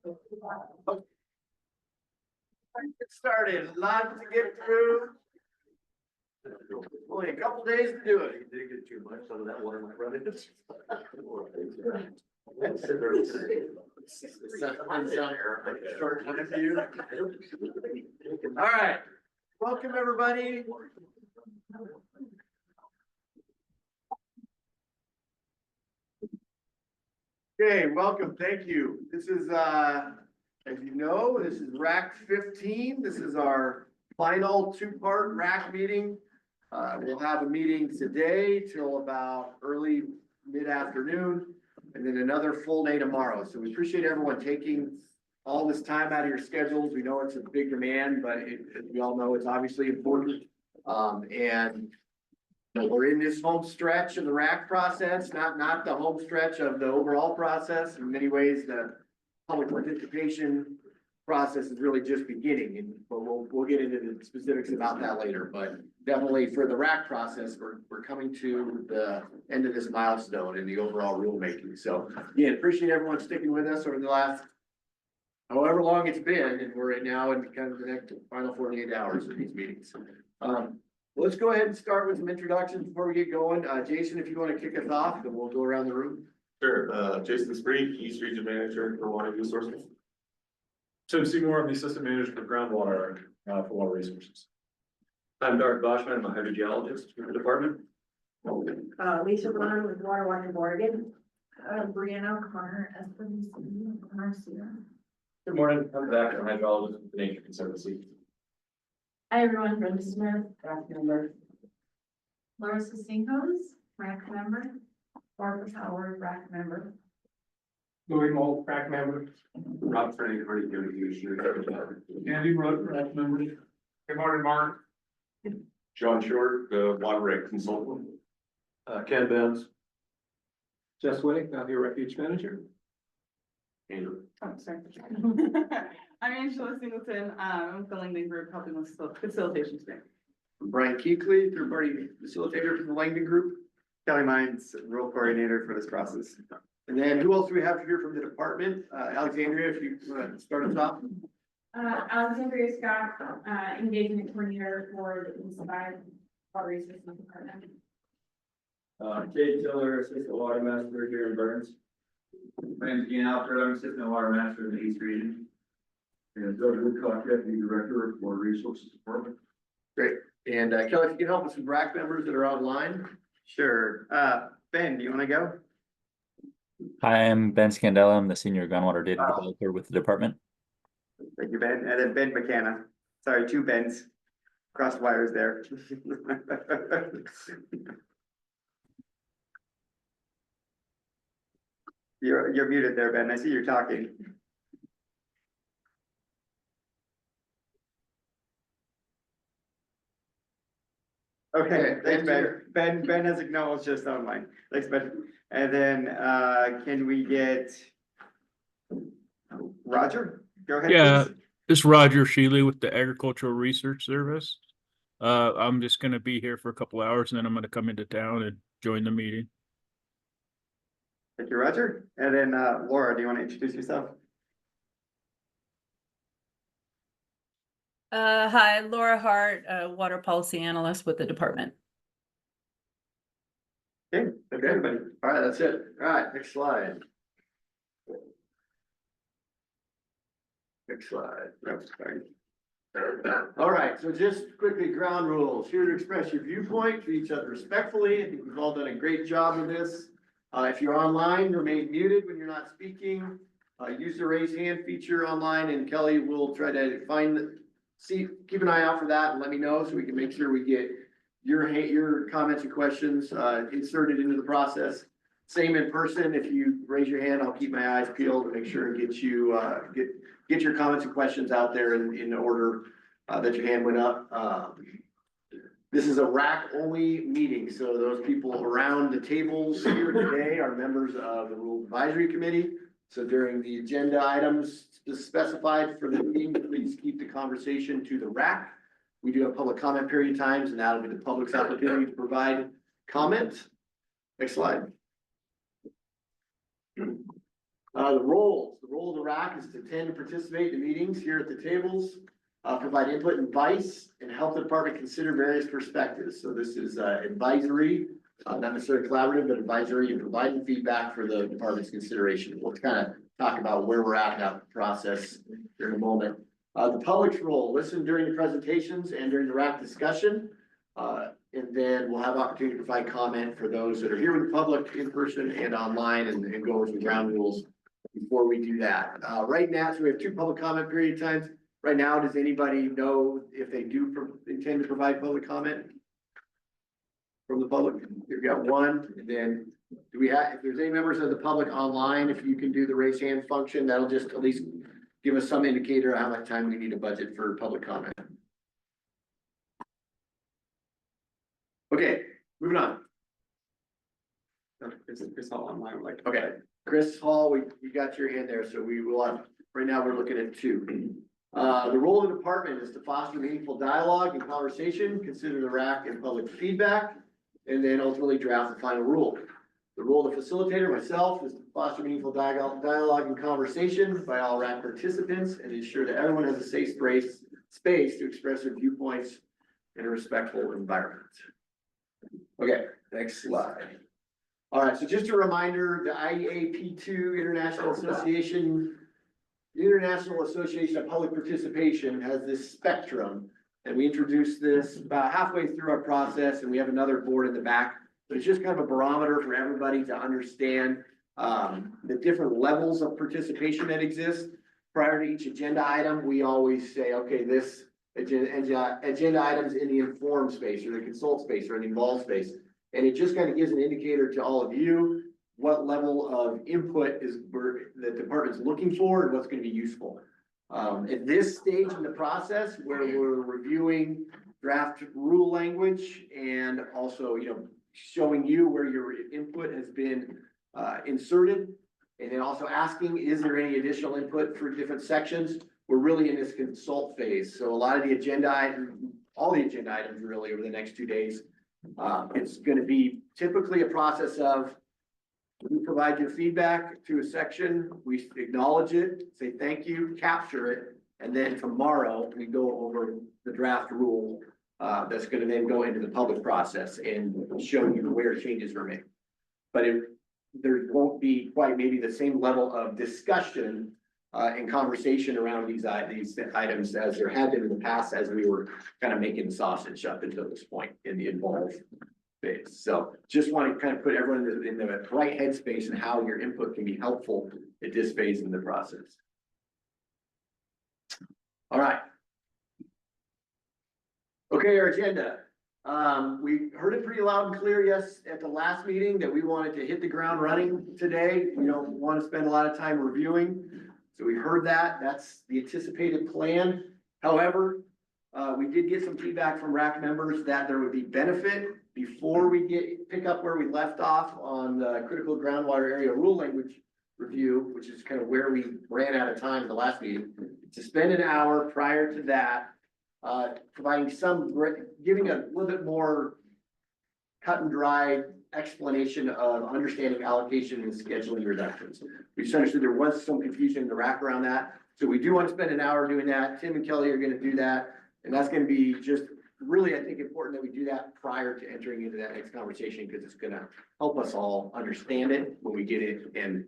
Get started, lots to get through. Only a couple days to do it. You did get too much, some of that water might run into. All right, welcome everybody. Okay, welcome, thank you. This is, as you know, this is RAC 15. This is our final two-part RAC meeting. We'll have a meeting today till about early mid-afternoon, and then another full day tomorrow. So we appreciate everyone taking all this time out of your schedules. We know it's a big demand, but as we all know, it's obviously important. And we're in this home stretch of the RAC process, not the home stretch of the overall process. In many ways, the public participation process is really just beginning, but we'll get into the specifics about that later. But definitely for the RAC process, we're coming to the end of this milestone in the overall rulemaking. So again, appreciate everyone sticking with us over the last however long it's been, and we're now in kind of the next final 48 hours of these meetings. Let's go ahead and start with some introductions before we get going. Jason, if you want to kick us off, then we'll go around the room. Sure. Jason Spree, East Region Manager for Water Resources. Tim Seymour, I'm the Assistant Manager for Groundwater for Water Resources. I'm Dark Boschman, I'm a hydrogeologist for the department. Lisa Runner with Water Watch Oregon. Brianna O'Connor, Espins, Marcia. Good morning, I'm Zach, I'm a hydrologist with the Nature Conservancy. Hi everyone, Brenda Smith, RAC member. Laura Sistinkos, RAC member. Barbara Howard, RAC member. Louis Mold, RAC member. Rob Frank, already given you. Andy Rudd, RAC member. Good morning, Mark. John Short, the Water Rate Consultant. Ken Benz. Jess Winnick, I'm your Refuge Manager. Andrew. Oh, sorry. I'm Angela Singleton. I'm filling the group, helping with facilitation today. Brian Keekly, third-party facilitator for the Langdon Group. Kelly Mines, role coordinator for this process. And then who else do we have here from the department? Alexandria, if you want to start us off. Alexandria Scott, engagement coordinator for the East Side Water Resources Department. Jay Tiller, Assistant Water Master here in Burns. My name's Ian Alfred, I'm Assistant Water Master in the East Region. And Doug Woodcock, Deputy Director of Water Resources Department. Great. And Kelly, if you can help us with RAC members that are online. Sure. Ben, do you want to go? Hi, I'm Ben Scandella. I'm the Senior Groundwater Data Developer with the department. Thank you, Ben. And then Ben McKenna. Sorry, two Bens. Cross wires there. You're muted there, Ben. I see you're talking. Okay, thanks, Ben. Ben has acknowledged just online. Thanks, Ben. And then, can we get Roger? Go ahead. Yeah, please. this is Roger Shealy with the Agricultural Research Service. I'm just gonna be here for a couple hours and then I'm gonna come into town and join the meeting. Thank you, Roger. And then, Laura, do you want to introduce yourself? Hi, Laura Hart, Water Policy Analyst with the department. Okay, Okay, everybody. All right, that's it. All right, next slide. Next slide. That's fine. All right, so just quickly, ground rules. Here to express your viewpoint, treat each other respectfully. I think we've all done a great job with this. If you're online, remain muted when you're not speaking. Use the raise hand feature online, and Kelly will try to keep an eye out for that and let me know so we can make sure we get your comments and questions inserted into the process. Same in person. If you raise your hand, I'll keep my eyes peeled to make sure and get you get your comments and questions out there in order that your hand went up. This is a RAC only meeting, so those people around the tables here today are members of the Rule Advisory Committee. So during the agenda items specified for the meeting, please keep the conversation to the RAC. We do have public comment period times, and that'll be the public's opportunity to provide comment. Next slide. The role of the RAC is to attend and participate in meetings here at the tables, provide input and advice, and help the department consider various perspectives. So this is advisory, not necessarily collaborative, but advisory and providing feedback for the department's consideration. We'll kind of talk about where we're at in that process here in a moment. The public's role, listen during the presentations and during the RAC discussion. And then we'll have opportunity to provide comment for those that are here with the public in person and online and go over some ground rules before we do that. Right now, so we have 2 public comment period times. Right now, does anybody know if they do intend to provide public comment from the public? We've got 1, and then do we have, if there's any members of the public online, if you can do the raise hand function, that'll just at least give us some indicator of how much time we need to budget for public comment. Okay, moving on. Chris Hall online, like. Okay, Chris Hall, you got your hand there, so we will have, right now, we're looking at 2. The role of the department is to foster meaningful dialogue and conversation, consider the RAC and public feedback, and then ultimately draft the final rule. The role of the facilitator, myself, is to foster meaningful dialogue and conversation by all RAC participants and ensure that everyone has a safe space to express their viewpoints in a respectful environment. Okay, next slide. All right, so just a reminder, the IAP2 International Association of Public Participation has this spectrum. And we introduced this about halfway through our process, and we have another board in the back. But it's just kind of a barometer for everybody to understand the different levels of participation that exist. Prior to each agenda item, we always say, okay, this agenda items in the informed space or the consult space or the involved space. And it just kind of gives an indicator to all of you what level of input is the department's looking for and what's going to be useful. At this stage in the process where we're reviewing draft rule language and also, showing you where your input has been inserted, and then also asking, is there any additional input for different sections? We're really in this consult phase. So a lot of the agenda items, all the agenda items really over the next 2 days, it's going to be typically a process of we provide your feedback to a section, we acknowledge it, say thank you, capture it, and then tomorrow we go over the draft rule that's going to then go into the public process and show you where changes were made. But there won't be quite maybe the same level of discussion and conversation around these items as there had been in the past as we were kind of making the sausage up until this point in the involved phase. So just want to kind of put everyone in the right headspace and how your input can be helpful at this phase in the process. All right. Okay, our agenda. We heard it pretty loud and clear, yes, at the last meeting that we wanted to hit the ground running today. We don't want to spend a lot of time reviewing. So we heard that. That's the anticipated plan. However, we did get some feedback from RAC members that there would be benefit before we pick up where we left off on the critical groundwater area rule language review, which is kind of where we ran out of time at the last meeting, to spend an hour prior to that, providing giving a little bit more cut and dry explanation of understanding allocation and scheduling reductions. We just understood there was some confusion in the RAC around that. So we do want to spend an hour doing that. Tim and Kelly are going to do that. And that's going to be just really, I think, important that we do that prior to entering into that next conversation, because it's going to help us all understand it when we get it and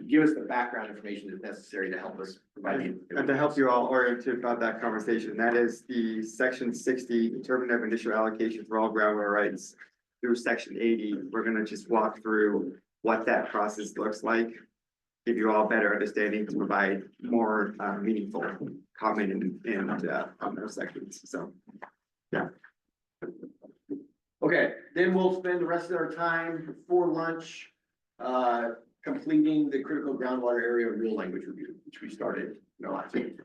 give us the background information that's necessary to help us provide. And to help you all orient about that conversation, that is the section 60 determinative initial allocation for all groundwater rights through section 80. We're going to just walk through what that process looks like, give you all better understanding to provide more meaningful comment and on those sections. So, yeah. Okay, then we'll spend the rest of our time before lunch completing the critical groundwater area rule language review, which we started last week.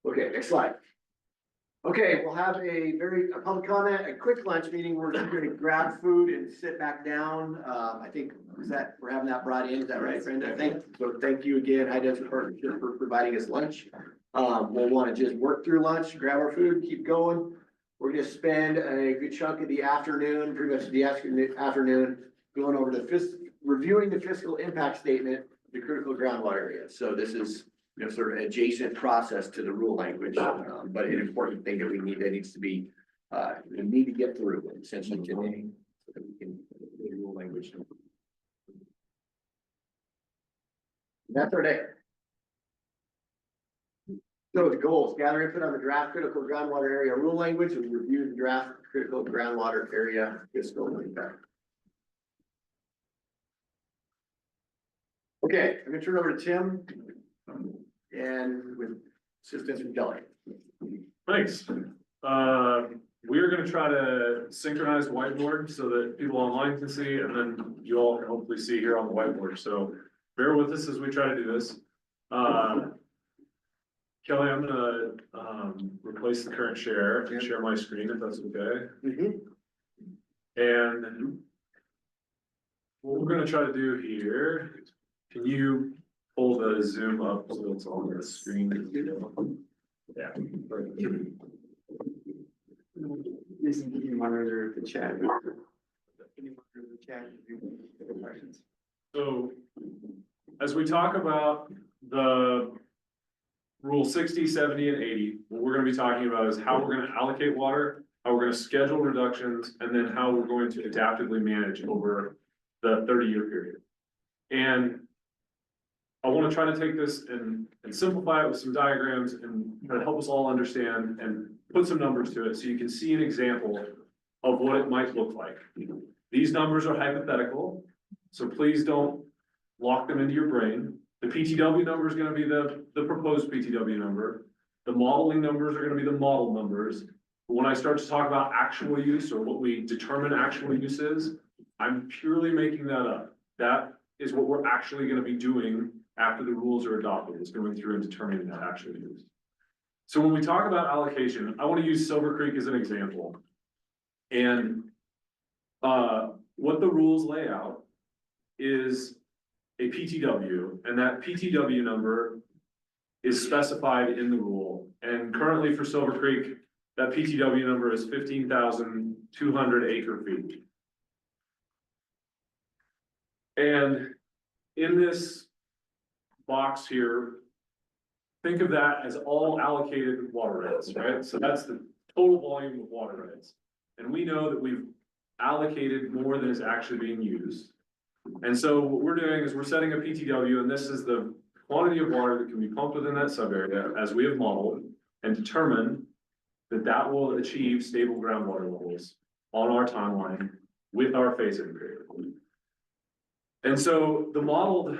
Okay, next slide. Okay, we'll have a public comment, a quick lunch meeting. We're just going to grab food and sit back down. I think we're having that brought in. Is that right, Brenda? Thank you again, High Desert Partnership, for providing us lunch. We'll want to just work through lunch, grab our food, keep going. We're going to spend a good chunk of the afternoon, pretty much the afternoon, going over the reviewing the fiscal impact statement, of the critical groundwater area. So this is, sort of adjacent process to the rule language, but an important thing that that needs to be, we need to get through essentially today. So that we can, the rule language. That's our day. So the goals, gather input on the draft critical groundwater area rule language and review the draft critical groundwater area fiscal impact. Okay, I'm gonna turn it over to Tim. And with assistance from Kelly. Thanks. We're gonna try to synchronize the whiteboard so that people online can see, and then you all can hopefully see here on the whiteboard. So bear with us as we try to do this. Kelly, I'm gonna, replace the current share and share my screen if that's okay. And what we're gonna try to do here, can you pull the zoom up so it's on the screen? Yeah. Using the monitor of the chat. Can you monitor the chat if you have questions? So as we talk about the rule 60, 70, and 80, what we're gonna be talking about is how we're gonna allocate water, how we're gonna schedule reductions, and then how we're going to adaptively manage over the 30-year period. And I want to try to take this and simplify it with some diagrams and kind of help us all understand and put some numbers to it so you can see an example of what it might look like. These numbers are hypothetical, so please don't lock them into your brain. The PTW number is going to be the proposed PTW number. The modeling numbers are going to be the model numbers. But when I start to talk about actual use or what we determine actual use is, I'm purely making that up. That is what we're actually going to be doing after the rules are adopted, is going through and determining that actual use. So when we talk about allocation, I want to use Silver Creek as an example. And what the rules lay out is a PTW, and that PTW number is specified in the rule. And currently for Silver Creek, that PTW number is 15,200 acre feet. And in this box here, think of that as all allocated water rights, right? So that's the total volume of water rights. And we know that we've allocated more than is actually being used. And so what we're doing is we're setting a PTW, and this is the quantity of water that can be pumped within that sub area as we have modeled and determined that that will achieve stable groundwater levels on our timeline with our phase-in period. And so the modeled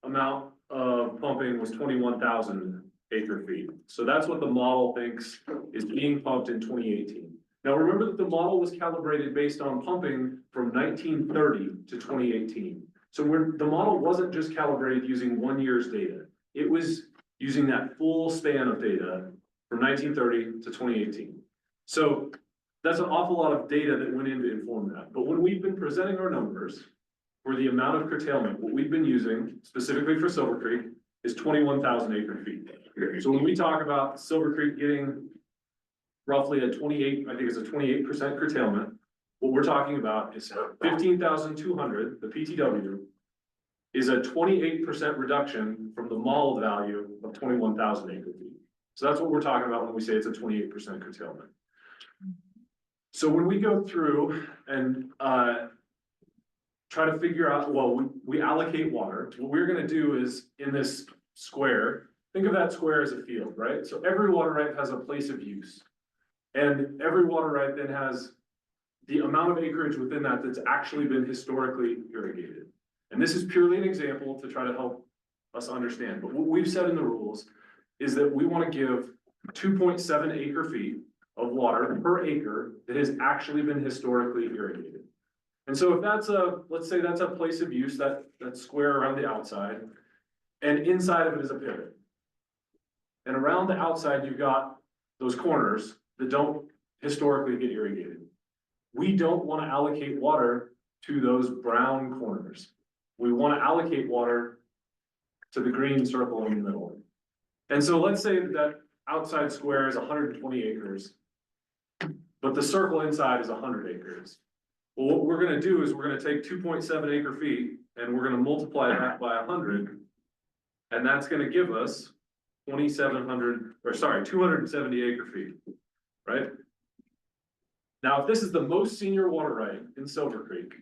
amount of pumping was 21,000 acre feet. So that's what the model thinks is being pumped in 2018. Now remember that the model was calibrated based on pumping from 1930 to 2018. So the model wasn't just calibrated using 1 year's data. It was using that full span of data from 1930 to 2018. So that's an awful lot of data that went in to inform that. But when we've been presenting our numbers for the amount of curtailment, what we've been using specifically for Silver Creek is 21,000 acre feet. So when we talk about Silver Creek getting roughly a 28, I think it's a 28% curtailment, what we're talking about is 15,200, the PTW, is a 28% reduction from the modeled value of 21,000 acre feet. So that's what we're talking about when we say it's a 28% curtailment. So when we go through and try to figure out, well, we allocate water. What we're gonna do is in this square, think of that square as a field, right? So every water right has a place of use. And every water right then has the amount of acreage within that that's actually been historically irrigated. And this is purely an example to try to help us understand. But what we've said in the rules is that we want to give 2.7 acre feet of water per acre that has actually been historically irrigated. And so if that's let's say that's a place of use, that square around the outside, and inside of it is a pivot. And around the outside, you've got those corners that don't historically get irrigated. We don't want to allocate water to those brown corners. We want to allocate water to the green circle in the middle. And so let's say that outside square is 120 acres, but the circle inside is 100 acres. Well, what we're going to do is we're going to take 2.7 acre feet and we're gonna multiply that by 100. And that's gonna give us 2,700, or sorry, 270 acre feet, right? Now, if this is the most senior water right in Silver Creek,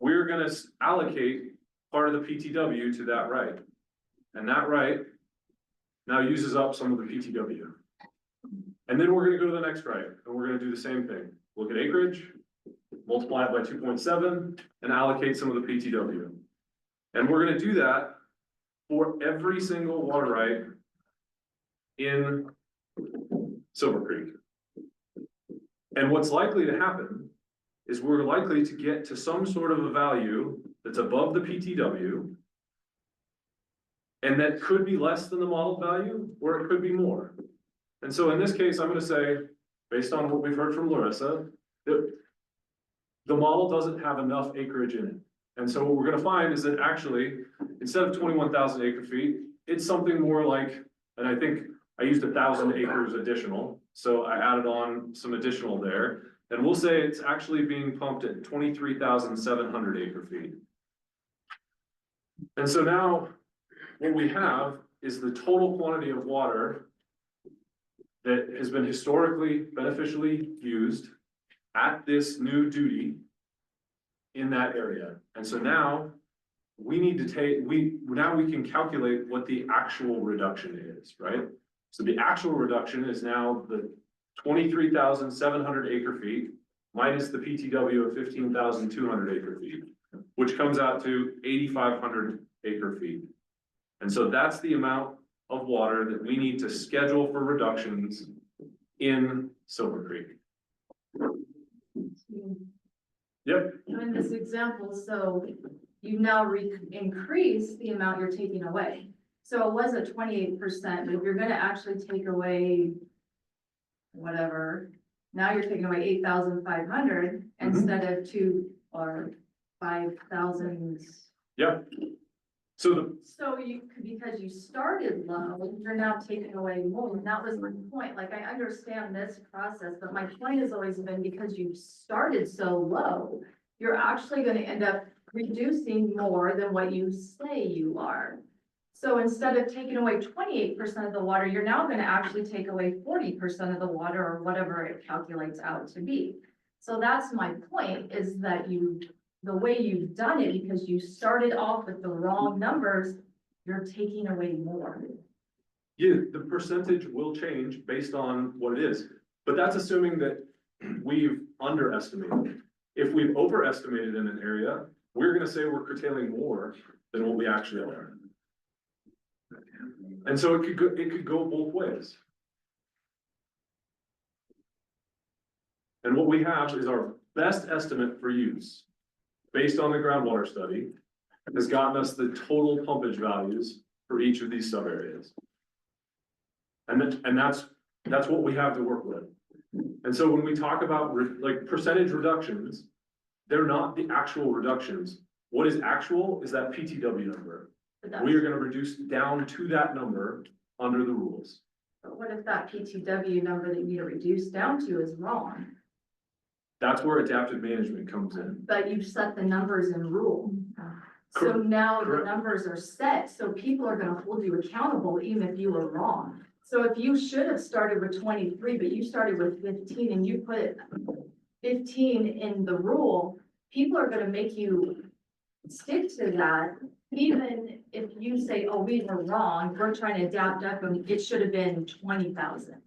we're gonna allocate part of the PTW to that right. And that right now uses up some of the PTW. And then we're gonna go to the next right, and we're gonna do the same thing. Look at acreage, multiply it by 2.7, and allocate some of the PTW. And we're gonna do that for every single water right in Silver Creek. And what's likely to happen is we're likely to get to some sort of a value that's above the PTW. And that could be less than the model value, or it could be more. And so in this case, I'm gonna say, based on what we've heard from Larissa, that the model doesn't have enough acreage in it. And so what we're gonna find is that actually, instead of 21,000 acre feet, it's something more like, and I think I used 1,000 acres additional. So I added on some additional there, and we'll say it's actually being pumped at 23,700 acre feet. And so now what we have is the total quantity of water that has been historically beneficially used at this new duty in that area. And so now we need to now we can calculate what the actual reduction is, right? So the actual reduction is now the 23,700 acre feet minus the PTW of 15,200 acre feet, which comes out to 8,500 acre feet. And so that's the amount of water that we need to schedule for reductions in Silver Creek. Yep. In this example, so you now increase the amount you're taking away. So it was a 28%, but if you're gonna actually take away whatever, now you're taking away 8,500 instead of 2 or 5,000. Yep. So you, because you started low, you're now taking away more. And that was my point. Like, I understand this process, but my point has always been because you started so low, you're actually gonna end up reducing more than what you say you are. So instead of taking away 28% of the water, you're now gonna actually take away 40% of the water or whatever it calculates out to be. So that's my point, is that the way you've done it, because you started off with the wrong numbers, you're taking away more. Yeah, the percentage will change based on what it is, but that's assuming that we've underestimated. If we've overestimated in an area, we're gonna say we're curtailing more than what we actually are. And so it could go both ways. And what we have is our best estimate for use, based on the groundwater study, has gotten us the total pumpage values for each of these sub areas. And that's what we have to work with. And so when we talk about like percentage reductions, they're not the actual reductions. What is actual is that PTW number. We are gonna reduce down to that number under the rules. But what if that PTW number that you need to reduce down to is wrong? That's where adaptive management comes in. But you've set the numbers in rule. So now the Correct. numbers are set, so people are gonna hold you accountable even if you were wrong. So if you should have started with 23, but you started with 15 and you put 15 in the rule, people are gonna make you stick to that. Even if you say, oh, we were wrong, we're trying to adapt up and it should have been 20,000.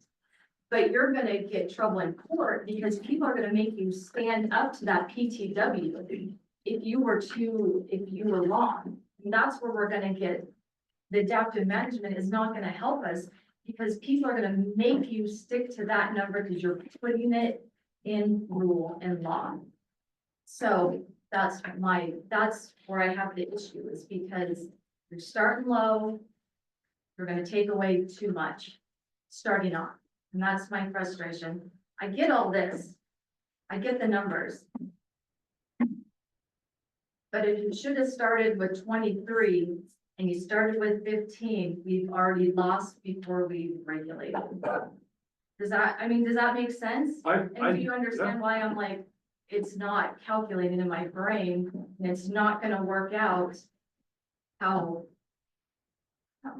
But you're gonna get trouble in court because people are gonna make you stand up to that PTW if you were wrong. And that's where we're gonna get, the adaptive management is not gonna help us because people are gonna make you stick to that number because you're putting it in rule and law. So that's where I have the issue, is because you're starting low, you're gonna take away too much starting off. And that's my frustration. I get all this. I get the numbers. But if you should have started with 23 and you started with 15, we've already lost before we regulated. Does that make sense? And do you understand why I'm like, it's not calculated in my brain, and it's not gonna work out how,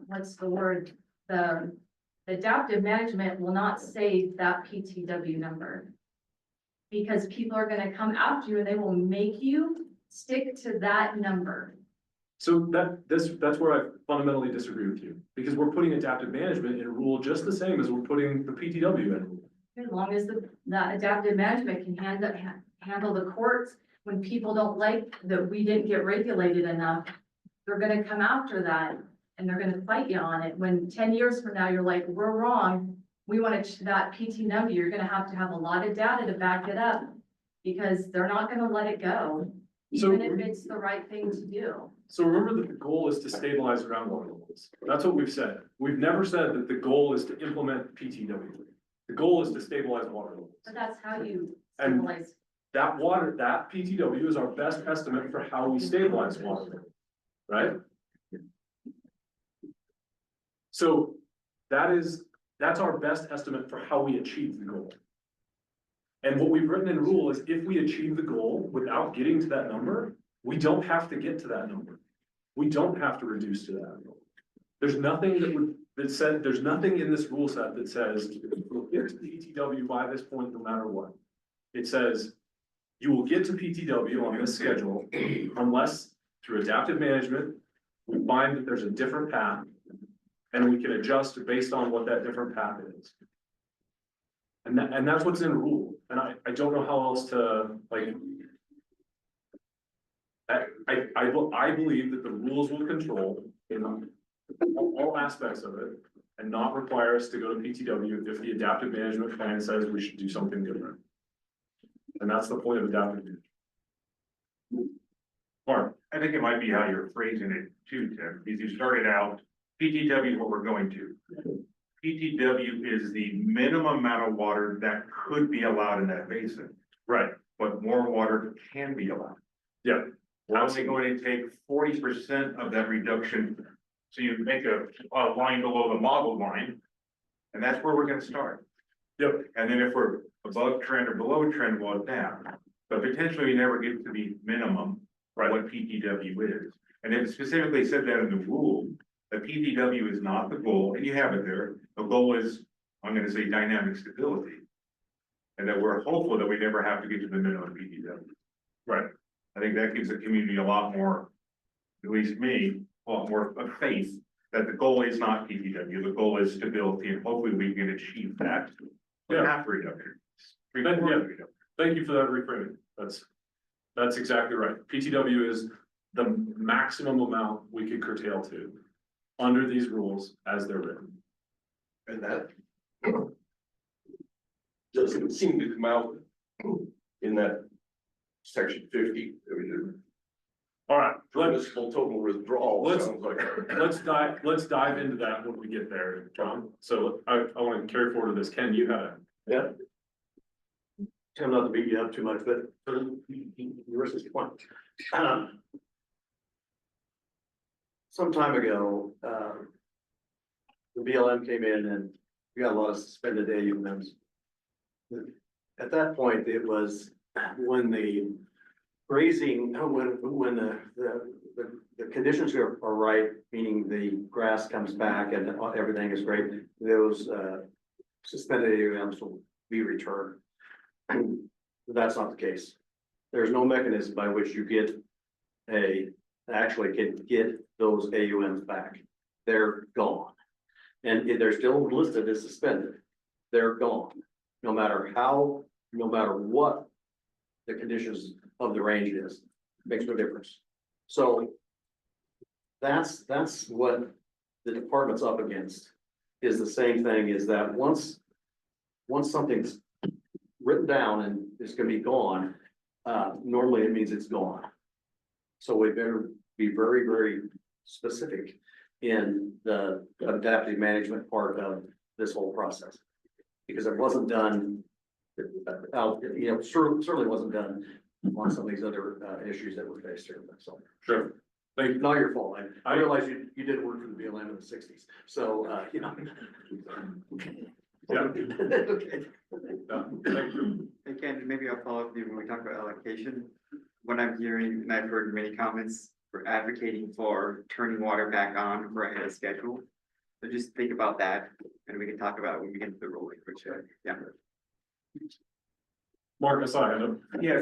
what's the word? The adaptive management will not save that PTW number. Because people are gonna come after you and they will make you stick to that number. So that's where I fundamentally disagree with you, because we're putting adaptive management in a rule just the same as we're putting the PTW in a rule. As long as that adaptive management can handle the courts, when people don't like that we didn't get regulated enough, they're gonna come after that and they're gonna fight you on it. When 10 years from now, you're like, we're wrong, we want that PTW, you're gonna have a lot of data to back it up, because they're not gonna let it go, So- even if it's the right thing to do. So remember that the goal is to stabilize groundwater levels. That's what we've said. We've never said that the goal is to implement PTW. The goal is to stabilize water levels. But that's how you And- stabilize. That PTW is our best estimate for how we stabilize water levels, right? So that's our best estimate for how we achieve the goal. And what we've written in rule is if we achieve the goal without getting to that number, we don't have to get to that number. We don't have to reduce to that. There's nothing there's nothing in this rule set that says we'll get to PTW by this point no matter what. It says you will get to PTW on this schedule unless through adaptive management, we find that there's a different path and we can adjust based on what that different path is. And that's what's in rule. And I don't know how else to like. I believe that the rules will control in all aspects of it and not require us to go to PTW if the adaptive management plan says we should do something different. And that's the point of adaptive management. Mark, I think it might be how you're phrasing it too, Tim, because you started out, PTW is what we're going to. PTW is the minimum amount of water that could be allowed in that basin, right, but more water can be allowed. yeah, We're only going to take 40% of that reduction. So you make a line below the model line, and that's where we're gonna start. yep, And then if we're above trend or below trend, well, down. But potentially we never get to the minimum, right, what PTW is. And it specifically said that in the rule, that PTW is not the goal, and you have it there. The goal is, I'm gonna say dynamic stability. And that we're hopeful that we never have to get to the minimum PTW. right. I think that gives the community a lot more, at least me, a lot more of faith that the goal is not PTW, the goal is stability, and hopefully we can achieve that. Yeah. Half reduction. Yeah. Thank you for that reframing. That's exactly right. PTW is the maximum amount we could curtail to under these rules as they're written. And that doesn't seem to come out in that section 50. All right, Municipal total withdrawal Let's- sounds like. let's dive into that when we get there, John. So I want to carry forward to this. Ken, you had it. Yeah. Tim, not to beat you up too much, but yours is point. Some time ago, the BLM came in and we got a lot of suspended AUMs. At that point, it was when the grazing, when the conditions are right, meaning the grass comes back and everything is great, those suspended AUMs will be returned. That's not the case. There's no mechanism by which you actually can get those AUMs back. They're gone. And they're still listed as suspended. They're gone. No matter what the conditions of the range is, makes no difference. So that's what the department's up against, is the same thing, is that once something's written down and it's gonna be gone, normally it means it's gone. So we better be very, very specific in the adaptive management part of this whole process. Because it wasn't done, certainly wasn't done on some of these other issues that we're faced here, so. Sure. Thank you. Not your fault, I realize you did work for the BLM in the 60s, so, Yeah. Okay. Yeah, thank you. Ken, maybe I'll follow up with you when we talk about allocation. What I'm hearing, and I've heard many comments, for advocating for turning water back on for ahead of schedule. So just think about that, and we can talk about it when we get to the rolling, which, yeah. Mark, I saw your hand up. Yeah,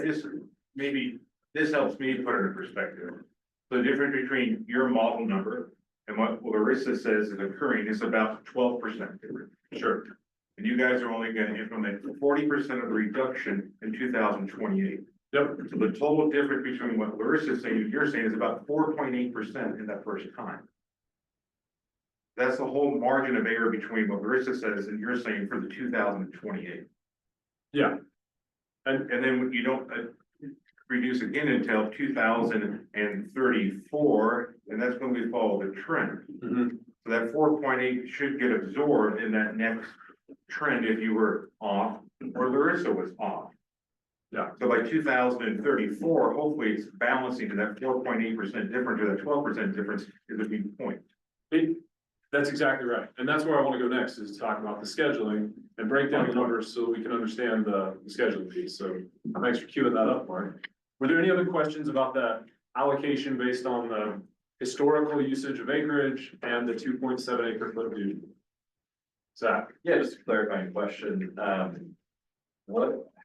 this helps me put it in perspective. The difference between your model number and what Larissa says is occurring is about 12% difference. Sure. And you guys are only gonna implement 40% of the reduction in 2028. Yep. So the total difference between what Larissa's saying and you're saying is about 4.8% in that first time. That's the whole margin of error between what Larissa says and you're saying for the 2028. Yeah. And then when you don't reduce again until 2034, and that's when we follow the trend. Mhm. So that 4.8 should get absorbed in that next trend if you were off or Larissa was off. Yeah. So by 2034, hopefully it's balancing to that 4.8% difference or that 12% difference is a big point. That's exactly right. And that's where I want to go next, is talk about the scheduling and break down the numbers so we can understand the scheduling piece. So thanks for queuing that up, Mark. Were there any other questions about the allocation based on the historical usage of acreage and the 2.7 acre foot view? Zach? Yeah, just a clarifying question.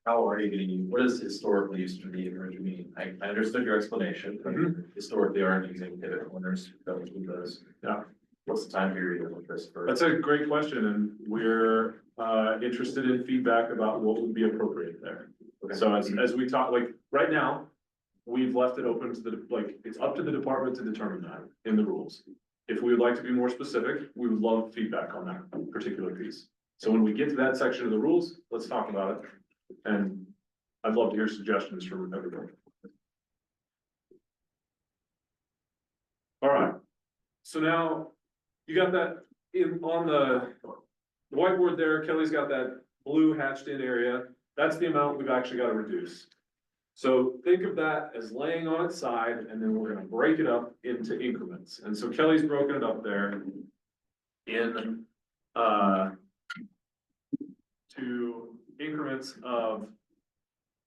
How are you gonna use, what does historically used to be acreage mean? I understood your explanation. Historically aren't using pivot corners, don't include those. Yeah. What's the time period of interest for? That's a great question, and we're interested in feedback about what would be appropriate there. Okay. So as we talk, like, right now, we've left it open to the, like, it's up to the department to determine that in the rules. If we would like to be more specific, we would love feedback on that particular piece. So when we get to that section of the rules, let's talk about it. And I'd love to hear suggestions from everybody. All right, so now you got that on the whiteboard there. Kelly's got that blue hatched in area. That's the amount we've actually got to reduce. So think of that as laying on its side, and then we're gonna break it up into increments. And so Kelly's broken it up there in to increments of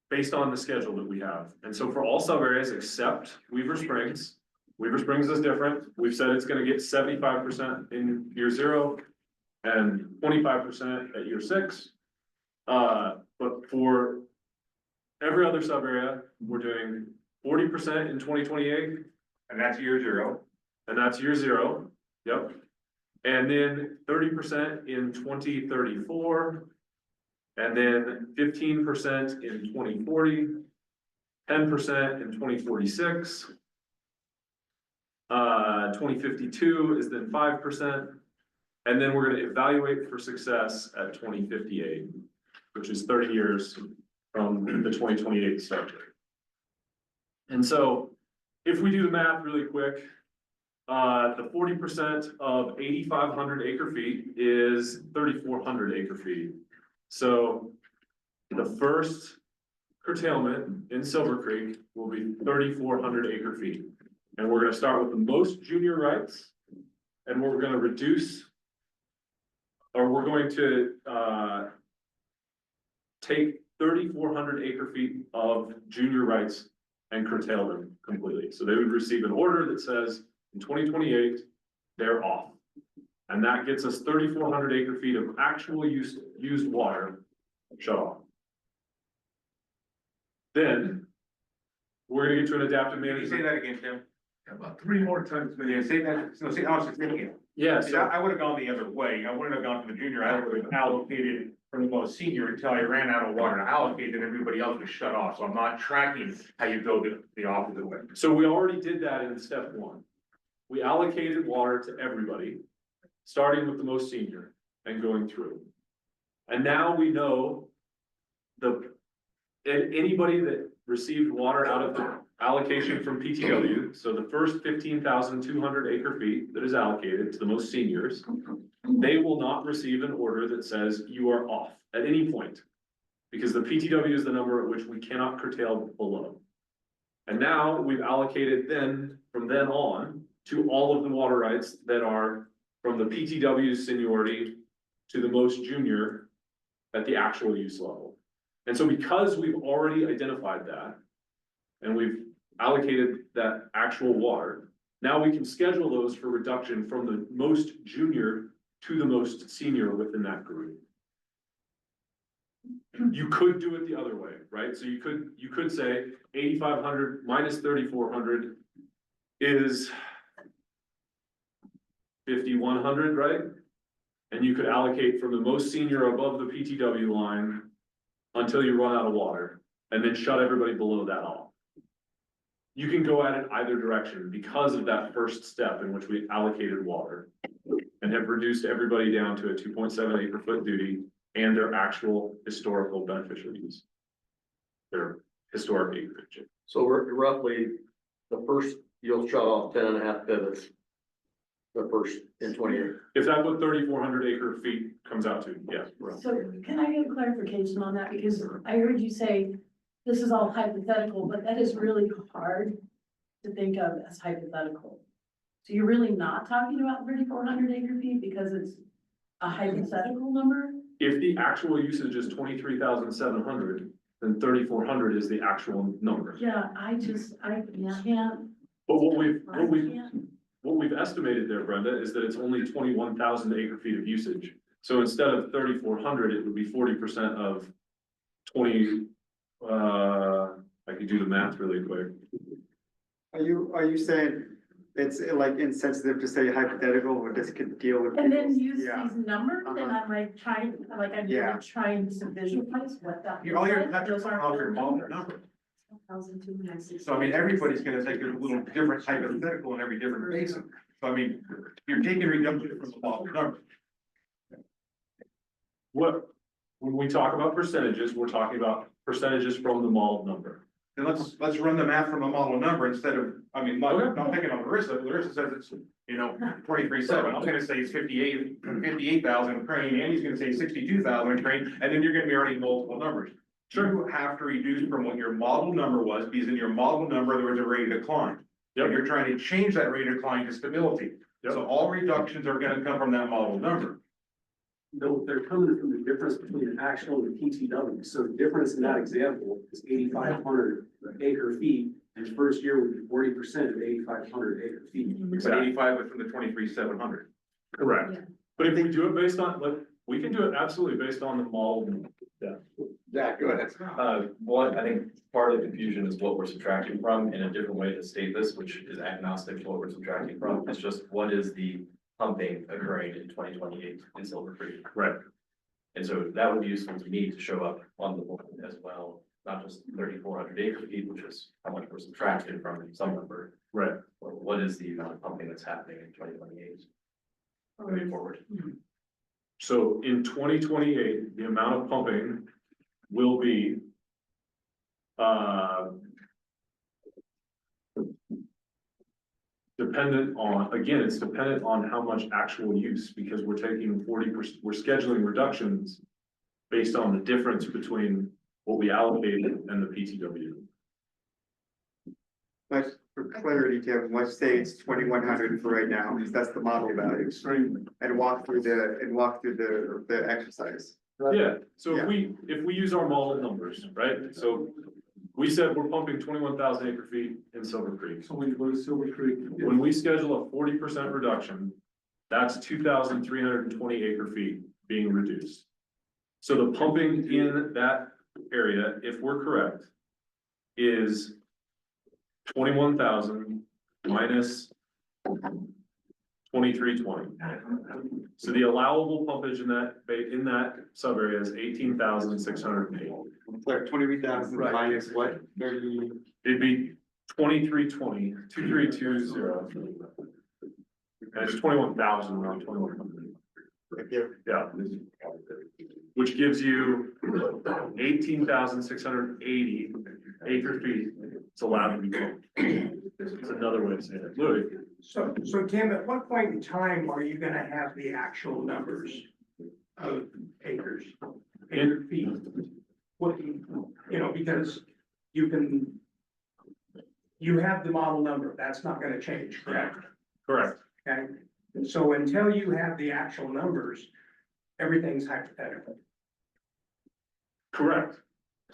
based on the schedule that we have. And so for all sub areas except Weaver Springs is different. We've said it's gonna get 75% in year 0 and 25% at year 6. But for every other sub area, we're doing 40% in 2028. And that's year 0. And that's year 0, yep. And then 30% in 2034. And then 15% in 2040, 10% in 2046. 2052 is then 5%. And then we're gonna evaluate for success at 2058, which is 30 years from the 2028 start date. And so if we do the math really quick, the 40% of 8,500 acre feet is 3,400 acre feet. So the first curtailment in Silver Creek will be 3,400 acre feet. And we're gonna start with the most junior rights, and we're gonna reduce, or we're going to take 3,400 acre feet of junior rights and curtail them completely. So they would receive an order that says in 2028, they're off. And that gets us 3,400 acre feet of actual used water shut off. Then we're gonna get to an adaptive Can you management. say that again, Tim? About 3 more times. Yeah, say that, no, say, I was just thinking. Yeah, See, so I would have gone the other way. I wouldn't have gone from the junior, I would have allocated from the most senior until I ran out of water to allocate, and everybody else was shut off. So I'm not tracking how you go the opposite way. So we already did that in step 1. We allocated water to everybody, starting with the most senior and going through. And now we know anybody that received water out of the allocation from PTW, so the first 15,200 acre feet that is allocated to the most seniors, they will not receive an order that says you are off at any point, because the PTW is the number at which we cannot curtail below. And now we've allocated then, from then on, to all of the water rights that are from the PTW seniority to the most junior at the actual use level. And so because we've already identified that, and we've allocated that actual water, now we can schedule those for reduction from the most junior to the most senior within that group. You could do it the other way, right? So you could say 8,500 minus 3,400 is 5,100, right? And you could allocate from the most senior above the PTW line until you run out of water, and then shut everybody below that off. You can go at it either direction because of that first step in which we allocated water and have reduced everybody down to a 2.7 acre foot duty and their actual historical beneficial use. Their historic acreage. So roughly, the first, you'll shut off 10.5 pivots. The first in 28. If that's what 3,400 acre feet comes out to, yes. So can I get clarification on that? Because I heard you say this is all hypothetical, but that is really hard to think of as hypothetical. So you're really not talking about 3,400 acre feet because it's a hypothetical number? If the actual usage is 23,700, then 3,400 is the actual number. Yeah, I can't. But I can't. what we've estimated there, Brenda, is that it's only 21,000 acre feet of usage. So instead of 3,400, it would be 40% of 20, I could do the math really quick. Are you saying it's like insensitive to say hypothetical, or this could deal with? And then people's- use Yeah. these numbers, and I'm like trying Yeah. to visualize what that. All you're, looks like. that's Those aren't off your real model numbers. number. 1,260. So I mean, everybody's gonna take a little different hypothetical in every different basin. So I mean, you're taking reduction from the model number. When we talk about percentages, we're talking about percentages from the modeled number. Then let's run the math from a model number instead of, I mean, I'm picking on Larissa says it's, 23.7, I'm gonna say it's 58,000 crane, Andy's gonna say 62,000 crane, and then you're gonna be already multiple numbers. You have to reduce from what your model number was, because in your model number, there was a rate of decline. Yep. And you're trying to change that rate of decline to stability. Yep. So all reductions are gonna come from that model number. No, they're coming from the difference between actual and PTW. So the difference in that example is 8,500 acre feet, and first year would be 40% of 8,500 acre feet. But 85 was from the 23,700. Correct. Yeah. But if we do it based on, we can do it absolutely based on the model. Yeah. Zach, go ahead. One, I think part of the confusion is what we're subtracting from, and a different way to state this, which is agnostic to what we're subtracting from, is just what is the pumping occurring in 2028 in Silver Creek. Right. And so that would be useful to me to show up on the board as well, not just 3,400 acre feet, which is how much we're subtracting from some number. Right. Or what is the amount of pumping that's happening in 2028 moving forward? So in 2028, the amount of pumping will be dependent on, again, it's dependent on how much actual use, because we're taking 40%, we're scheduling reductions based on the difference between what we allocated and the PTW. But for clarity, Tim, let's say it's 2,100 for right now, because that's the model value. And walk through the exercise. Yeah, so if we use our model numbers, right, so we said we're pumping 21,000 acre feet in Silver Creek. So when you go to Silver Creek. When we schedule a 40% reduction, that's 2,320 acre feet being reduced. So the pumping in that area, if we're correct, is 21,000 minus 2320. So the allowable pumpage in that sub area is 18,608. 23,000 minus what? 30. It'd be 2320, 2320. And it's 21,000, not 2,100. Yeah. Which gives you 18,680 acre feet. It's allowed to be pumped. It's another way to say it. Louis. So Tim, at what point in time are you gonna have the actual numbers of acre feet? What, because you have the model number, that's not gonna change, correct? Correct. Okay, and so until you have the actual numbers, everything's hypothetical. Correct.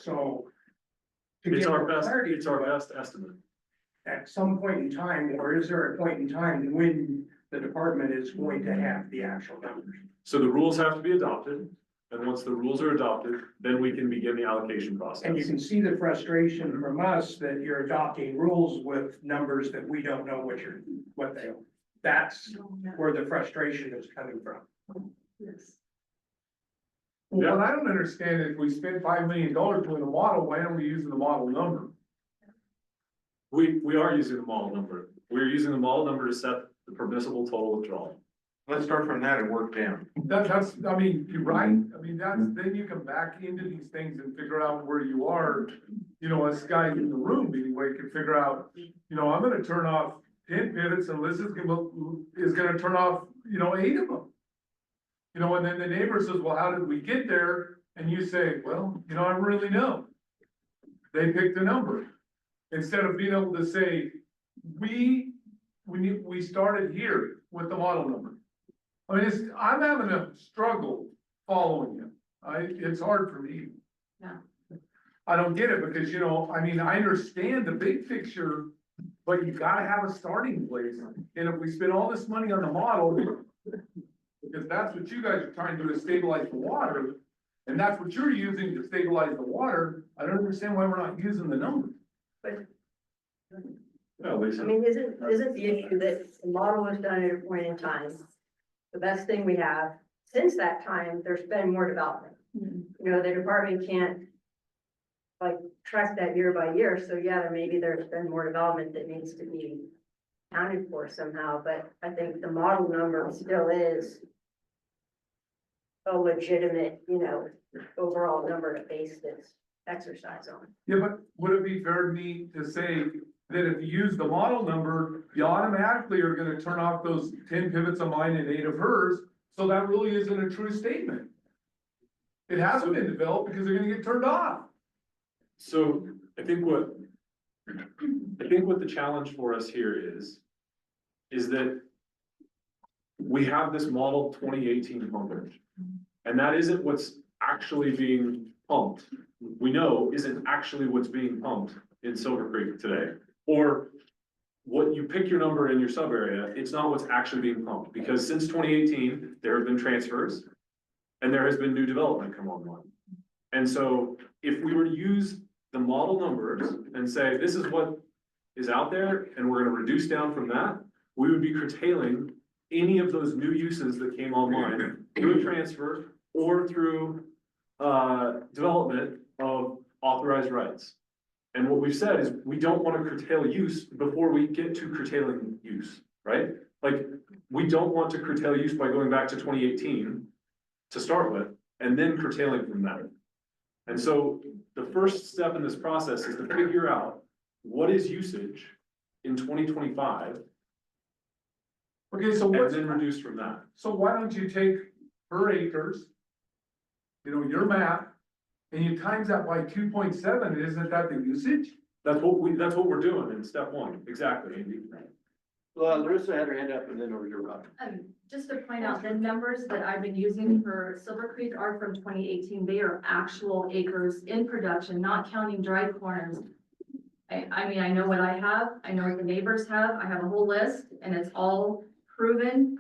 so. It's our best estimate. At some point in time, or is there a point in time when the department is going to have the actual numbers? So the rules have to be adopted, and once the rules are adopted, then we can begin the allocation process. And you can see the frustration from us that you're adopting rules with numbers that we don't know what they are. That's where the frustration is coming from. Yes. Yeah. What I don't understand, if we spend $5 million doing the model, why aren't we using the model number? We are using the model number. We're using the model number to set the permissible total withdrawal. Let's start from that and work down. That's, I mean, you're right, I mean, then you come back into these things and figure out where you are. You know, us guys in the room, anyway, can figure out, I'm gonna turn off 10 pivots and Liz is gonna turn off, 8 of them. And then the neighbor says, well, how did we get there? And you say, well, I really know. They picked a number. Instead of being able to say, we started here with the model number. I mean, I'm having a struggle following you. It's hard for me. Yeah. I don't get it because, I understand the big picture, but you gotta have a starting place. And if we spend all this money on the model, because that's what you guys are trying to do is stabilize the water, and that's what you're using to stabilize the water, I don't understand why we're not using the number. Yeah, Lisa. I mean, isn't the issue that the model was done at a point in time? The best thing we have, since that time, there's been more development. The department can't track that year by year, so yeah, there's been more development that needs to be accounted for somehow, but I think the model number still is a legitimate, overall number to base this exercise on. Yeah, but would it be fair to me to say that if you use the model number, you automatically are gonna turn off those 10 pivots of mine and 8 of hers, so that really isn't a true statement. It hasn't been developed because they're gonna get turned off. So I think what the challenge for us here is that we have this model 2018 pumpage. And that isn't what's actually being pumped. We know isn't actually what's being pumped in Silver Creek today. Or what you pick your number in your sub area, it's not what's actually being pumped. Because since 2018, there have been transfers and there has been new development come online. And so if we were to use the model numbers and say, this is what is out there, and we're gonna reduce down from that, we would be curtailing any of those new uses that came online through a transfer or through development of authorized rights. And what we've said is we don't want to curtail use before we get to curtailing use, right? Like, we don't want to curtail use by going back to 2018 to start with, and then curtailing from that. And so the first step in this process is to figure out what is usage in 2025. Okay, so and then reduce from that. So why don't you take her acres, your map, and you times that by 2.7, isn't that the usage? That's what we're doing in step one, exactly, Andy. Well, Larissa had her hand up and then over your Rob. Just to point out, the numbers that I've been using for Silver Creek are from 2018. They are actual acres in production, not counting dry corners. I mean, I know what I have, I know what the neighbors have, I have a whole list, and it's all proven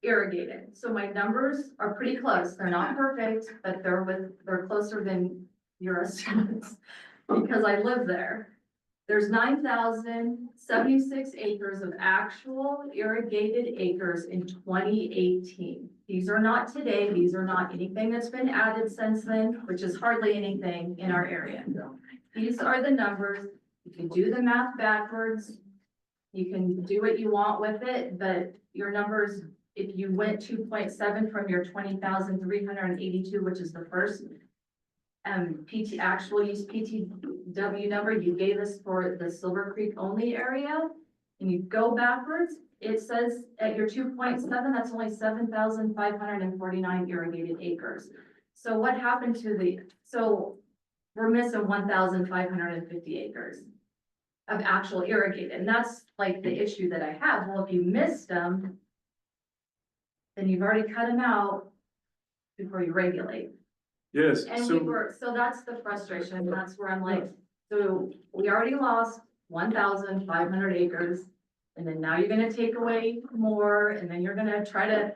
irrigated. So my numbers are pretty close. They're not perfect, but they're closer than your estimates because I live there. There's 9,076 acres of actual irrigated acres in 2018. These are not today. These are not anything that's been added since then, which is hardly anything in our area. These are the numbers. You can do the math backwards. You can do what you want with it, but your numbers, if you went 2.7 from your 20,382, which is the first actual use PTW number you gave us for the Silver Creek only area, and you go backwards, it says at your 2.7, that's only 7,549 irrigated acres. So what happened to so we're missing 1,550 acres of actual irrigated, and that's like the issue that I have. Well, if you missed them, then you've already cut them out before you regulate. Yes, And we so, were, so that's the frustration, and that's where I'm like, so we already lost 1,500 acres. And then now you're gonna take away more, and then you're gonna try to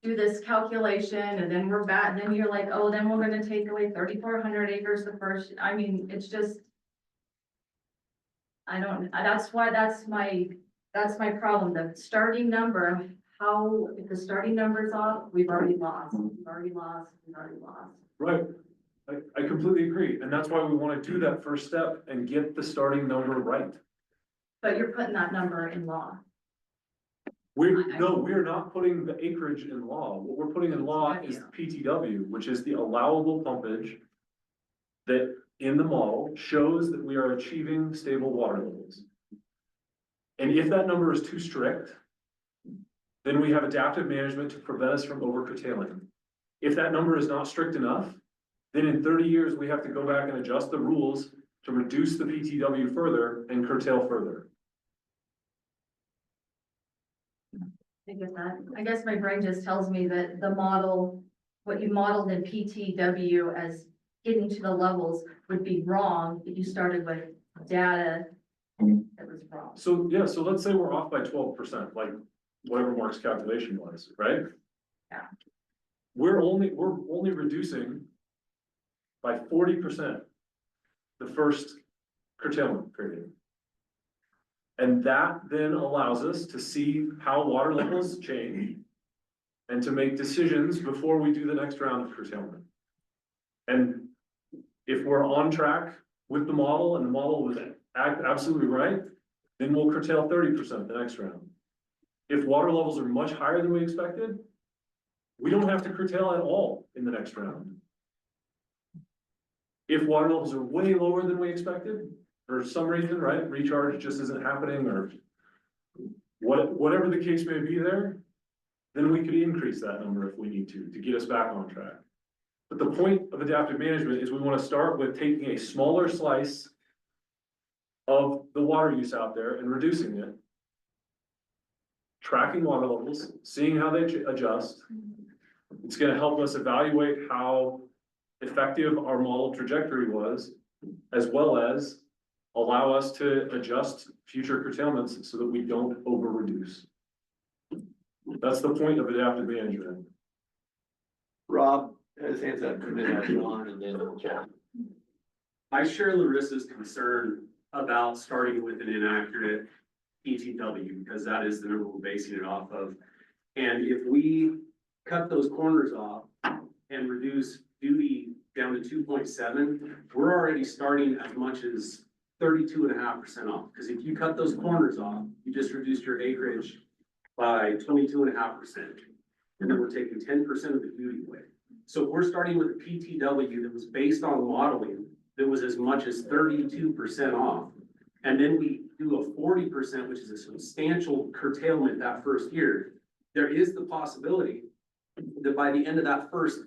do this calculation, and then we're back, and then you're like, oh, then we're gonna take away 3,400 acres the first, I mean, it's just. That's why, that's my problem, the starting number, how, if the starting number's off, we've already lost, we've already lost. right, I completely agree, and that's why we wanna do that first step and get the starting number right. But you're putting that number in law. We're not putting the acreage in law. What we're putting in law is PTW, which is the allowable pumpage that in the model shows that we are achieving stable water levels. And if that number is too strict, then we have adaptive management to prevent us from over curtailing. If that number is not strict enough, then in 30 years, we have to go back and adjust the rules to reduce the PTW further and curtail further. I get that. I guess my brain just tells me that the model, what you modeled in PTW as getting to the levels would be wrong, if you started with data that was wrong. So, yeah, so let's say we're off by 12%, like whatever Mark's calculation was, right? Yeah. We're only reducing by 40% the first curtailment period. And that then allows us to see how water levels change and to make decisions before we do the next round of curtailment. And if we're on track with the model and the model was absolutely right, then we'll curtail 30% the next round. If water levels are much higher than we expected, we don't have to curtail at all in the next round. If water levels are way lower than we expected, for some reason, right, recharge just isn't happening, or whatever the case may be there, then we could increase that number if we need to get us back on track. But the point of adaptive management is we want to start with taking a smaller slice of the water use out there and reducing it, tracking water levels, seeing how they adjust. It's going to help us evaluate how effective our model trajectory was, as well as allow us to adjust future curtailments so that we don't over reduce. That's the point of adaptive management. Rob has hands up, and then John, and then Jeff. I share Larissa's concern about starting with an inaccurate PTW, because that is the number we're basing it off of. And if we cut those corners off and reduce duty down to 2.7, we're already starting as much as 32.5% off. Because if you cut those corners off, you just reduced your acreage by 22.5%. And then we're taking 10% of the duty away. So if we're starting with a PTW that was based on modeling that was as much as 32% off, and then we do a 40%, which is a substantial curtailment that first year, there is the possibility that by the end of that first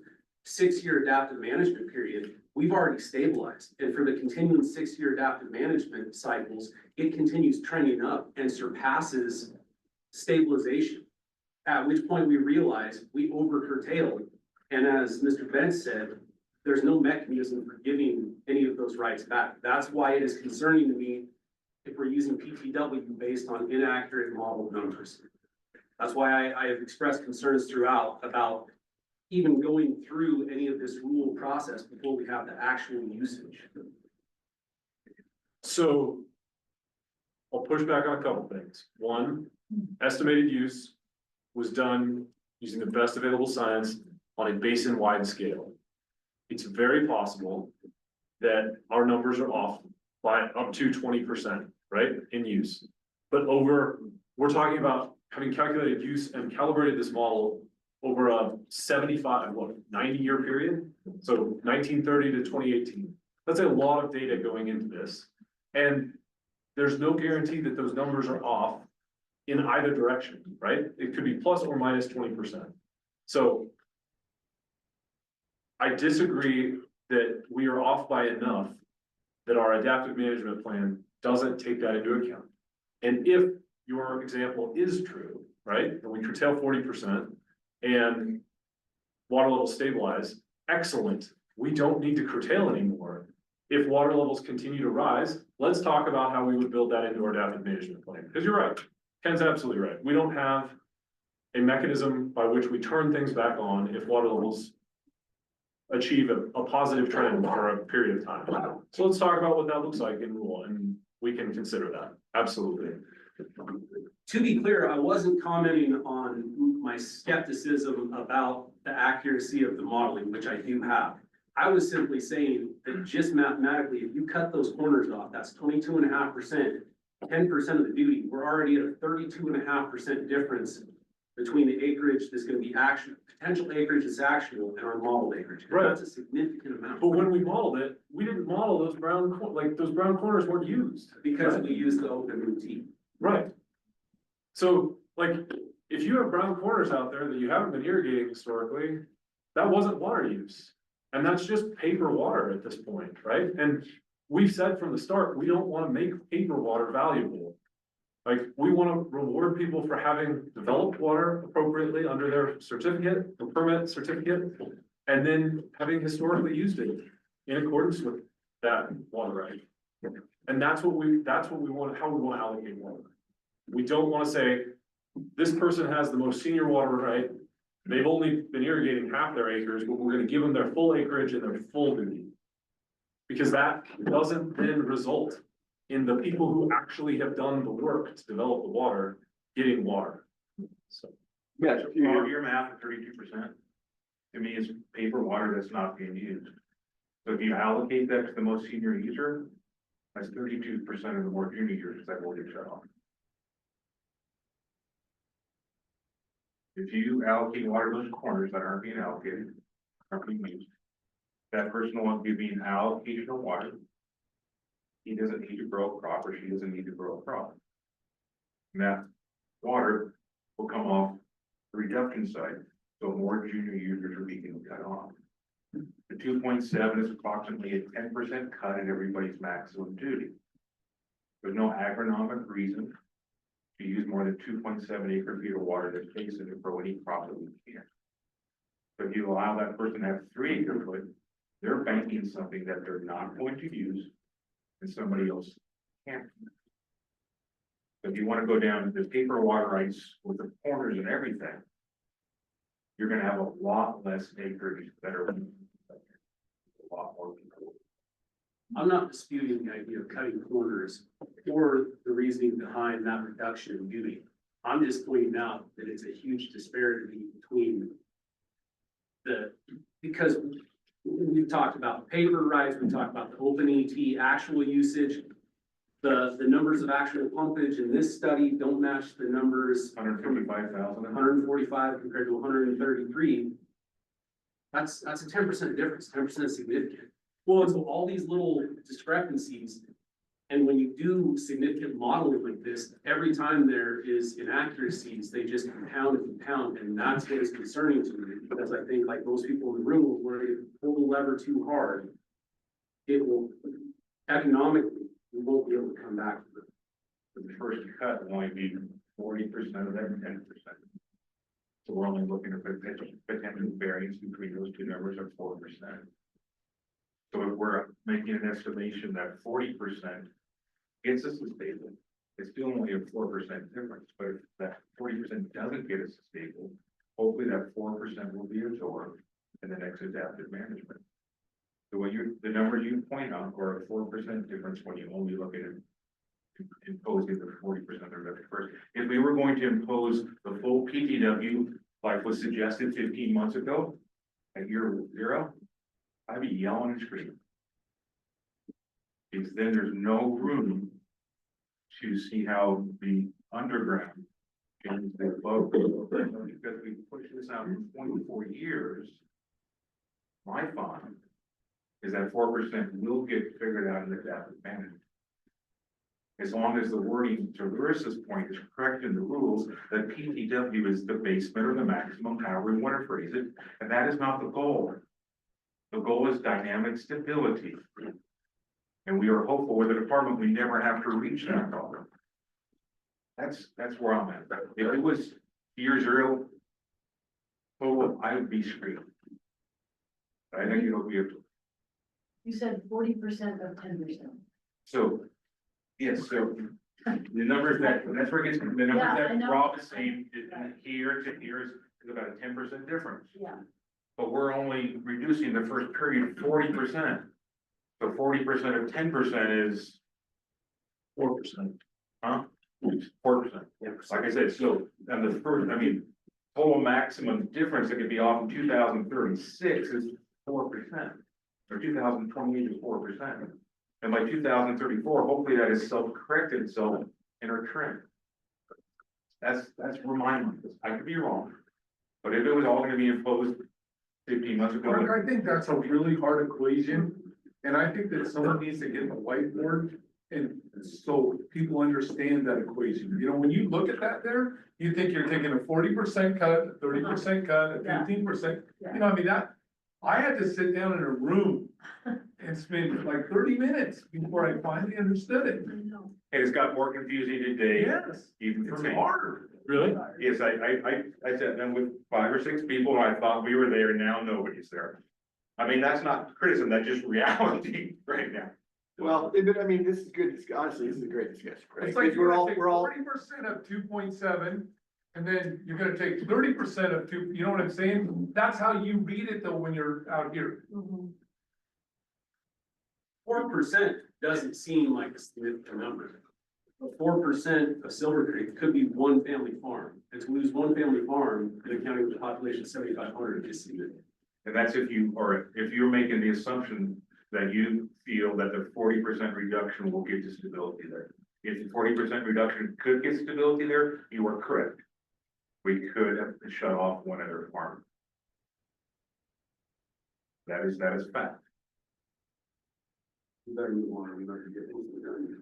6-year adaptive management period, we've already stabilized. And for the continuing 6-year adaptive management cycles, it continues trending up and surpasses stabilization. At which point we realize we over curtailed. And as Mr. Bentz said, there's no mechanism for giving any of those rights back. That's why it is concerning to me if we're using PTW based on inaccurate model numbers. That's why I have expressed concerns throughout about even going through any of this rule process before we have the actual usage. So I'll push back on a couple things. One, estimated use was done using the best available science on a basin-wide scale. It's very possible that our numbers are off by up to 20%, right, in use. But we're talking about having calculated use and calibrated this model over a 90-year period. So 1930 to 2018. That's a lot of data going into this. And there's no guarantee that those numbers are off in either direction, right? It could be plus or minus 20%. So I disagree that we are off by enough that our adaptive management plan doesn't take that into account. And if your example is true, right, and we curtail 40% and water levels stabilize, excellent. we don't need to curtail anymore. If water levels continue to rise, let's talk about how we would build that into our adaptive management plan, because you're right, Ken's absolutely right, we don't have a mechanism by which we turn things back on if water levels achieve a positive trend for a period of time. So let's talk about what that looks like in rule, and we can consider that, absolutely. To be clear, I wasn't commenting on my skepticism about the accuracy of the modeling, which I do have. I was simply saying that just mathematically, if you cut those corners off, that's 22.5%, 10% of the duty, we're already at a 32.5% difference between the acreage that's gonna be potential acreage that's actual and our modeled acreage. Right. That's a significant amount. But when we modeled it, we didn't model those those brown corners weren't used. Because we use the open routine. Right. So, like, if you have brown corners out there that you haven't been irrigating historically, that wasn't water use. And that's just paper water at this point, right? And we've said from the start, we don't wanna make paper water valuable. Like, we wanna reward people for having developed water appropriately under their certificate, or permit certificate, and then having historically used it in accordance with that water right. And that's what we want, how we wanna allocate water. We don't wanna say, this person has the most senior water right, they've only been irrigating half their acres, but we're gonna give them their full acreage and their full duty. Because that doesn't then result in the people who actually have done the work to develop the water, getting water. So, Yeah, your math of 32%, to me, is paper water that's not being used. So if you allocate that to the most senior user, that's 32% of the more junior users that will get shut off. If you allocate water to those corners that aren't being allocated, aren't being used, that person will be being allocated of water. He doesn't need to grow a crop, or she doesn't need to grow a crop. And that water will come off the reduction side, so more junior users are being cut off. The 2.7 is approximately a 10% cut in everybody's maximum duty. There's no agronomic reason to use more than 2.7 acre feet of water that's basin to grow any crop that we can. So if you allow that person to have 3 acre foot, they're banking something that they're not going to use, and somebody else can't. So if you want to go down to the paper water rights with the corners and everything, you're gonna have a lot less acreage that are a lot more people. I'm not disputing the idea of cutting corners or the reasoning behind that reduction in duty. I'm just pointing out that it's a huge disparity between because we've talked about paper rights, we talked about the open ET actual usage. The numbers of actual pumpage in this study don't match the numbers. 155,000. 145 compared to 133. That's a 10% difference, 10% significant. Well, and so all these little discrepancies, and when you do significant modeling like this, every time there is inaccuracies, they just compound and compound, and that's what is concerning to me, because I think, like most people in the room, where you pull the lever too hard, it will economically, we won't be able to come back to The first cut will only be 40% of that 10%. So we're only looking at potential variance between those two numbers of 4%. So if we're making an estimation that 40% gets us to stable, it's still only a 4% difference. But if that 40% doesn't get us to stable, hopefully that 4% will be absorbed in the next adaptive management. So when the numbers you point out are a 4% difference when you only look at it imposing the 40% of the first. If we were going to impose the full PTW, like was suggested 15 months ago, at year 0, I'd be yelling and screaming. Because then there's no room to see how the underground can be above. Because we push this out for 24 years, my find is that 4% will get figured out in the adaptive management. As long as the wording to Larissa's point is correct in the rules, that PTW is the basement or the maximum, however we want to phrase it, and that is not the goal. The goal is dynamic stability. And we are hopeful with the department, we never have to reach that goal. That's where I'm at. If it was year 0, total, I would be screaming. I think it'll be You said 40% of 10%. So, yes, so the numbers that's where it gets, the numbers Yeah, I that know. Rob is saying, here to here is about a 10% difference. Yeah. But we're only reducing the first period 40%. So 40% of 10% is, 4%. huh? 4%. Like I said, so, and the first, I mean, total maximum difference that could be off in 2036 is 4%. Or 2028 is 4%. And by 2034, hopefully that has self-corrected itself in our trend. That's where my mind is. I could be wrong. But if it was all gonna be imposed 15 months ago. I think that's a really hard equation, and I think that someone needs to get the whiteboard. And so people understand that equation, you know, when you look at that there, you think you're taking a 40% cut, a 30% cut, a 15%. You know, I mean, that, I had to sit down in a room and spend like 30 minutes before I finally understood it. And it's got more confusing today. Yes, Even for it's me. harder. Really? Yes, I sat down with 5 or 6 people and I thought we were there, and now nobody's there. I mean, that's not criticism, that's just reality right now. Well, I mean, this is good, honestly, this is a great discussion, right? It's like Because we're all, you're gonna take 40% of 2.7, and then you're gonna take 30% of 2, you know what I'm saying? That's how you read it though, when you're out here. 4% doesn't seem like a significant number. But 4% of Silver Creek could be one family farm. And to lose one family farm in a county with a population of 7,500 is significant. And that's if you're making the assumption that you feel that the 40% reduction will get to stability there. If the 40% reduction could get stability there, you are correct. We could have shut off one other farm. That is fact. We better move on, we better get things done.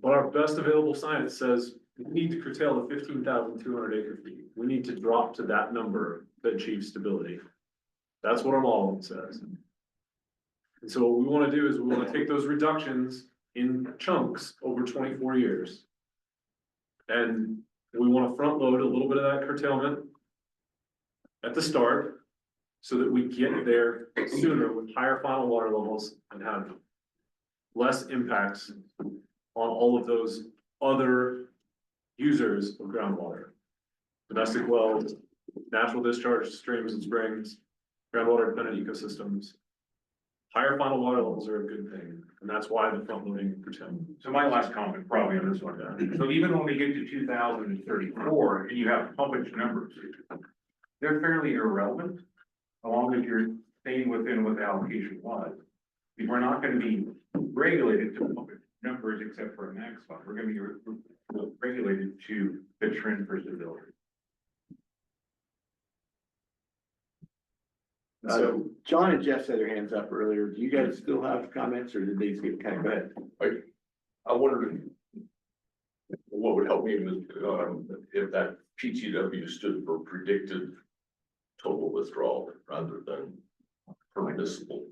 But our best available science says we need to curtail the 15,200 acre feet. We need to drop to that number to achieve stability. That's what our model says. And so what we want to do is we want to take those reductions in chunks over 24 years. And we want to front load a little bit of that curtailment at the start so that we get there sooner with higher final water levels and have less impacts on all of those other users of groundwater. Domestic wells, natural discharge streams and springs, groundwater dependent ecosystems. Higher final water levels are a good thing, and that's why the front loading curtailment. So my last comment probably on this one, so even when we get to 2034 and you have published numbers, they're fairly irrelevant, as long as you're staying within what the allocation was. We're not gonna be regulated to public numbers except for a max fund, we're gonna be regulated to the trend for stability. So John and Jeff had their hands up earlier. Do you guys still have comments or did they get kind of go ahead? I wondered what would help me was, if that PTW stood for predicted total withdrawal rather than permissible.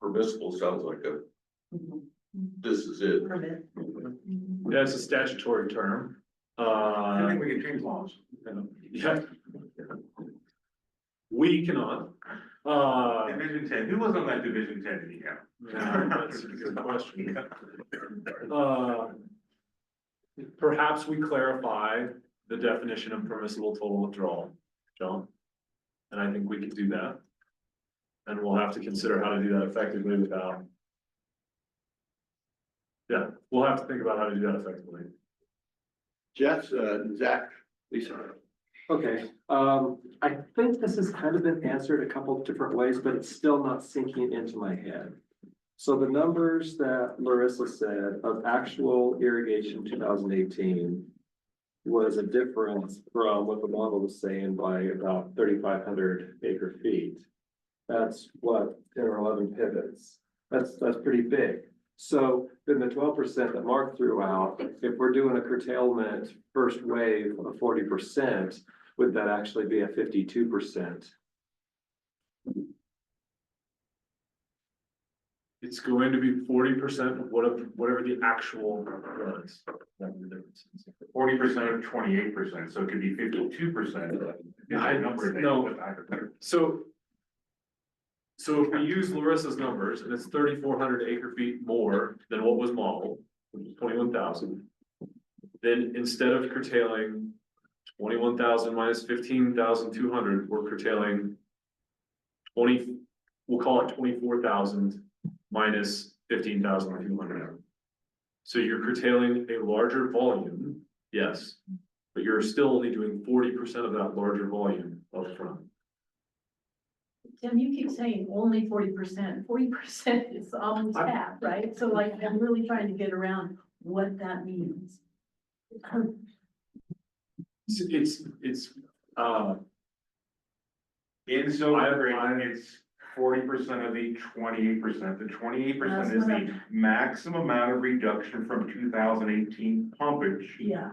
Permissible sounds like this is it. Yeah, it's a statutory term. I think we can change laws. Yeah. We cannot. Division 10, who was on that Division 10 anyhow? Yeah, that's a good question. Perhaps we clarify the definition of permissible total withdrawal, John. And I think we can do that. And we'll have to consider how to do that effectively without. Yeah, we'll have to think about how to do that effectively. Jeff, Zach, Lisa. Okay, I think this has kind of been answered a couple of different ways, but it's still not sinking into my head. So the numbers that Larissa said of actual irrigation 2018 was a difference from what the model was saying by about 3,500 acre feet. That's what 10 or 11 pivots. That's pretty big. So then the 12% that Mark threw out, if we're doing a curtailment first wave of 40%, would that actually be a 52%? It's going to be 40% of whatever the actual was. 40% of 28%, so it could be 52%. So So if we use Larissa's numbers and it's 3,400 acre feet more than what was modeled, which is 21,000. Then instead of curtailing 21,000 minus 15,200, we're curtailing 20, we'll call it 24,000 minus 15,200. So you're curtailing a larger volume, yes, but you're still only doing 40% of that larger volume up front. Tim, you keep saying only 40%. 40% is almost half, right? So like, I'm really trying to get around what that means. It's, In Silver Creek, it's 40% of the 28%. The 28% is the maximum amount of reduction from 2018 pumpage. Yeah.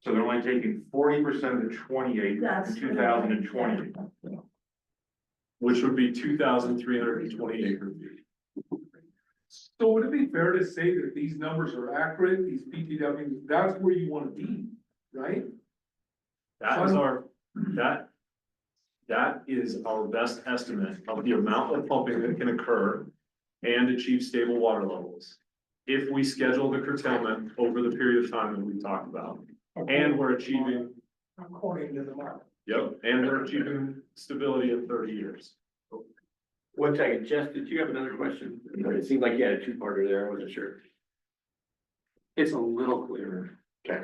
So they're only taking 40% of the 28 That's in 2020. which would be 2,320 acre feet. So would it be fair to say that these numbers are accurate, these PTWs, that's where you wanna be, right? That is that is our best estimate of the amount of pumping that can occur and achieve stable water levels. If we schedule the curtailment over the period of time that we talked about, and we're achieving. According to the market. Yep, and we're achieving stability in 30 years. 1 second, Jess, did you have another question? It seemed like you had a two-parter there, I wasn't sure. It's a little clearer. Okay.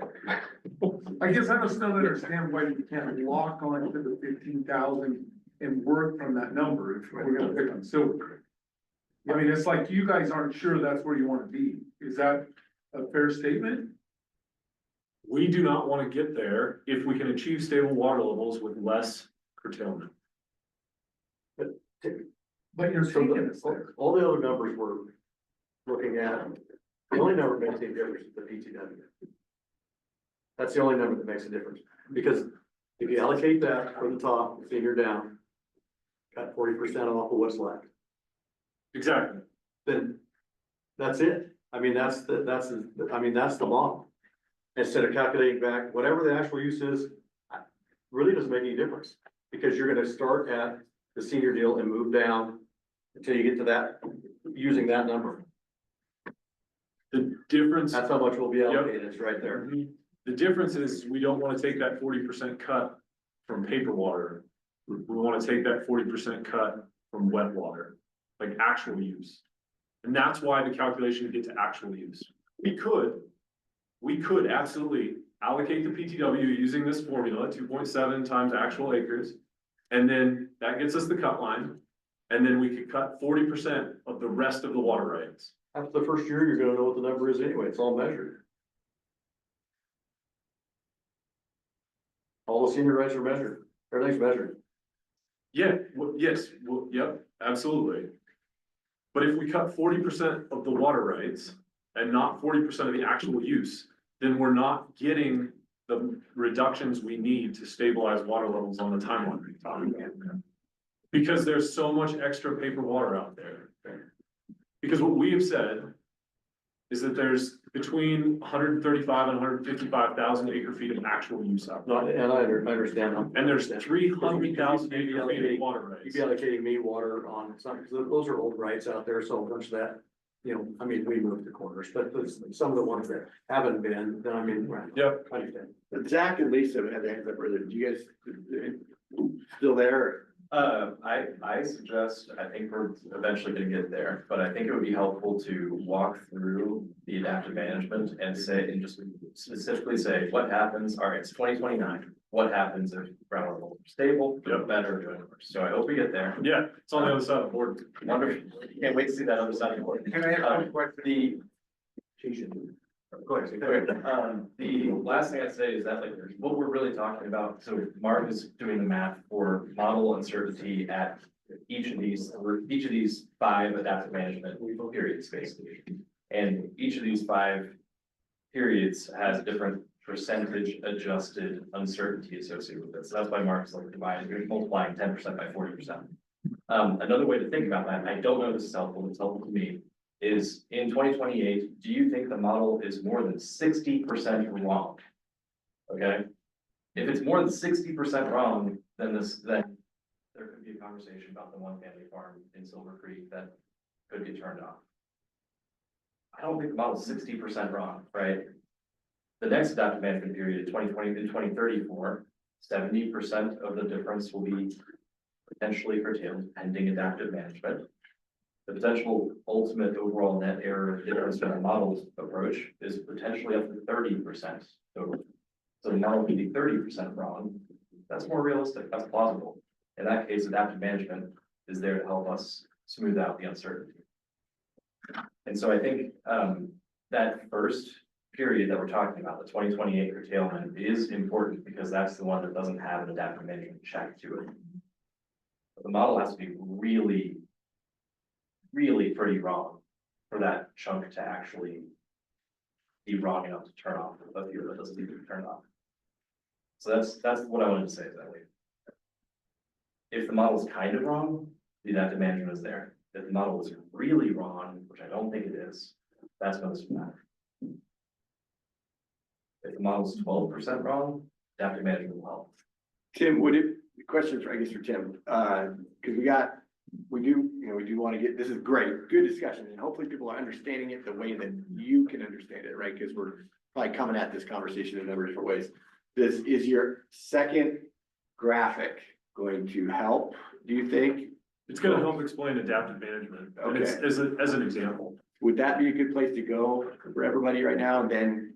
I guess I just don't understand why you can't lock on to the 15,000 and work from that number if we're gonna pick on Silver Creek. I mean, it's like you guys aren't sure that's where you wanna be. Is that a fair statement? We do not want to get there if we can achieve stable water levels with less curtailment. But you're So taking us there. all the other numbers we're looking at, the only number that makes any difference is the PTW. That's the only number that makes a difference, because if you allocate that from the top, figure down, cut 40% off of what's left, Exactly. then that's it. I mean, that's the model. Instead of calculating back, whatever the actual use is, really doesn't make any difference, because you're gonna start at the senior deal and move down until you get to that, using that number. The difference. That's how much will be allocated, it's right there. The difference is we don't want to take that 40% cut from paper water. We want to take that 40% cut from wet water, like actual use. And that's why the calculation to get to actual use. We could absolutely allocate the PTW using this formula, 2.7 times actual acres. And then that gets us the cut line. And then we could cut 40% of the rest of the water rights. After the first year, you're gonna know what the number is anyway, it's all measured. All the senior rights are measured, everything's measured. Yeah, yes, yep, absolutely. But if we cut 40% of the water rights and not 40% of the actual use, then we're not getting the reductions we need to stabilize water levels on the timeline we're talking about. Because there's so much extra paper water out there. Because what we have said is that there's between 135 and 155,000 acre feet of actual use out there. And I understand. And there's 300,000 acre feet of water rights. You'd be allocating me water on some, because those are old rights out there, so much of that, you know, I mean, we moved the corners, but there's some of the ones that haven't been, then I mean, right. Yep. I understand. Zach and Lisa had their hands up earlier. Do you guys still there? I suggest, I think we're eventually gonna get there, but I think it would be helpful to walk through the adaptive management and say, and just specifically say, what happens, all right, it's 2029. What happens if groundwater levels are stable, better, doing worse? So I hope we get there. Yeah, it's on the other side of the board. Wonderful. Can't wait to see that other side of the board. Can I ask a question? Go ahead. The last thing I'd say is that like what we're really talking about, so Mark is doing the math for model uncertainty at each of these 5 adaptive management periods, basically. And each of these 5 periods has a different percentage adjusted uncertainty associated with it. So that's why Mark's like dividing, you're multiplying 10% by 40%. Another way to think about that, I don't know if this is helpful, it's helpful to me, is in 2028, do you think the model is more than 60% wrong? Okay, if it's more than 60% wrong, then there could be a conversation about the one family farm in Silver Creek that could get turned off. I don't think the model's 60% wrong, right? The next adaptive management period, 2020 to 2034, 70% of the difference will be potentially curtailed pending adaptive management. The potential ultimate overall net error difference in the model's approach is potentially up to 30%. So the model can be 30% wrong. That's more realistic, that's plausible. In that case, adaptive management is there to help us smooth out the uncertainty. And so I think that first period that we're talking about, the 2028 curtailment, is important because that's the one that doesn't have an adaptive management check to it. But the model has to be really, really pretty wrong for that chunk to actually be wrong enough to turn off a fuel that doesn't need to be turned off. So that's what I wanted to say exactly. If the model's kind of wrong, the adaptive management is there. If the model is really wrong, which I don't think it is, that's when this will matter. If the model's 12% wrong, adaptive management will help. Tim, the question for, I guess, for Tim, because we do want to get, this is great, good discussion, and hopefully people are understanding it the way that you can understand it, right? Because we're probably coming at this conversation in a number of different ways. Is your second graphic going to help, do you think? It's gonna help explain adaptive management, and it's, Okay. as an example. Would that be a good place to go for everybody right now? And then,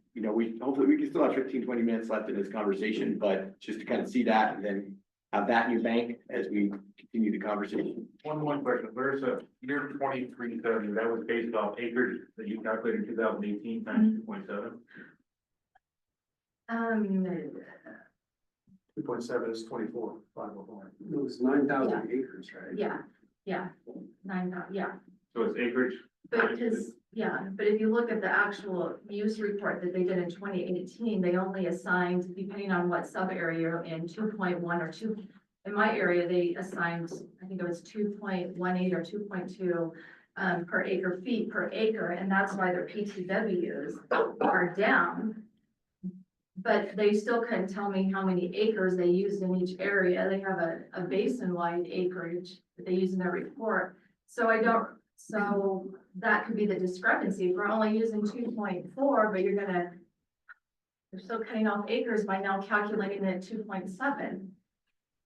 hopefully we can still have 15, 20 minutes left in this conversation, but just to kind of see that and then have that in your bank as we continue the conversation. One question, where's the year 2330, that was based off acreage that you calculated in 2018 times 2.7? 2.7 is 24,501. It was 9,000 acres, right? Yeah, 9,000, yeah. So it's acreage. But but if you look at the actual use report that they did in 2018, they only assigned, depending on what sub area you're in, 2.1 or 2. In my area, they assigned, I think it was 2.18 or 2.2 per acre feet per acre, and that's why their PTWs are down. But they still couldn't tell me how many acres they used in each area. They have a basin-wide acreage that they use in their report. So that could be the discrepancy. If we're only using 2.4, but you're still cutting off acres by now calculating it at 2.7.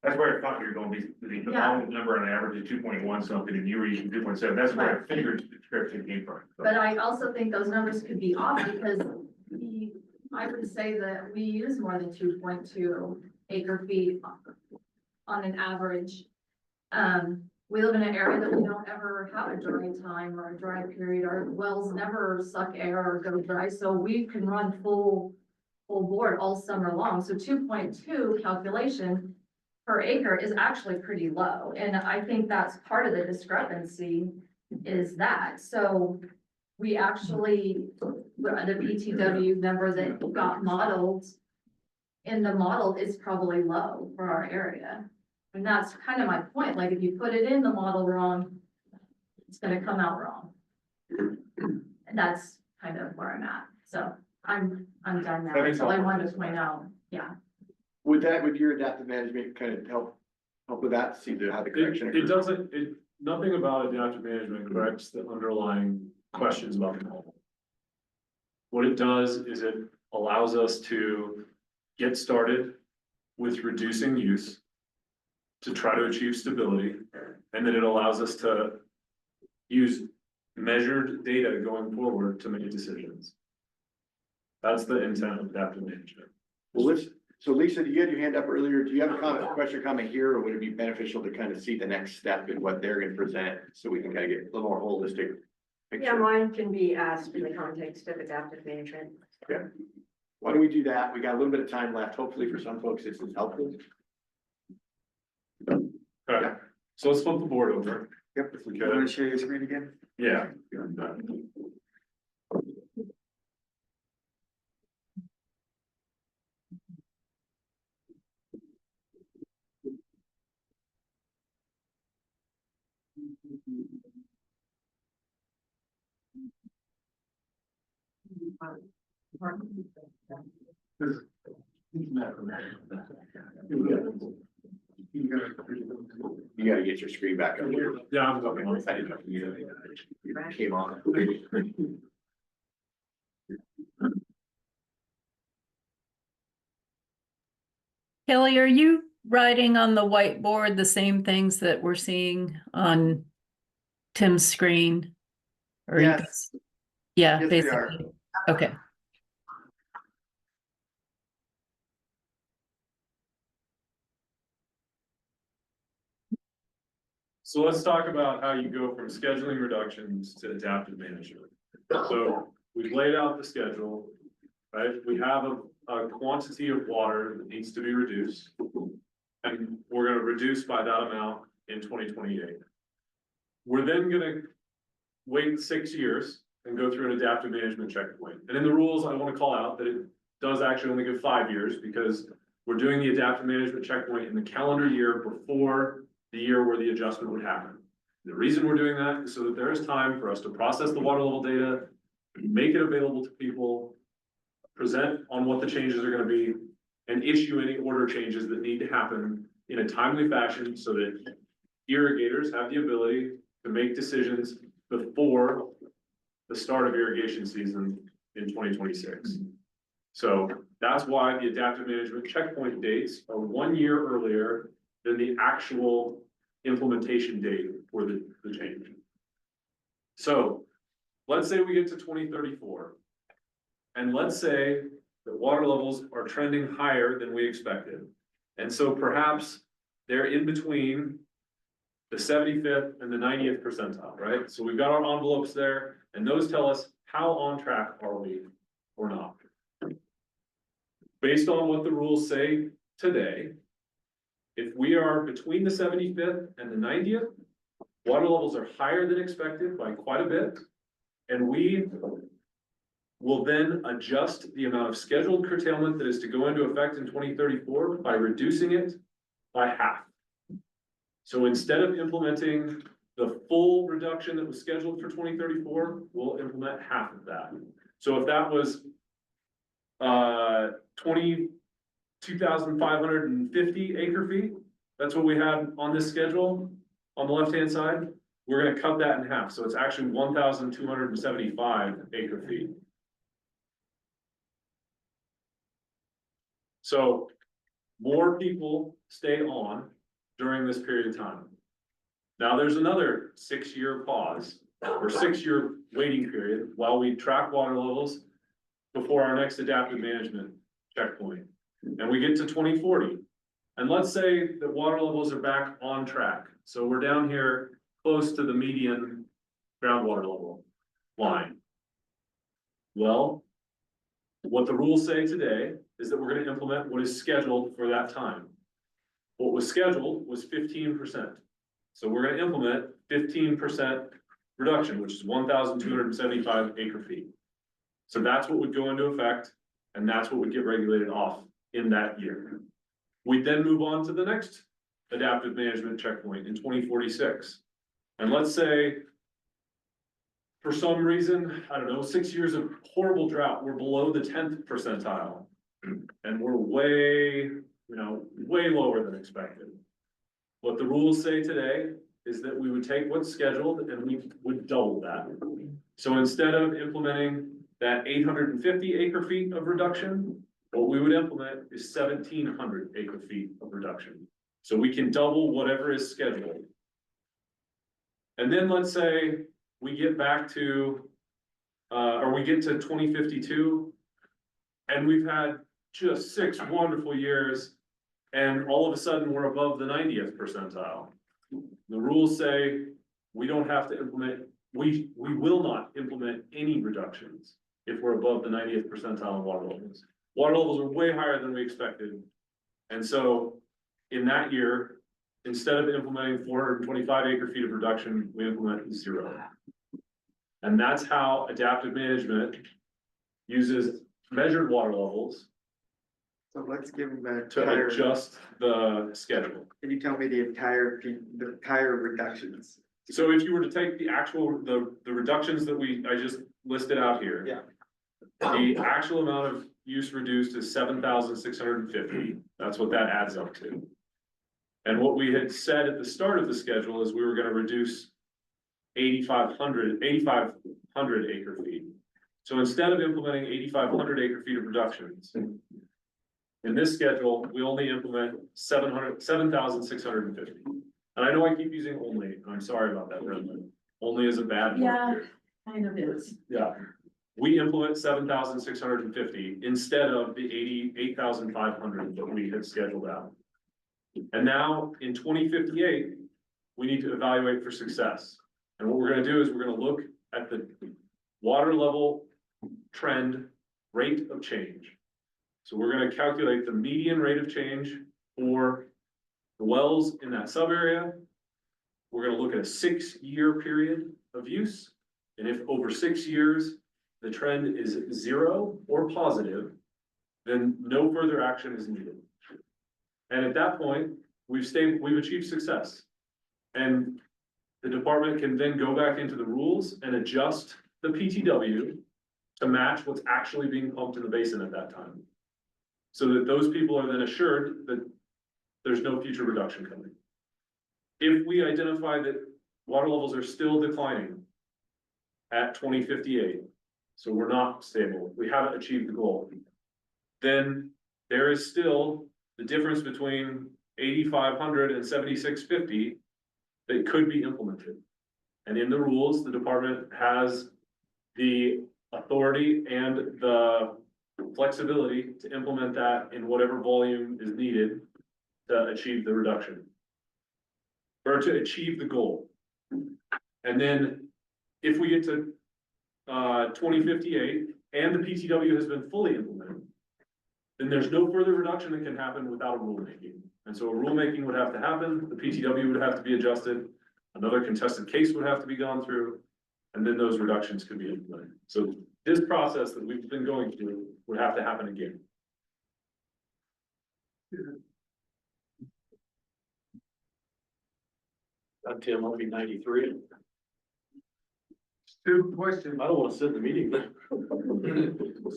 That's where I thought you were going to be, the Yeah. volume number on average is 2.1 something, and you were using 2.7, that's where I figured the description came from. So- But I also think those numbers could be off because I would say that we use more than 2.2 acre feet on an average. We live in an area that we don't ever have a dry time or a dry period. Our wells never suck air or go dry, so we can run full board all summer long. So 2.2 calculation per acre is actually pretty low. And I think that's part of the discrepancy is that. So we actually, the PTW number that got modeled in the model is probably low for our area. And that's kind of my point, like if you put it in the model wrong, it's gonna come out wrong. And that's kind of where I'm at, so I'm done now, That makes that's all I sense. wanted to point out, yeah. Would your adaptive management kind of help with that, see how the correction? It doesn't, nothing about adaptive management corrects the underlying questions about the model. What it does is it allows us to get started with reducing use to try to achieve stability, and then it allows us to use measured data going forward to make decisions. That's the intent of adaptive management. Well, so Lisa, you had your hand up earlier. Do you have a question or comment here, or would it be beneficial to kind of see the next step in what they're gonna present so we can kind of get a little more holistic picture? Yeah, mine can be asked in the context of adaptive management. Okay. Why don't we do that? We got a little bit of time left. Hopefully for some folks, this is helpful. Okay, so let's flip the board over. Yep. If we You want could. to share your screen again? Yeah. You gotta get your screen back up here. Yeah, I'm talking. I didn't know you came on. Kelly, are you writing on the whiteboard the same things that we're seeing on Tim's screen? Or you Yes. guys- Yeah, Yes, we are. basically. Okay. So let's talk about how you go from scheduling reductions to adaptive management. So we've laid out the schedule, right? We have a quantity of water that needs to be reduced. And we're gonna reduce by that amount in 2028. We're then gonna wait 6 years and go through an adaptive management checkpoint. And in the rules, I wanna call out that it does actually only give 5 years because we're doing the adaptive management checkpoint in the calendar year before the year where the adjustment would happen. The reason we're doing that is so that there is time for us to process the water level data, make it available to people, present on what the changes are gonna be, and issue any order changes that need to happen in a timely fashion so that irrigators have the ability to make decisions before the start of irrigation season in 2026. So that's why the adaptive management checkpoint dates are 1 year earlier than the actual implementation date for the change. So let's say we get to 2034. And let's say that water levels are trending higher than we expected. And so perhaps they're in between the 75th and the 90th percentile, right? So we've got our envelopes there, and those tell us how on track are we or not. Based on what the rules say today, if we are between the 75th and the 90th, water levels are higher than expected by quite a bit. And we will then adjust the amount of scheduled curtailment that is to go into effect in 2034 by reducing it by half. So instead of implementing the full reduction that was scheduled for 2034, we'll implement half of that. So if that was 22,550 acre feet, that's what we had on this schedule on the left-hand side. We're gonna cut that in half, so it's actually 1,275 acre feet. So more people stay on during this period of time. Now, there's another 6-year pause or 6-year waiting period while we track water levels before our next adaptive management checkpoint. And we get to 2040. And let's say that water levels are back on track. So we're down here close to the median groundwater level line. Well, what the rules say today is that we're going to implement what is scheduled for that time. What was scheduled was 15%. So we're going to implement 15% reduction, which is 1,275 acre feet. So that's what would go into effect, and that's what would get regulated off in that year. We then move on to the next adaptive management checkpoint in 2046. And let's say, for some reason, I don't know, 6 years of horrible drought, we're below the 10th percentile. And we're way lower than expected. What the rules say today is that we would take what's scheduled and we would double that. So instead of implementing that 850 acre feet of reduction, what we would implement is 1,700 acre feet of reduction. So we can double whatever is scheduled. And then let's say we get back to, or we get to 2052, and we've had just 6 wonderful years, and all of a sudden we're above the 90th percentile. The rules say we don't have to implement, we will not implement any reductions if we're above the 90th percentile in water levels. Water levels are way higher than we expected. And so in that year, instead of implementing 425 acre feet of reduction, we implement 0. And that's how adaptive management uses measured water levels So let's give them the to entire, adjust the schedule. can you tell me the entire reductions? So if you were to take the actual, the reductions that I just listed out here. Yeah. The actual amount of use reduced is 7,650. That's what that adds up to. And what we had said at the start of the schedule is we were gonna reduce 8,500 acre feet. So instead of implementing 8,500 acre feet of reductions, in this schedule, we only implement 7,650. And I know I keep using only, and I'm sorry about that, Brendan. Only is a bad word Yeah, here. kind of is. Yeah. We implement 7,650 instead of the 88,500 that we had scheduled out. And now in 2058, we need to evaluate for success. And what we're gonna do is we're gonna look at the water level trend rate of change. So we're gonna calculate the median rate of change for the wells in that sub area. We're gonna look at a 6-year period of use. And if over 6 years, the trend is 0 or positive, then no further action is needed. And at that point, we've achieved success. And the department can then go back into the rules and adjust the PTW to match what's actually being pumped in the basin at that time. So that those people are then assured that there's no future reduction coming. If we identify that water levels are still declining at 2058, so we're not stable, we haven't achieved the goal, then there is still the difference between 8,500 and 7,650 that could be implemented. And in the rules, the department has the authority and the flexibility to implement that in whatever volume is needed to achieve the reduction. Or to achieve the goal. And then if we get to 2058 and the PTW has been fully implemented, then there's no further reduction that can happen without a rulemaking. And so a rulemaking would have to happen, the PTW would have to be adjusted, another contested case would have to be gone through, and then those reductions could be implemented. So this process that we've been going through would have to happen again. Tim, I'll be 93. Good question. I don't want to sit in the meeting.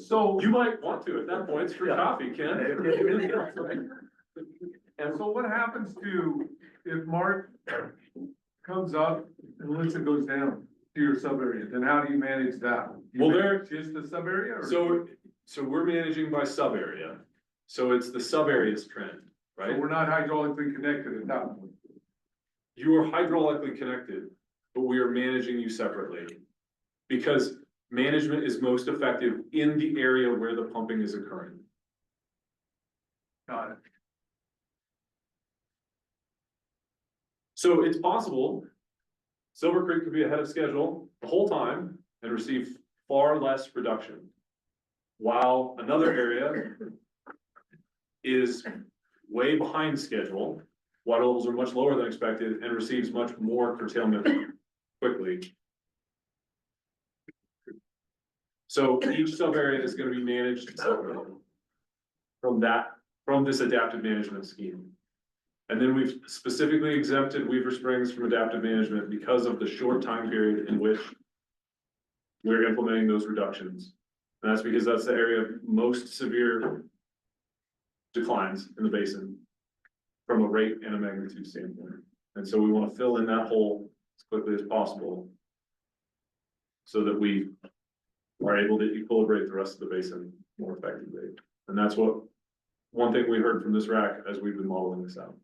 So you might want to at that point, it's for coffee, Ken. And so what happens to if Mark comes up and Melissa goes down to your sub area, then how do you manage that? Well, there- Just the sub area or? So we're managing by sub area. So it's the sub area's trend, So right? we're not hydraulically connected at that point. You are hydraulically connected, but we are managing you separately. Because management is most effective in the area where the pumping is occurring. Got it. So it's possible Silver Creek could be ahead of schedule the whole time and receive far less reduction. While another area is way behind schedule, water levels are much lower than expected and receives much more curtailment quickly. So each sub area is gonna be managed separately from this adaptive management scheme. And then we've specifically exempted Weaver Springs from adaptive management because of the short time period in which we're implementing those reductions. And that's because that's the area of most severe declines in the basin from a rate and a magnitude standpoint. And so we want to fill in that hole as quickly as possible so that we are able to equilibrate the rest of the basin more effectively. And that's one thing we heard from this RAC as we've been modeling this out.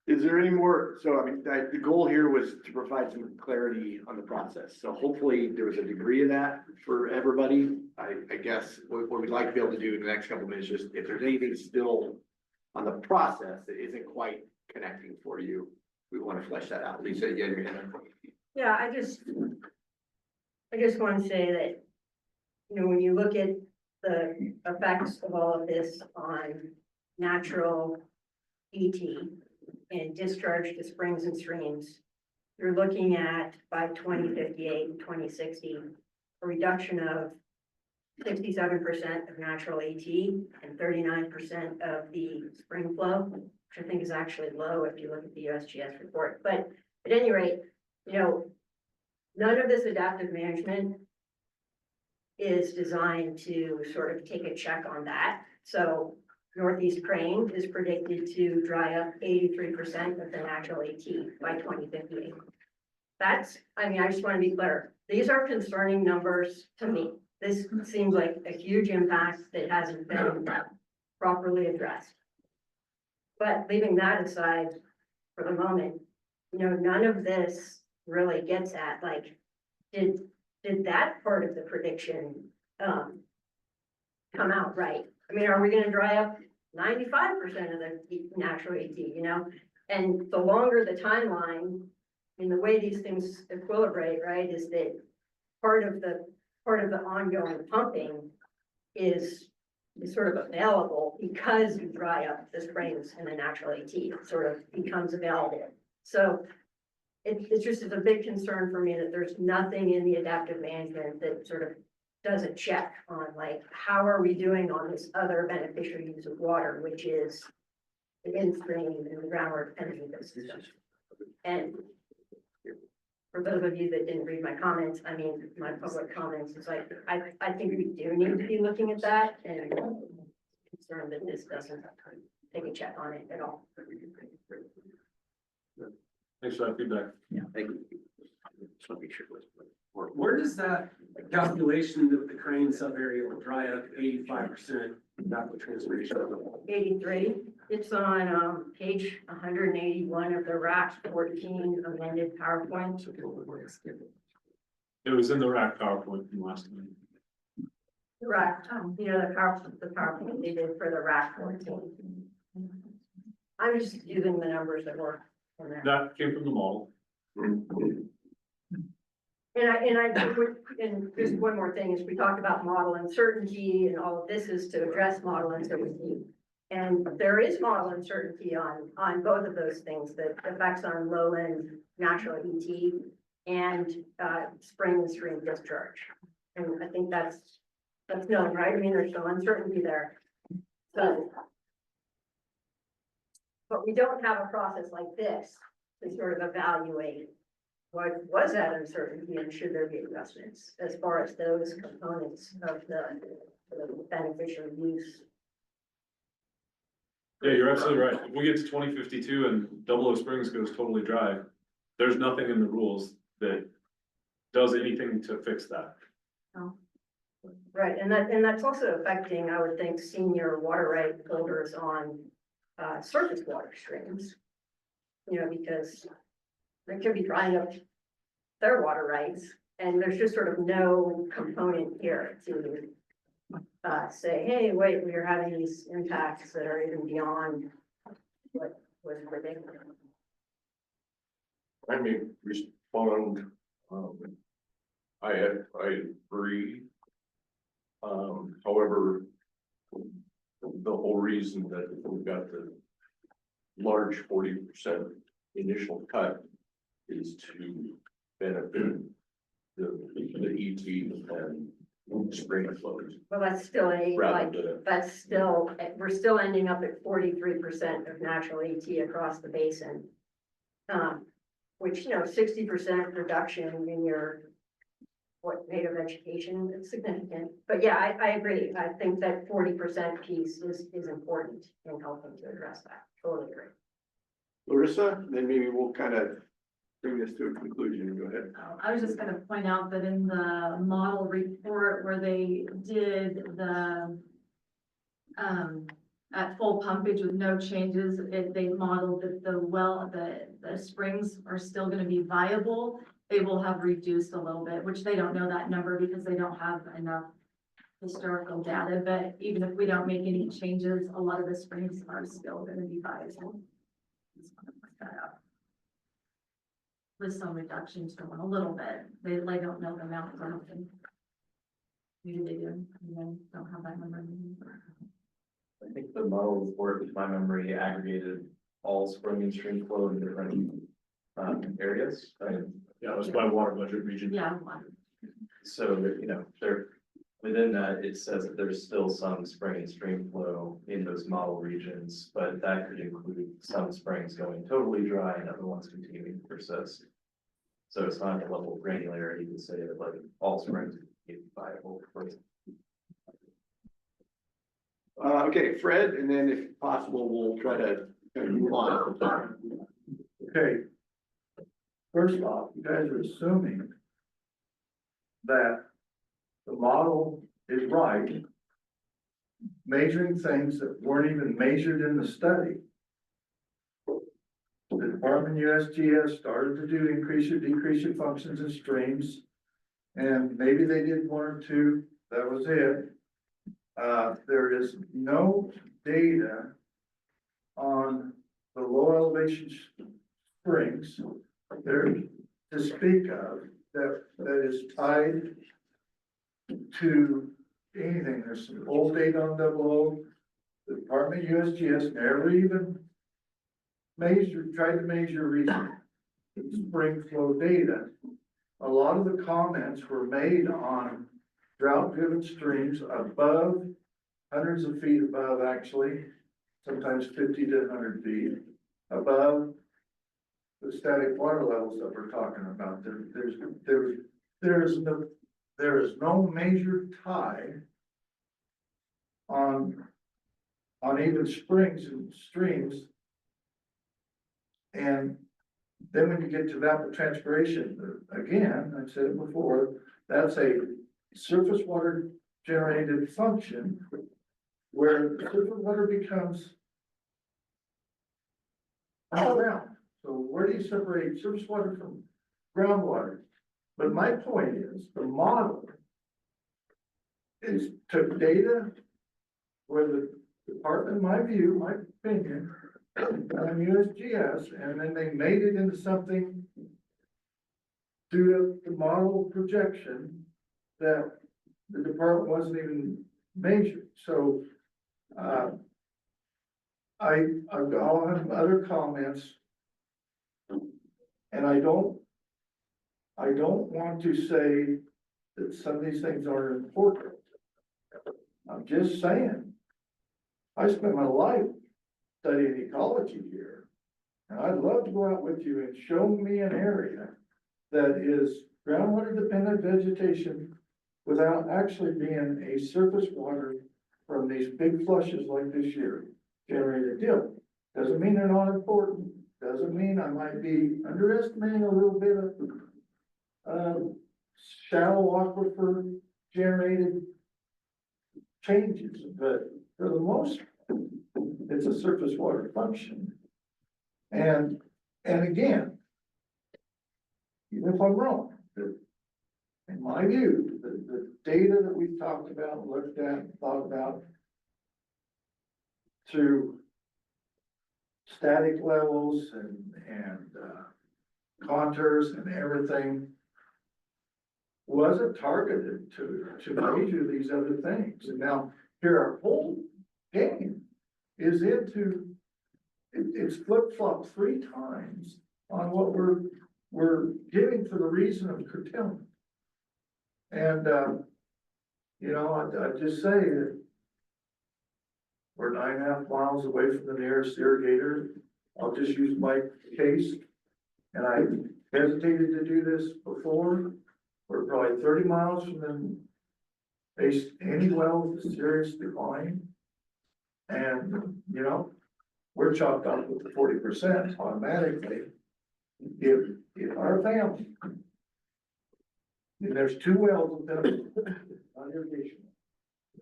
Is there any more, so I mean, the goal here was to provide some clarity on the process, so hopefully there was a degree of that for everybody. I guess what we'd like to be able to do in the next couple of minutes, just if there's anything still on the process that isn't quite connecting for you, we want to flesh that out. Lisa, you had your hand up. Yeah, I just want to say that, you know, when you look at the effects of all of this on natural ET and discharge to springs and streams, you're looking at by 2058 and 2060, a reduction of 67% of natural AT and 39% of the spring flow, which I think is actually low if you look at the USGS report. But at any rate, you know, none of this adaptive management is designed to sort of take a check on that. So Northeast Crane is predicted to dry up 83% of the natural AT by 2058. That's, I mean, I just want to be clear. These are concerning numbers to me. This seems like a huge impact that hasn't been properly addressed. But leaving that aside for the moment, you know, none of this really gets at, like, did that part of the prediction come out right? I mean, are we gonna dry up 95% of the natural AT, you know? And the longer the timeline, and the way these things equilibrate, right, is that part of the ongoing pumping is sort of available because you dry up the springs and the natural AT, it sort of becomes available. So it's just a big concern for me that there's nothing in the adaptive management that sort of does a check on, like, how are we doing on this other beneficial use of water, which is the in-stream and the groundwater dependent ecosystem. And for those of you that didn't read my comments, I mean, my public comments, is like, I think we do need to be looking at that, and I'm concerned that this doesn't take a check on it at all. Thanks for that feedback. Thank you. Where does that calculation that the Crane sub area will dry up 85% evapotranspiration? 83, it's on page 181 of the RAC 14 amended PowerPoint. It was in the RAC PowerPoint from last time. The RAC, you know, the PowerPoint they did for the RAC 14. I'm just using the numbers that were in there. That came from the model. And just one more thing is we talked about model uncertainty, and all of this is to address model uncertainty. And there is model uncertainty on both of those things, the effects on lowland natural ET and spring and stream discharge. And I think that's known, right? I mean, there's some uncertainty there. So, but we don't have a process like this to sort of evaluate what was that uncertainty and should there be adjustments as far as those components of the beneficial use. Yeah, you're absolutely right. If we get to 2052 and Double O Springs goes totally dry, there's nothing in the rules that does anything to fix that. Oh. Right, and that's also affecting, I would think, senior water right holders on surface water streams. You know, because they could be drying up their water rights, and there's just sort of no component here to say, hey, wait, we are having these impacts that are even beyond what was predicted. I may respond, I agree. However, the whole reason that we've got the large 40% initial cut is to benefit the ET and spring flows. Well, that's still we're still ending up at 43% of natural AT across the basin. Which, you know, 60% reduction in your native vegetation is significant. But yeah, I agree. I think that 40% piece is important in helping to address that. Totally agree. Larissa, then maybe we'll kind of bring this to a conclusion. Go ahead. I was just gonna point out that in the model report where they did the at full pumpage with no changes, they modeled that the springs are still gonna be viable. They will have reduced a little bit, which they don't know that number because they don't have enough historical data, but even if we don't make any changes, a lot of the springs are still gonna be viable. Just wanna point that out. With some reductions going a little bit, they don't know the amount or anything. Maybe they do, and then don't have that number anymore. I think the model report, with my memory, aggregated all spring and stream flow in different areas. Yeah, it was by water budget region. Yeah. So, you know, within that, it says that there's still some spring and stream flow in those model regions, but that could include some springs going totally dry and other ones continuing to persist. So it's not a level of granularity to say that like all springs would be viable for Okay, Fred, and then if possible, we'll try to move on. Okay. First off, you guys are assuming that the model is right, measuring things that weren't even measured in the study. The Department USGS started to do increase or decrease your functions and streams. And maybe they did one or two, that was it. There is no data on the low elevation springs there to speak of that is tied to anything. There's some old data on double. The Department of USGS never even tried to measure recent spring flow data. A lot of the comments were made on drought-driven streams above, hundreds of feet above, actually, sometimes 50 to 100 feet above the static water levels that we're talking about. There is no major tie on even springs and streams. And then when you get to evapotranspiration, again, I've said it before, that's a surface water generated function where surface water becomes underground. So where do you separate surface water from groundwater? But my point is, the model is took data where the department, my view, my opinion, on USGS, and then they made it into something due to the model projection that the department wasn't even measured. So, I'll have other comments. And I don't want to say that some of these things are important. I'm just saying, I spent my life studying ecology here. And I'd love to go out with you and show me an area that is groundwater dependent vegetation without actually being a surface water from these big flushes like this year generated deal. Doesn't mean they're not important. Doesn't mean I might be underestimating a little bit of shallow aquifer generated changes, but for the most part, it's a surface water function. And again, even if I'm wrong, in my view, the data that we've talked about, looked at, thought about through static levels and contours and everything wasn't targeted to measure these other things. And now here our whole game is into, it's flip-flopped 3 times on what we're giving for the reason of curtailment. And, you know, I just say that we're 9.5 miles away from the nearest irrigator. I'll just use my case. And I hesitated to do this before. We're probably 30 miles from the base, any well with a serious decline. And, you know, we're chopped off with the 40% automatically. If our family, and there's 2 wells with them on irrigation,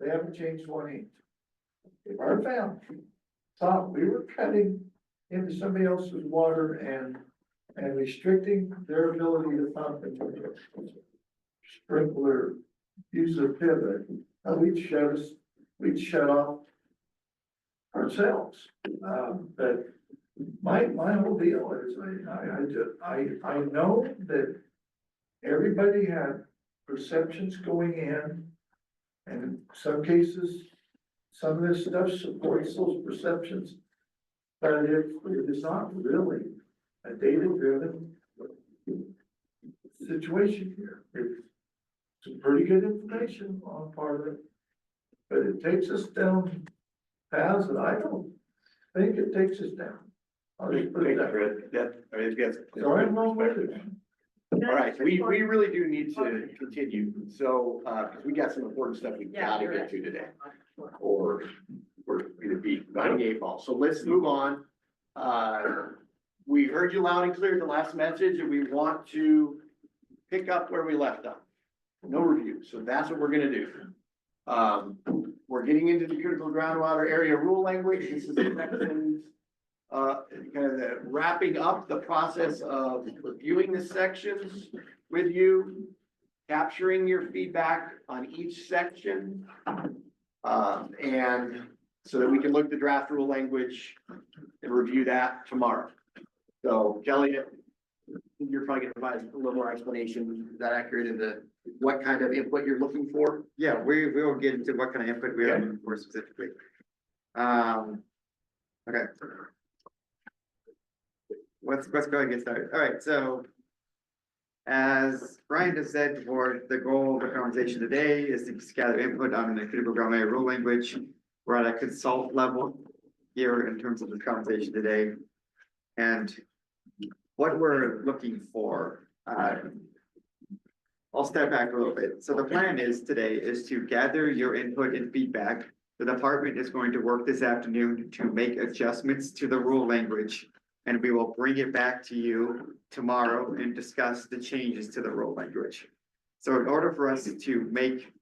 they haven't changed 1/8. If our family thought we were cutting into somebody else's water and restricting their ability to pump and sprinkler, use a pivot, we'd shut off ourselves. But my whole deal is I know that everybody had perceptions going in, and in some cases, some of this stuff supports those perceptions, but it is not really a data-driven situation here. It's some pretty good information on part of it, but it takes us down paths that I don't think it takes us down. I'll just put it that way. Yeah, I mean, yes. So I'm wrong with it. All right, we really do need to continue, so, 'cause we got some important stuff we gotta get to today. Or we're gonna be behind the eight ball, so let's move on. We heard you loud and clear in the last message, and we want to pick up where we left off. No review, so that's what we're gonna do. We're getting into the critical groundwater area rule language, this is sections. Kind of wrapping up the process of reviewing the sections with you, capturing your feedback on each section. And so that we can look at the draft rule language and review that tomorrow. So Kelly, you're probably gonna provide a little more explanation, is that accurate, into what kind of input you're looking for? Yeah, we will get into what kind of input we are looking for specifically. Okay. Let's go ahead and get started. All right, so as Brian has said before, the goal of the conversation today is to gather input on the critical groundwater rule language. We're at a consult level here in terms of the conversation today. And what we're looking for, I'll step back a little bit. So the plan is today is to gather your input and feedback. The department is going to work this afternoon to make adjustments to the rule language. And we will bring it back to you tomorrow and discuss the changes to the rule language. So in order for us to make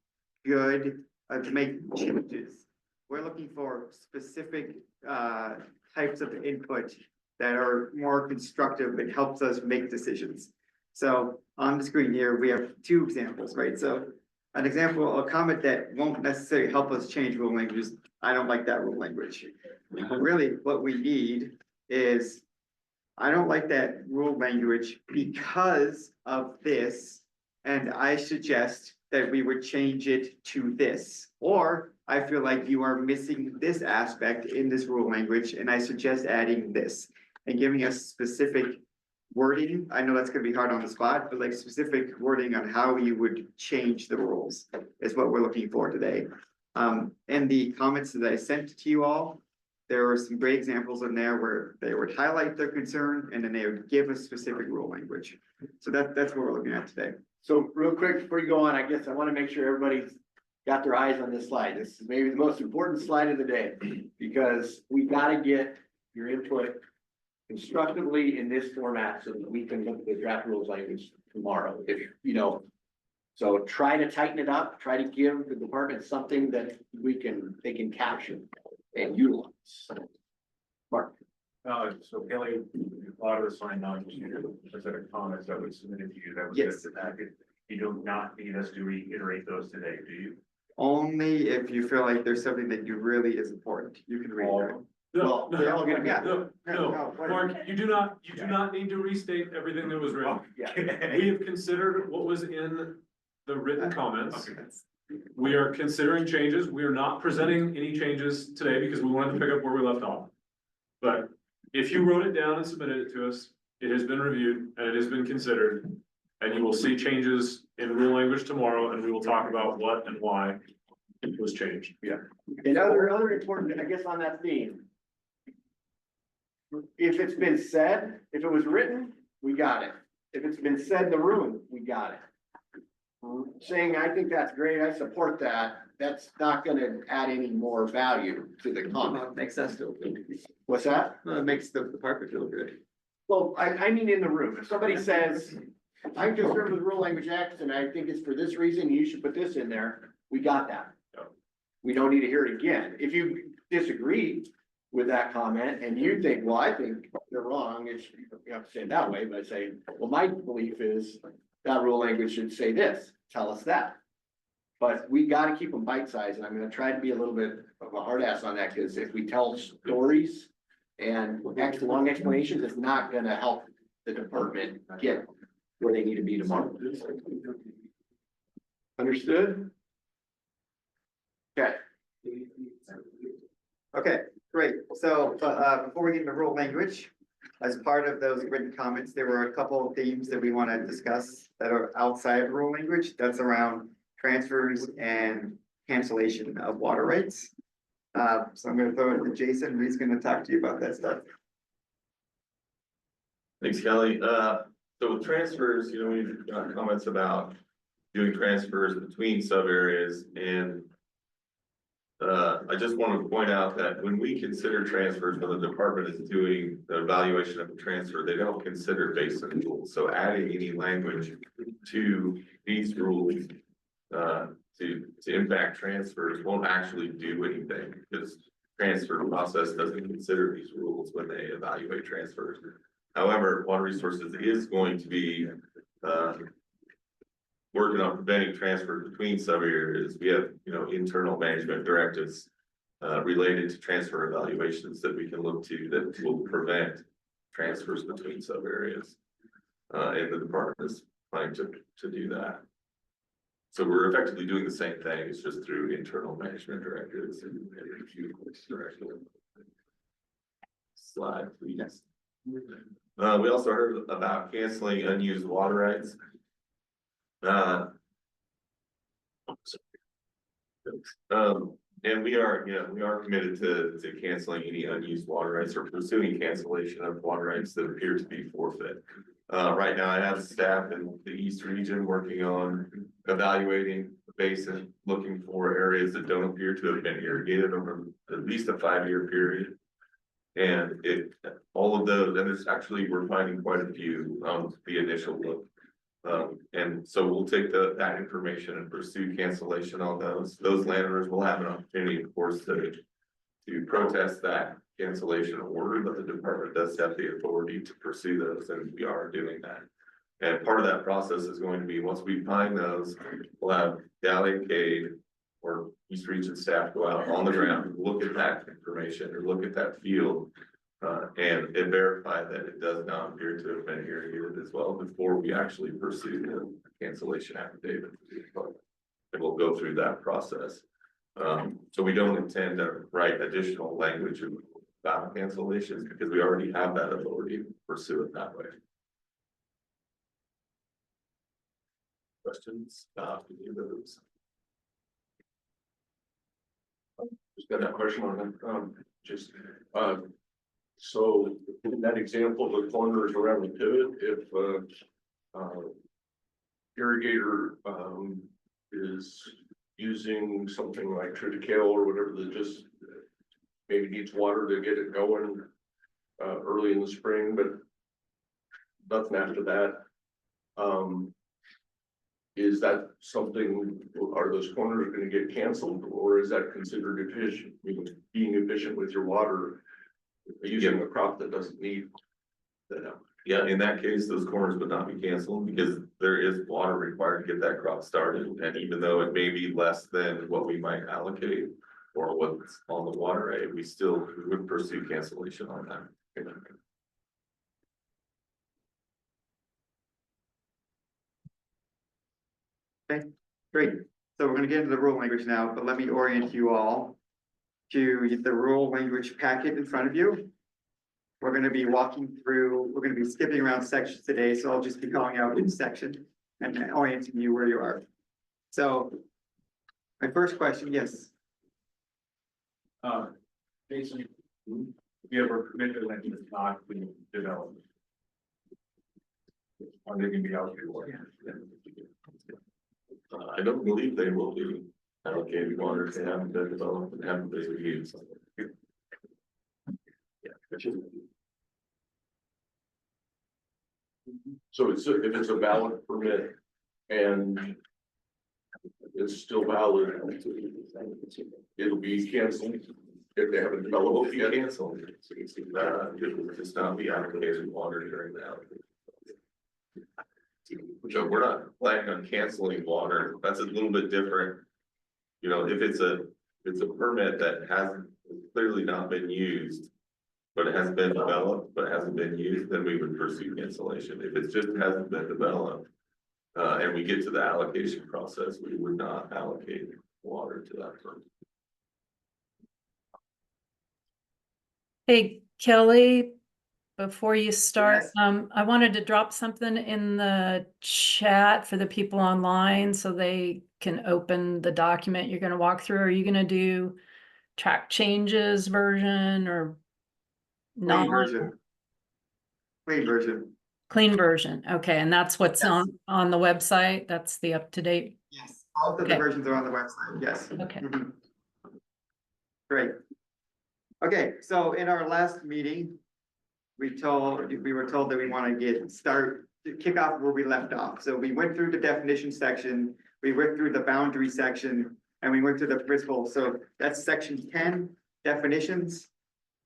changes, we're looking for specific types of input that are more constructive and helps us make decisions. So on the screen here, we have two examples, right? So an example, a comment that won't necessarily help us change rule languages. I don't like that rule language. Really, what we need is, I don't like that rule language because of this, and I suggest that we would change it to this. Or I feel like you are missing this aspect in this rule language, and I suggest adding this and giving us specific wording. I know that's gonna be hard on the spot, but like specific wording on how you would change the rules is what we're looking for today. In the comments that I sent to you all, there were some great examples in there where they would highlight their concern and then they would give a specific rule language. So that's what we're looking at today. So real quick, before you go on, I guess I want to make sure everybody's got their eyes on this slide. This is maybe the most important slide of the day, because we gotta get your input constructively in this format so that we can look at the draft rules language tomorrow, if you know. So try to tighten it up, try to give the department something that they can capture and utilize. Mark. So Kelly, a lot of the signed on to specific comments that was submitted to you, that was Yes. in the packet. You do not need us to reiterate those today, do you? Only if you feel like there's something that you really is important, you can read it. No, they're all gonna be- no, Mark, you do not need to restate everything that was written. We have considered what was in the written comments. We are considering changes. We are not presenting any changes today because we wanted to pick up where we left off. But if you wrote it down and submitted it to us, it has been reviewed and it has been considered. And you will see changes in rule language tomorrow, and we will talk about what and why it was changed. Yeah. And other important, I guess on that theme. If it's been said, if it was written, we got it. If it's been said in the room, we got it. Saying, I think that's great, I support that, that's not gonna add any more value to the comment. Makes us feel good. What's that? It makes the department feel good. Well, I mean, in the room, if somebody says, I'm concerned with rule language X and I think it's for this reason, you should put this in there, we got that. We don't need to hear it again. If you disagree with that comment and you think, well, I think they're wrong, it's, you have to say it that way, but I say, well, my belief is that rule language should say this, tell us that. But we gotta keep them bite-sized, and I'm gonna try to be a little bit of a hard ass on that, because if we tell stories and long explanations, it's not gonna help the department get where they need to be tomorrow. Understood? Okay. Okay, great. So, before we get into rule language, as part of those written comments, there were a couple of themes that we want to discuss that are outside rule language. That's around transfers and cancellation of water rights. So I'm gonna throw it to Jason, who's gonna talk to you about that stuff. Thanks, Kelly. So with transfers, you know, we've got comments about doing transfers between sub areas and. I just want to point out that when we consider transfers, when the department is doing the evaluation of a transfer, they don't consider basin rules. So adding any language to these rules. To impact transfers won't actually do anything because transfer process doesn't consider these rules when they evaluate transfers. However, Water Resources is going to be, working on preventing transfers between sub areas. We have, you know, internal management directives related to transfer evaluations that we can look to that will prevent transfers between sub areas. And the department is planning to do that. So we're effectively doing the same thing, it's just through internal management directives and review directly. Slide, please. We also heard about canceling unused water rights. And we are committed to canceling any unused water rights or pursuing cancellation of water rights that appear to be forfeit. Right now I have staff in the East region working on evaluating the basin, looking for areas that don't appear to have been irrigated over at least a 5-year period. And all of those, and there's actually, we're finding quite a few on the initial look. And so we'll take that information and pursue cancellation on those. Those landowners will have an opportunity, of course, to protest that cancellation order, but the department does have the authority to pursue those, and we are doing that. And part of that process is going to be, once we find those, we'll have Dally and Cade or East Region staff go out on the ground, look at that information or look at that field. And verify that it does not appear to have been irrigated as well before we actually pursue the cancellation affidavit. And we'll go through that process. So we don't intend to write additional language about cancellations because we already have that authority to pursue it that way. Questions about any of those? Just got that question on it. So in that example, the corners around the pivot, if irrigator is using something like triticale or whatever that just maybe needs water to get it going early in the spring, but nothing after that. Is that something, are those corners going to get canceled, or is that considered efficient, being efficient with your water? Using a crop that doesn't need that. Yeah, in that case, those corners would not be canceled because there is water required to get that crop started. And even though it may be less than what we might allocate or what's on the water rate, we would pursue cancellation on that. Okay, great. So we're gonna get into the rule language now, but let me orient you all to the rule language packet in front of you. We're gonna be we're gonna be skipping around sections today, so I'll just be calling out each section and orienting you where you are. So my first question, yes. Basically, if you ever permit the land that's not being developed, are they gonna be allocated water? I don't believe they will be allocated water if they haven't been developed and haven't been used. So if it's a valid permit and it's still valid, it'll be canceled if they haven't developed yet. Canceled. It will just not be allocated water during the allocation. So we're not planning on canceling water. That's a little bit different. You know, if it's a permit that hasn't clearly not been used, but it has been developed, but hasn't been used, then we would pursue cancellation. If it just hasn't been developed, and we get to the allocation process, we would not allocate water to that permit. Hey, Kelly, before you start, Yes. I wanted to drop something in the chat for the people online so they can open the document you're gonna walk through. Are you gonna do track changes version or Plain not? version. Plain version. Clean version, okay, and that's what's Yes. on the website, that's the up-to-date, Yes, all of the Okay. versions are on the website, yes. okay. Mhm. Great. Okay, so in our last meeting, we were told that we want to kick off where we left off. So we went through the definition section, we went through the boundary section, and we went through the principle. So that's section 10, definitions.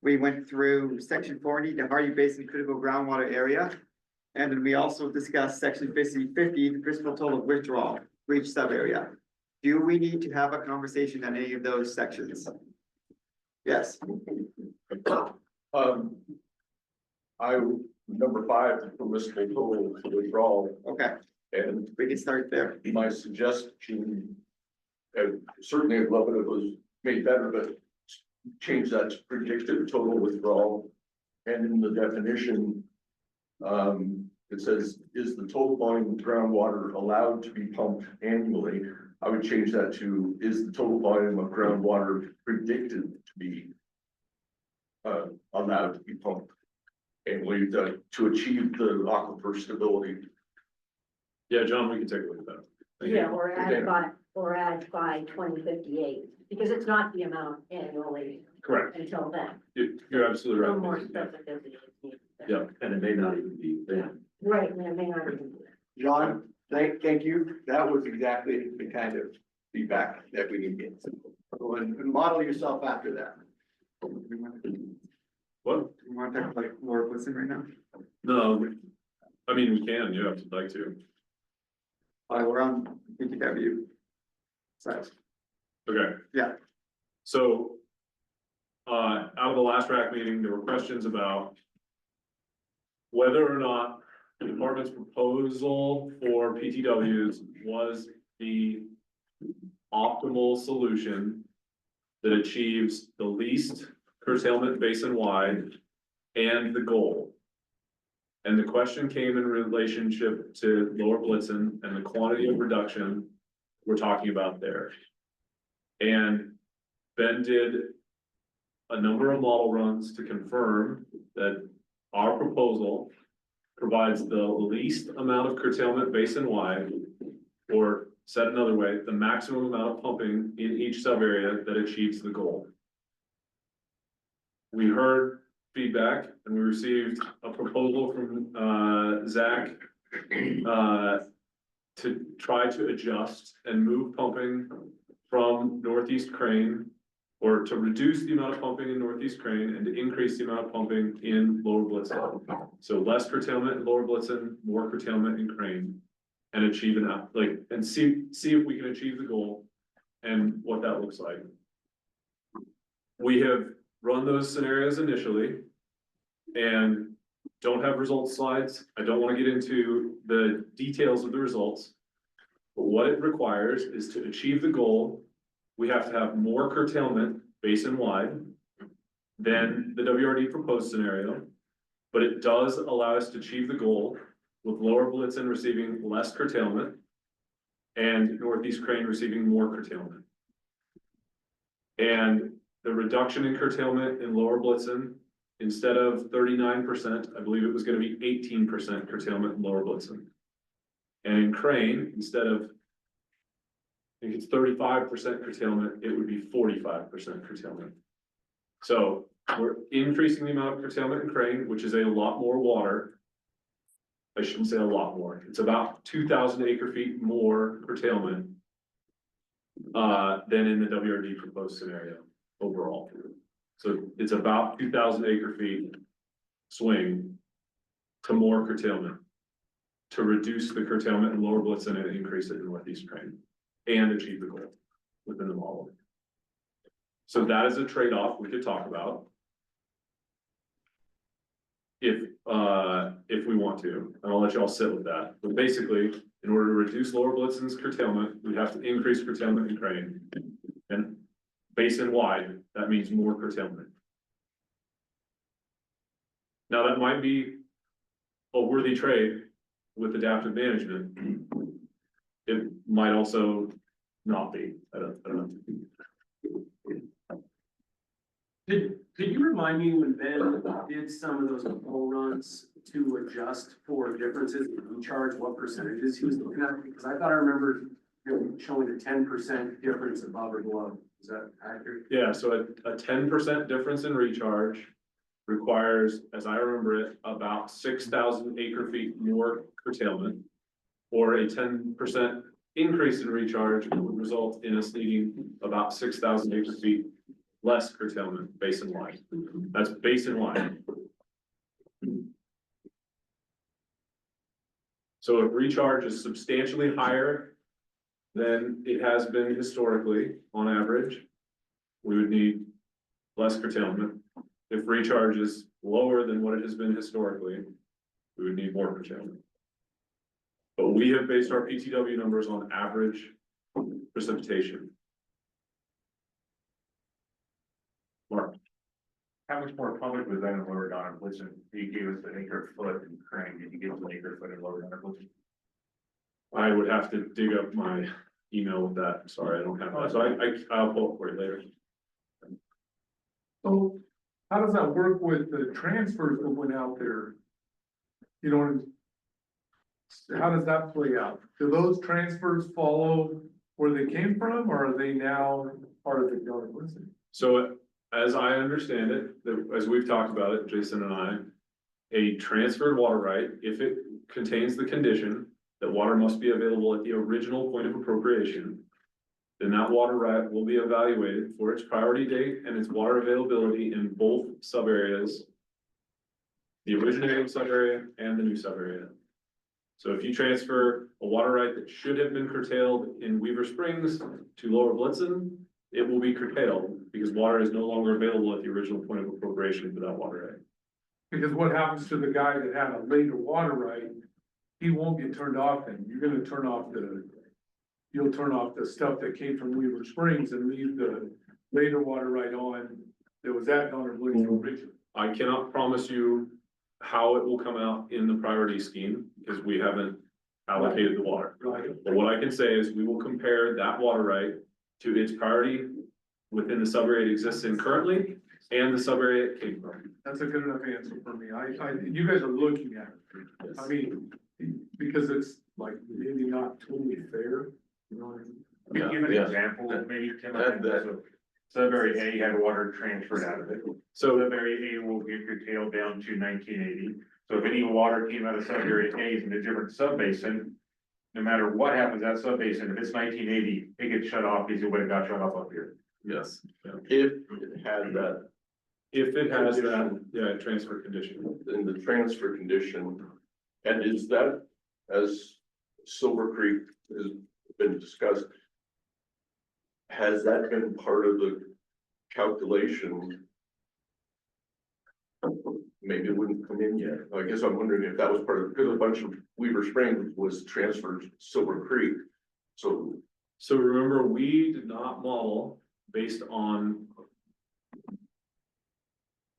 We went through section 40, the Hardy Basin critical groundwater area. And then we also discussed section 50, the principal total withdrawal for each sub area. Do we need to have a conversation on any of those sections? Yes. Number 5, the permissible total withdrawal, Okay, and we can start there. my suggestion, certainly I'd love it if it was made better, but change that to predicted total withdrawal. And in the definition, it says, is the total volume of groundwater allowed to be pumped annually? I would change that to, is the total volume of groundwater predicted to be allowed to be pumped annually to achieve the aquifer stability. Yeah, John, we can take a look at that. Thank you. Yeah, or add by 2058, because it's not the amount annually Correct. until then. You're absolutely No right. more specificity is needed. Yeah. And it may not even be there. Right, and it may not even be. John, thank you. That was exactly the kind of feedback that we need to get. So, and model yourself after that. What? You want to talk like Laura Blitzen right now? No, I mean, we can, yeah, if you'd like to. We're on PTW. Side. Okay. Yeah. So, out of the last RAC meeting, there were questions about whether or not the department's proposal for PTWs was the optimal solution that achieves the least curtailment basin-wide and the goal. And the question came in relationship to Lower Blitzen and the quantity of reduction we're talking about there. And Ben did a number of model runs to confirm that our proposal provides the least amount of curtailment basin-wide, or said another way, the maximum amount of pumping in each sub area that achieves the goal. We heard feedback and we received a proposal from Zach to try to adjust and move pumping from Northeast Crane, or to reduce the amount of pumping in Northeast Crane and to increase the amount of pumping in Lower Blitzen. So less curtailment in Lower Blitzen, more curtailment in Crane, and achieve and see if we can achieve the goal and what that looks like. We have run those scenarios initially and don't have results slides. I don't want to get into the details of the results, but what it requires is to achieve the goal. We have to have more curtailment basin-wide than the WRD proposed scenario, but it does allow us to achieve the goal with Lower Blitzen receiving less curtailment and Northeast Crane receiving more curtailment. And the reduction in curtailment in Lower Blitzen, instead of 39%, I believe it was going to be 18% curtailment in Lower Blitzen. And in Crane, instead of, I think it's 35% curtailment, it would be 45% curtailment. So we're increasing the amount of curtailment in Crane, which is a lot more water. I shouldn't say a lot more. It's about 2,000 acre feet more curtailment than in the WRD proposed scenario overall. So it's about 2,000 acre feet swing to more curtailment to reduce the curtailment in Lower Blitzen and increase it in Northeast Crane and achieve the goal within the model. So that is a trade-off we could talk about if we want to, and I'll let y'all sit with that. But basically, in order to reduce Lower Blitzen's curtailment, we have to increase curtailment in Crane. And basin-wide, that means more curtailment. Now, that might be a worthy trade with adaptive management. It might also not be. I don't know. Could you remind me when Ben did some of those poll runs to adjust for differences in recharge, what percentages he was looking at? Because I thought I remember him showing a 10% difference above or below. Is that accurate? Yeah, so a 10% difference in recharge requires, as I remember it, about 6,000 acre feet more curtailment. Or a 10% increase in recharge would result in us needing about 6,000 acre feet less curtailment basin wide. That's basin wide. So if recharge is substantially higher than it has been historically on average, we would need less curtailment. If recharge is lower than what it has been historically, we would need more curtailment. But we have based our PTW numbers on average precipitation. Mark. How much more public was that in Lower Donner Blitzen? You gave us an acre foot in Crane, did you give us an acre foot in Lower Donner Blitzen? I would have to dig up my email with that. Sorry, I don't have that. So I'll pull it for you later. So how does that work with the transfers that went out there? You know, how does that play out? Do those transfers follow where they came from, or are they now part of the Donner Blitzen? So as I understand it, as we've talked about it, Jason and I, a transferred water right, if it contains the condition that water must be available at the original point of appropriation, then that water right will be evaluated for its priority date and its water availability in both sub areas, the originating sub area and the new sub area. So if you transfer a water right that should have been curtailed in Weaver Springs to Lower Blitzen, it will be curtailed because water is no longer available at the original point of appropriation for that water right. Because what happens to the guy that had a later water right, he won't get turned off then. You're gonna turn off you'll turn off the stuff that came from Weaver Springs and leave the later water right on that was at Donner Blitzen originally. I cannot promise you how it will come out in the priority scheme because we haven't allocated the water. Right. But what I can say is we will compare that water right to its priority within the sub-area it exists in currently and the sub-area it came from. That's a good enough answer for me. You guys are looking at it. I mean, because it's like maybe not totally fair, you know what I mean? Give an example, maybe, Tim. Sub-area A had water transferred out of it. So Sub-area A will get curtailed down to 1980. So if any water came out of sub-area A in a different sub-basin, no matter what happens at sub-basin, if it's 1980, it gets shut off because it would have got shut off up here. yes, If it had that if it has that, yeah, transfer condition. in the transfer condition, and is that, as Silver Creek has been discussed, has that been part of the calculation? Maybe it wouldn't come in yet. I guess I'm wondering if that was part of, because a bunch of Weaver Springs was transferred to Silver Creek. So remember, we did not model based on.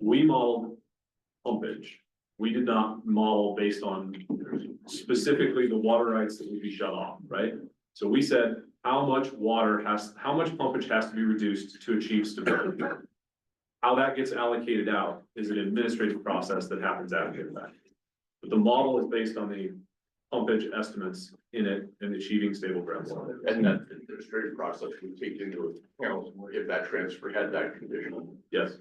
We modeled pumpage. We did not model based on specifically the water rights that would be shut off, right? So we said how much pumpage has to be reduced to achieve stability. How that gets allocated out is an administrative process that happens after that. But the model is based on the pumpage estimates in it and achieving stable groundwater. and that administrative process would take into account if that transfer had that condition. Yes,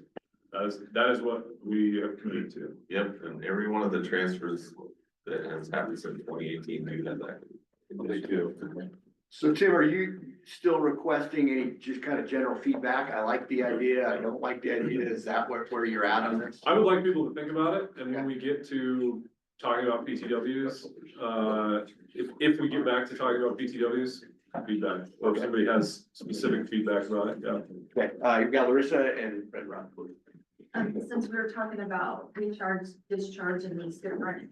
that is what we have committed to. Yep, and every one of the transfers that has happened since 2018, they've had that. They do. So Tim, are you still requesting any just kind of general feedback? I like the idea, I don't like the idea. Is that where you're at on this? I would like people to think about it, and when we get to talking about PTWs, if we get back to talking about PTWs, feedback, or if somebody has specific feedback about it, yeah. Okay, you've got Larissa and Ron. Since we were talking about recharge, discharge in these different,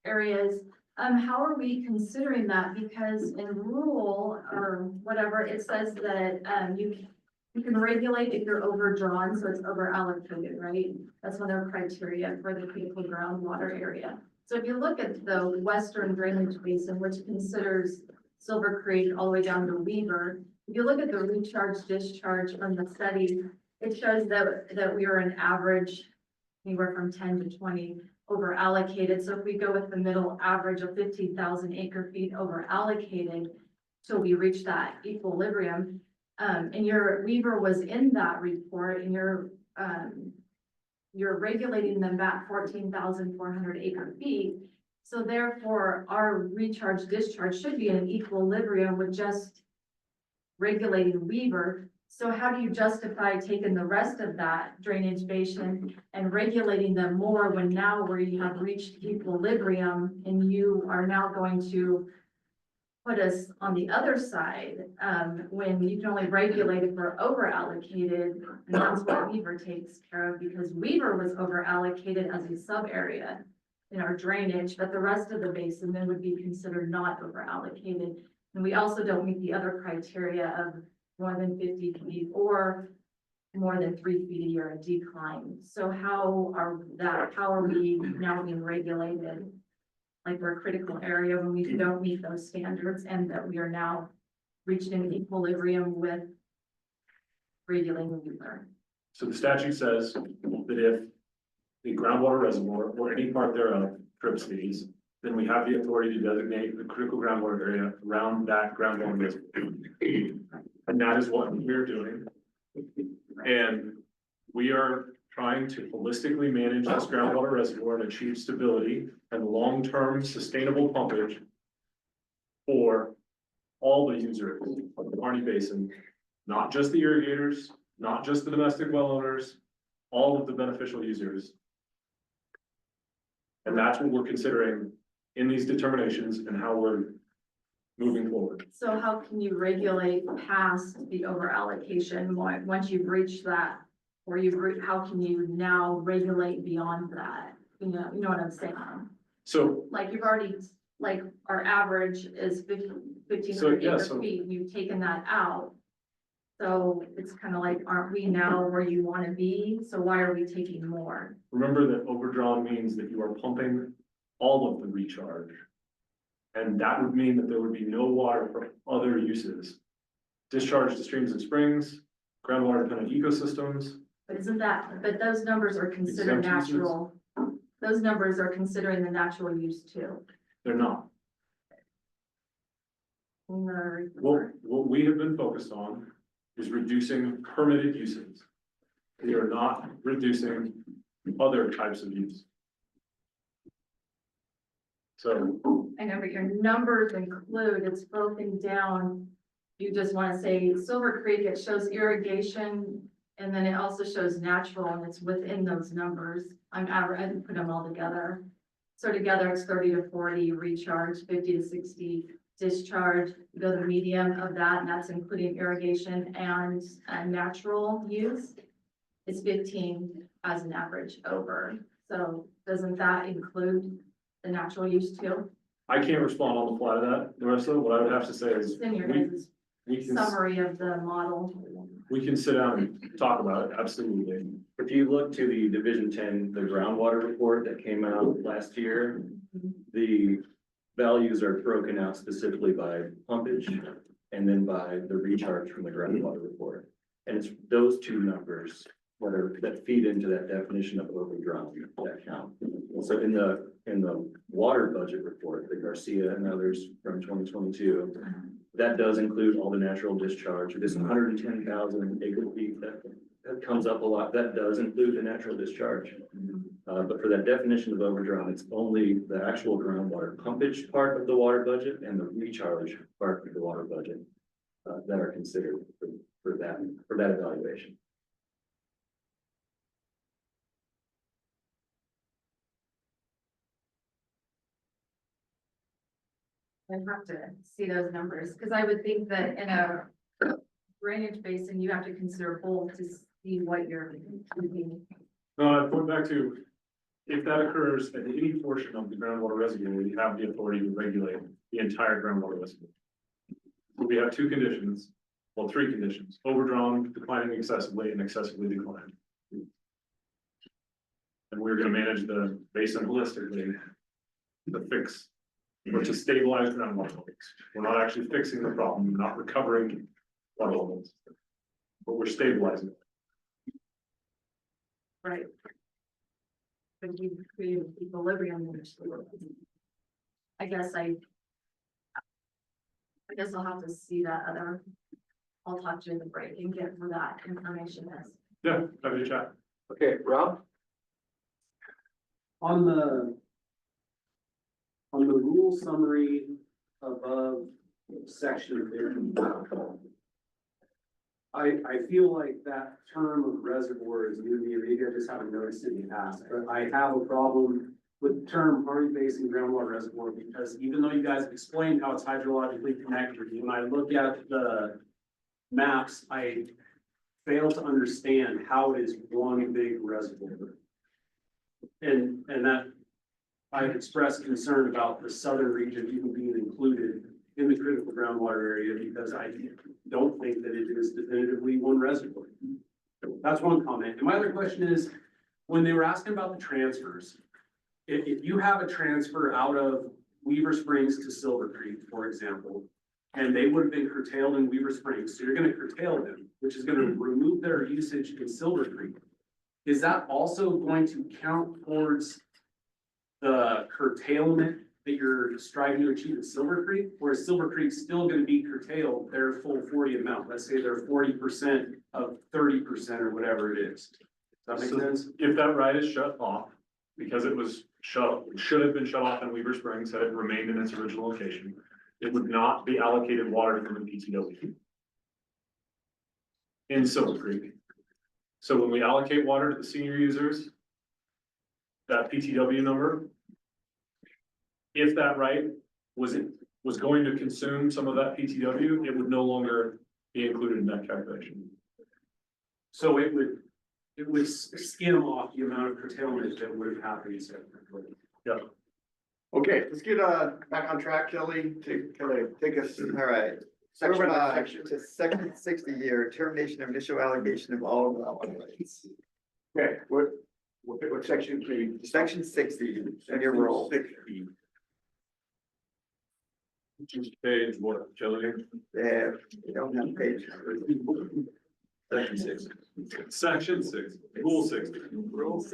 areas, how are we considering that? Because in rural or whatever, it says that, you can regulate if you're overdrawn, so it's over allocated, right? That's one of their criteria for the critical groundwater area. So if you look at the western drainage basin, which considers Silver Creek all the way down to Weaver, if you look at the recharge discharge from the study, it shows that we are an average anywhere from 10 to 20 over allocated. So if we go with the middle average of 15,000 acre feet over allocated till we reach that equilibrium, and your Weaver was in that report, and you're regulating them back 14,400 acre feet. So therefore, our recharge discharge should be in an equilibrium with just regulating Weaver. So how do you justify taking the rest of that drainage basin and regulating them more when now where you have reached equilibrium and you are now going to put us on the other side, when you can only regulate if we're over allocated, and that's what Weaver takes care of, because Weaver was over allocated as a sub area in our drainage, but the rest of the basin then would be considered not over allocated. And we also don't meet the other criteria of more than 50 feet or more than 3 feet a year in decline. So how are we now being regulated? Like we're a critical area when we don't meet those standards, and that we are now reaching an equilibrium with regulating Weaver. So the statute says that if the groundwater reservoir or any part thereof trips these, then we have the authority to designate the critical groundwater area around that groundwater reservoir. And that is what we're doing. And we are trying to holistically manage this groundwater reservoir and achieve stability and long-term sustainable pumpage for all the users of the Kearney Basin, not just the irrigators, not just the domestic well owners, all of the beneficial users. And that's what we're considering in these determinations and how we're moving forward. So how can you regulate past the over allocation once you've reached that? Or how can you now regulate beyond that? You know what I'm saying? So, Like you've already, like our average is 1,500 So, yeah, acre so- feet, and you've taken that out. So it's kind of like, aren't we now where you want to be? So why are we taking more? remember that overdrawn means that you are pumping all of the recharge. And that would mean that there would be no water for other uses. Discharge to streams and springs, groundwater dependent ecosystems. But but those numbers are considered Exempt uses? natural. Those numbers are considering the natural use too. They're not. In the What we have been focused on is reducing permitted uses. We are not reducing other types of use. So, I know, but your numbers include, it's broken down. You just want to say Silver Creek, it shows irrigation, and then it also shows natural, and it's within those numbers. I didn't put them all together. So together it's 30 to 40 recharge, 50 to 60 discharge. You go to the medium of that, and that's including irrigation and natural use. It's 15 as an average over. So doesn't that include the natural use too? I can't respond on the fly to that, Marissa. What I would have to say is, It's in your guys' we can, summary of the model. we can sit down and talk about it, absolutely. If you look to the Division 10, the groundwater report that came out last year, the values are broken out specifically by pumpage and then by the recharge from the groundwater report. And it's those two numbers that feed into that definition of overdrawn that count. So in the water budget report, the Garcia and others from 2022, that does include all the natural discharge. This 110,000 acre feet that comes up a lot. That does include the natural discharge. But for that definition of overdrawn, it's only the actual groundwater pumpage part of the water budget and the recharge part of the water budget that are considered for that evaluation. I have to see those numbers, because I would think that in a drainage basin, you have to consider both to see what you're doing. No, I point back to, if that occurs at any portion of the groundwater reservoir, we have the authority to regulate the entire groundwater reservoir. So we have two conditions, well, three conditions: overdrawn, declining excessively, and excessively declined. And we're gonna manage the basin holistically to fix, or to stabilize groundwater levels. We're not actually fixing the problem, we're not recovering water levels, but we're stabilizing. Right. But you create equilibrium. I guess I'll have to see that other, I'll talk to you in the break and get where that information is. Yeah, happy to chat. Okay, Rob? On the rule summary above section there. I feel like that term of reservoir is new to me, maybe I just haven't noticed it in the past, but I have a problem with the term Harvey Basin groundwater reservoir, because even though you guys have explained how it's hydrologically connected, when I look at the maps, I fail to understand how it is one big reservoir. And that I've expressed concern about the southern region even being included in the critical groundwater area, because I don't think that it is definitively one reservoir. That's one comment. And my other question is, when they were asking about the transfers, if you have a transfer out of Weaver Springs to Silver Creek, for example, and they would have been curtailed in Weaver Springs, so you're gonna curtail them, which is gonna remove their usage in Silver Creek. Is that also going to count towards the curtailment that you're striving to achieve in Silver Creek? Or is Silver Creek still gonna be curtailed their full 40 amount? Let's say they're 40% of 30% or whatever it is. Does that make So sense? if that right is shut off, because it was should have been shut off in Weaver Springs, had it remained in its original location, it would not be allocated water from the PTW in Silver Creek. So when we allocate water to the senior users, that PTW number, if that right was going to consume some of that PTW, it would no longer be included in that calculation. So it would skim off the amount of curtailment that would have happened. Yeah. Okay, let's get back on track, Kelly, to kind of take us. All right. Section Moving by on section. to section 60 here, termination of initial allocation of all groundwater rights. Okay, what section can you? Section 60 in your role. 60. Page what, Kelly? Yeah, you don't have page numbers. Section 6. Section 6, Rule 60.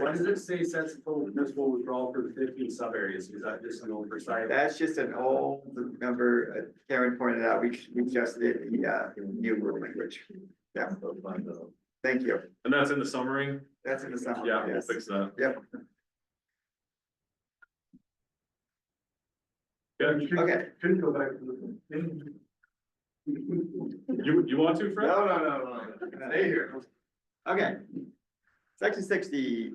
Why does it say sets total municipal withdrawal for the 15 sub areas? Is that just an oversight? That's just an old number. Karen pointed out, we adjusted it in the new rule language. Yeah, thank you. And that's in the summary? That's in the summary. Yeah, we'll yes. fix that. Yep. Yeah, Okay. Couldn't go back to the thing. you want to, Fred? No. Stay here. Okay. Section 60,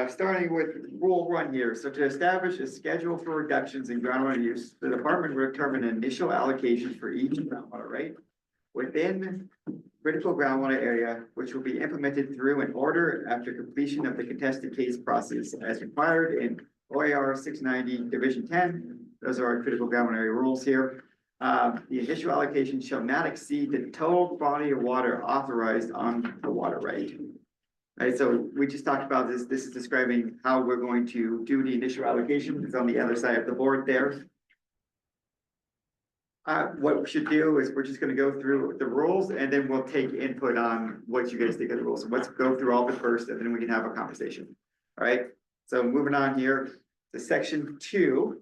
starting with rule 1 here. So to establish a schedule for reductions in groundwater use, the department will determine initial allocation for each groundwater right within critical groundwater area, which will be implemented through an order after completion of the contested case process as required in OAR 690 Division 10. Those are our critical groundwater area rules here. The initial allocation shall not exceed the total quantity of water authorized on the water right. Right, so we just talked about this. This is describing how we're going to do the initial allocation. It's on the other side of the board there. What we should do is we're just gonna go through the rules and then we'll take input on what you guys think of the rules. So let's go through all of it first and then we can have a conversation. All right, so moving on here to section 2.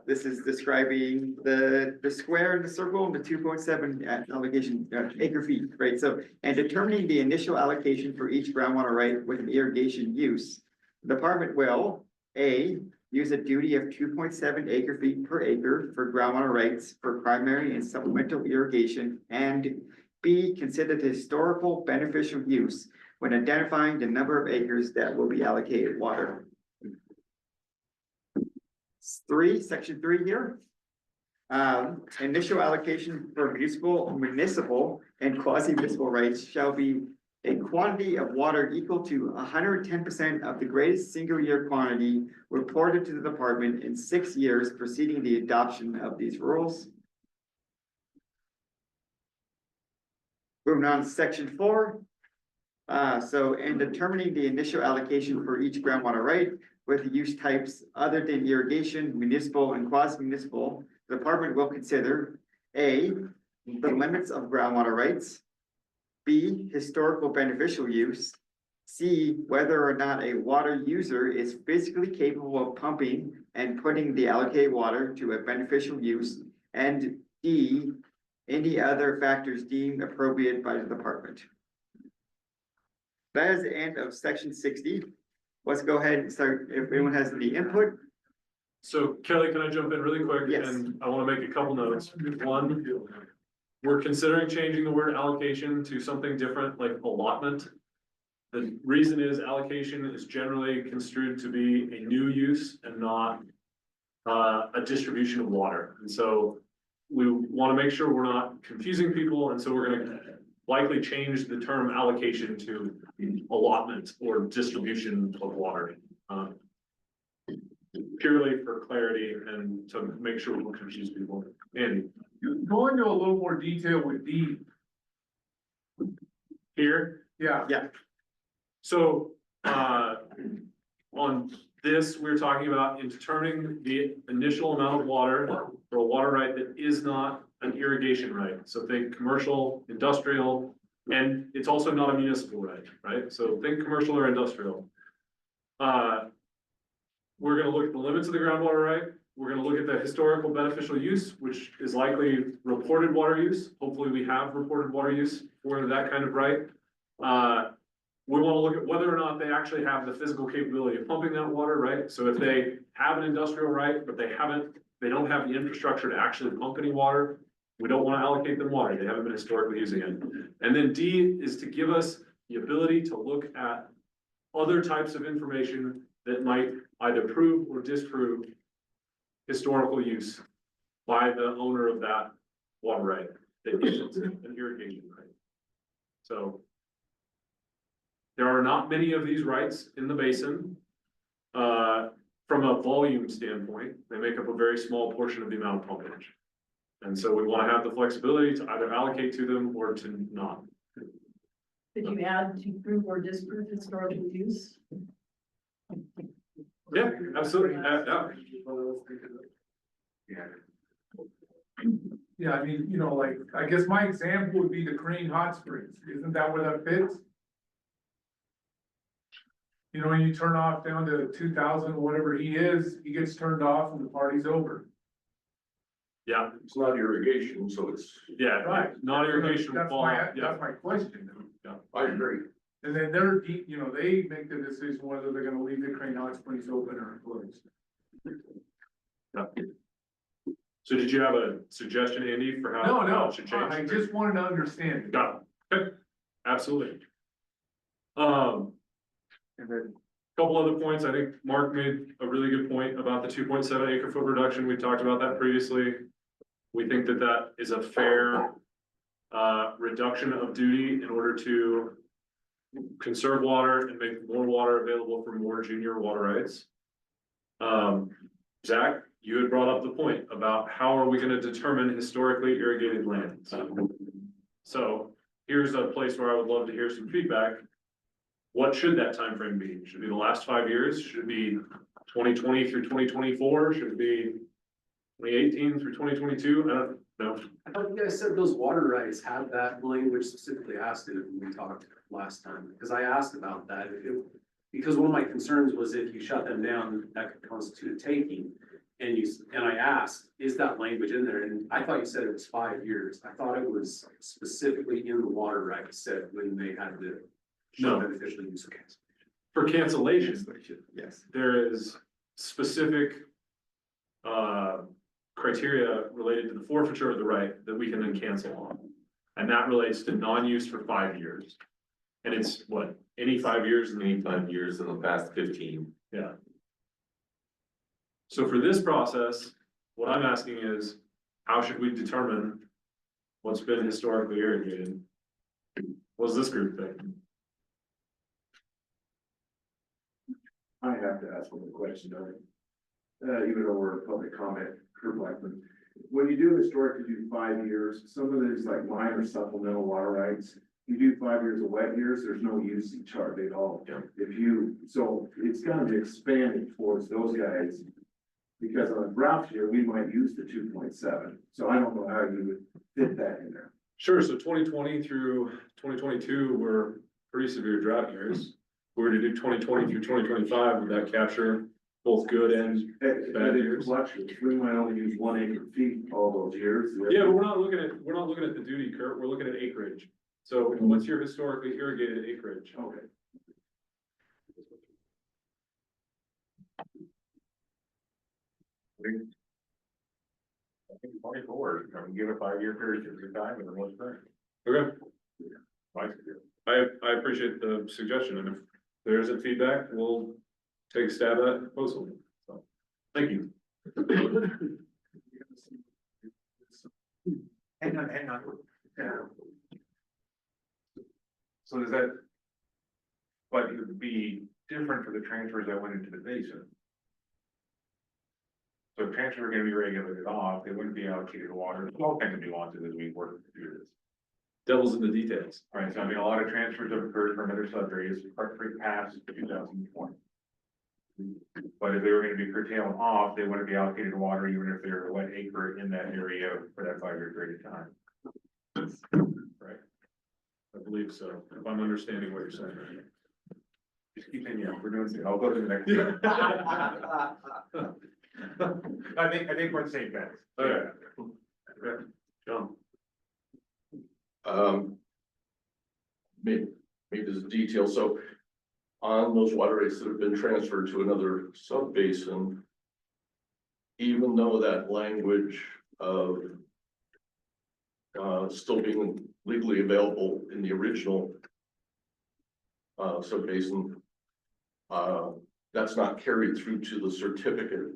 This is describing the square and the circle and the 2.7 allocation acre feet, right? So, and determining the initial allocation for each groundwater right with an irrigation use. The department will, A, use a duty of 2.7 acre feet per acre for groundwater rights for primary and supplemental irrigation, and B, consider the historical beneficial use when identifying the number of acres that will be allocated water. 3, section 3 here. Initial allocation for municipal and quasi-municipal rights shall be a quantity of water equal to 110% of the greatest single year quantity reported to the department in 6 years preceding the adoption of these rules. Moving on to section 4. So in determining the initial allocation for each groundwater right with use types other than irrigation, municipal and quasi-municipal, the department will consider A, the limits of groundwater rights, B, historical beneficial use, C, whether or not a water user is physically capable of pumping and putting the allocated water to a beneficial use. And D, any other factors deemed appropriate by the department. That is the end of section 60. Let's go ahead and start, if anyone has any input. So Kelly, can I jump in really quick? Yes. And I want to make a couple notes. One, we're considering changing the word allocation to something different, like allotment. The reason is allocation is generally construed to be a new use and not a distribution of water. And so we want to make sure we're not confusing people. And so we're going to likely change the term allocation to allotment or distribution of water. Purely for clarity and to make sure we don't confuse people. Andy? Go into a little more detail with D. Here? Yeah. Yeah. So, on this, we're talking about in determining the initial amount of water for a water right that is not an irrigation right. So think commercial, industrial, and it's also not a municipal right, right? So think commercial or industrial. We're gonna look at the limits of the groundwater right. We're gonna look at the historical beneficial use, which is likely reported water use. Hopefully we have reported water use for that kind of right. We wanna look at whether or not they actually have the physical capability of pumping that water, right? So if they have an industrial right, but they don't have the infrastructure to actually pump any water, we don't wanna allocate them water. They haven't been historically using it. And then D is to give us the ability to look at other types of information that might either prove or disprove historical use by the owner of that water right that isn't an irrigation right. So there are not many of these rights in the basin. From a volume standpoint, they make up a very small portion of the amount of pumpage. And so we want to have the flexibility to either allocate to them or to not. Could you add to prove or disprove historical use? Yeah, absolutely. Yeah, I mean, you know, like, I guess my example would be the Crane Hot Springs. Isn't that where that fits? You know, when you turn off down to 2,000, whatever he is, he gets turned off and the party's over. Yeah, It's not irrigation, so it's, yeah, Right. not irrigation. That's fall, my, yeah. that's my question. I agree. And then they're, you know, they make the decision whether they're gonna leave the Crane Hot Springs open or closed. So did you have a suggestion, Andy, for how? No, it should change? I just wanted to understand it. Got it. Okay. Absolutely. And then, Couple other points. I think Mark made a really good point about the 2.7 acre foot reduction. We talked about that previously. We think that that is a fair reduction of duty in order to conserve water and make more water available for more junior water rights. Zach, you had brought up the point about how are we going to determine historically irrigated lands? So here's a place where I would love to hear some feedback. What should that time frame be? Should it be the last 5 years? Should it be 2020 through 2024? Should it be 2018 through 2022? I don't know. I thought you guys said those water rights had that language specifically asked it when we talked last time, because I asked about that. Because one of my concerns was if you shut them down, that could constitute a taking. And I asked, is that language in there? And I thought you said it was 5 years. I thought it was specifically in the water rights said when they had the No. beneficial use of cancellation. For cancellation, yes. there is specific criteria related to the forfeiture of the right that we can then cancel on. And that relates to non-use for 5 years. And it's what, any 5 years? Any 5 years in the past 15. Yeah. So for this process, what I'm asking is, how should we determine what's been historically irrigated? What does this group think? I have to ask one question, even though we're a public comment, Kurt Blackman. When you do historically, you do 5 years, some of these like minor supplemental water rights, you do 5 years of wet years, there's no usage charge at all. So it's gonna be expanded towards those guys. Because on a drought year, we might use the 2.7, so I don't know how you would fit that in there. Sure, so 2020 through 2022 were pretty severe drought years. we were to do 2020 through 2025, would that capture both good and bad years? We might only use 1 acre feet all those years. Yeah, but we're not looking at the duty, Kurt, we're looking at acreage. So what's your historically irrigated acreage? Okay. I think 24, I mean, give a 5-year period of your time and then what's next? Okay, Right. I appreciate the suggestion, and if there isn't feedback, we'll take a stab at it proposal. So, thank you. Hang on. Yeah. So does that? But it would be different for the transfers that went into the basin. So if transfers are gonna be regulated off, they wouldn't be allocated water, there's all kinds of nuances as we work through this. Devil's in the details. All right, so I mean, a lot of transfers have occurred from other sub areas, past 2020. But if they were gonna be curtailed off, they wouldn't be allocated water, even if they're a wet acre in that area for that 5-year period of time. Right. I believe so, if I'm understanding what you're saying. Just keep saying, yeah, we're doing it, I'll go to the next. I think we're on the same page. Okay. John. Maybe there's a detail, so on those water rights that have been transferred to another sub-basin, even though that language of still being legally available in the original sub-basin, that's not carried through to the certificate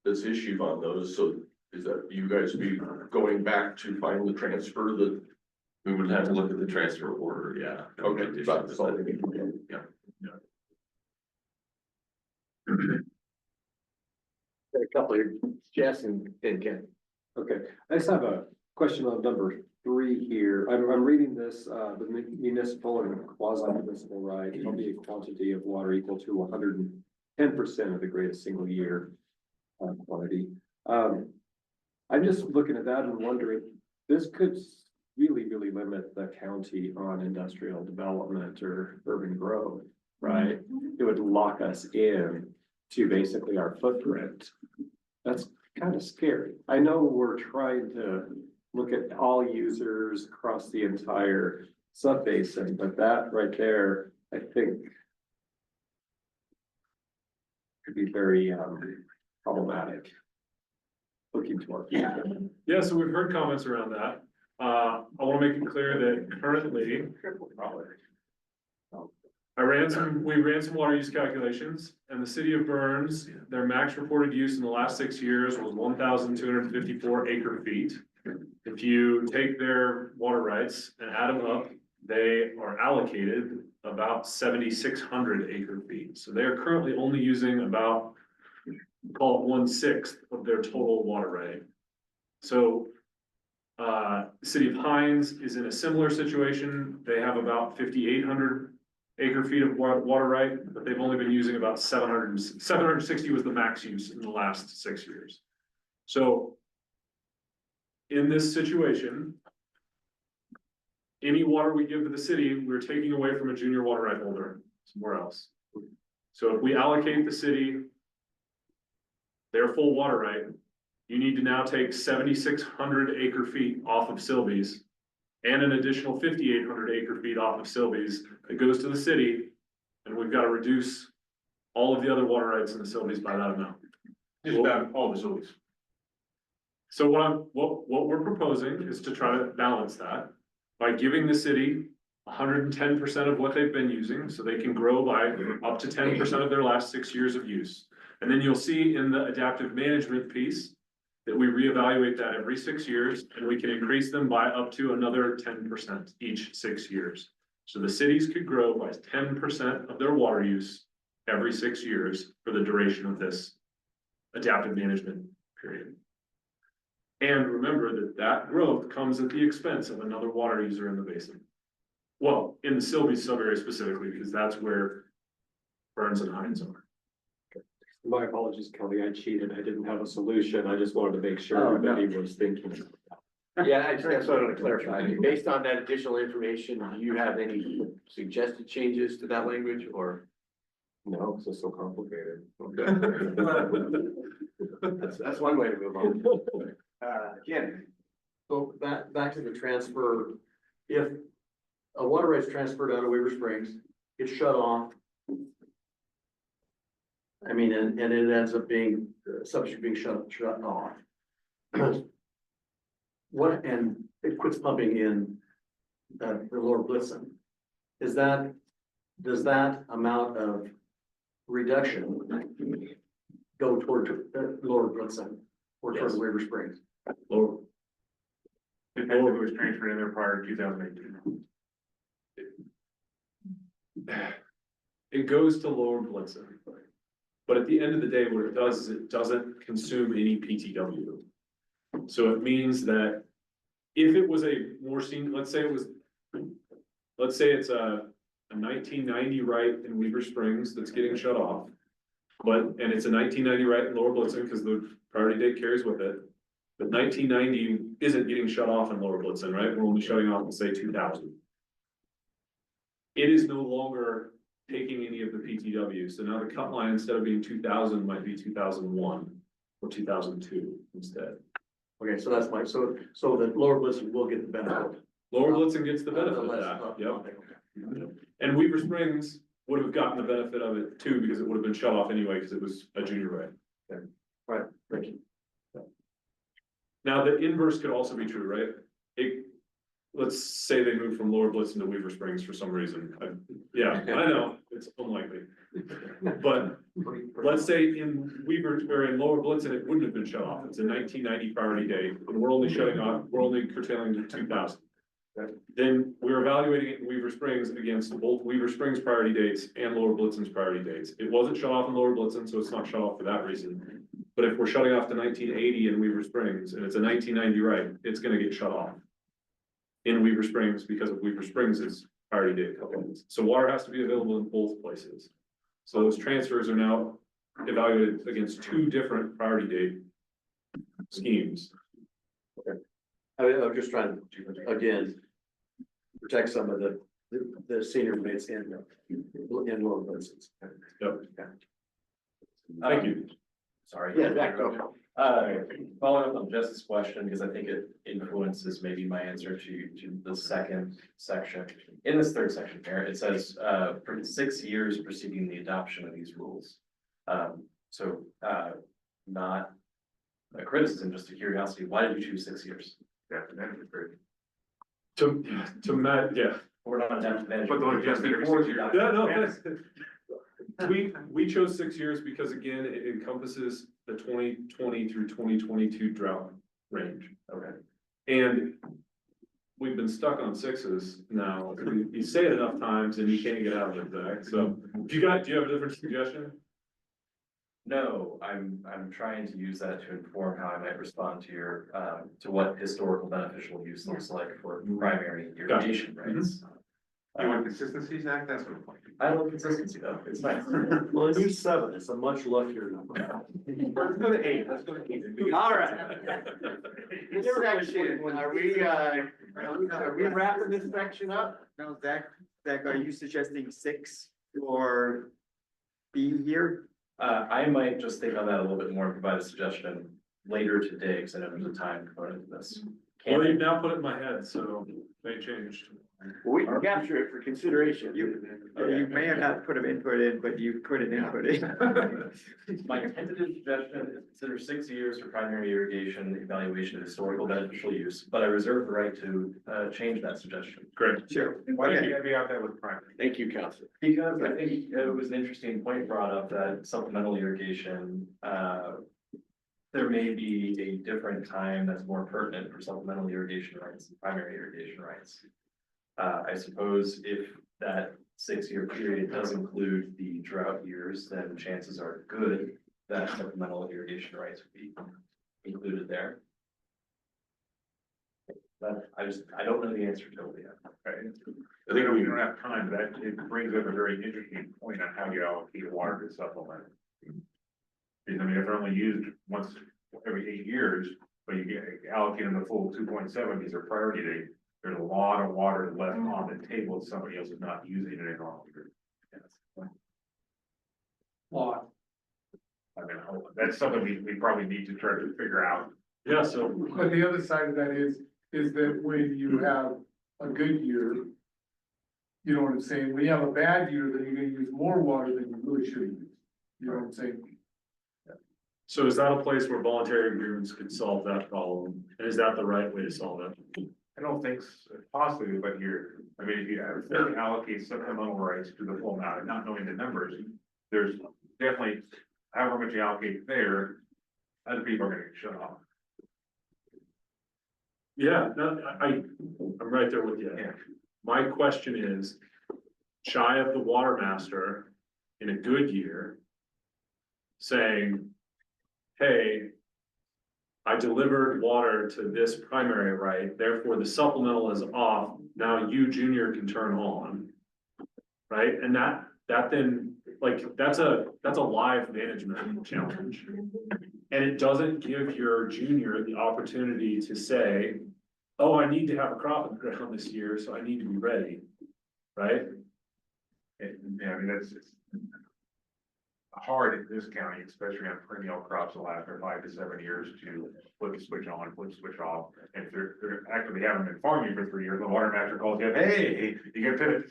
that's issued on those, so is that you guys be going back to find the transfer that? We would have to look at the transfer order, yeah. Okay, that's all I need. Yeah. Got a couple of Jess and Ken. Okay, I just have a question on number 3 here. I'm reading this, the municipal and quasi-municipal right shall be a quantity of water equal to 110% of the greatest single year quantity. I'm just looking at that and wondering, this could really limit the county on industrial development or urban growth, right? It would lock us in to basically our footprint. That's kind of scary. I know we're trying to look at all users across the entire sub-basin, but that right there, I think could be very problematic. Looking to our future. Yeah, so we've heard comments around that. I want to make it clear that currently, we ran some water use calculations, and the city of Burns, their max reported use in the last 6 years was 1,254 acre feet. If you take their water rights and add them up, they are allocated about 7,600 acre feet. So they are currently only using about, call it 1/6 of their total water right. So the city of Hines is in a similar situation. They have about 5,800 acre feet of water right, but they've only been using about 760 was the max use in the last 6 years. So in this situation, any water we give to the city, we're taking away from a junior water right holder somewhere else. So if we allocate the city their full water right, you need to now take 7,600 acre feet off of Sylvie's and an additional 5,800 acre feet off of Sylvie's that goes to the city. And we've got to reduce all of the other water rights in the Sylvie's by that amount. Just about all the Sylvies. So what we're proposing is to try to balance that by giving the city 110% of what they've been using, so they can grow by up to 10% of their last 6 years of use. And then you'll see in the adaptive management piece that we reevaluate that every 6 years, and we can increase them by up to another 10% each 6 years. So the cities could grow by 10% of their water use every 6 years for the duration of this adaptive management period. And remember that that growth comes at the expense of another water user in the basin. Well, in the Sylvie's sub-area specifically, because that's where Burns and Hines are. My apologies, Kelly, I cheated. I didn't have a solution. I just wanted to make sure everybody was thinking. Yeah, that's what I want to clarify. I mean, based on that additional information, do you have any suggested changes to that language or? No, because it's so complicated. Okay. That's one way to move on. Ken. So back to the transfer, if a water rights transferred out of Weaver Springs, it's shut off. I mean, and it ends up being, subject to being shut off. What, and it quits pumping in the Lower Blitzen. Does that amount of reduction go toward Lower Blitzen or toward Weaver Springs? Lower. Depends if it was transferred in there prior to 2018. It goes to Lower Blitzen. But at the end of the day, what it does is it doesn't consume any PTW. So it means that if it was a more senior, let's say it's a 1990 right in Weaver Springs that's getting shut off. And it's a 1990 right in Lower Blitzen because the priority date carries with it. But 1990 isn't getting shut off in Lower Blitzen, right? We're only shutting off in say 2000. It is no longer taking any of the PTW. So now the cut line, instead of being 2000, might be 2001 or 2002 instead. Okay, so that's so that Lower Blitzen will get the benefit. Lower Blitzen gets the benefit of that, yep. And Weaver Springs would have gotten the benefit of it too, because it would have been shut off anyway, because it was a junior right. Okay. Right, thank you. Now, the inverse could also be true, right? Let's say they move from Lower Blitzen to Weaver Springs for some reason. Yeah, I know, it's unlikely. But let's say in Weaver, or in Lower Blitzen, it wouldn't have been shut off. It's a 1990 priority date, and we're only curtailing to 2000. Then we're evaluating it in Weaver Springs against both Weaver Springs priority dates and Lower Blitzen's priority dates. It wasn't shut off in Lower Blitzen, so it's not shut off for that reason. But if we're shutting off to 1980 in Weaver Springs and it's a 1990 right, it's gonna get shut off in Weaver Springs because of Weaver Springs' priority date couplings. So water has to be available in both places. So those transfers are now evaluated against two different priority date schemes. Okay. I'm just trying to, again, protect some of the senior mates in Lower Blitzen. Yep. Thank you. Sorry. Yeah, Jack, go. Following up on Jess's question, because I think it influences maybe my answer to the second section. In this third section here, it says, for 6 years preceding the adoption of these rules. Not a criticism, just a curiosity, why did you choose 6 years? Yeah, that is great. Yeah. We're not adaptive management. But they'll adjust it every 6 years. Yeah, no, we chose 6 years because again, it encompasses the 2020 through 2022 drought range. Okay. And we've been stuck on 6s now. You say it enough times and you can't get out of it, Zach. So do you have a different suggestion? No, I'm trying to use that to inform how I might respond to your, to what historical beneficial use looks like for primary irrigation rates. You want consistency, Zach? That's what I'm like. I love consistency though, it's nice. Well, use 7, it's a much luckier number. Let's go to 8, let's go to 8. All right. This section, are we wrapping this section up? No, Zach, are you suggesting 6 or B here? I might just think on that a little bit more and provide a suggestion later today, because I know there's a time component to this. Well, you've now put it in my head, so they changed. Well, we can capture it for consideration. You may have not put an input in, but you put an input in. My tentative suggestion is consider 6 years for primary irrigation evaluation of historical beneficial use, but I reserve the right to change that suggestion. Great. Sure. Why did you be out there with primary? Thank you, Counselor. Because I think it was an interesting point brought up that supplemental irrigation, there may be a different time that's more pertinent for supplemental irrigation rights and primary irrigation rights. I suppose if that 6-year period does include the drought years, then chances are good that supplemental irrigation rights would be included there. But I don't know the answer totally yet. Right. I think we don't have time, but it brings up a very interesting point on how you allocate water to supplement. Because I mean, if they're only used once every 8 years, but you get allocate them the full 2.7 because they're priority date. There's a lot of water left on the table, somebody else is not using it any longer. Lot. I mean, that's something we probably need to try to figure out. Yeah, so But the other side of that is that when you have a good year, you know what I'm saying, when you have a bad year, then you're gonna use more water than you really should use. You know what I'm saying? So is that a place where voluntary agreements could solve that problem? And is that the right way to solve it? I don't think possibly, but if you fully allocate supplemental rights to the full amount, and not knowing the numbers, there's definitely, however much you allocate there, other people are gonna get shut off. Yeah, no, I'm right there with you. Yeah. My question is, shy of the water master in a good year, saying, hey, I delivered water to this primary right, therefore the supplemental is off, now you junior can turn on. Right, and that then, like, that's a live management challenge. And it doesn't give your junior the opportunity to say, oh, I need to have a crop in the ground this year, so I need to be ready, right? Yeah, I mean, that's hard in this county, especially on perennial crops the last 5 to 7 years to flip the switch on, flip the switch off. And if they're actively haven't been farming for 3 years, the water master calls you up, hey, you gotta pivot.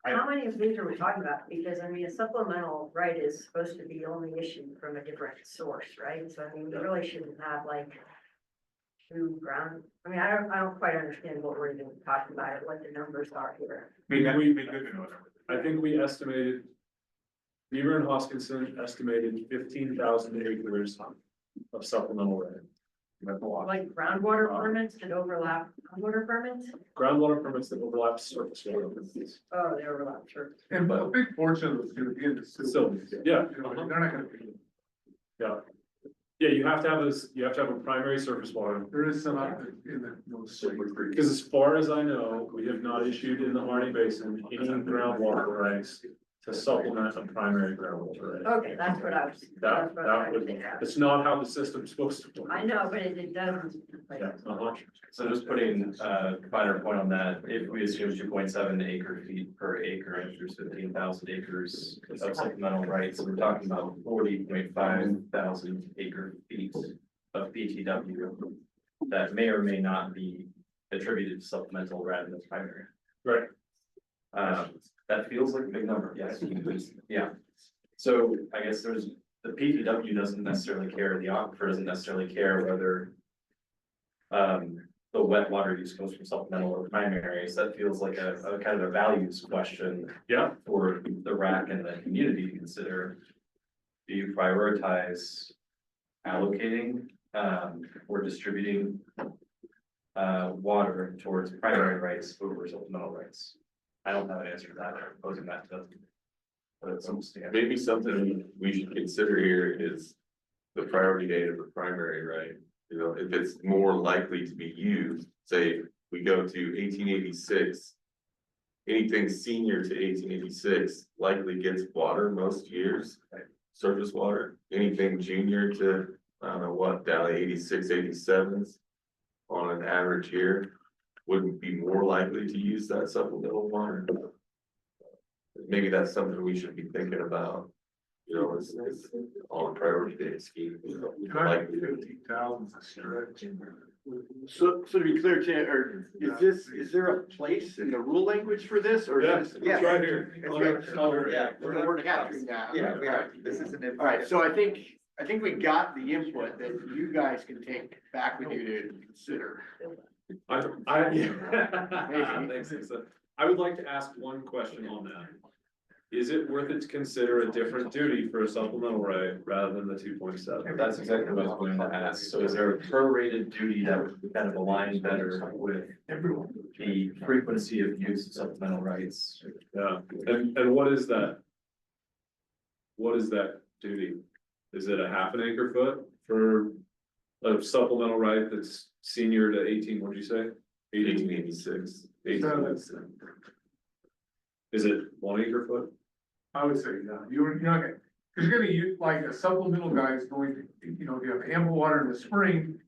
How many of these are we talking about? Because I mean, a supplemental right is supposed to be only issued from a different source, right? So I mean, we really shouldn't have like two ground, I mean, I don't quite understand what we're even talking about, what the numbers are here. I think we estimated, Beaver and Hoskinson estimated 15,000 acres of supplemental right. That's a lot. Like groundwater permits that overlap groundwater permits? Groundwater permits that overlap surface water permits. Oh, they overlap, sure. And a big portion of it's gonna be in the sewer. So, yeah. You know, they're not gonna be. Yeah. Yeah, you have to have this, you have to have a primary surface water. There is some out in the, those cities. Because as far as I know, we have not issued in the Harney Basin any groundwater rights to supplement a primary groundwater right. Okay, that's what I was. That, that's what I that was would, thinking of. it's not how the system's supposed to work. I know, but it doesn't. Yeah, So just putting a finer point on that, if we assume 2.7 acre feet per acre, and there's 15,000 acres of supplemental rights, we're talking about 40.5 thousand acre feet of BTW that may or may not be attributed to supplemental rather than primary. Right. That feels like a big number, yes, yeah. So I guess the PTW doesn't necessarily care, the aquifer doesn't necessarily care whether the wet water use comes from supplemental or primary, so that feels like a kind of a values question. Yeah. For the RAC and the community to consider. Do you prioritize allocating or distributing water towards primary rights over supplemental rights? I don't have an answer to that, or posing that to. But it's some standard. Maybe something we should consider here is the priority date of the primary, right? You know, if it's more likely to be used, say, we go to 1886. Anything senior to 1886 likely gets water most years, surface water. Anything junior to, I don't know what, down to 86, 87s on an average year wouldn't be more likely to use that supplemental water. Maybe that's something we should be thinking about. You know, it's on a priority date scheme. You know, like 15,000 is a stretch. So to be clear, or is there a place in the rule language for this, or? Yeah, is this- it's right here. Yeah, we're capturing that. Yeah, we are. This is an. All right, so I think we got the input that you guys can take back with you to consider. I would like to ask one question on that. Is it worth it to consider a different duty for a supplemental right rather than the 2.7? That's exactly what I was going to ask. So is there a prorated duty that would kind of align better with the frequency of use of supplemental rights? Yeah, and what is that? What is that duty? Is it a half an acre foot for a supplemental right that's senior to 18, what'd you say? 1886. Is it 1 acre foot? I would say, yeah, you're not gonna, cause you're gonna use, like, a supplemental guy is going to, you know, if you have ample water in the spring,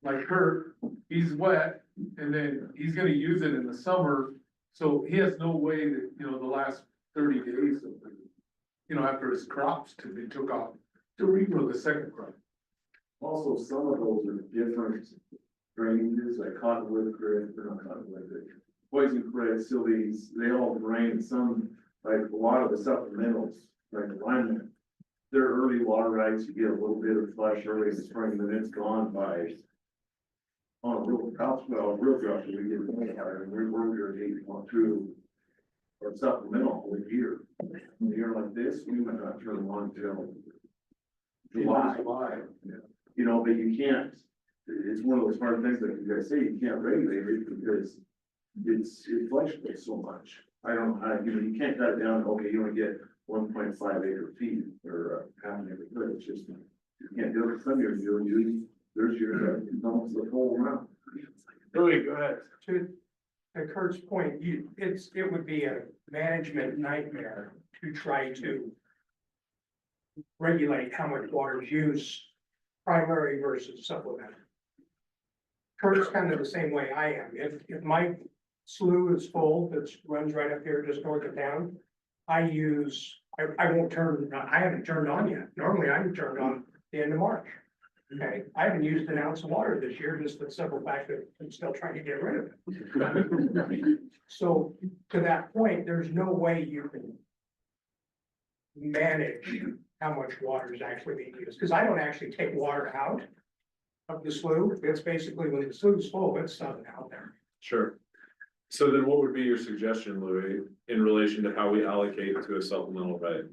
like Kurt, he's wet, and then he's gonna use it in the summer, so he has no way that, you know, the last 30 days of, you know, after his crops to be took off, to regrow the second crop. Also, some of those are different drainages, like cottonwood creek, or not cottonwood, but poison creek, sillies, they all drain some, like a lot of the supplementals, like alignment. Their early water rights, you get a little bit of flush early in the spring, then it's gone by. On a real drought, well, real drought, we get rainwater, and we're irrigating on through. Or supplemental all year. In a year like this, we might not turn them on till July. You know, but you can't, it's one of those hard things that you guys say, you can't regulate it because it fluctuates so much. I don't know how, you know, you can't cut it down, okay, you only get 1.5 acre feet or half an acre foot, it's just, you can't do it. Some years you'll use, there's years that it's almost the whole round. Louis, go ahead. To Kurt's point, it would be a management nightmare to try to regulate how much water is used, primary versus supplemental. Kurt's kind of the same way I am. If my slough is full, that runs right up here just north of town, I won't turn, I haven't turned on yet. Normally I'm turned on the end of March. Okay, I haven't used an ounce of water this year, just the simple fact that I'm still trying to get rid of it. So to that point, there's no way you can manage how much water is actually being used, because I don't actually take water out of the slough. It's basically when the slough's full, it's something out there. Sure. So then what would be your suggestion, Louis, in relation to how we allocate to a supplemental right?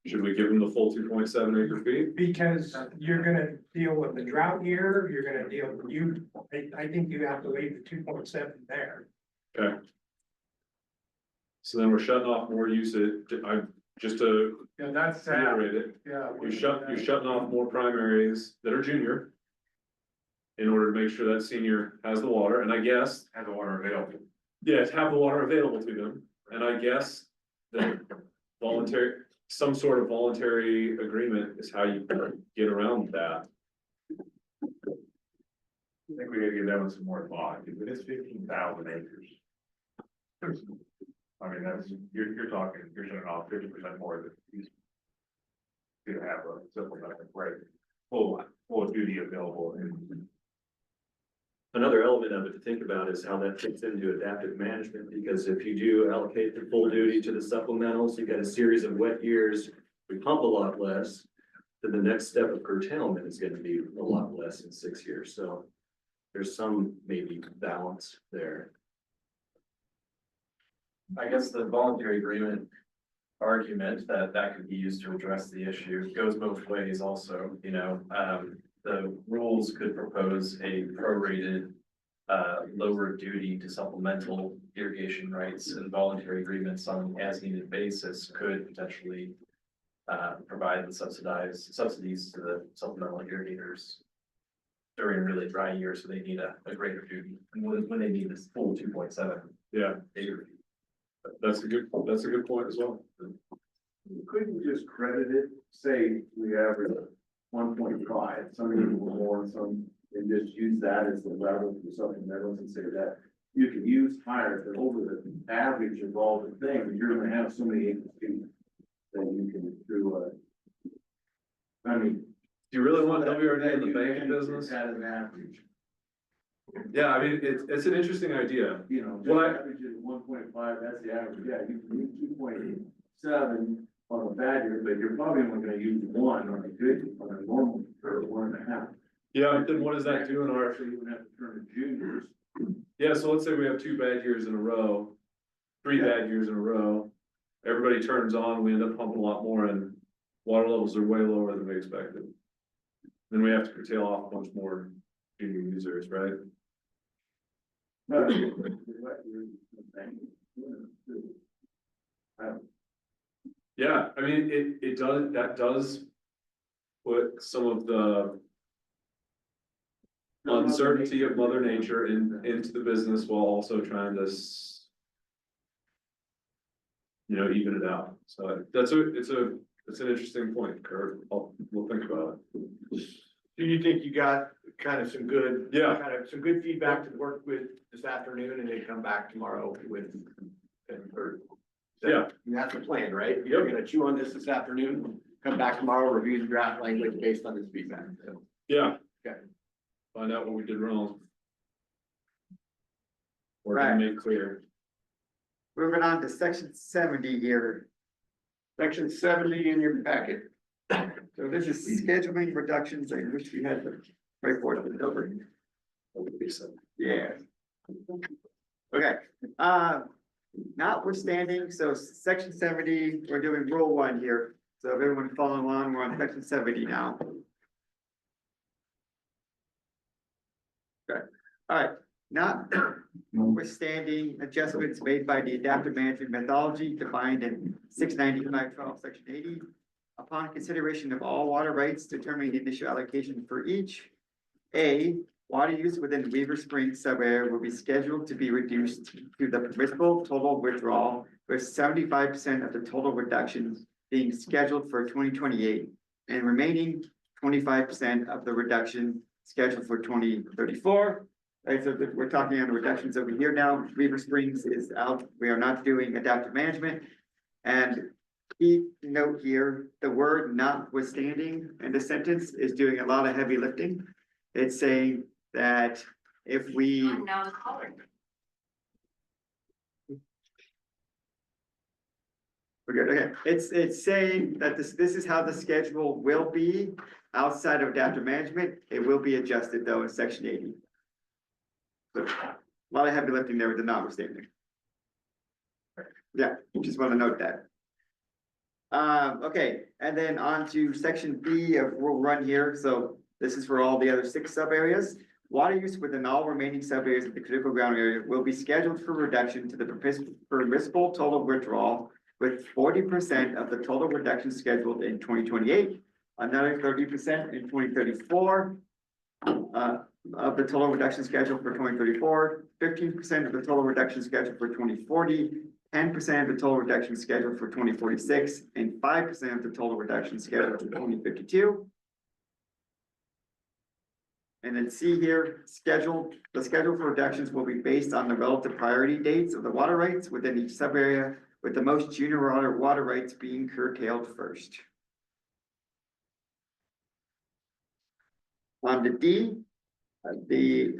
Should we give them the full 2.7 acre feet? Because you're gonna deal with the drought year, you're gonna deal with I think you have to leave the 2.7 there. Okay. So then we're shutting off more usage, just to Yeah, that's sad. reiterate it, Yeah. you're shutting off more primaries that are junior. In order to make sure that senior has the water, and I guess. Have the water available. Yes, have the water available to them, and I guess that some sort of voluntary agreement is how you get around that. I think we gotta give that one some more thought, because it is 15,000 acres. I mean, that's, you're talking, you're shutting off 50% more than you to have a simple right, full duty available and. Another element of it to think about is how that fits into adaptive management, because if you do allocate the full duty to the supplementals, you've got a series of wet years, we pump a lot less. Then the next step of curtailment is gonna be a lot less in 6 years, so there's some maybe balance there. I guess the voluntary agreement argument that could be used to address the issue goes both ways also, you know, the rules could propose a prorated lower duty to supplemental irrigation rights, and voluntary agreements on an as needed basis could potentially provide the subsidies to the supplemental irrigators during really dry years, so they need a greater duty, and when they need this full 2.7 Yeah, acre feet. that's a good point as well. Couldn't you just credit it, say we average 1.5, some people more, some, and just use that as the level for supplementals and say that you can use higher, but over the average of all the things, you're gonna have so many acre feet that you can do, I mean. Do you really want WRD in the banking business? At an average, Yeah, I mean, it's an interesting idea. you know, just Well, I- average is 1.5, that's the average, yeah, you can use 2.7 on a bad year, but you're probably only gonna use one on a good, on a normal, or 1.5. Yeah, then what does that do in our, So you would have to turn to juniors. yeah, so let's say we have 2 bad years in a row, 3 bad years in a row. Everybody turns on, we end up pumping a lot more, and water levels are way lower than we expected. Then we have to curtail off a bunch more junior users, right? Yeah, I mean, that does put some of the uncertainty of Mother Nature into the business while also trying to even it out. So it's a That's an interesting point, Kurt. We'll think about it. Do you think you got kind of some good? Yeah. Kind of some good feedback to work with this afternoon and then come back tomorrow with? Or- Yeah. That's the plan, right? You're gonna chew on this afternoon, come back tomorrow, review the draft language based on this feedback. So, Yeah. Okay. Find out what we did wrong. Or Right. make clear. Moving on to section 70 here. Section 70 in your packet. So this is scheduling reductions. I wish we had the right board over. Yeah. Okay, notwithstanding, so section 70, we're doing rule 1 here. So if everyone following along, we're on section 70 now. Okay, all right, notwithstanding adjustments made by the adaptive management methodology defined in 695-12, section 80. Upon consideration of all water rights, determining the initial allocation for each. A, water use within Weaver Springs sub-area will be scheduled to be reduced to the permissible total withdrawal, with 75% of the total reductions being scheduled for 2028, and remaining 25% of the reduction scheduled for 2034. Right, so we're talking on the reductions over here now. Weaver Springs is out. We are not doing adaptive management. And key note here, the word notwithstanding in the sentence is doing a lot of heavy lifting. It's saying that if we. We're good, okay. It's saying that this is how the schedule will be outside of adaptive management. It will be adjusted though in section 80. So a lot of heavy lifting there with the notwithstanding. Yeah, just want to note that. Okay, and then on to section B of rule run here. So this is for all the other 6 sub areas. Water use within all remaining sub areas of the critical ground area will be scheduled for reduction to the permissible total withdrawal, with 40% of the total reduction scheduled in 2028, another 30% in 2034. Of the total reduction scheduled for 2034, 15% of the total reduction scheduled for 2040, 10% of the total reduction scheduled for 2046, and 5% of the total reduction scheduled for 2052. And then see here, the schedule for reductions will be based on the relative priority dates of the water rights within each sub area, with the most junior water rights being curtailed first. On to D, the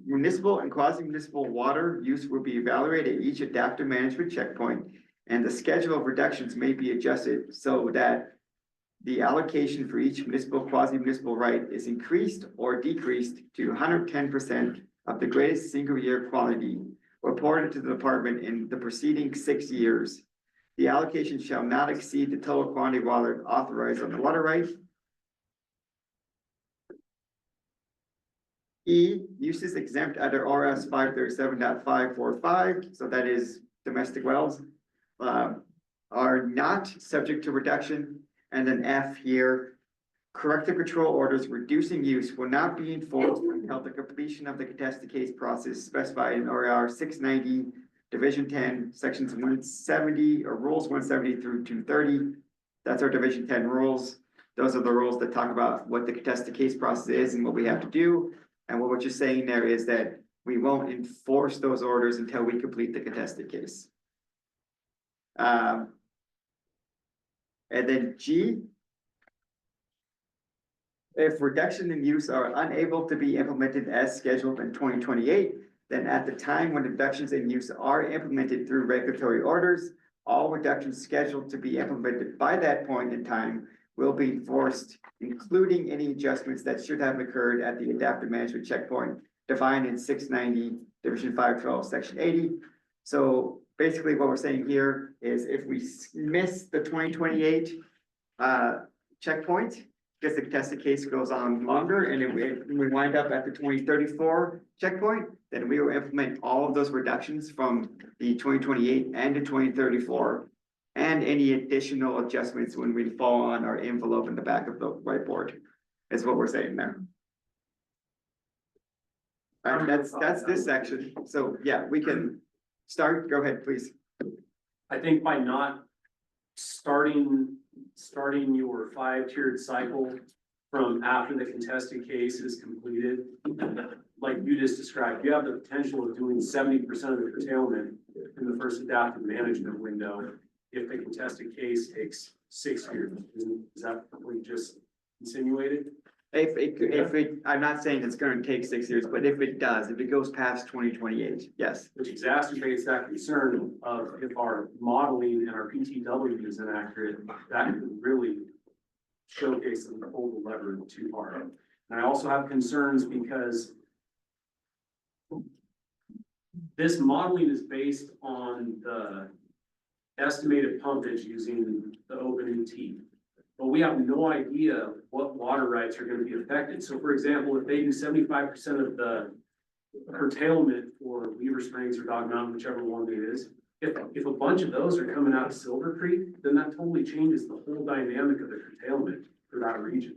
municipal and quasi-municipal water use will be evaluated at each adaptive management checkpoint, and the schedule of reductions may be adjusted so that the allocation for each municipal, quasi-municipal right is increased or decreased to 110% of the greatest single year quantity reported to the department in the preceding 6 years. The allocation shall not exceed the total quantity of water authorized on the water right. E, uses exempt under RS 537.545, so that is domestic wells, are not subject to reduction. And then F here, corrective control orders reducing use will not be enforced until the completion of the contested case process specified in RR 690, Division 10, Sections 170 or Rules 170 through 230. That's our Division 10 rules. Those are the rules that talk about what the contested case process is and what we have to do. And what we're just saying there is that we won't enforce those orders until we complete the contested case. And then G, if reduction in use are unable to be implemented as scheduled in 2028, then at the time when reductions in use are implemented through regulatory orders, all reductions scheduled to be implemented by that point in time will be enforced, including any adjustments that should have occurred at the adaptive management checkpoint defined in 690, Division 512, Section 80. So basically what we're saying here is if we miss the 2028 checkpoint, because the contested case goes on longer and we wind up at the 2034 checkpoint, then we will implement all of those reductions from the 2028 and to 2034. And any additional adjustments when we fall on our envelope in the back of the whiteboard is what we're saying there. All right, that's this section. So yeah, we can start. Go ahead, please. I think by not starting starting your 5-tiered cycle from after the contested case is completed. Like you just described, you have the potential of doing 70% of the curtailment in the first adaptive management window if the contested case takes 6 years. Is that what you just insinuated? I'm not saying it's gonna take 6 years, but if it does, if it goes past 2028, yes. Which exacerbates that concern of if our modeling and our PTW is inaccurate, that could really showcase and pull the lever too hard. And I also have concerns because this modeling is based on the estimated pumpage using the open UT. But we have no idea what water rights are gonna be affected. So for example, if they do 75% of the curtailment for Weaver Springs or Dog Mountain, whichever one it is, if a bunch of those are coming out of Silver Creek, then that totally changes the whole dynamic of the curtailment for that region.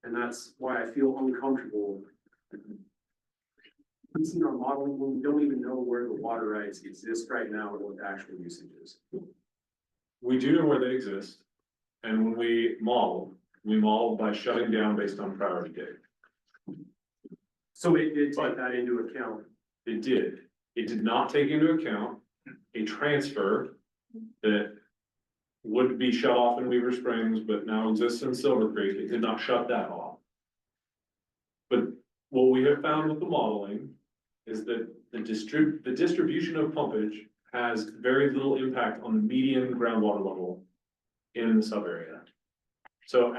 And that's why I feel uncomfortable using our modeling when we don't even know where the water rights exist right now or what the actual usage is. We do know where they exist. And when we model by shutting down based on priority date. So it did take that into account. It did. It did not take into account a transfer that would be shut off in Weaver Springs, but now exists in Silver Creek. It did not shut that off. But what we have found with the modeling is that the distribution of pumpage has very little impact on the median groundwater level in the sub area. So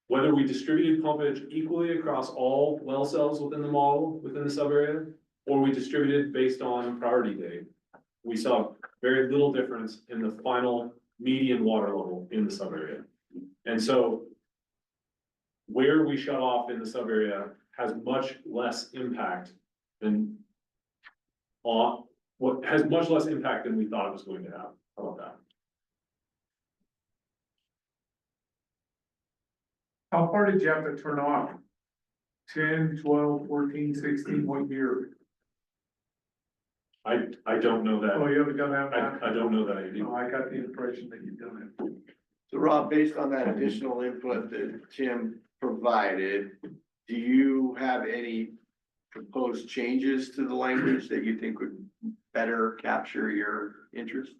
whether we distributed pumpage equally across all well cells within the model, within the sub area, or we distributed based on priority date, we saw very little difference in the final median water level in the sub area. And so where we shut off in the sub area has much less impact than we thought it was going to have. How about that? How far did you have to turn off? 10, 12, 14, 16, what year? I don't know that. Oh, you haven't done that? I don't know that I do. No, I got the impression that you've done it. So Rob, based on that additional input that Tim provided, do you have any proposed changes to the language that you think would better capture your interest?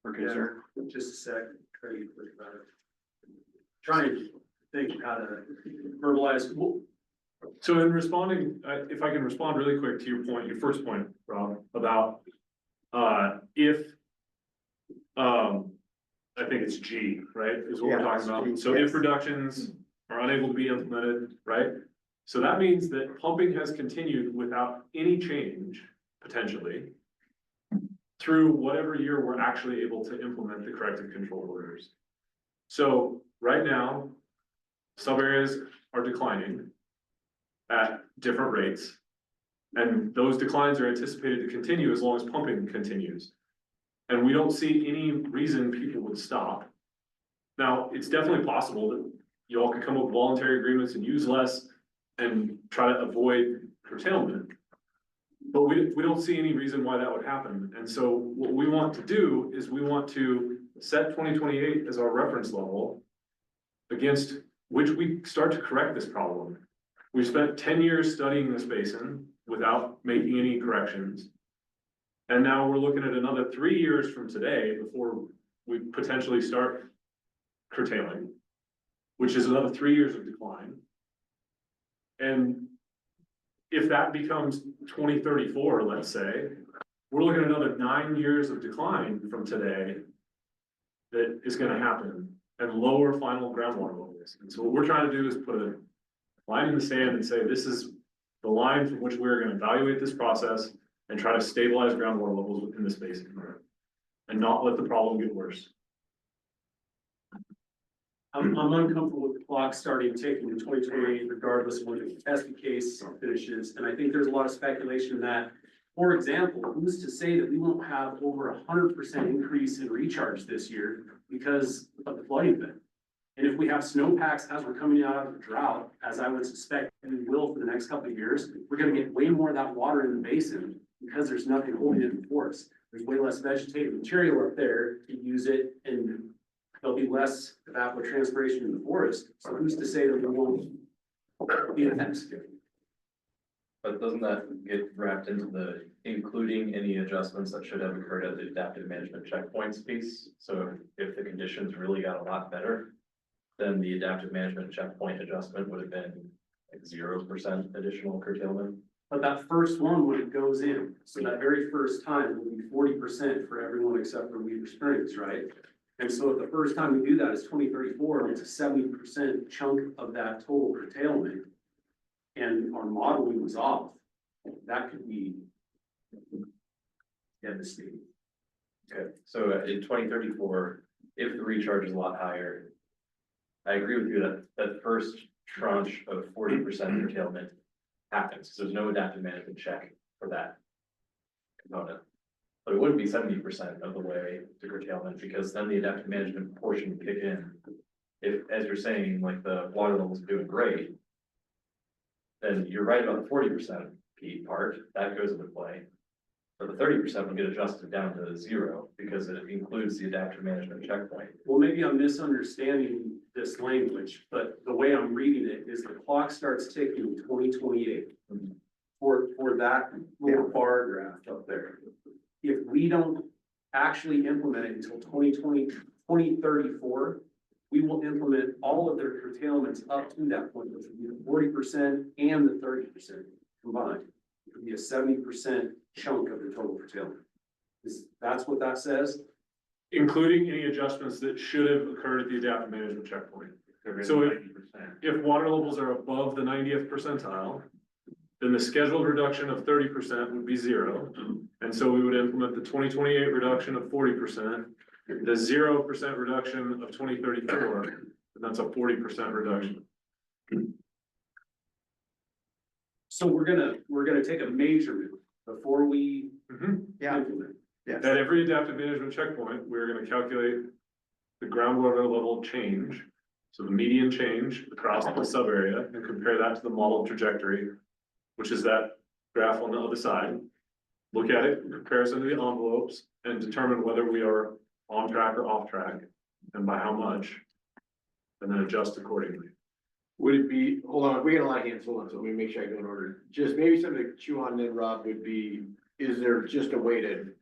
Or concern? Just a sec, try to get quick about it. Trying to think how to verbalize. So in responding, if I can respond really quick to your point, your first point, Rob, about I think it's G, right, is what we're talking about. So if reductions are unable to be implemented, right? So that means that pumping has continued without any change, potentially, through whatever year we're actually able to implement the corrective control orders. So right now, sub areas are declining at different rates. And those declines are anticipated to continue as long as pumping continues. And we don't see any reason people would stop. Now, it's definitely possible that you all could come up with voluntary agreements and use less and try to avoid curtailment. But we don't see any reason why that would happen. And so what we want to do is we want to set 2028 as our reference level against which we start to correct this problem. We spent 10 years studying this basin without making any corrections. And now we're looking at another 3 years from today before we potentially start curtailing, which is another 3 years of decline. And if that becomes 2034, let's say, we're looking at another 9 years of decline from today that is gonna happen and lower final groundwater levels. And so what we're trying to do is put a line in the sand and say, this is the line from which we're gonna evaluate this process and try to stabilize groundwater levels within this basin and not let the problem get worse. I'm uncomfortable with the clock starting ticking in 2028 regardless of when the contested case finishes. And I think there's a lot of speculation that, for example, who's to say that we won't have over 100% increase in recharge this year because of the flooding event? And if we have snowpacks as we're coming out of the drought, as I would suspect we will for the next couple of years, we're gonna get way more of that water in the basin because there's nothing holding it in force. there's way less vegetative material up there to use it, and there'll be less evapotranspiration in the forest, so who's to say that we won't be in that schedule? But doesn't that get wrapped into the including any adjustments that should have occurred at the adaptive management checkpoints piece? So if the conditions really got a lot better, then the adaptive management checkpoint adjustment would have been like 0% additional curtailment. But that first one, when it goes in, so that very first time will be 40% for everyone except for Weaver Springs, right? And so if the first time we do that is 2034, and it's a 70% chunk of that total curtailment, and our modeling was off, that could be devastating. Okay, so in 2034, if the recharge is a lot higher, I agree with you that that first tranche of 40% curtailment happens, because there's no adaptive management check for that component. But it wouldn't be 70% of the way to curtailment, because then the adaptive management portion would kick in. If, as you're saying, like the water levels are doing great, then you're right about the 40% part, that goes into play. But the 30% will get adjusted down to 0 because it includes the adaptive management checkpoint. Well, maybe I'm misunderstanding this language, but the way I'm reading it is the clock starts ticking in 2028. For that little bar graph up there. If we don't actually implement it until 2034, we will implement all of their curtailments up to that point, which would be the 40% and the 30% combined. It would be a 70% chunk of the total curtailment. That's what that says? Including any adjustments that should have occurred at the adaptive management checkpoint. So if water levels are above the 90th percentile, then the scheduled reduction of 30% would be 0. And so we would implement the 2028 reduction of 40%, the 0% reduction of 2034, and that's a 40% reduction. So we're gonna take a measurement before we implement. At every adaptive management checkpoint, we're gonna calculate the groundwater level change. So the median change across the sub area, and compare that to the model trajectory, which is that graph on the other side. Look at it in comparison to the envelopes and determine whether we are on track or off track, and by how much, and then adjust accordingly. Would it be, hold on, we got a lot of hands, hold on, so let me make sure I go in order. Just maybe something to chew on then, Rob, would be, is there just a way to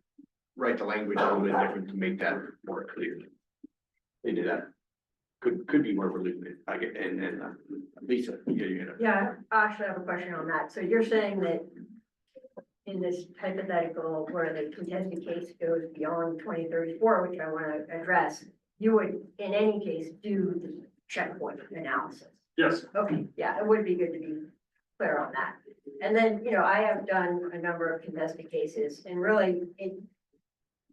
write the language a little bit different to make that more clear? They did that. Could be more relieving, I get, and Lisa, you know. Yeah, I actually have a question on that. So you're saying that in this hypothetical where the contested case goes beyond 2034, which I want to address, you would in any case do the checkpoint analysis? Yes. Okay, yeah, it would be good to be clear on that. And then, you know, I have done a number of contested cases, and really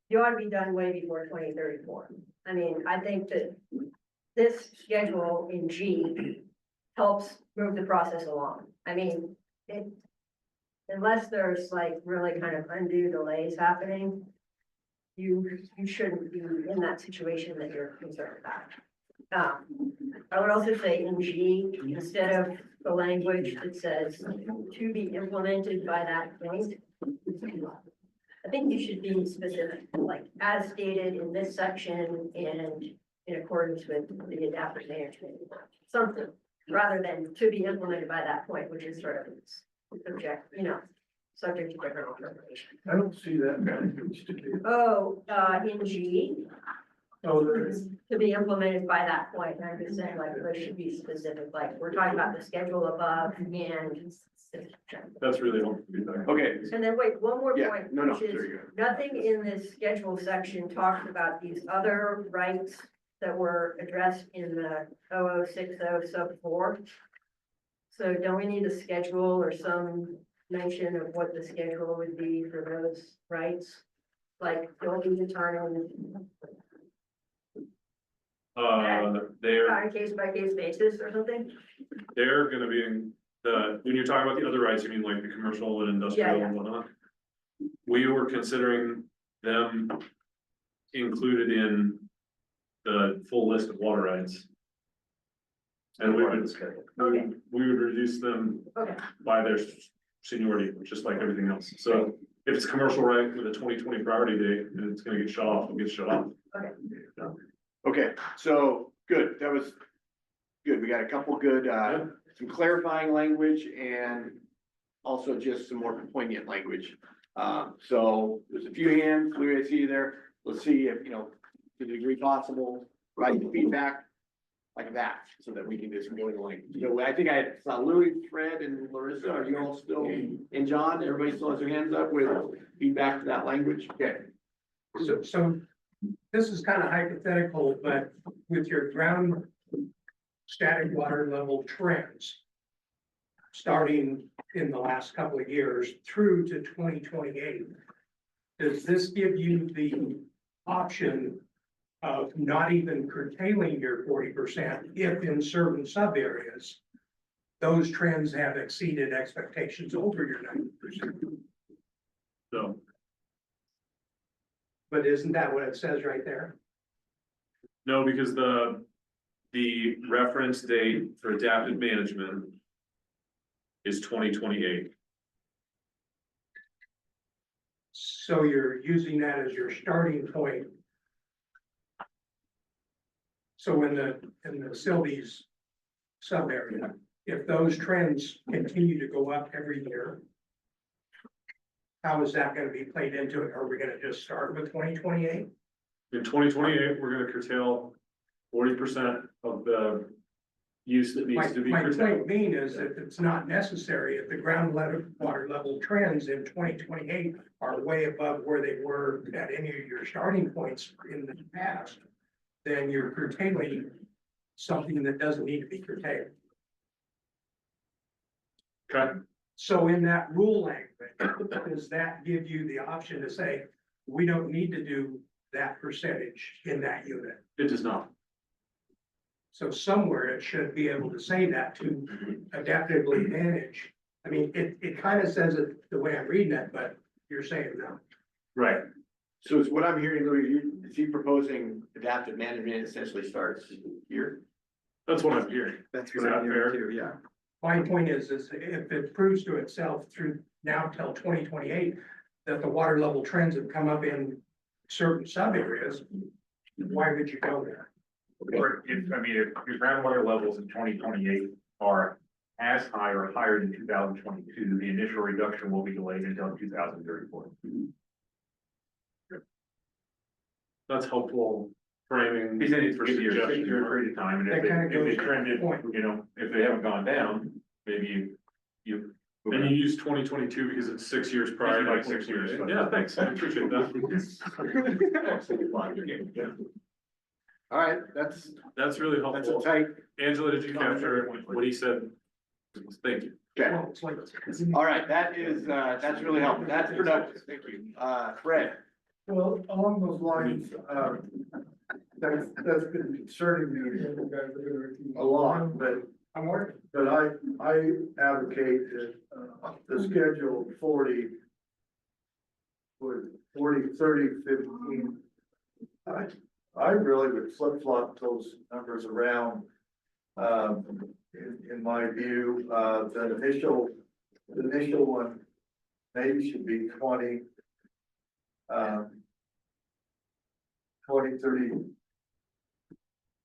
you ought to be done way before 2034. I mean, I think that this schedule in G helps move the process along. I mean, unless there's like really kind of undue delays happening, you shouldn't be in that situation that you're concerned about. I would also say in G, instead of the language that says to be implemented by that point, I think you should be specific, like as stated in this section and in accordance with the adaptive management, something, rather than to be implemented by that point, which is sort of subject, you know, subject to different interpretation. I don't see that language to be. Oh, in G, Oh, there is. to be implemented by that point, and I'm just saying, like, there should be specific, like, we're talking about the schedule above and. That's really helpful feedback. Okay. And then wait, one more Yeah, point, no, which is, there you nothing in this schedule section talks about these other rights that were addressed in the 0060 sub 4. So don't we need a schedule or some mention of what the schedule would be for those rights? Like, don't we determine They're on a case by case basis or something? They're gonna be in when you're talking about the other rights, you mean like the commercial and industrial Yeah. and whatnot? We were considering them included in the full list of water rights. And we would reduce them Okay. by their seniority, just like everything else. So If it's commercial right with a 2020 priority date, and it's gonna get shut off, it'll get shut off. Okay, so, good, that was good. We got a couple good, some clarifying language and also just some more poignant language. So there's a few hands, we see you there. Let's see if, to the degree possible, write the feedback like that, so that we can just go in the language. So I think I saw Louis, Fred, and Larissa. Are you all still, and John, everybody still has their hands up with feedback to that language? Okay. So this is kind of hypothetical, but with your ground static water level trends, starting in the last couple of years through to 2028, does this give you the option of not even curtailing your 40% if in certain sub areas those trends have exceeded expectations over your 90%? So, But isn't that what it says right there? no, because the reference date for adaptive management is 2028. So you're using that as your starting point. So in the facilities sub area, if those trends continue to go up every year, how is that gonna be played into it? Are we gonna just start with 2028? In 2028, we're gonna curtail 40% of the use that needs to be My curtailed. point being is that it's not necessary if the water level trends in 2028 are way above where they were at any of your starting points in the past, then you're curtailing something that doesn't need to be curtailed. Okay. So in that rule language, does that give you the option to say, we don't need to do that percentage in that unit? It does not. So somewhere it should be able to say that to adaptively manage. I mean, it kind of says it the way I'm reading it, but you're saying no. Right. So is what I'm hearing, Louis, is he proposing adaptive management essentially starts here? That's what I'm hearing. That's Is what I'm that hearing fair? too, yeah. My point is if it proves to itself through now till 2028, that the water level trends have come up in certain sub areas, why would you go there? Or if your groundwater levels in 2028 are as high or higher than 2022, the initial reduction will be delayed until 2034. That's helpful framing. He said it's for for a suggestion. period of time, and That kinda if goes they to trended, the point. if they haven't gone down, maybe you. And you use 2022 because it's 6 years prior. Like 6 years. Yeah, thanks. I appreciate that. All right, That's really that's a helpful. tight, Angela, did you capture what he said? Thank you. okay. Well, it's like- All right, that's really helpful. That's productive. Thank you. Fred. Well, along those lines, that's been concerning me a lot, but I advocate that, the schedule 40, 30, 15. I really would flip flop those numbers around. In my view, the initial one maybe should be 20. 20, 30.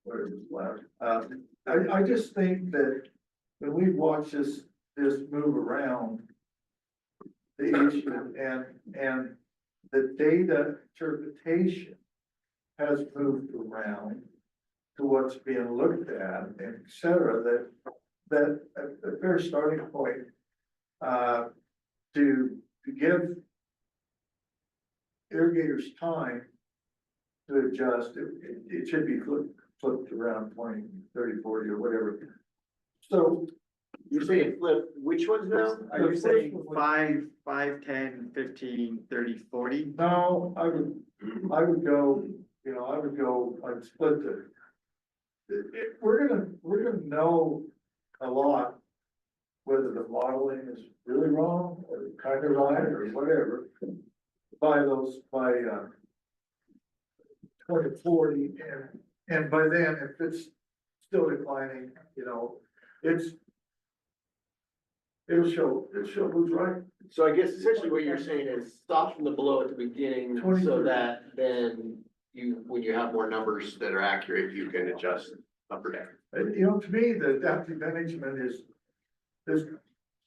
What is left? I just think that when we watch this move around, the issue and the data interpretation has moved around to what's being looked at, and et cetera, that a fair starting point to give irrigators time to adjust. It should be flipped around 20, 30, 40 or whatever. So You're saying flip, which ones now? Are you saying 5, 10, 15, 30, 40? no, I would go, I'd split we're gonna know a lot whether the modeling is really wrong or kind of right or whatever by 2040, and by then, if it's still declining, it's it'll show who's right. So I guess essentially what you're saying is stop from the below at the beginning, so 23. that then you, when you have more numbers that are accurate, you can adjust up or down. And, to me, the adaptive management is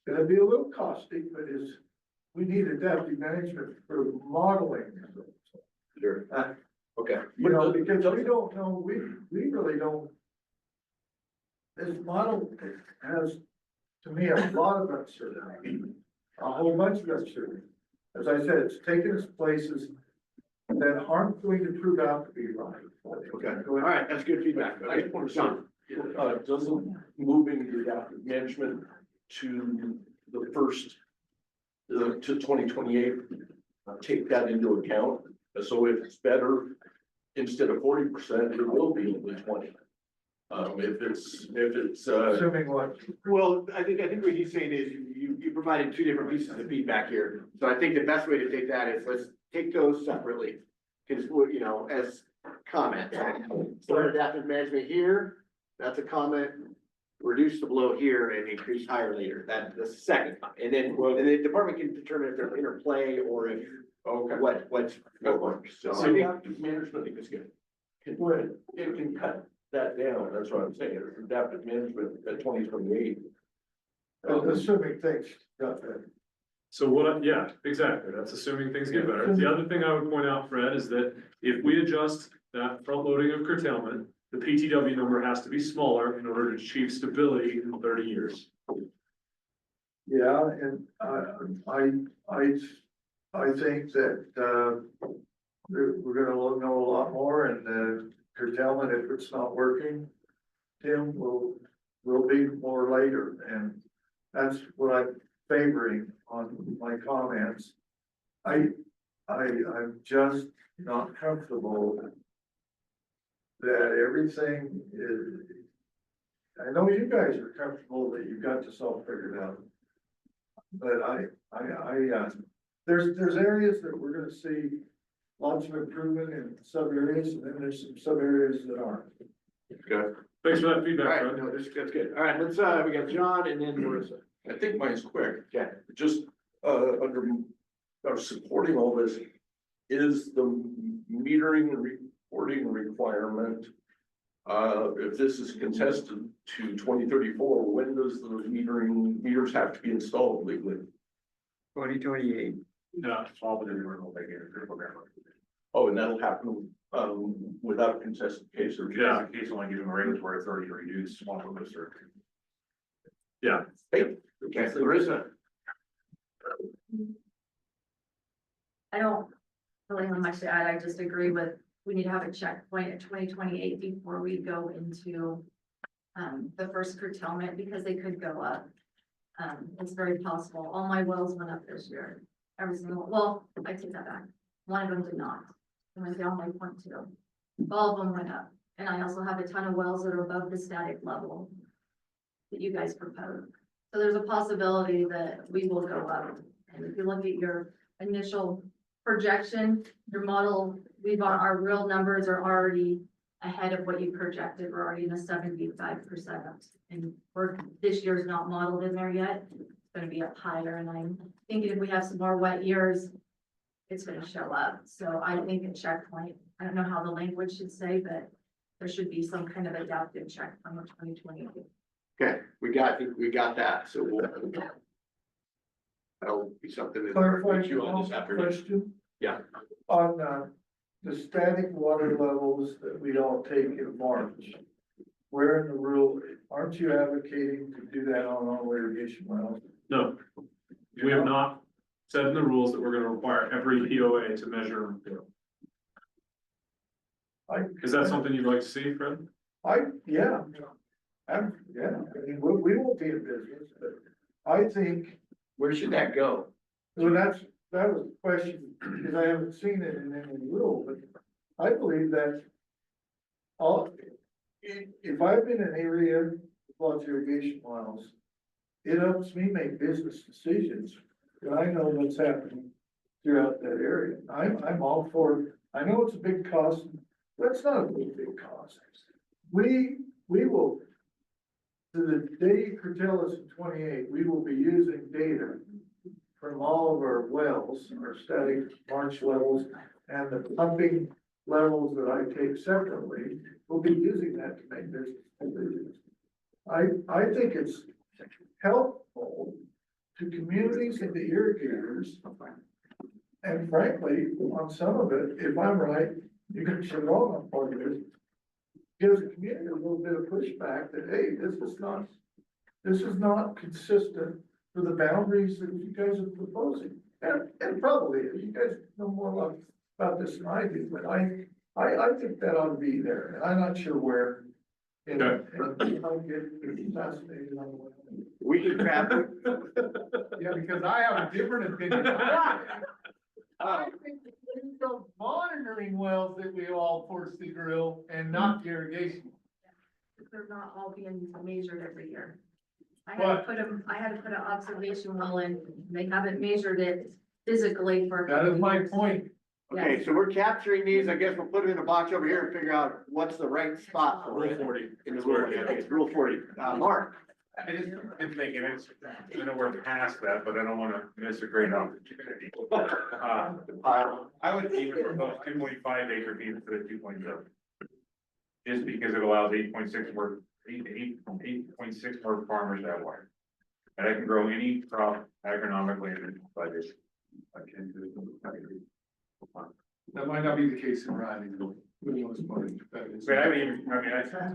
gonna be a little costly, but we need adaptive management for modeling. Sure. Okay. Because we don't know, we really don't. This model has, to me, a lot of uncertainty, a whole bunch of uncertainty. As I said, it's taken us places that aren't going to prove out to be right. Okay, all right, that's good feedback. I just want to say, doesn't moving the adaptive management to the first, to 2028, take that into account? So if it's better, instead of 40%, it will be only 20. If it's, Assuming what? Well, I think what he's saying is you provided two different pieces of feedback here. So I think the best way to take that is let's take those separately. Cause as comments, start adaptive management here, that's a comment. Reduce the below here and increase higher later. That's the second. And then the department can determine if there's interplay or if, what works. So I think adaptive management is good. It can cut that down, that's what I'm saying, adaptive management at 2028. Assuming things got that. So yeah, exactly. That's assuming things get better. The other thing I would point out, Fred, is that if we adjust that front loading of curtailment, the PTW number has to be smaller in order to achieve stability in 30 years. Yeah, and I think that, we're gonna know a lot more, and curtailment, if it's not working, Tim, will be more later, and that's what I'm favoring on my comments. I'm just not comfortable that everything is, I know you guys are comfortable that you've got this all figured out. But there's areas that we're gonna see lots of improvement in some areas, and then there's some areas that aren't. Good. Thanks for that feedback, All right, Fred. no, that's good. All right, let's, we got John and then Marissa. I think mine's quick. Okay. Just, under, supporting all this, is the metering and reporting requirement. If this is contested to 2034, when does the meters have to be installed legally? 2028. No, it's all within the rental program. Oh, and that'll happen, without a contested case or? Yeah. Case only given regulatory authority to reduce one of those. Yeah. Hey, Okay, Marissa. I don't really have much to add. I just agree with, we need to have a checkpoint at 2028 before we go into the first curtailment, because they could go up. It's very possible. All my wells went up this year. Every single, well, I take that back. One of them did not. It went down by 0.2. All of them went up. And I also have a ton of wells that are above the static level that you guys proposed. So there's a possibility that we will go up. And if you look at your initial projection, your model, our real numbers are already ahead of what you projected. We're already in the 75%. And this year's not modeled in there yet. It's gonna be up higher, and I'm thinking if we have some more wet years, it's gonna show up. So I think a checkpoint, I don't know how the language should say, but there should be some kind of adaptive check from 2028. Okay, we got that, so that'll be something that Clarify we'll get you on this afternoon. question. Yeah. On, the static water levels that we all take in March. Where in the rule, aren't you advocating to do that on all irrigation wells? No, we have not said in the rules that we're gonna require every POA to measure. Is that something you'd like to see, Fred? Yeah. I mean, we won't be in business, but I think. Where should that go? Well, that was the question, because I haven't seen it in any rule, but I believe that if I've been in an area with lots of irrigation wells, it helps me make business decisions, and I know what's happening throughout that area. I'm all for, I know it's a big cost, but it's not a big cost. We will to the day you curtail us in 28, we will be using data from all of our wells, our static marsh levels, and the pumping levels that I take separately. We'll be using that to make this decisions. I think it's helpful to communities and to irrigators. And frankly, on some of it, if I'm right, you can show wrong on part of it. Gives the community a little bit of pushback that, hey, this is not consistent for the boundaries that you guys are proposing. And probably, you guys know more about this than I do, but I think that ought to be there, and I'm not sure where. And I get fascinated on the way. We can grab. Yeah, because I have a different opinion. I think that we those monitoring wells that we all force to drill and not the irrigation. They're not all being measured every year. I What? had to put an observation well in, they haven't measured it physically for. That is my point. Okay, so we're capturing these, I guess we'll put them in a box over here and figure out what's the right spot for it. Rule 40. In the rule, okay, it's rule 40, Mark. I just been thinking, I know we're past that, but I don't wanna miss a great opportunity. I would even propose 2.5 acre feet instead of 2.7. Just because it allows 8.6 more, 8.6 more farmers that way. And I can grow any crop agronomically by this. That might not be the case in Riley, though. Who knows what that is.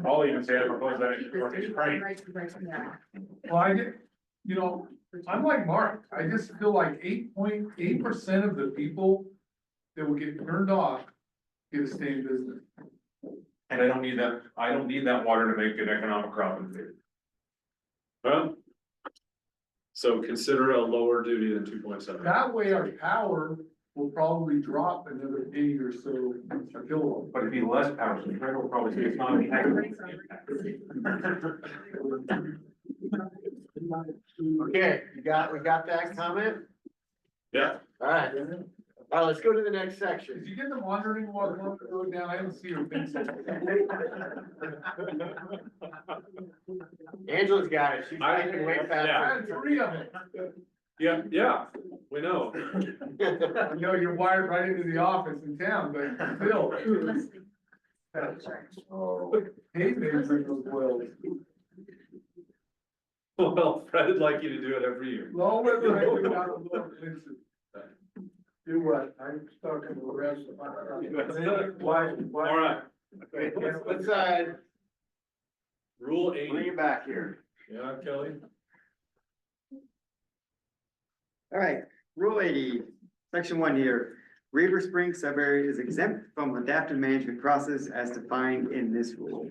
I'll even say I propose that it's right. Well, I get, you know, I'm like Mark, I just feel like 8.8% of the people that will get turned off get to stay in business. And I don't need that water to make an economic crop in there. Well, so consider a lower duty than 2.7. That way our power will probably drop another 8 or so a kilowatt. But it'd be less power, so the trade will probably say it's not. Okay, we got that comment? Yeah. All right, let's go to the next section. Did you get the wandering water going down? I didn't see her thing. Angela's got it, she's typing way I fast. had 3 of them. Yeah, we know. I know you're wired right into the office in town, but still. Hey, man, bring those wells. Well, Fred'd like you to do it every year. Well, wait, we got a little expensive. Do what? I'm stuck in the rest of my. Why? All right. Okay, let's, Rule 80. bring it back here. Yeah, Kelly? All right, Rule 80, Section 1 here. Reaver Spring subarea is exempt from adaptive management process as defined in this rule.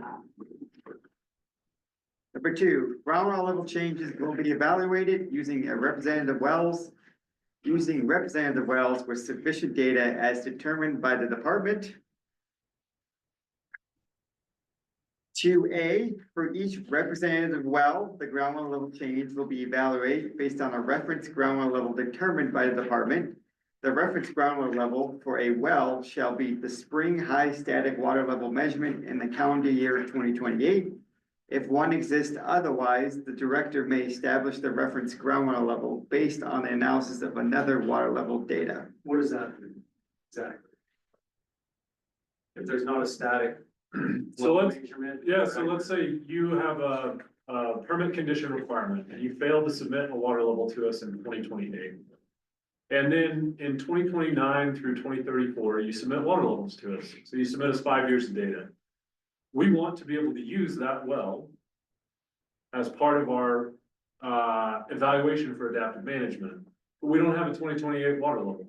Number 2, groundwater level changes will be evaluated using representative wells with sufficient data as determined by the department. 2A, for each representative well, the groundwater level change will be evaluated based on a reference groundwater level determined by the department. The reference groundwater level for a well shall be the spring high static water level measurement in the calendar year 2028. If one exists otherwise, the director may establish the reference groundwater level based on the analysis of another water level data. What does that mean? Exactly. If there's not a static. So let's, measurement, so let's say you have a permit condition requirement and you fail to submit a water level to us in 2028. And then in 2029 through 2034, you submit water levels to us. So you submit us 5 years of data. We want to be able to use that well as part of our evaluation for adaptive management, but we don't have a 2028 water level.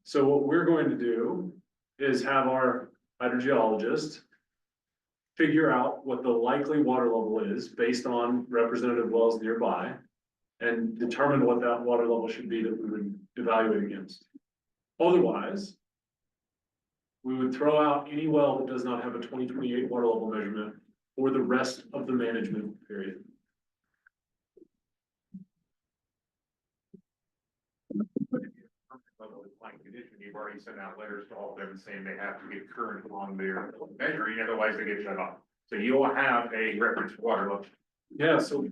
So what we're going to do is have our hydrogeologist figure out what the likely water level is based on representative wells nearby and determine what that water level should be that we would evaluate against. Otherwise, we would throw out any well that does not have a 2028 water level measurement for the rest of the management period. You've already sent out letters to all of them saying they have to get current on their measuring, otherwise they get shut off. So you'll have a reference water level. Yeah, so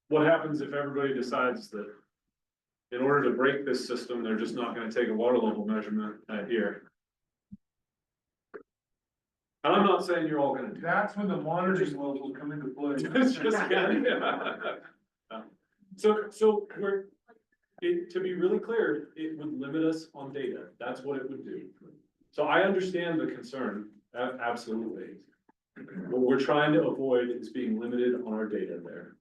what happens if everybody decides that in order to break this system, they're just not gonna take a water level measurement at here? And I'm not saying you're all gonna do that. That's when the monitoring wells will come into play. It's just, yeah. So to be really clear, it would limit us on data. That's what it would do. So I understand the concern, absolutely. What we're trying to avoid is being limited on our data there.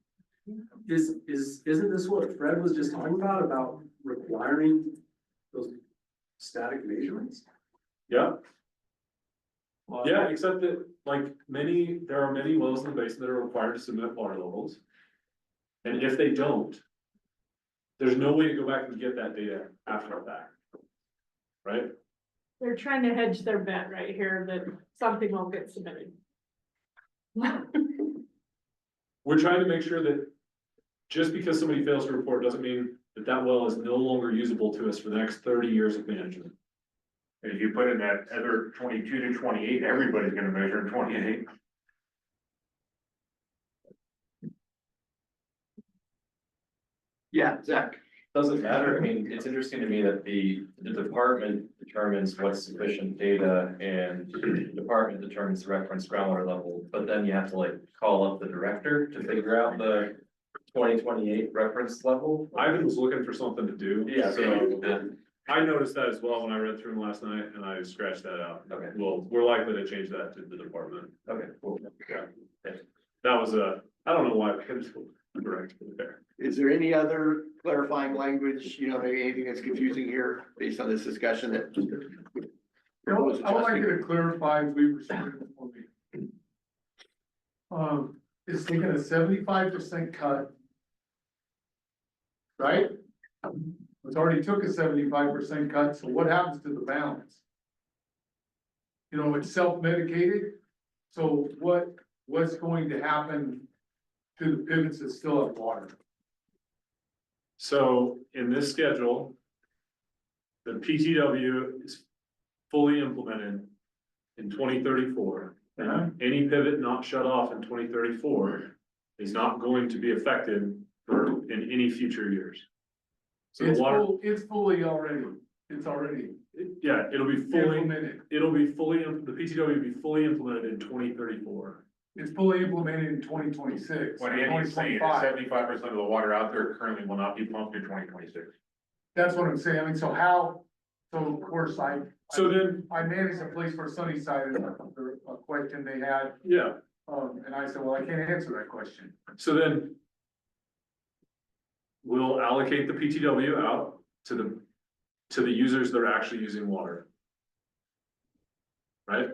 Isn't this what Fred was just talking about requiring those static measurements? Yeah. Yeah, except that like there are many wells in the basin that are required to submit water levels. And if they don't, there's no way to go back and get that data after the fact. Right? They're trying to hedge their bet right here that something won't get submitted. We're trying to make sure that just because somebody fails to report doesn't mean that that well is no longer usable to us for the next 30 years of management. If you put in that other 22 to 28, everybody's gonna measure in 28. Yeah, Zach. Doesn't matter. I mean, it's interesting to me that the department determines what's sufficient data and the department determines the reference groundwater level, but then you have to like call up the director to figure out the 2028 reference level. Ivan was looking for something to do. Yeah. So I noticed that as well when I read through them last night and I scratched that out. Okay. Well, we're likely to change that to the department. Okay, cool. Yeah. That was I don't know why I couldn't direct there. Is there any other clarifying language, anything that's confusing here based on this discussion that? I would like you to clarify, we were starting before me. It's taking a 75% cut. Right? It's already took a 75% cut, so what happens to the balance? It's self-medicated, so what's going to happen to the pivots that still have water? So in this schedule, the PTW is fully implemented in 2034. Any pivot not shut off in 2034 is not going to be affected in any future years. So the water, It's fully already, yeah, it'll be fully, implemented. the PTW will be fully implemented in 2034. It's fully implemented in 2026. What Andy's saying is 75% of the water out there currently will not be pumped in 2026. That's what I'm saying, I mean, so of course, I managed a place for Sunnyside, and a question they had, Yeah, and I said, well, I can't answer that question. so then we'll allocate the PTW out to the users that are actually using water. Right?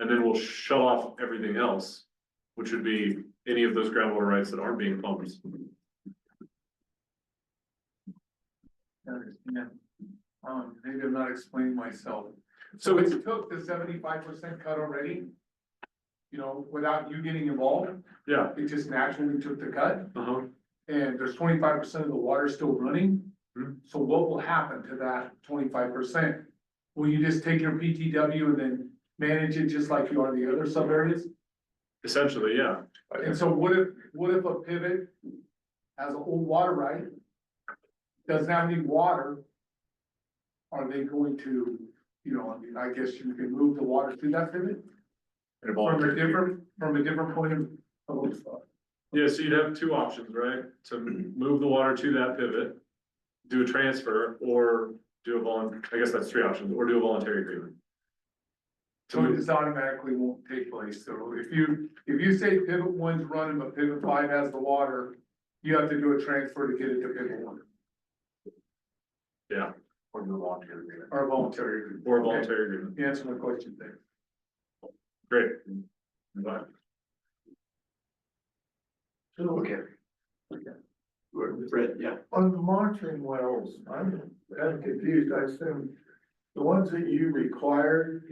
And then we'll shut off everything else, which would be any of those groundwater rights that aren't being pumped. Maybe I'm not explaining myself. So So it took the 75% cut already? Without you getting involved, Yeah, it just naturally took the cut, uh-huh. and there's 25% of the water still running. Mhm. So what will happen to that 25%? Will you just take your PTW and then manage it just like you are the other sub areas? Essentially, yeah. And so what if a pivot has an old water right? Doesn't have any water? Are they going to, I guess you can move the water to that pivot? From a different point of. Yeah, so you'd have two options, right? To move the water to that pivot, do a transfer, or do I guess that's three options, or do a voluntary agreement. So this automatically won't take place, so if you say pivot one's running, but pivot five has the water, you have to do a transfer to get it to pivot one. Yeah, Or a voluntary agreement. Or a voluntary agreement. or a voluntary agreement. You answer my question there. Great. Bye. Okay. Fred, yeah. On the monitoring wells, I'm confused, I assume the ones that you required,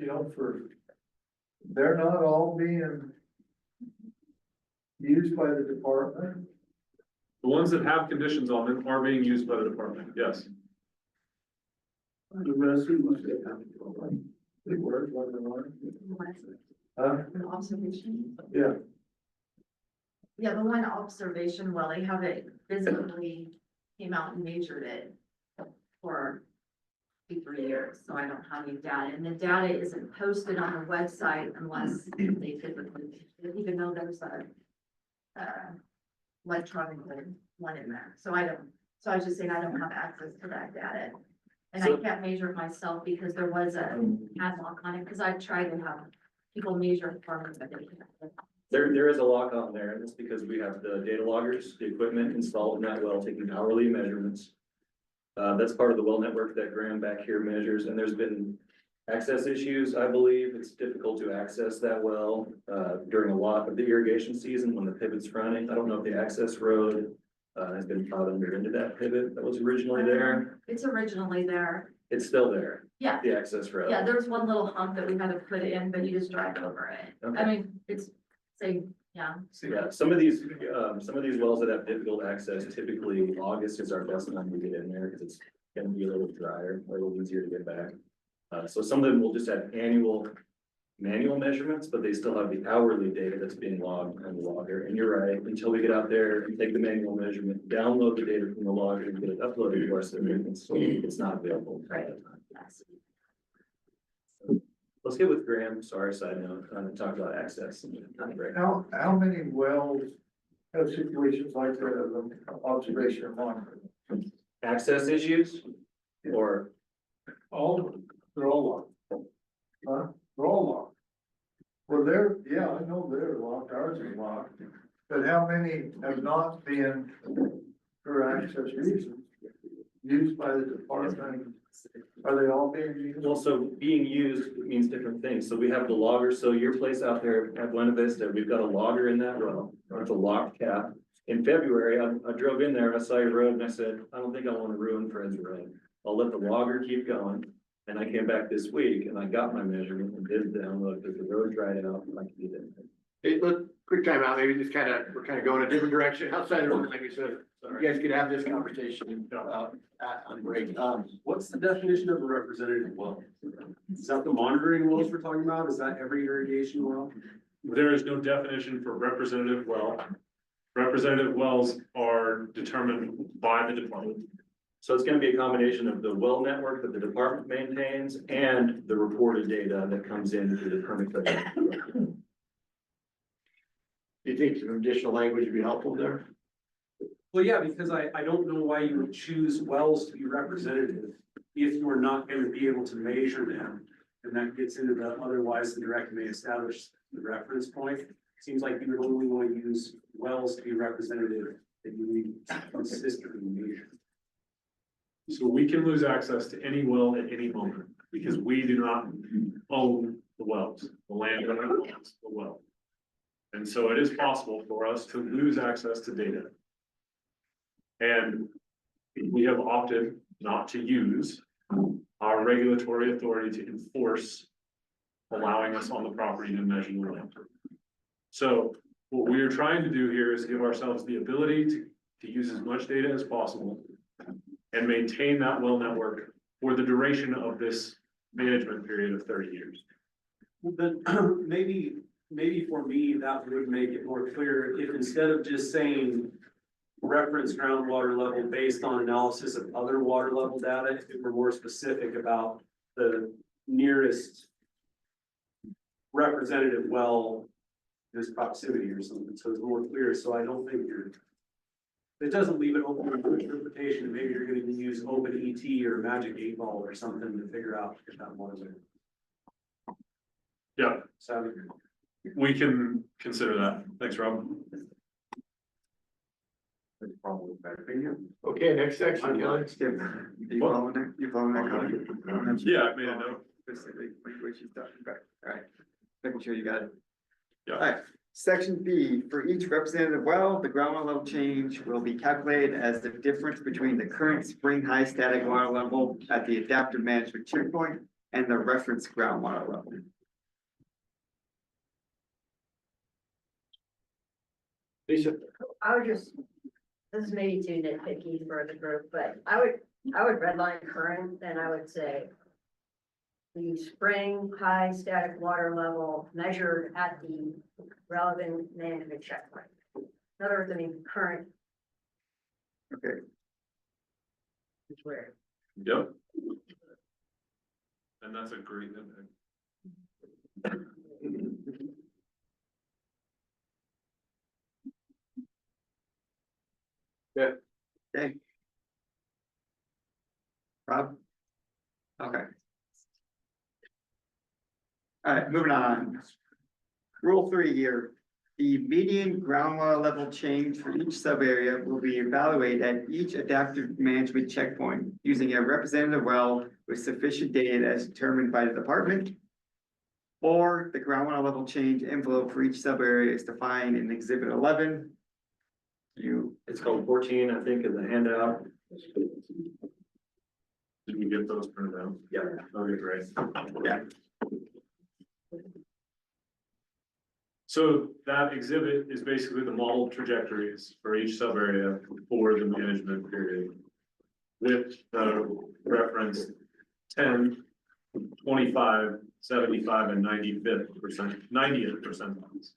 they're not all being used by the department? The ones that have conditions on them are being used by the department, yes. The rest of them, they work, what they want. Observation. Yeah. Yeah, the one observation, well, they have it physically came out and measured it for 2-3 years, so I don't have any data, and the data isn't posted on the website unless they typically, even though there's a electronic one in there, so I was just saying I don't have access to that data. And I can't measure it myself because there was a ad lock on it, because I tried to have people measure it for me, but they can't. There is a lock on there, and it's because we have the data loggers, the equipment installed in that well, taking hourly measurements. That's part of the well network that Graham back here measures, and there's been access issues, I believe. It's difficult to access that well, during a lot of the irrigation season when the pivot's running. I don't know if the access road, has been plowed under into that pivot that was originally there. It's originally there. It's still there, Yeah, the access road. yeah, there was one little hump that we had to put in, but you just drive over it. Okay. I mean, it's, say, yeah. Yeah, some of these wells that have difficult access, typically August is our best time to get in there because it's gonna be a little drier, a little easier to get back. So some of them will just have annual manual measurements, but they still have the hourly data that's being logged on the logger. And you're right, until we get out there and take the manual measurement, download the data from the logger and get it uploaded to our system, it's not available. Right. Let's get with Graham, sorry, side note, and talk about access. How many wells have situations like that of an observation or monitoring? Access issues or? They're all locked. Huh? They're all locked. Well, yeah, I know they're locked, ours is locked, but how many have not been for access reasons used by the department? Are they all being used? Well, so being used means different things. So we have the logger. So your place out there at Buena Vista, we've got a logger in that well. It's a locked cap. In February, I drove in there, I saw your road and I said, I don't think I want to ruin Fred's road. I'll let the logger keep going. And I came back this week and I got my measurement and did the download because the road dried out and I could get in. Hey, quick time out, maybe just we're kind of going a different direction outside of, like we said, you guys could have this conversation, on break. What's the definition of a representative well? Is that the monitoring wells we're talking about? Is that every irrigation well? There is no definition for representative well. Representative wells are determined by the department. So it's gonna be a combination of the well network that the department maintains and the reported data that comes in through the permit. Do you think some additional language would be helpful there? Well, yeah, because I don't know why you would choose wells to be representative if you're not gonna be able to measure them. And that gets into the otherwise the director may establish the reference point. Seems like you would only want to use wells to be representative that you need to consistently measure. So we can lose access to any well at any moment because we do not own the wells. The landowner owns the well. And so it is possible for us to lose access to data. And we have opted not to use our regulatory authority to enforce allowing us on the property to measure the land. So what we are trying to do here is give ourselves the ability to use as much data as possible and maintain that well network for the duration of this management period of 30 years. But maybe for me, that would make it more clear if instead of just saying reference groundwater level based on analysis of other water level data, if it were more specific about the nearest representative well, this proximity or something, so it's more clear, so I don't think it doesn't leave it open to interpretation, maybe you're gonna use open ET or magic 8-ball or something to figure out if that was it. Yeah, So. we can consider that. Thanks, Rob. Okay, next section, Kelly. You following that? You following that comment? Yeah, I made a note. Specifically, what she's talking about. All right. Making sure you got it. Yeah. All right. Section B, for each representative well, the groundwater level change will be calculated as the difference between the current spring high static water level at the adaptive management checkpoint and the reference groundwater level. Lisa. I would just, this is maybe too nitpicky for the group, but I would redline current, then I would say the spring high static water level measured at the relevant management checkpoint. In other words, I mean, current. Okay. Where? Yep. And that's a great. Okay. Rob? Okay. All right, moving on. Rule 3 here. The median groundwater level change for each sub-area will be evaluated at each adaptive management checkpoint using a representative well with sufficient data as determined by the department. Or the groundwater level change envelope for each sub-area is defined in Exhibit 11. It's called 14, I think, in the handout. Did we get those printed out? Yeah. Okay, great. Yeah. So that exhibit is basically the model trajectories for each sub area for the management period. With the reference 10, 25, 75, and 90th percentiles.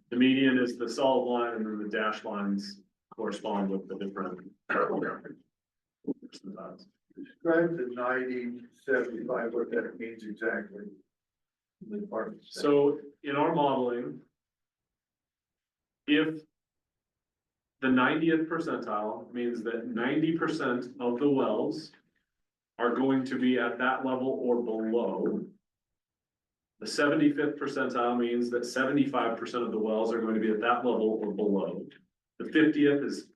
The median is the solid line, and then the dashed lines correspond with the different percentiles. Describe the 90, 75, what that means exactly. The department. So in our modeling, if the 90th percentile means that 90% of the wells are going to be at that level or below. The 75th percentile means that 75% of the wells are going to be at that level or below. The 50th is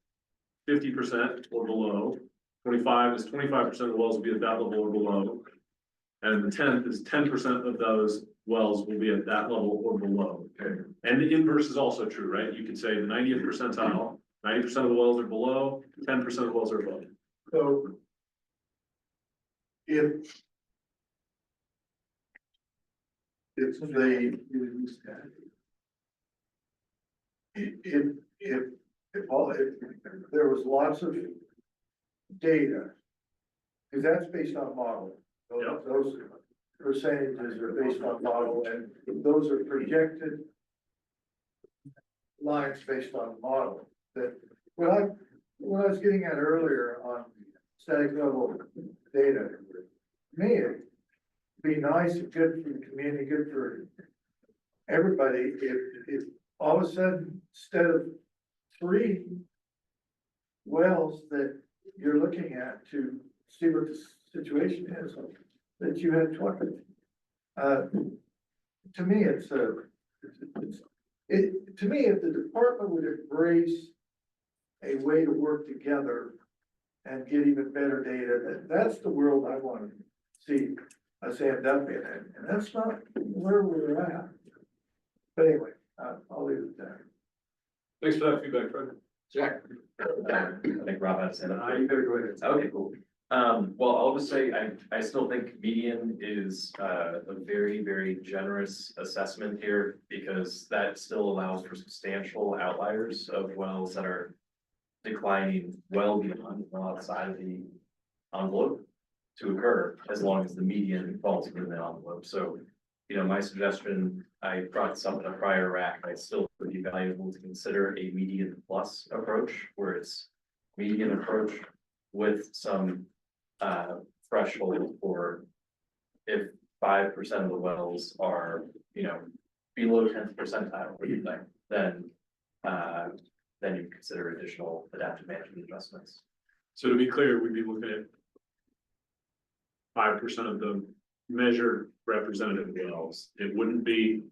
50% or below. 25 is 25% of the wells will be at that level or below. And the 10th is 10% of those wells will be at that level or below. Okay. And the inverse is also true, right? You could say the 90th percentile, 90% of the wells are below, 10% of the wells are above. So if there was lots of data, because that's based on model. Those percentages are based on model, and those are projected lines based on model. That what I was getting at earlier on static level data, to me, it'd be nice and good for the community, good for everybody, if all of a sudden, instead of 3 wells that you're looking at to see what the situation is, that you had 20. To me, to me, if the department would embrace a way to work together and get even better data, that's the world I want to see us end up in, and that's not where we're at. But anyway, I'll leave it there. Thanks for that feedback, Fred. Jack. I think Rob had said that. You better go ahead. Okay, cool. Well, I'll just say, I still think median is a very, very generous assessment here, because that still allows for substantial outliers of wells that are declining well beyond, well outside of the envelope to occur, as long as the median falls within the envelope. So, my suggestion, I brought this up in a prior rack, I still would be valuable to consider a median plus approach, where it's median approach with some threshold for if 5% of the wells are, below 10th percentile, what do you think? Then you consider additional adaptive management adjustments. So to be clear, we'd be looking at 5% of the measured representative wells. It wouldn't be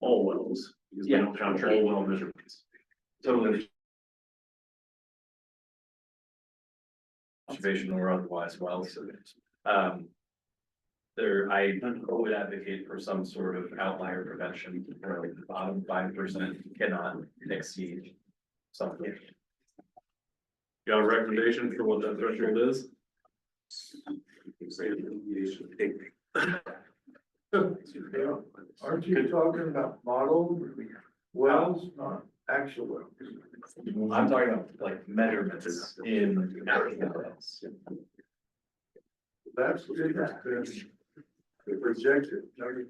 all wells, because we don't count all well measurements. Totally. Observation or otherwise wells. I would advocate for some sort of outlier prevention, where the bottom 5% cannot exceed something. Got a recommendation for what that threshold is? Aren't you talking about model wells, not actual wells? I'm talking about like measurements in actual wells. That's projected. No, you're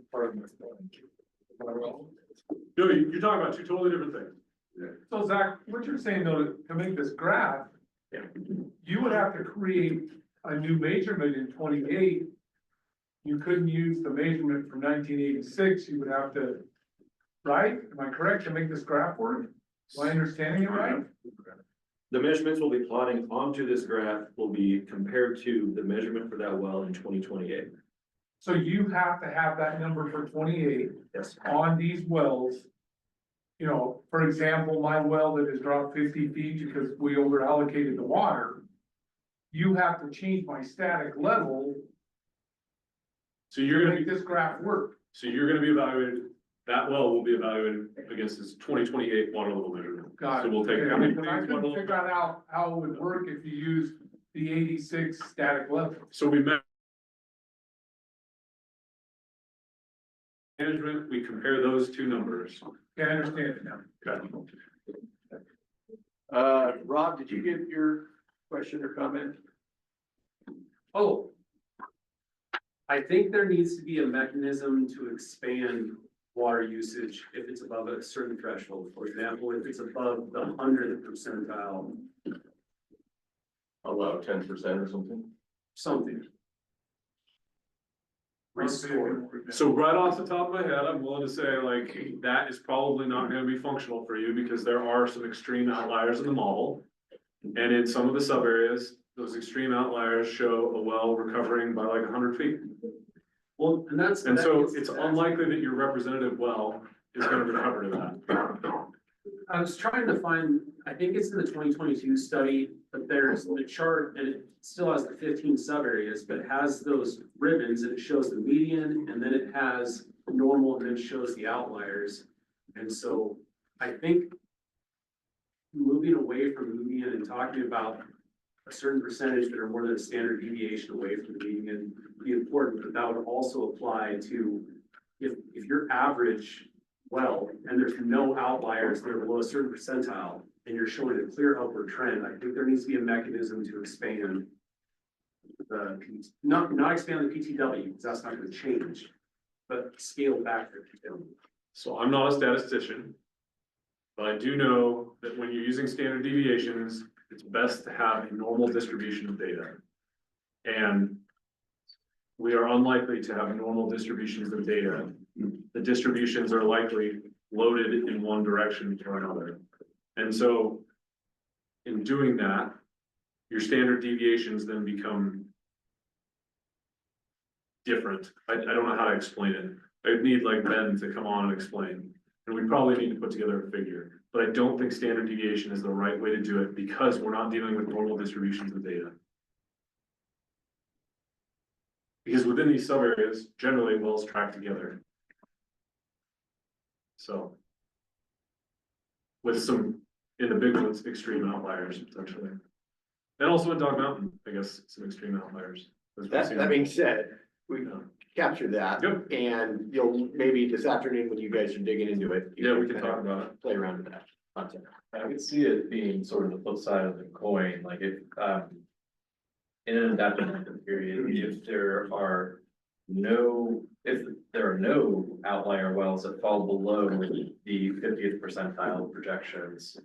talking about 2 totally different things. Zach, what you're saying though, to make this graph. Yeah. You would have to create a new measurement in 28. You couldn't use the measurement from 1986, you would have to, right? Am I correct to make this graph work? Am I understanding it right? The measurements we'll be plotting onto this graph will be compared to the measurement for that well in 2028. So you have to have that number for 28 Yes. on these wells. You know, for example, my well that has dropped 50 feet because we over allocated the water. You have to change my static level so you're gonna make this graph work. So you're gonna be evaluated, that well will be evaluated against this 2028 water level measurement. Got So it. we'll take. Okay, I mean, I couldn't figure out how it would work if you used the 86 static level. So we met. Management, we compare those two numbers. Okay, I understand it now. Okay. Rob, did you get your question or comment? Oh. I think there needs to be a mechanism to expand water usage if it's above a certain threshold. For example, if it's above the 100th percentile, Allow 10% or something. something. Restore. So right off the top of my head, I'm willing to say like, that is probably not gonna be functional for you because there are some extreme outliers in the model. And in some of the sub areas, those extreme outliers show a well recovering by like 100 feet. Well, and so it's unlikely that your representative well is gonna recover to that. I was trying to find, I think it's in the 2022 study, but there's the chart and it still has the 15 sub areas, but it has those ribbons and it shows the median and then it has normal and then it shows the outliers. And so I think moving away from the median and talking about a certain percentage that are more than a standard deviation away from the median would be important, but that would also apply to if your average well, and there's no outliers that are below a certain percentile, and you're showing a clear upward trend, I think there needs to be a mechanism to expand the, not expand the PTW, because that's not gonna change, but scale back the PTW. So I'm not a statistician. But I do know that when you're using standard deviations, it's best to have a normal distribution of data. And we are unlikely to have normal distributions of data. The distributions are likely loaded in one direction or another. And so in doing that, your standard deviations then become different. I don't know how to explain it. I'd need like Ben to come on and explain. And we probably need to put together a figure, but I don't think standard deviation is the right way to do it because we're not dealing with normal distributions of data. Because within these sub areas, generally wells track together. So. With some, in the big ones, extreme outliers potentially. And also in Dog Mountain, I guess, some extreme outliers. That being said, we captured that. Yep. And you'll, maybe this afternoon when you guys are digging into it. you Yeah, we can kind of talk about it. Play around with that concept. I could see it being sort of the flip side of the coin, like if, in an adaptive period, if there are no outlier wells that fall below the 50th percentile projections,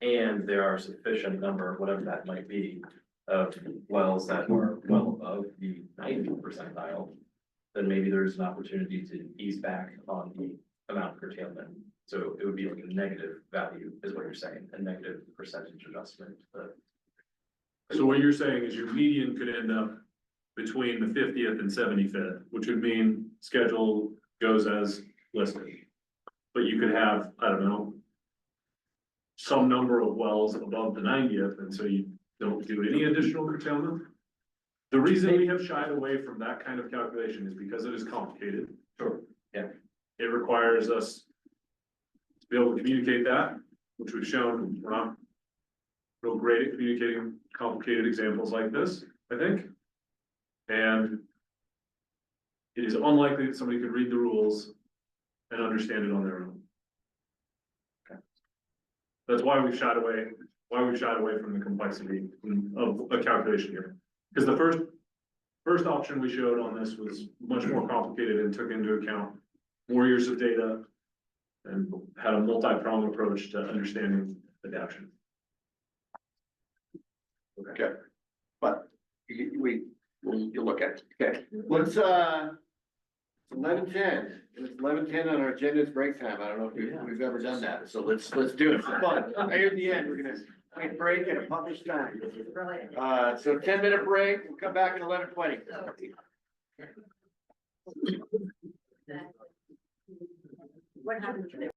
and there are sufficient number, whatever that might be, of wells that are well above the 90th percentile, then maybe there's an opportunity to ease back on the amount of curtailment. So it would be like a negative value, is what you're saying, a negative percentage adjustment. So what you're saying is your median could end up between the 50th and 75th, which would mean schedule goes as listed. But you could have, I don't know, some number of wells above the 90th, and so you don't do any additional curtailment. The reason we have shied away from that kind of calculation is because it is complicated. Sure. Yeah. It requires us to be able to communicate that, which we've shown we're not real great at communicating complicated examples like this, I think. And it is unlikely that somebody could read the rules and understand it on their own. Okay. That's why we've shied away from the complexity of a calculation here. Because the first option we showed on this was much more complicated and took into account more years of data and had a multi-pronged approach to understanding the adoption. Okay. But you look at, it. Okay, Let's, 11:10, it's 11:10 on our agenda, it's break time, I don't know if we've ever done that, so let's do it, fun. Right at the end, we're gonna take a break at a published time. So 10-minute break, we'll come back at 11:20. What happened to them?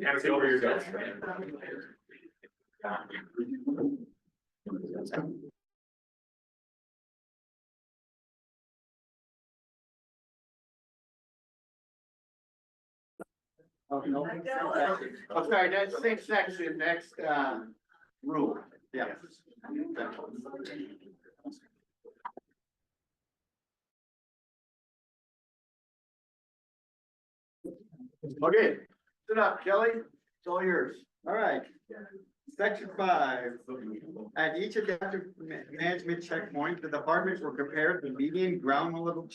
Hands over your desk. Oh, sorry, that's same section, next, rule. Yeah. Okay, sit up, Kelly, it's all yours. All right. Section 5, at each adaptive management checkpoint, the departments will compare the median groundwater level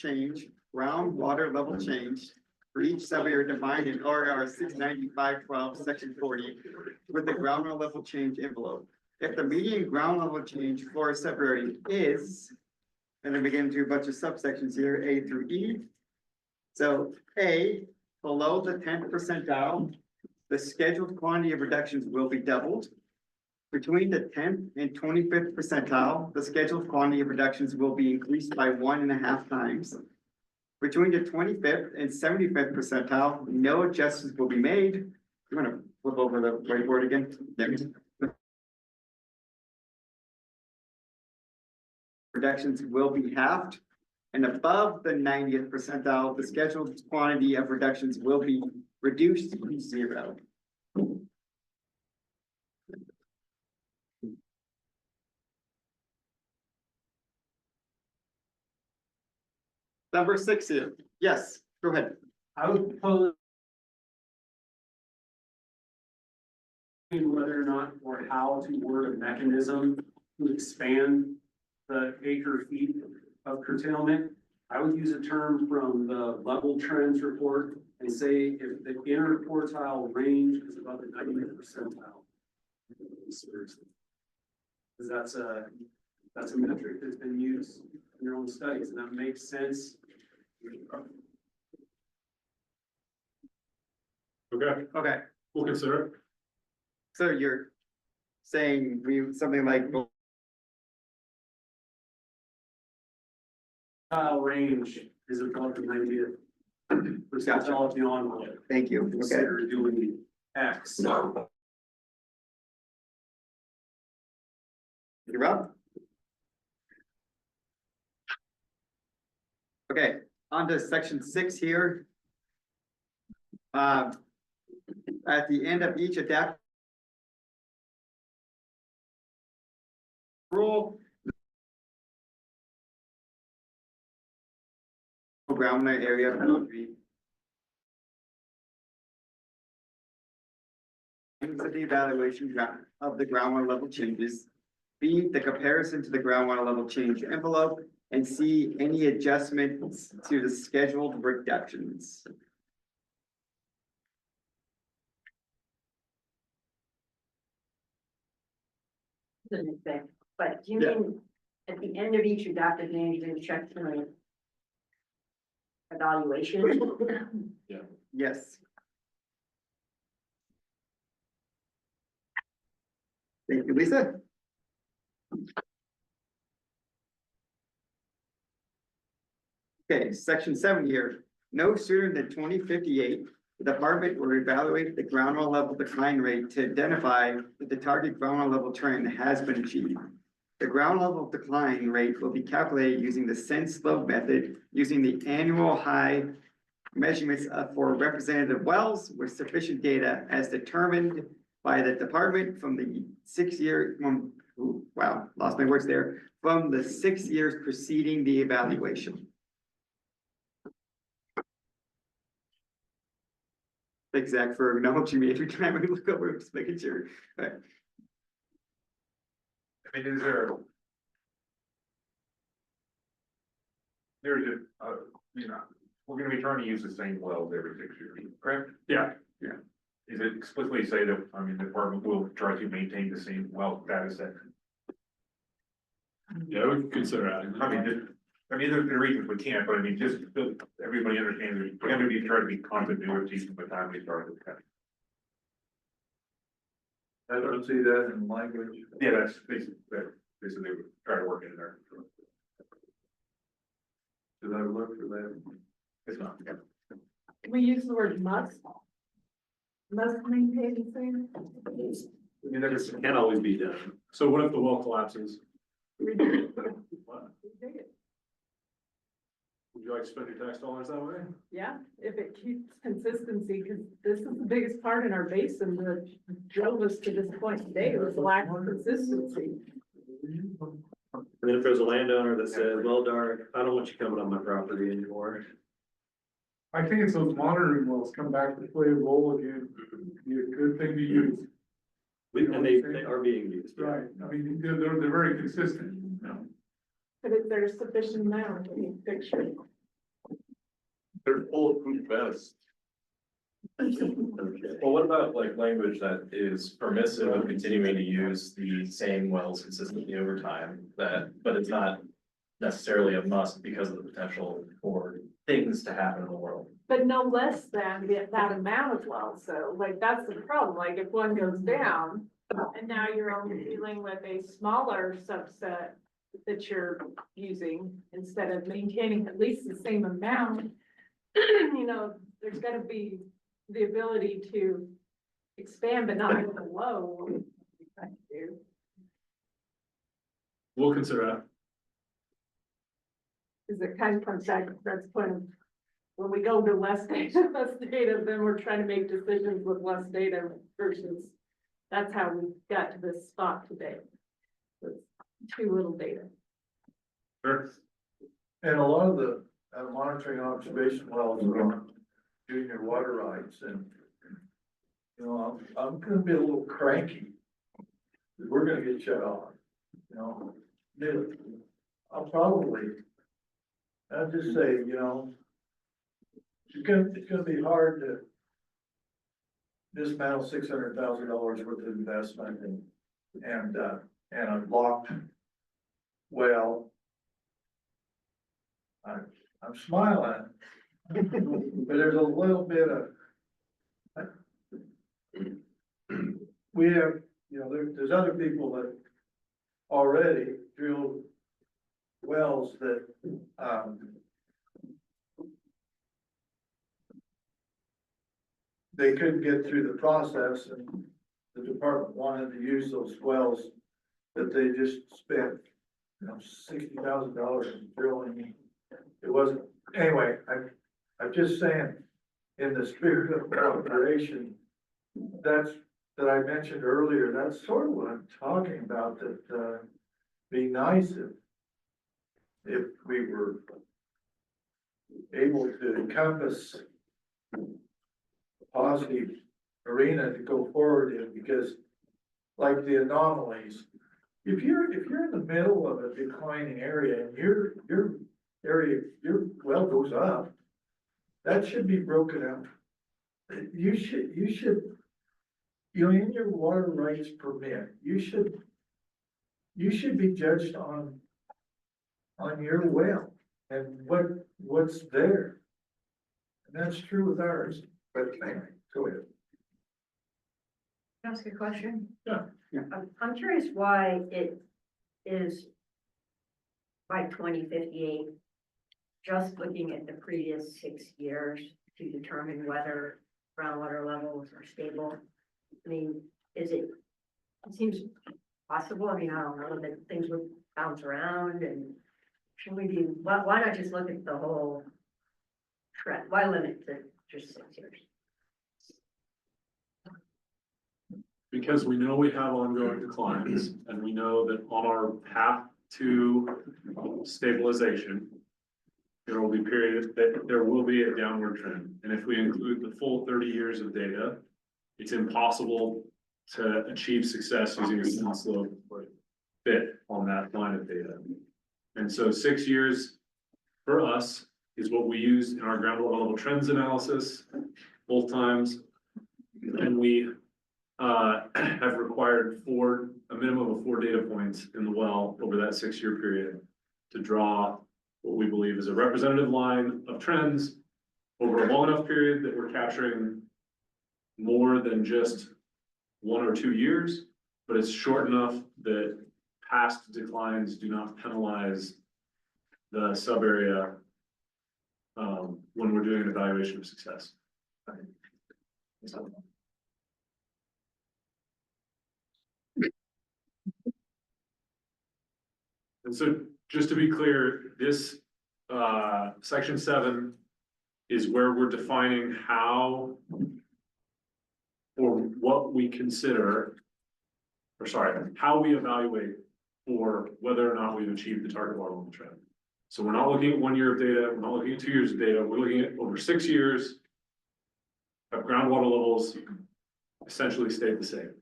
change for each sub-area defined in RR 695-12, section 40, with the groundwater level change envelope. If the median ground level change for a sub-area is, and then we get into a bunch of subsections here, A through E. So A, below the 10th percentile, the scheduled quantity of reductions will be doubled. Between the 10th and 25th percentile, the scheduled quantity of reductions will be increased by 1.5 times. Between the 25th and 75th percentile, no adjustments will be made. You want to flip over the whiteboard again? There. Reductions will be halved. And above the 90th percentile, the scheduled quantity of reductions will be reduced to 0. Number 6 here. Yes, go ahead. I would propose whether or not or how to word a mechanism to expand the acre feet of curtailment. I would use a term from the level trends report and say if the inner quartile range is above the 90th percentile. Because that's a metric that's been used in your own studies, and that makes sense. Okay, Okay, we'll consider it. so you're saying something like Range is above the 90th percentile of the envelope. Thank you. Okay. Consider doing X. You're up. Okay, on to section 6 here. At the end of each adaptive rule, groundwater area boundary. Of the evaluation of the groundwater level changes. B, the comparison to the groundwater level change envelope, and C, any adjustments to the scheduled reductions. But do you Yeah. mean at the end of each adaptive management checkpoint evaluation? Yes. Thank you, Lisa. Okay, section 7 here. No sooner than 2058, the department will evaluate the groundwater level decline rate to identify that the target groundwater level trend has been achieved. The ground level decline rate will be calculated using the sense slope method, using the annual high measurements for representative wells with sufficient data as determined by the department from the 6 year, wow, lost my words there, from the 6 years preceding the evaluation. Thanks, Zach, for acknowledging me every time I look over, just making sure. All right. I mean, is there? There's you know, we're gonna be trying to use the same wells every 6 years, correct? Yeah. Yeah. Is it explicitly say that, I mean, the department will try to maintain the same well data set? Yeah, we can consider that. There's the reasons we can't, but I mean, just so everybody understands, there's gonna be trying to be continuity from the time we started. I don't see that in language. Yeah, that's basically, they would try to work in there. Did I look for that? It's not. We use the word must. Must maintain the same. I mean, that can always be done. So what if the well collapses? What? Would you like to spend your tax dollars that way? Yeah, if it keeps consistency, because this is the biggest part in our basin that drove us to this point today, was lack of consistency. And then if there's a landowner that says, well, darn, I don't want you coming on my property anymore. I think it's those monitoring wells come back to play a role again, be a good thing to use. And they are being used. Right, I mean, they're very consistent, you know. But is there sufficient amount in the picture? They're bulletproof vests. Well, what about like language that is permissive of continuing to use the same wells consistently over time, but it's not necessarily a must because of the potential for things to happen in the world? But no less than that amount of wells, so like, that's the problem, like, if one goes down, and now you're only dealing with a smaller subset that you're using, instead of maintaining at least the same amount, you know, there's gotta be the ability to expand, but not go below what we're trying to do. We'll consider that. Cause it kind of comes back, that's point of, when we go to less data, then we're trying to make decisions with less data versus, that's how we got to this spot today. With too little data. Sure. And a lot of the monitoring observation wells are doing your water rights and, you know, I'm gonna be a little cranky. We're gonna get shut off, you know. I'll just say, you know, it's gonna be hard to dismantle $600,000 worth of investment and a locked well. I'm smiling, but there's a little bit of. We have, you know, there's other people that already drill wells that, they couldn't get through the process and the department wanted to use those wells that they just spent, you know, $60,000 in drilling. It wasn't, anyway, I'm just saying, in the spirit of cooperation, that I mentioned earlier, that's sort of what I'm talking about, that, be nice if we were able to encompass a positive arena to go forward in, because like the anomalies, if you're in the middle of a declining area and your area, your well goes up, that should be broken out. You should, you know, in your water rights permit, you should be judged on your well and what's there. And that's true with ours, but anyway, go ahead. Can I ask a question? Yeah. I'm curious why it is by 2058, just looking at the previous 6 years to determine whether groundwater levels are stable. I mean, it seems possible. I mean, I don't know that things would bounce around, and should we do, why not just look at the whole trend? Why limit to just 6 years? Because we know we have ongoing declines, and we know that on our path to stabilization, there will be periods that there will be a downward trend. And if we include the full 30 years of data, it's impossible to achieve success using a small slope fit on that line of data. And so 6 years for us is what we use in our groundwater level trends analysis both times. And we have required a minimum of 4 data points in the well over that 6-year period to draw what we believe is a representative line of trends over a long enough period that we're capturing more than just 1 or 2 years, but it's short enough that past declines do not penalize the sub area when we're doing an evaluation of success. I think. So, and so, just to be clear, this, section 7 is where we're defining how or what we consider, or sorry, how we evaluate for whether or not we've achieved the target water level trend. So we're not looking at 1 year of data, we're not looking at 2 years of data, we're looking at over 6 years of groundwater levels essentially stayed the same.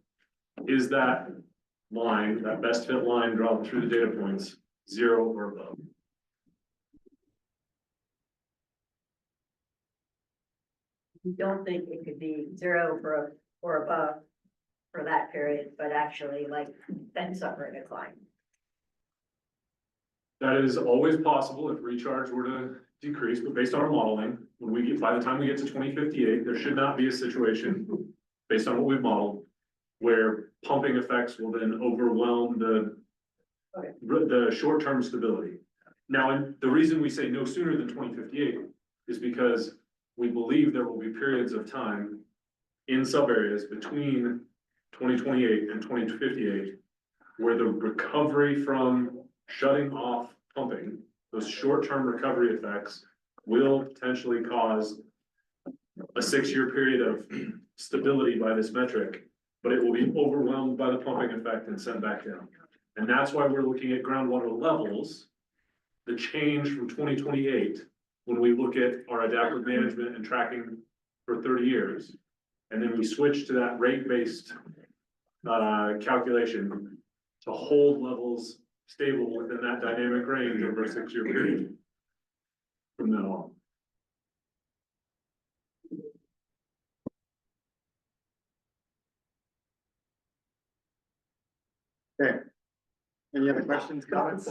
Is that line, that best fit line drawn through the data points, 0 or above? You don't think it could be 0 or above for that period, but actually like then suffer a decline. That is always possible if recharge were to decrease, but based on our modeling, when we get, by the time we get to 2058, there should not be a situation based on what we've modeled where pumping effects will then overwhelm the short-term stability. Now, and the reason we say no sooner than 2058 is because we believe there will be periods of time in sub areas between 2028 and 2058 where the recovery from shutting off pumping, those short-term recovery effects will potentially cause a 6-year period of stability by this metric, but it will be overwhelmed by the pumping effect and sent back down. And that's why we're looking at groundwater levels, the change from 2028, when we look at our adaptive management and tracking for 30 years. And then we switch to that rate-based calculation to hold levels stable within that dynamic range over a 6-year period from then on. Okay. Any other questions, comments?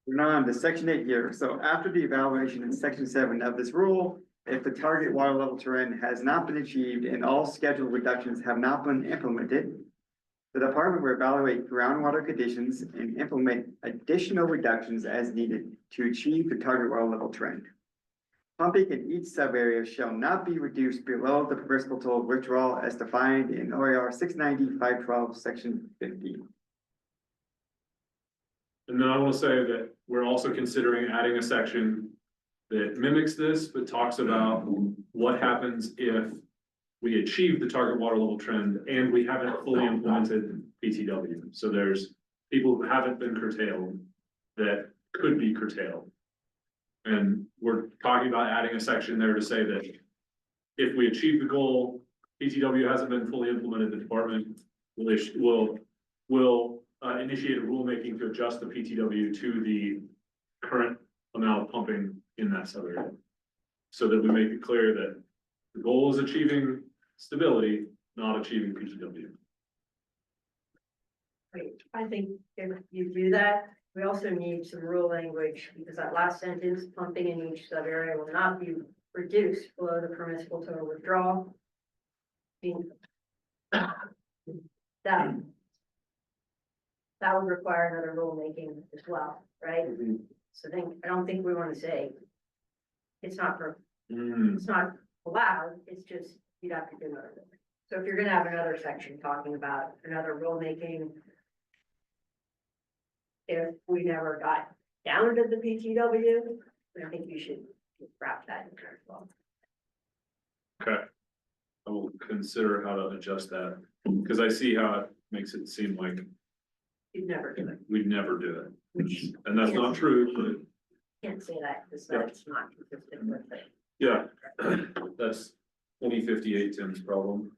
Moving on to section 8 here. So after the evaluation in section 7 of this rule, if the target water level trend has not been achieved and all scheduled reductions have not been implemented, the department will evaluate groundwater conditions and implement additional reductions as needed to achieve the target water level trend. Pumping in each sub-area shall not be reduced below the permissible total withdrawal as defined in OAR 690-512, section 15. And then I want to say that we're also considering adding a section that mimics this, but talks about what happens if we achieve the target water level trend and we haven't fully implemented PTW. So there's people who haven't been curtailed that could be curtailed. And we're talking about adding a section there to say that if we achieve the goal, PTW hasn't been fully implemented, the department will initiate a rulemaking to adjust the PTW to the current amount of pumping in that sub-area. So that we make it clear that the goal is achieving stability, not achieving PTW. Wait, I think if you do that, we also need some rule language, because that last sentence, pumping in each sub area will not be reduced below the permissible total withdrawal. I mean, that would require another rulemaking as well, right? So I don't think we want to say it's not it's not allowed, it's just you'd have to do another rule. So if you're gonna have another section talking about another rulemaking, if we never got down to the PTW, I think you should wrap that in there as well. Okay. I will consider how to adjust that, because I see how it makes it seem like You'd never do it. we'd never do it. And that's not true, Can't say that because that's not consistent with it. but yeah, that's 2058 Tim's problem.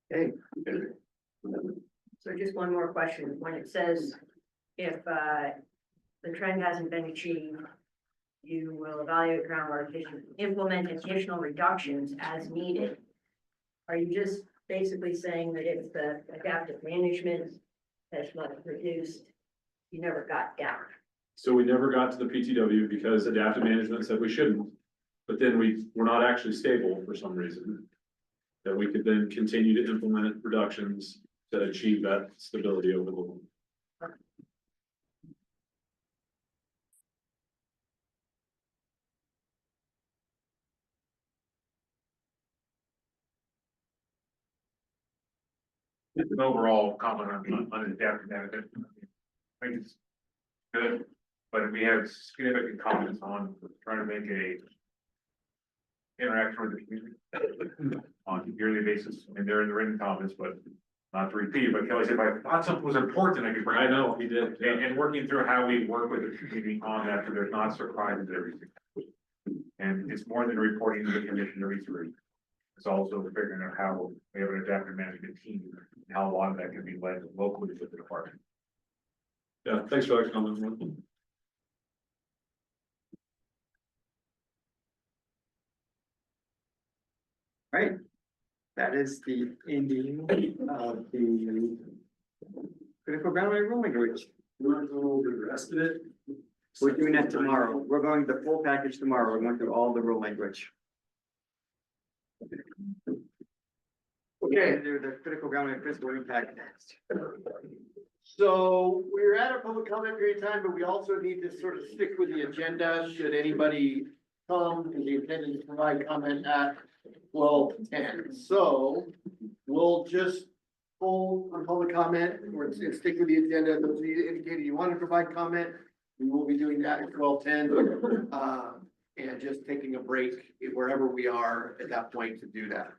Hey. So just one more question. When it says if the trend hasn't been achieved, you will evaluate groundwater conditions, implement additional reductions as needed. Are you just basically saying that if the adaptive management has not reduced, you never got down? So we never got to the PTW because adaptive management said we shouldn't. but then we're not actually stable for some reason, that we could then continue to implement reductions to achieve that stability over the long. Just an overall comment on adaptive management. I think it's good, but we have significant comments on trying to make a interaction with the community on a yearly basis. I mean, they're in the written comments, but not to repeat, but Kelly said, if I thought something was important, I could bring it. I know, he did. And working through how we work with the community on that, so there's not surprises everything. And it's more than reporting to the commission every 3. It's also figuring out how we have an adaptive management team, and how a lot of that can be led locally with the department. Yeah, thanks for that comment. Right, that is the ending of the critical groundwater rule language. You want to go over the rest of it? We're doing that tomorrow. We're going the full package tomorrow. We're going through all the rule language. Okay. Do the critical groundwater fiscal impact next. So we're at our public comment period time, but we also need to sort of stick with the agenda. Should anybody come, because the intended to provide comment at 12:10. So we'll just hold on public comment or stick with the agenda. Those of you indicated you want to provide comment, we will be doing that at 12:10. And just taking a break wherever we are at that point to do that.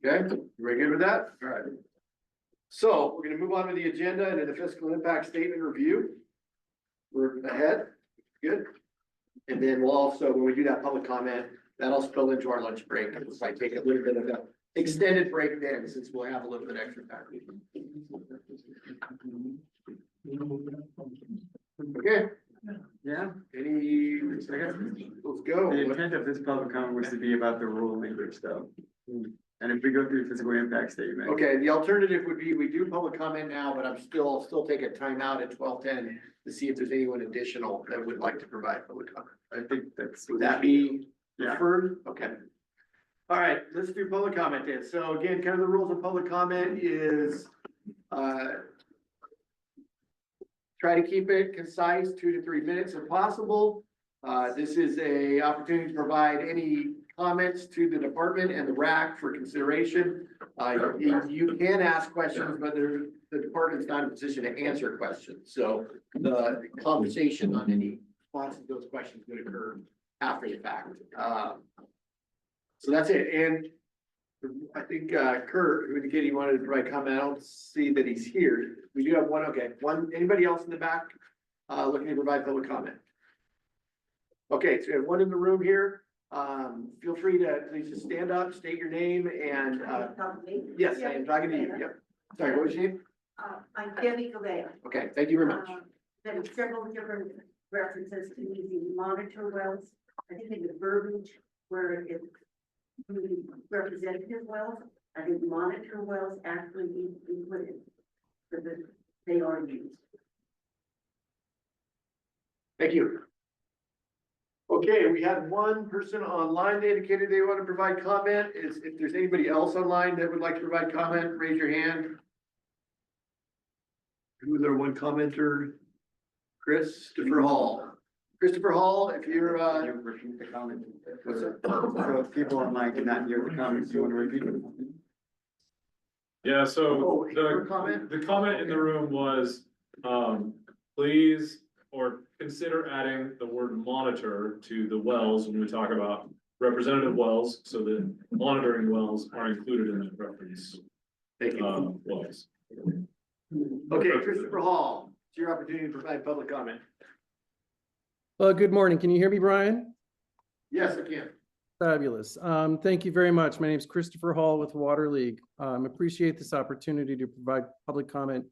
Okay, you very good with that? All right. So we're gonna move on to the agenda and to the fiscal impact statement review. We're ahead, good. And then we'll also, when we do that public comment, that'll spill into our lunch break. It's like take a little bit of an extended break then, since we'll have a little bit extra time. Okay. Yeah. Any, let's go. The intent of this public comment was to be about the rule language stuff. And if we go through physical impact statement. Okay, the alternative would be, we do public comment now, but I'm still take a timeout at 12:10 to see if there's anyone additional that would like to provide public comment. I think that's. Would that be Yeah. preferred? Okay. All right, let's do public comment then. So again, kind of the rules of public comment is, try to keep it concise, 2 to 3 minutes if possible. This is a opportunity to provide any comments to the department and the RAC for consideration. You can ask questions, but the department's not in a position to answer questions. So the conversation on any response to those questions would occur after the fact. So that's it. And I think Kurt, who indicated he wanted to provide comment, I don't see that he's here. We do have one, okay, one, anybody else in the back looking to provide public comment? Okay, so we have one in the room here. Feel free to please just stand up, state your name and, yes, I am talking to you, yep. Sorry, what was your name? I'm Debbie Gouveia. Okay, thank you very much. There are several different references to using monitor wells. I think in the verbiage where it's really representative wells, I think monitor wells actually need to be put in so that they are used. Thank you. Okay, we had one person online that indicated they want to provide comment. If there's anybody else online that would like to provide comment, raise your hand. Who was our one commenter? Christopher Hall. Christopher Hall, if you're, You repeat the comment. So if people online cannot hear the comments, you want to repeat them? Yeah, so your comment? the comment in the room was, please, or consider adding the word monitor to the wells when we talk about representative wells, so that monitoring wells are included in that reference. Thank you. Wells. Okay, Christopher Hall, it's your opportunity to provide public comment. Good morning. Can you hear me, Brian? Yes, I can. Fabulous. Thank you very much. My name is Christopher Hall with Water League. Appreciate this opportunity to provide public comment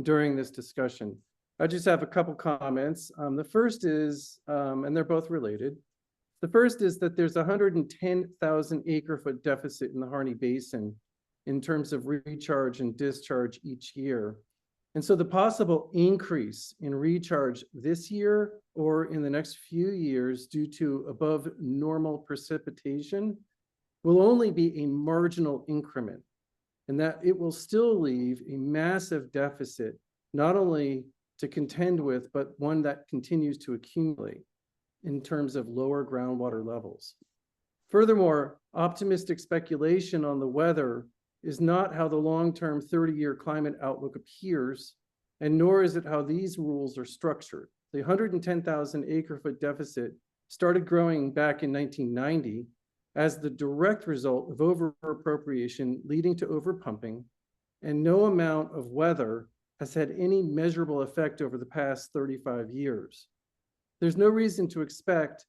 during this discussion. I just have a couple comments. The first is, and they're both related. The first is that there's 110,000 acre-foot deficit in the Harney Basin in terms of recharge and discharge each year. And so the possible increase in recharge this year or in the next few years due to above normal precipitation will only be a marginal increment, and that it will still leave a massive deficit, not only to contend with, but one that continues to accumulate in terms of lower groundwater levels. Furthermore, optimistic speculation on the weather is not how the long-term 30-year climate outlook appears, and nor is it how these rules are structured. The 110,000 acre-foot deficit started growing back in 1990 as the direct result of over-appropriation leading to overpumping, and no amount of weather has had any measurable effect over the past 35 years. There's no reason to expect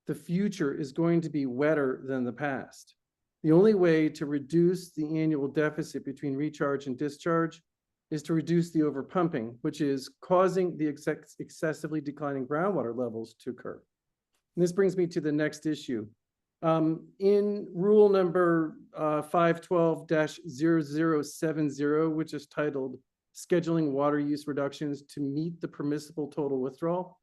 the future is going to be wetter than the past. The only way to reduce the annual deficit between recharge and discharge is to reduce the overpumping, which is causing the excessively declining groundwater levels to occur. And this brings me to the next issue. In rule number 512-0070, which is titled Scheduling Water Use Reductions to Meet the Permissible Total Withdrawal,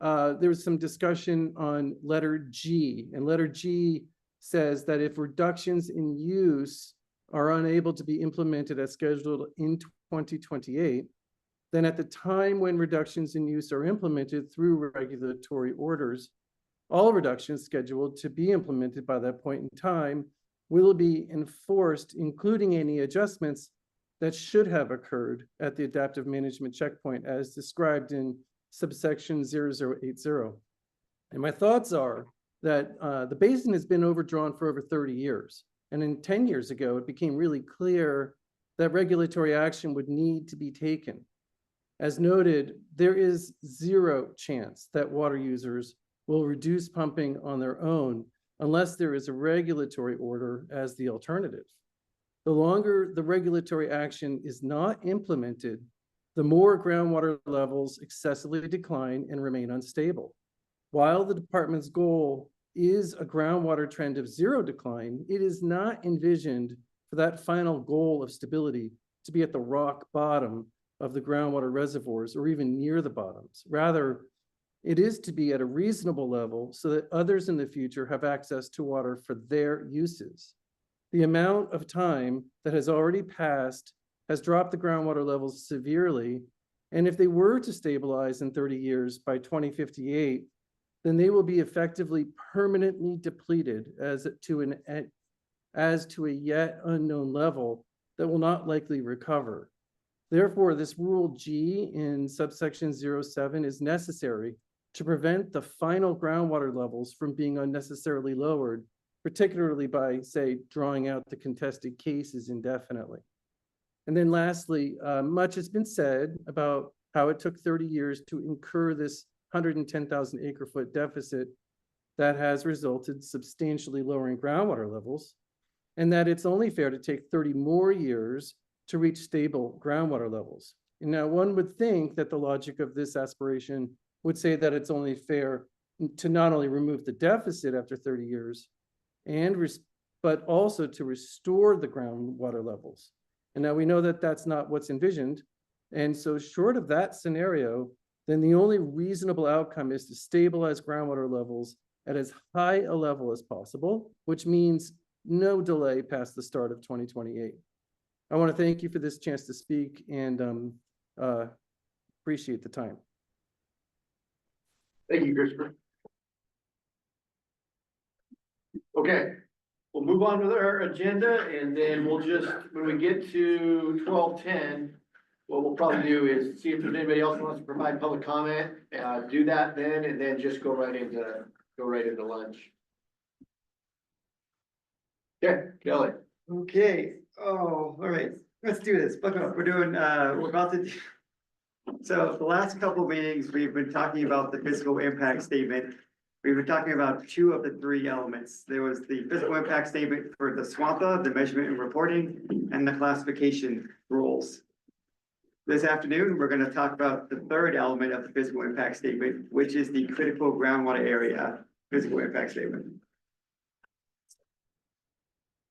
there was some discussion on letter G, and letter G says that if reductions in use are unable to be implemented as scheduled in 2028, then at the time when reductions in use are implemented through regulatory orders, all reductions scheduled to be implemented by that point in time will be enforced, including any adjustments that should have occurred at the adaptive management checkpoint as described in subsection 0080. And my thoughts are that the basin has been overdrawn for over 30 years. And then 10 years ago, it became really clear that regulatory action would need to be taken. As noted, there is zero chance that water users will reduce pumping on their own unless there is a regulatory order as the alternative. The longer the regulatory action is not implemented, the more groundwater levels excessively decline and remain unstable. While the department's goal is a groundwater trend of zero decline, it is not envisioned for that final goal of stability to be at the rock bottom of the groundwater reservoirs or even near the bottoms. Rather, it is to be at a reasonable level so that others in the future have access to water for their uses. The amount of time that has already passed has dropped the groundwater levels severely, and if they were to stabilize in 30 years by 2058, then they will be effectively permanently depleted as to a yet unknown level that will not likely recover. Therefore, this rule G in subsection 07 is necessary to prevent the final groundwater levels from being unnecessarily lowered, particularly by, say, drawing out the contested cases indefinitely. And then lastly, much has been said about how it took 30 years to incur this 110,000 acre foot deficit that has resulted substantially lowering groundwater levels, and that it's only fair to take 30 more years to reach stable groundwater levels. And now one would think that the logic of this aspiration would say that it's only fair to not only remove the deficit after 30 years, but also to restore the groundwater levels. And now we know that that's not what's envisioned. And so short of that scenario, then the only reasonable outcome is to stabilize groundwater levels at as high a level as possible, which means no delay past the start of 2028. I want to thank you for this chance to speak and appreciate the time. Thank you, Christopher. Okay, we'll move on with our agenda and then we'll just, when we get to 12:10, what we'll probably do is see if there's anybody else who wants to provide public comment, do that then, and then just go right into lunch. Okay, Kelly. Okay, all right, let's do this. Buckle up. We're about to. So the last couple of meetings, we've been talking about the physical impact statement. We've been talking about two of the three elements. There was the physical impact statement for the SWAMPA, the measurement and reporting, and the classification rules. This afternoon, we're going to talk about the third element of the physical impact statement, which is the critical groundwater area physical impact statement.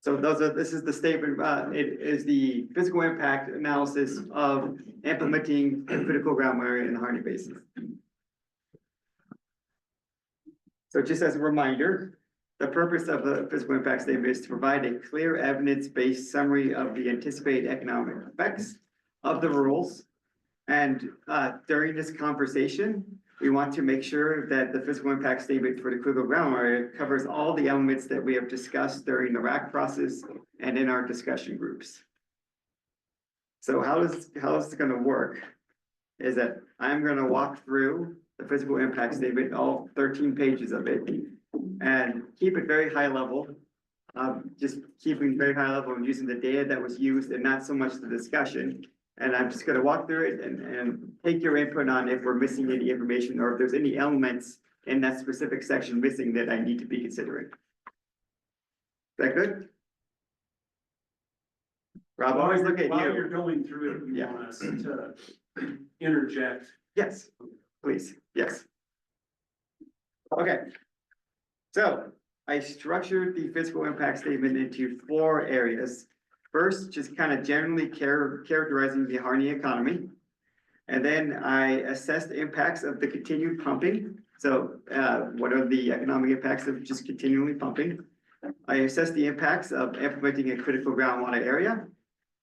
So this is the statement, it is the physical impact analysis of implementing a critical ground area in the Harney Basin. So just as a reminder, the purpose of the physical impact statement is to provide a clear evidence-based summary of the anticipated economic effects of the rules. And during this conversation, we want to make sure that the physical impact statement for the critical ground area covers all the elements that we have discussed during the RAC process and in our discussion groups. So how is it gonna work? Is that I'm gonna walk through the physical impact statement, all 13 pages of it, and keep it very high level. Just keeping very high level and using the data that was used and not so much the discussion. And I'm just gonna walk through it and take your input on if we're missing any information or if there's any elements in that specific section missing that I need to be considering. Is that good? Rob, always look at While you. you're going through it, you Yeah. want us to interject. Yes, please, yes. Okay. So I structured the physical impact statement into 4 areas. First, just kind of generally characterizing the Harney economy. And then I assessed the impacts of the continued pumping. So what are the economic impacts of just continually pumping? I assessed the impacts of implementing a critical groundwater area.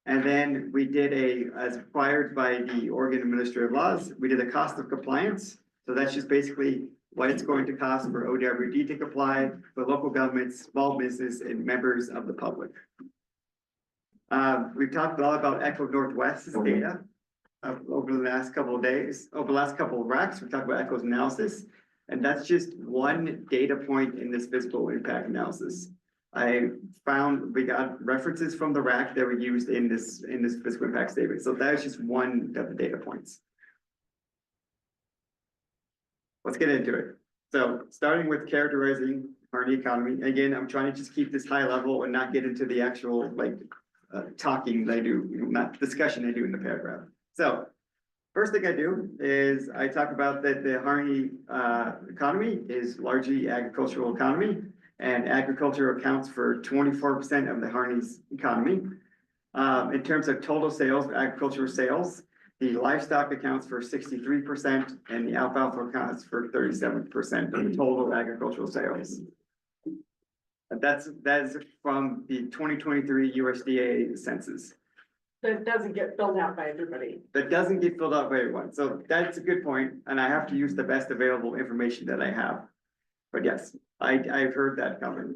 And then we did as required by the Oregon Administrative Laws, we did a cost of compliance. So that's just basically what it's going to cost for OWD to comply, for local governments, small business, and members of the public. We've talked a lot about Echo Northwest's data over the last couple of days, over the last couple of RACs. We talked about Echo's analysis, and that's just one data point in this physical impact analysis. I found we got references from the RAC that were used in this physical impact statement. So that's just one of the data points. Let's get into it. So starting with characterizing Harney economy. Again, I'm trying to just keep this high level and not get into the actual talking that I do, not discussion I do in the paragraph. So first thing I do is I talk about that the Harney economy is largely agricultural economy, and agriculture accounts for 24% of the Harney's economy. In terms of total sales, agricultural sales, the livestock accounts for 63% and the alfalfa accounts for 37% of the total agricultural sales. That is from the 2023 USDA census. That doesn't get filled out by everybody. That doesn't get filled out by everyone. So that's a good point, and I have to use the best available information that I have. But yes, I've heard that coming.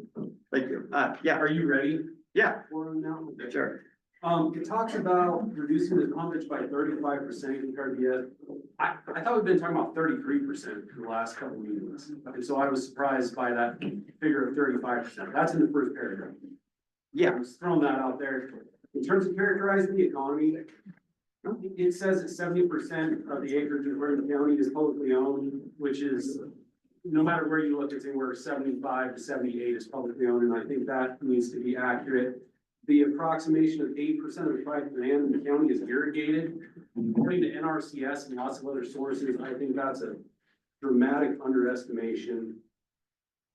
Thank you. Yeah. Are you ready? Yeah, For now? sure. It talks about reducing the pumpage by 35% compared to the, I thought we've been talking about 33% in the last couple of meetings. And so I was surprised by that figure of 35%. That's in the first paragraph. Yeah. I was throwing that out there. In terms of characterizing the economy, it says that 70% of the acreage in Vernon County is publicly owned, which is, no matter where you look, it's anywhere 75 to 78 is publicly owned, and I think that needs to be accurate. The approximation of 8% of the private land in the county is irrigated. According to NRCS and lots of other sources, I think that's a dramatic underestimation.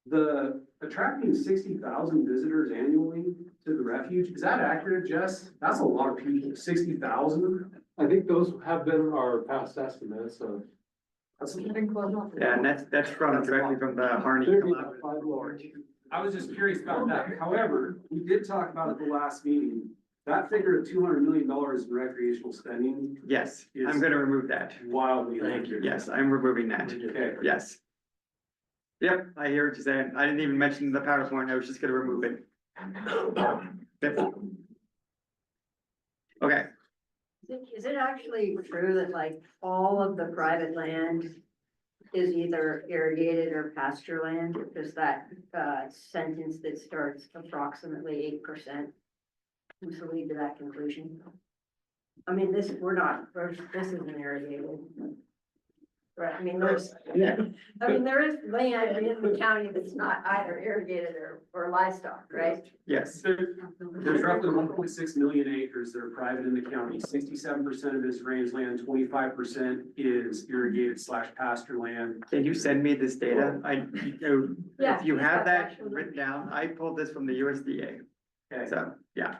The attracting 60,000 visitors annually to the refuge, is that accurate, Jess? That's a lot of people, 60,000. I think those have been our past estimates of. Yeah, and that's directly from the Harney. I was just curious about that. However, we did talk about at the last meeting, that figure of $200 million in recreational spending. Yes, I'm gonna remove that. Wildly. Thank you. Yes, I'm removing that. Okay. Yes. Yep, I hear what you're saying. I didn't even mention the PowerPoint. I was just gonna remove it. Yep. Okay, Is it actually true that like all of the private land is either irrigated or pasture land? Because that sentence that starts approximately 8% seems to lead to that conclusion. I mean, this isn't irrigated. Right, I mean, there is land in the county that's not either irrigated or livestock, right? yes, There's roughly 1.6 million acres that are private in the county. 67% of it is rangeland, 25% is irrigated / pasture land. can you send me this data? Yeah, If you have that actually- written down, I pulled this from the USDA. So, yeah.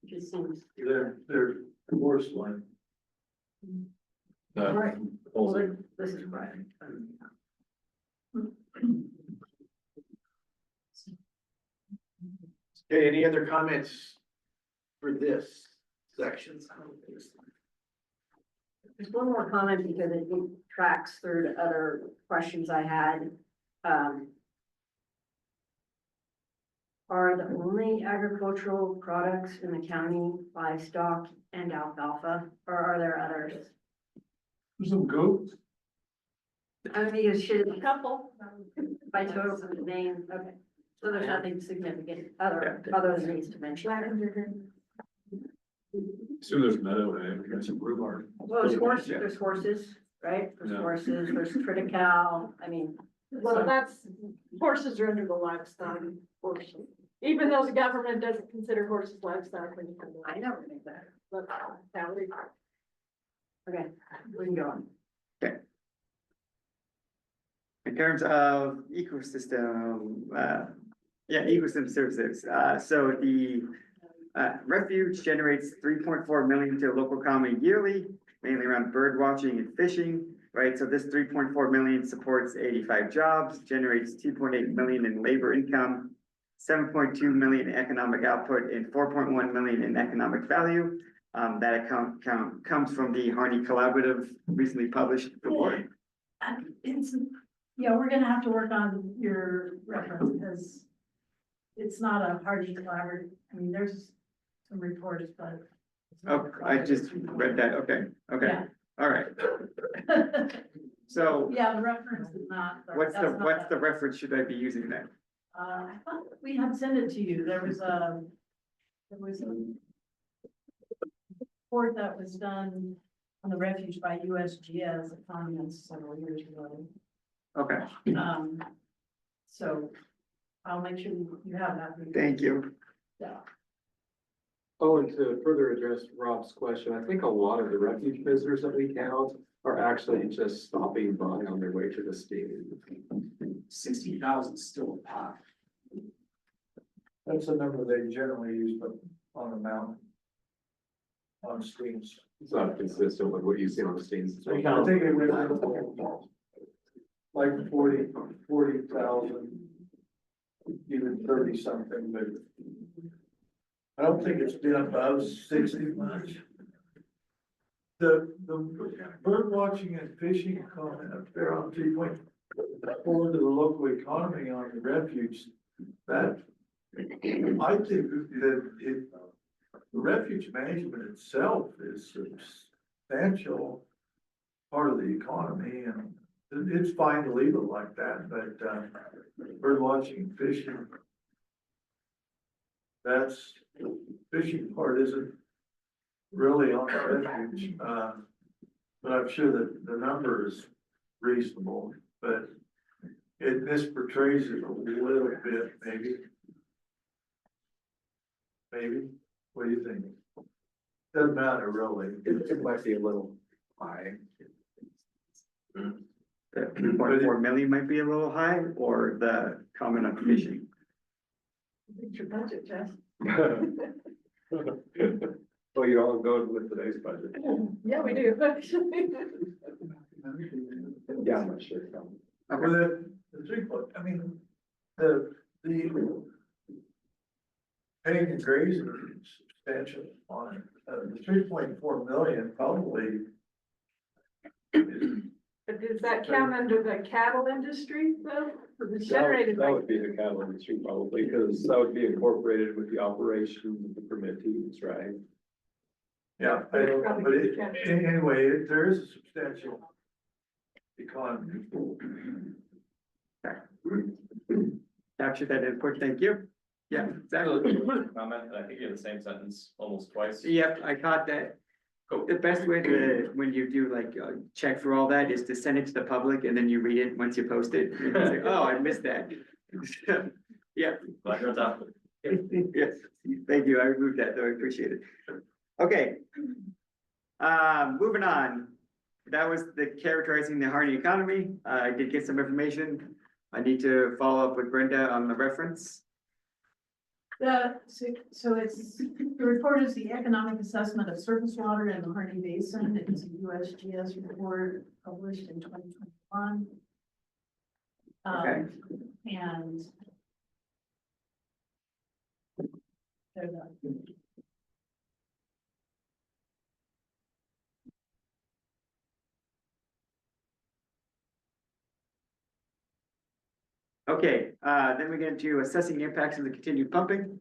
Just seems. They're worse one. All right, well, this is right. Okay, any other comments for this section? There's one more comment because it tracks through to other questions I had. Are the only agricultural products in the county livestock and alfalfa, or are there others? Some goats. I mean, it should. A couple. By total name, okay. So there's nothing significant other than needs to mention. Assume there's meadow, there's some rhubarb. Well, there's horses, right? There's Yeah. horses, there's triticale, I mean. Well, horses are under the livestock portion, even though the government doesn't consider horses livestock when you come to. I never knew that. That's how it is. Okay, we can go on. In terms of ecosystem, ecosystem services, so the refuge generates 3.4 million to the local economy yearly, mainly around bird watching and fishing, right? So this 3.4 million supports 85 jobs, generates 2.8 million in labor income, 7.2 million in economic output, and 4.1 million in economic value. That account comes from the Harney Collaborative recently published report. Yeah, we're gonna have to work on your reference because it's not a Hardy collaborative. I mean, there's some reports, but. Oh, I just read that. Okay, Yeah. all right. So Yeah, the reference is not. what's that's not the that. reference should I be using then? I thought we had sent it to you. There was a report that was done on the refuge by USGS economists several years ago. Okay, So I'll make sure you have that. thank you. Yeah. Oh, and to further address Rob's question, I think a lot of the refuge visitors that we count are actually just stopping by on their way to the state. 60,000 is still a pot. That's the number they generally use, but on a mountain. On streams. It's not consistent with what you see on the scenes. I think it was like 40,000, even 30 something, but I don't think it's been above 60 much. The bird watching and fishing comment up there on 3.4 to the local economy on the refuge, that I think that the refuge management itself is a substantial part of the economy, and it's fine to leave it like that, but bird watching and fishing, that's, fishing part isn't really on the refuge, but I'm sure that the number is reasonable, but it misportrays it a little bit, maybe. Maybe, what do you think? Doesn't matter really. It might be a little high. The 3.4 million might be a little high, or the comment on fishing. What's your budget, Jeff? Well, you all go with today's budget. Yeah, we do, actually. Yeah, I'm not sure. Well, the 3 point, I mean, the paying and grazing is substantial on it. The 3.4 million probably is. But does that count under the cattle industry though? For the generated. That would be the cattle industry probably, because that would be incorporated with the operation of the permittees, right? Yeah, I don't know, but anyway, there is a substantial economy. Capture that input, thank you. Yeah, exactly. Comment, and I think you have the same sentence almost twice. Yep, I caught that. The best way to, when you do like, check for all that, is to send it to the public and then you read it once you post it. And it's like, oh, I missed that. Yeah. Glad you're on top of it. Yes, thank you. I removed that, though. I appreciate it. Okay. Moving on. That was the characterizing the Harney economy. I did get some information. I need to follow up with Brenda on the reference. So it's, the report is the economic assessment of surface water in the Harney Basin. It's a USGS report published in 2021. Okay. And there's a Okay, then we get into assessing the impacts of the continued pumping.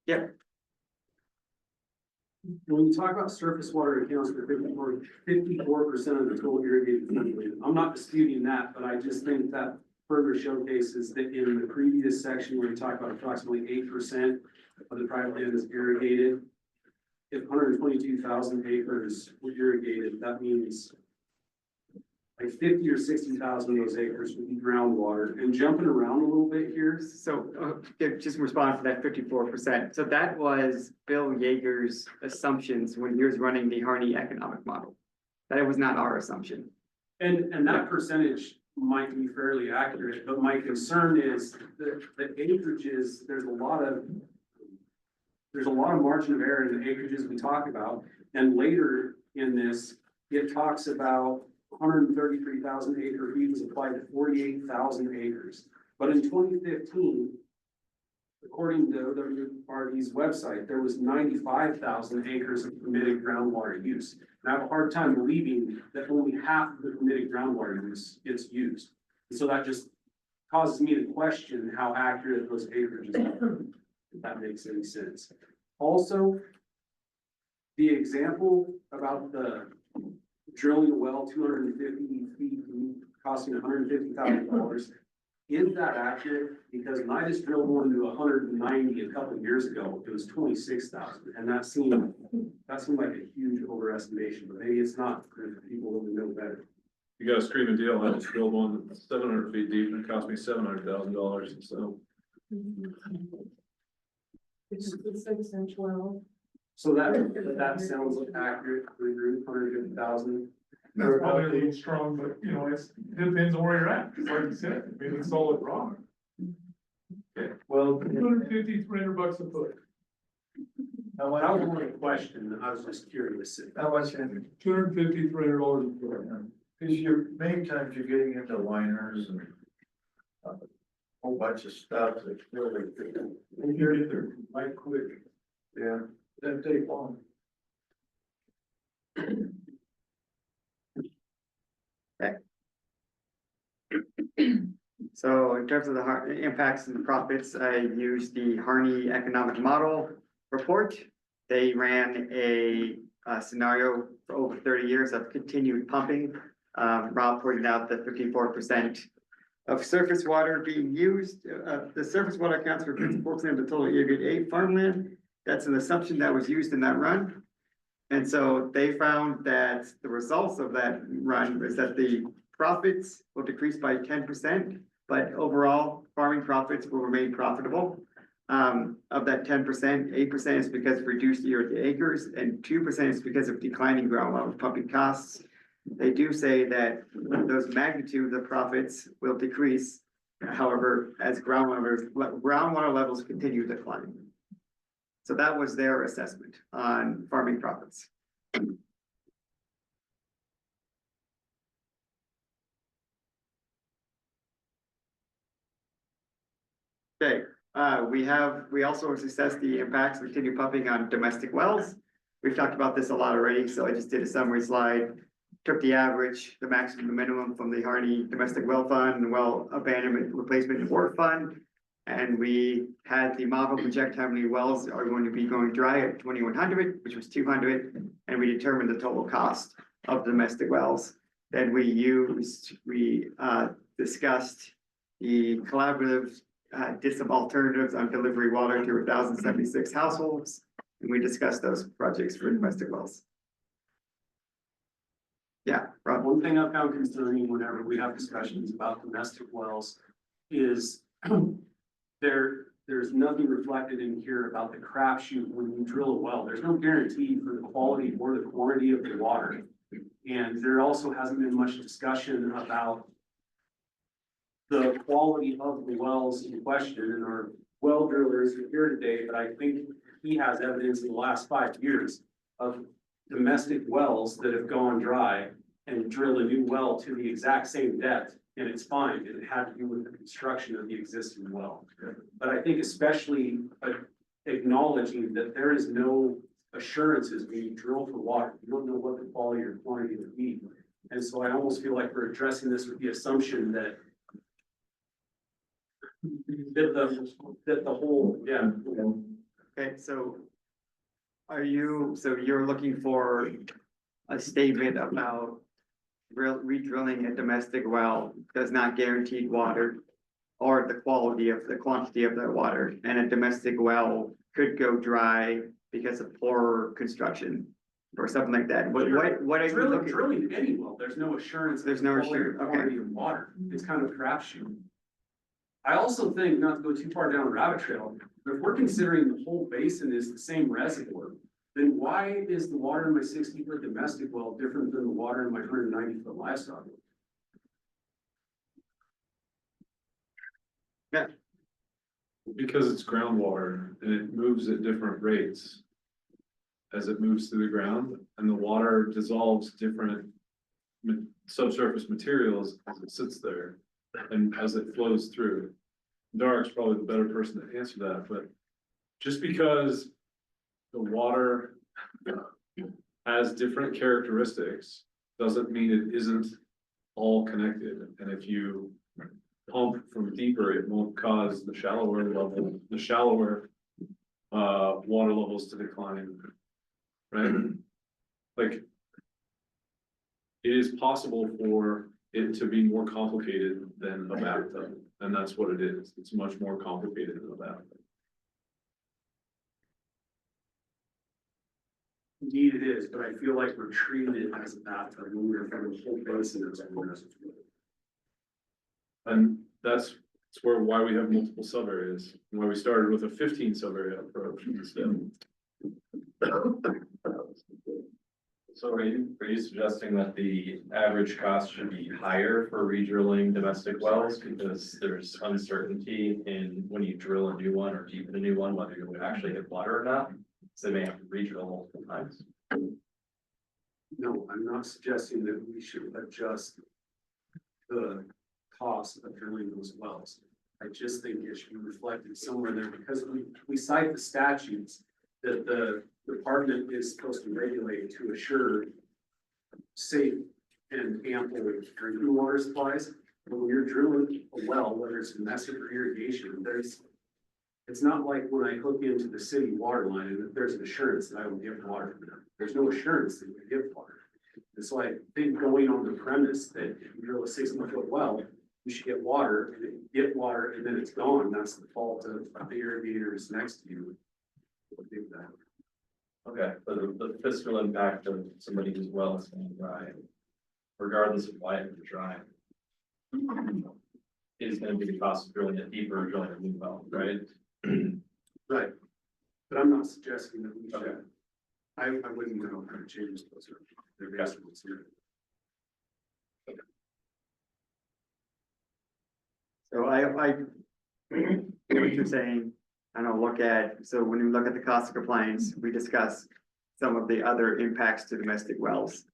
Yep, When you talk about surface water accounts for 54% of the total irrigated land, I'm not disputing that, but I just think that further showcases that in the previous section where we talk about approximately 8% of the private land is irrigated. If 122,000 acres were irrigated, that means like 50 or 60,000 of those acres would be groundwater. And jumping around a little bit here, so just respond to that 54%. So that was Bill Yeager's assumptions when he was running the Harney economic model. That was not our assumption. and that percentage might be fairly accurate, but my concern is that the acreages, there's a lot of margin of error in the acreages we talk about. And later in this, it talks about 133,000 acre feet was applied to 48,000 acres. But in 2015, according to WRD's website, there was 95,000 acres of permitted groundwater use. And I have a hard time believing that only half of the permitted groundwater use gets used. And so that just causes me to question how accurate those acreages are, if that makes any sense. Also, the example about the drilling a well 250 feet deep, costing $150,000. Is that accurate? Because when I just drilled one to 190 a couple of years ago, it was 26,000, and that seemed like a huge overestimation, but maybe it's not, if people really know better. You got a screaming deal, I just drilled one 700 feet deep and it cost me $700,000, so. It's 6-inch well. So that sounds accurate, we agree, 150,000. That's probably a little strong, but you know, it depends on where you're at, like you said, I mean, it's solid rock. Well, 300 a foot. that was only a question, I was just curious. How much? $300 a foot. Cause many times you're getting into liners and a whole bunch of stuff that's really, and you're in there right quick. Yeah, that take long. So in terms of the impacts and profits, I used the Harney economic model report. They ran a scenario for over 30 years of continued pumping. Rob pointed out that 54% of surface water being used, the surface water accounts for 54% of the total irrigated farmland. That's an assumption that was used in that run. And so they found that the results of that run is that the profits will decrease by 10%, but overall farming profits will remain profitable. Of that 10%, 8% is because of reduced irrigated acres and 2% is because of declining groundwater pumping costs. They do say that those magnitude of the profits will decrease, however, as groundwater levels continue to decline. So that was their assessment on farming profits. Okay, we also assessed the impacts of continued pumping on domestic wells. We've talked about this a lot already, so I just did a summary slide. Took the average, the maximum, the minimum from the Harney Domestic Well Fund and Well Abandonment Replacement and Work Fund. And we had the model project how many wells are going to be going dry at 2,100, which was 200, and we determined the total cost of domestic wells. Then we discussed the collaborative some alternatives on delivery water to 1,076 households, and we discussed those projects for domestic wells. Yeah, Rob. One thing I found concerning whenever we have discussions about domestic wells is there's nothing reflected in here about the crapshoot when you drill a well. There's no guarantee for the quality or the quantity of the water. And there also hasn't been much discussion about the quality of the wells in question and our well driller isn't here today, but I think he has evidence in the last 5 years of domestic wells that have gone dry and drilled a new well to the exact same depth, and it's fine. It had to do with the construction of the existing well. But I think especially acknowledging that there is no assurances when you drill for water. You don't know what the quality or quantity will be. And so I almost feel like we're addressing this with the assumption that the whole, yeah. Okay, so so you're looking for a statement about redrilling a domestic well does not guarantee water or the quality of the quantity of that water, and a domestic well could go dry because of poor construction or something like that. What are you looking? Drilling any well, there's no assurance. There's no assurance, okay. Quantity of water, it's kind of a crapshoot. I also think, not to go too far down the rabbit trail, but if we're considering the whole basin is the same reservoir, then why is the water in my 60-foot domestic well different than the water in my 190-foot livestock well? Yeah. Because it's groundwater and it moves at different rates as it moves through the ground, and the water dissolves different subsurface materials as it sits there and as it flows through. Dark's probably the better person to answer that, but just because the water has different characteristics doesn't mean it isn't all connected. And if you pump from deeper, it won't cause the shallower water levels to decline, right? Like, it is possible for it to be more complicated than a bathtub, and that's what it is. It's much more complicated than a bathtub. Indeed it is, but I feel like we're treating it as a bathtub when we're from the whole basin as a reservoir. And that's why we have multiple sub areas, why we started with a 15 sub area approach instead. So are you suggesting that the average cost should be higher for redrilling domestic wells because there's uncertainty in when you drill a new one or deepen a new one, whether you would actually hit water or not? So they may have to redrill multiple times. No, I'm not suggesting that we should adjust the cost of drilling those wells. I just think it should be reflected somewhere there because we cite the statutes that the department is supposed to regulate to assure safe and ample drinking water supplies. But when you're drilling a well, whether it's domestic or irrigation, it's not like when I hook into the city water line and there's an assurance that I will get water from them. There's no assurance that you get water. And so I think going on the premise that if you drill a 60-foot well, you should get water, and get water, and then it's gone. That's the fault of the irrigators next to you. Okay, but the fiscal impact of somebody whose well is going dry, regardless of why it was dry, is going to be the cost of drilling it deeper or drilling a new well, right? Right, but I'm not suggesting that we should. I wouldn't know how to change those. They're basically here. So I hear what you're saying. I don't look at, so when we look at the cost of compliance, we discuss some of the other impacts to domestic wells,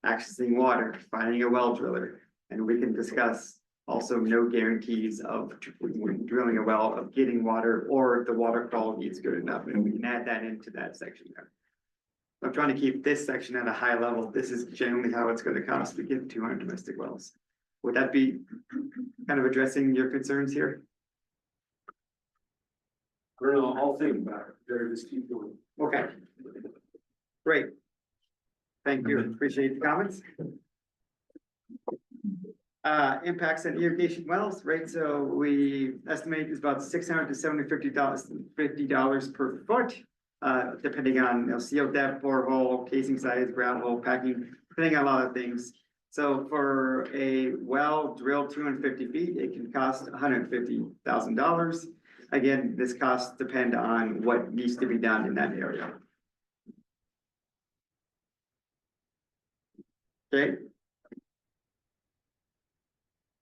accessing water, finding a well driller, and we can discuss also no guarantees of when drilling a well of getting water or the water quality is good enough, and we can add that into that section there. I'm trying to keep this section at a high level. This is generally how it's going to cost to get 200 domestic wells. Would that be kind of addressing your concerns here? Bruno, I'll think about it. Better just keep going. Okay. Great. Thank you. Appreciate the comments. Impacts on irrigation wells, right? So we estimate it's about $600 to $750 per foot, depending on seal depth, borehole, casing size, ground hole, packing, depending on a lot of things. So for a well drilled 250 feet, it can cost $150,000. Again, this costs depend on what needs to be done in that area. Okay.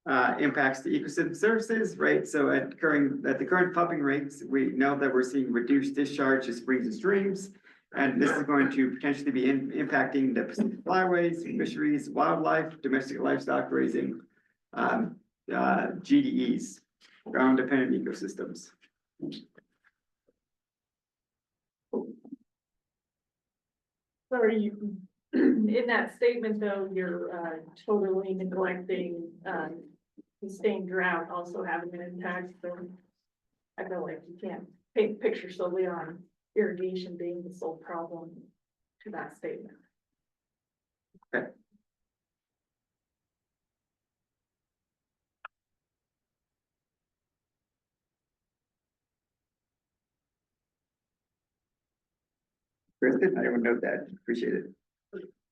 impacts to ecosystem services, right? So at the current pumping rates, we know that we're seeing reduced discharge to springs and streams. And this is going to potentially be impacting the Pacific flyways, fisheries, wildlife, domestic livestock raising, GDEs, ground dependent ecosystems. So are you, in that statement though, you're totally neglecting sustained drought also having an impact, so I feel like you can't paint the picture solely on irrigation being the sole problem to that statement. Okay. Kristen, I would note that, appreciate it.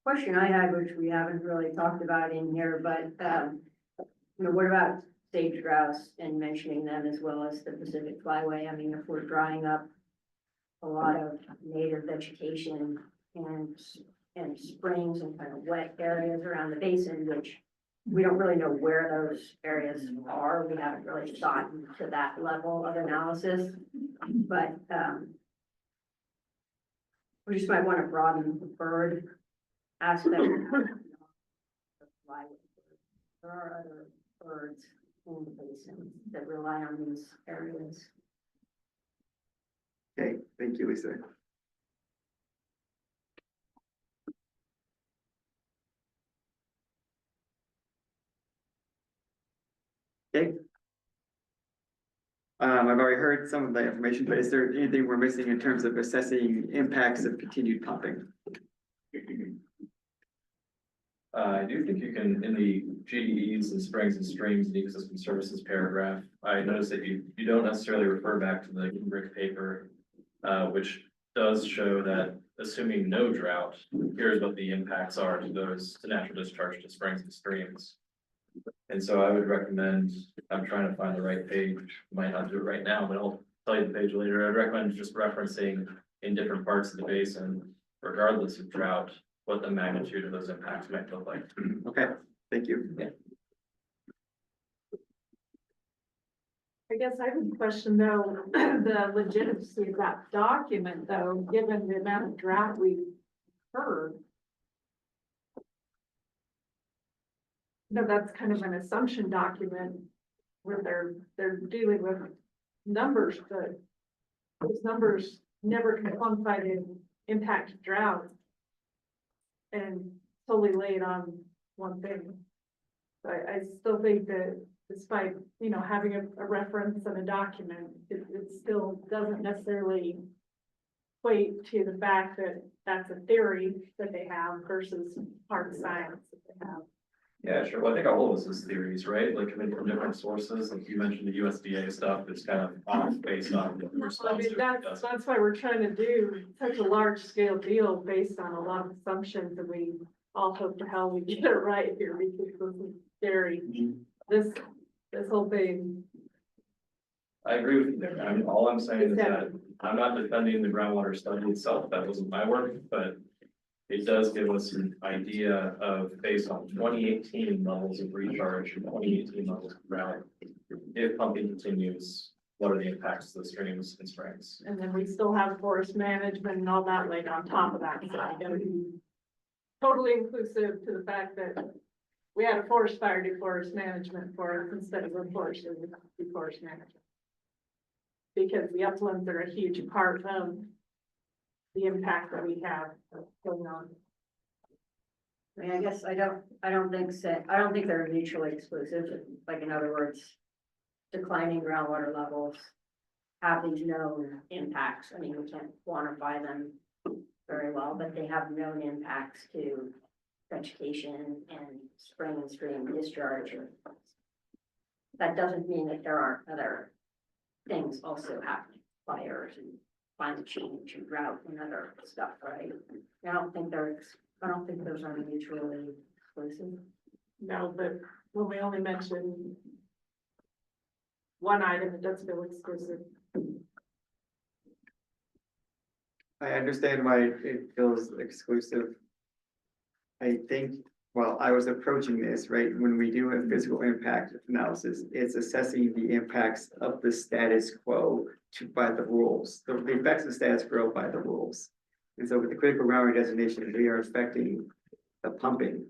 Question I had, which we haven't really talked about in here, but, what about sage grouse and mentioning them as well as the Pacific Flyway? I mean, if we're drying up a lot of native vegetation and springs and kind of wet areas around the basin, which we don't really know where those areas are. We haven't really gotten to that level of analysis, but, we just might want to broaden the bird aspect. There are other birds in the basin that rely on these areas. Okay, thank you, Lisa. Okay. I've already heard some of the information, but is there anything we're missing in terms of assessing impacts of continued pumping? I do think you can, in the GDEs and springs and streams and ecosystem services paragraph, I noticed that you don't necessarily refer back to the Gingrich paper, which does show that assuming no drought, here's what the impacts are to to natural discharge to springs and streams. And so I would recommend, I'm trying to find the right page, might not do it right now, but I'll tell you the page later. I'd recommend just referencing in different parts of the basin, regardless of drought, what the magnitude of those impacts might look like. Okay, thank you. Yeah. I guess I would question though, the legitimacy of that document though, given the amount of drought we've heard. No, that's kind of an assumption document where they're dealing with numbers, but those numbers never can quantify the impact of drought and solely lay it on one thing. So I still think that despite, having a reference and a document, it still doesn't necessarily equate to the fact that that's a theory that they have versus hard science that they have. Yeah, sure. Well, I think all of this is theories, right? Like coming from different sources, like you mentioned the USDA stuff, it's kind of off based on. I mean, that's why we're trying to do such a large scale deal based on a lot of assumptions, and we all hope to hell we get it right here because this is scary. This whole thing. I agree with you there. I mean, all I'm saying is that I'm not defending the groundwater study itself. That wasn't my work, but it does give us an idea of, based on 2018 levels of recharge and 2018 levels of drought, if pumping continues, what are the impacts to the streams and springs? And then we still have forest management and all that laid on top of that. So I gotta be totally inclusive to the fact that we had a forest fire do forest management for us instead of a forest do forest management. Because the uplands are a huge part of the impact that we have going on. I mean, I guess I don't think they're mutually exclusive. Like, in other words, declining groundwater levels have these known impacts. I mean, we can't quantify them very well, but they have known impacts to vegetation and spring and stream discharge. That doesn't mean that there aren't other things also happening, fires and climate change and drought and other stuff, right? I don't think those are mutually exclusive. No, but when we only mention one item, it does feel exclusive. I understand why it feels exclusive. I think Well, I was approaching this, right, when we do a physical impact analysis, it's assessing the impacts of the status quo by the rules. The effects of status quo by the rules. And so with the critical groundwater designation, we are affecting the pumping.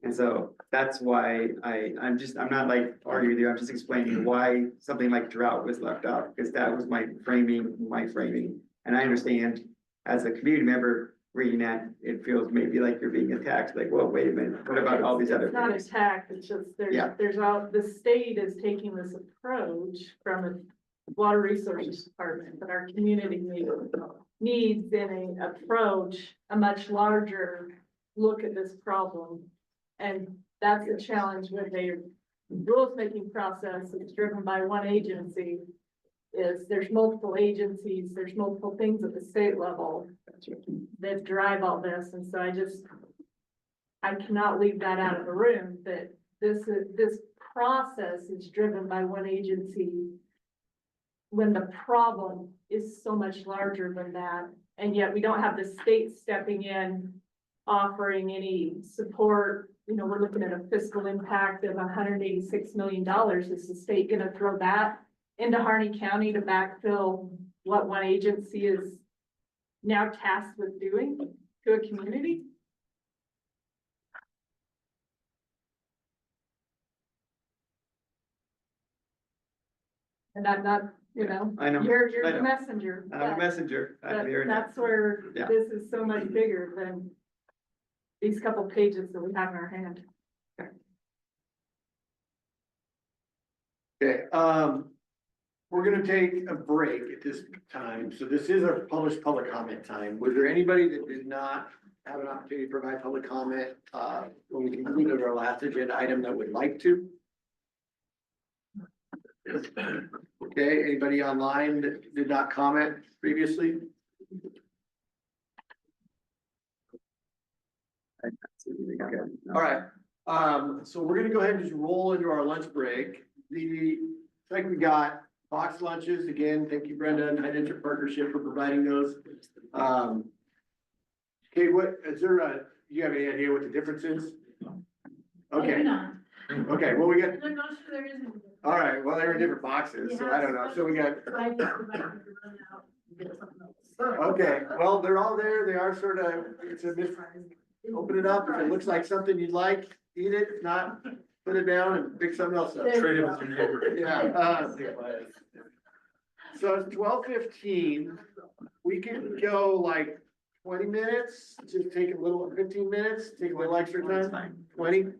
And so that's why I'm not like arguing with you, I'm just explaining why something like drought was left out, because that was my framing. And I understand as a community member reading that, it feels maybe like you're being attacked, like, well, wait a minute, what about all these other It's not things? attack, it's just, Yeah. the state is taking this approach from a water resources department, but our community needs in a approach, a much larger look at this problem. And that's the challenge with a rules-making process that's driven by one agency, is there's multiple agencies, there's multiple things at the state level that drive all this, and so I cannot leave that out of the room, that this process is driven by one agency when the problem is so much larger than that, and yet we don't have the state stepping in, offering any support. You know, we're looking at a fiscal impact of $186 million. Is the state gonna throw that into Harney County to backfill what one agency is now tasked with doing to a community? And I'm not, you know, I know, you're I the know. messenger. I'm a but- messenger. I'm but here. that's where Yeah. this is so much bigger than these couple pages that we have in our hand. Okay, we're gonna take a break at this time, so this is our published public comment time. Was there anybody that did not have an opportunity to provide public comment, when we concluded our last agenda item that would like to? Okay, anybody online that did not comment previously? All right, so we're gonna go ahead and just roll into our lunch break. Like we got box lunches, again, thank you Brenda and High District Partnership for providing those. Okay, what, you have any idea what the difference is? Okay, okay, well, we got, I'm not sure there is. any. all right, well, they're in different boxes, so I don't know, so we got. Okay, well, they're all there, they are sort of, open it up, if it looks like something you'd like, eat it, if not, put it down and pick something else up. Trade it with your neighbor. Yeah, so it's 12:15, we can go like 20 minutes, just take a little, 15 minutes, take a little extra time, 20.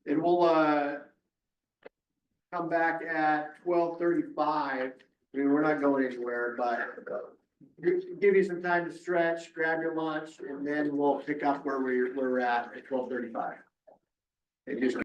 And we'll, come back at 12:35, I mean, we're not going anywhere, but give you some time to stretch, grab your lunch, and then we'll pick up where we're at 12:35. It just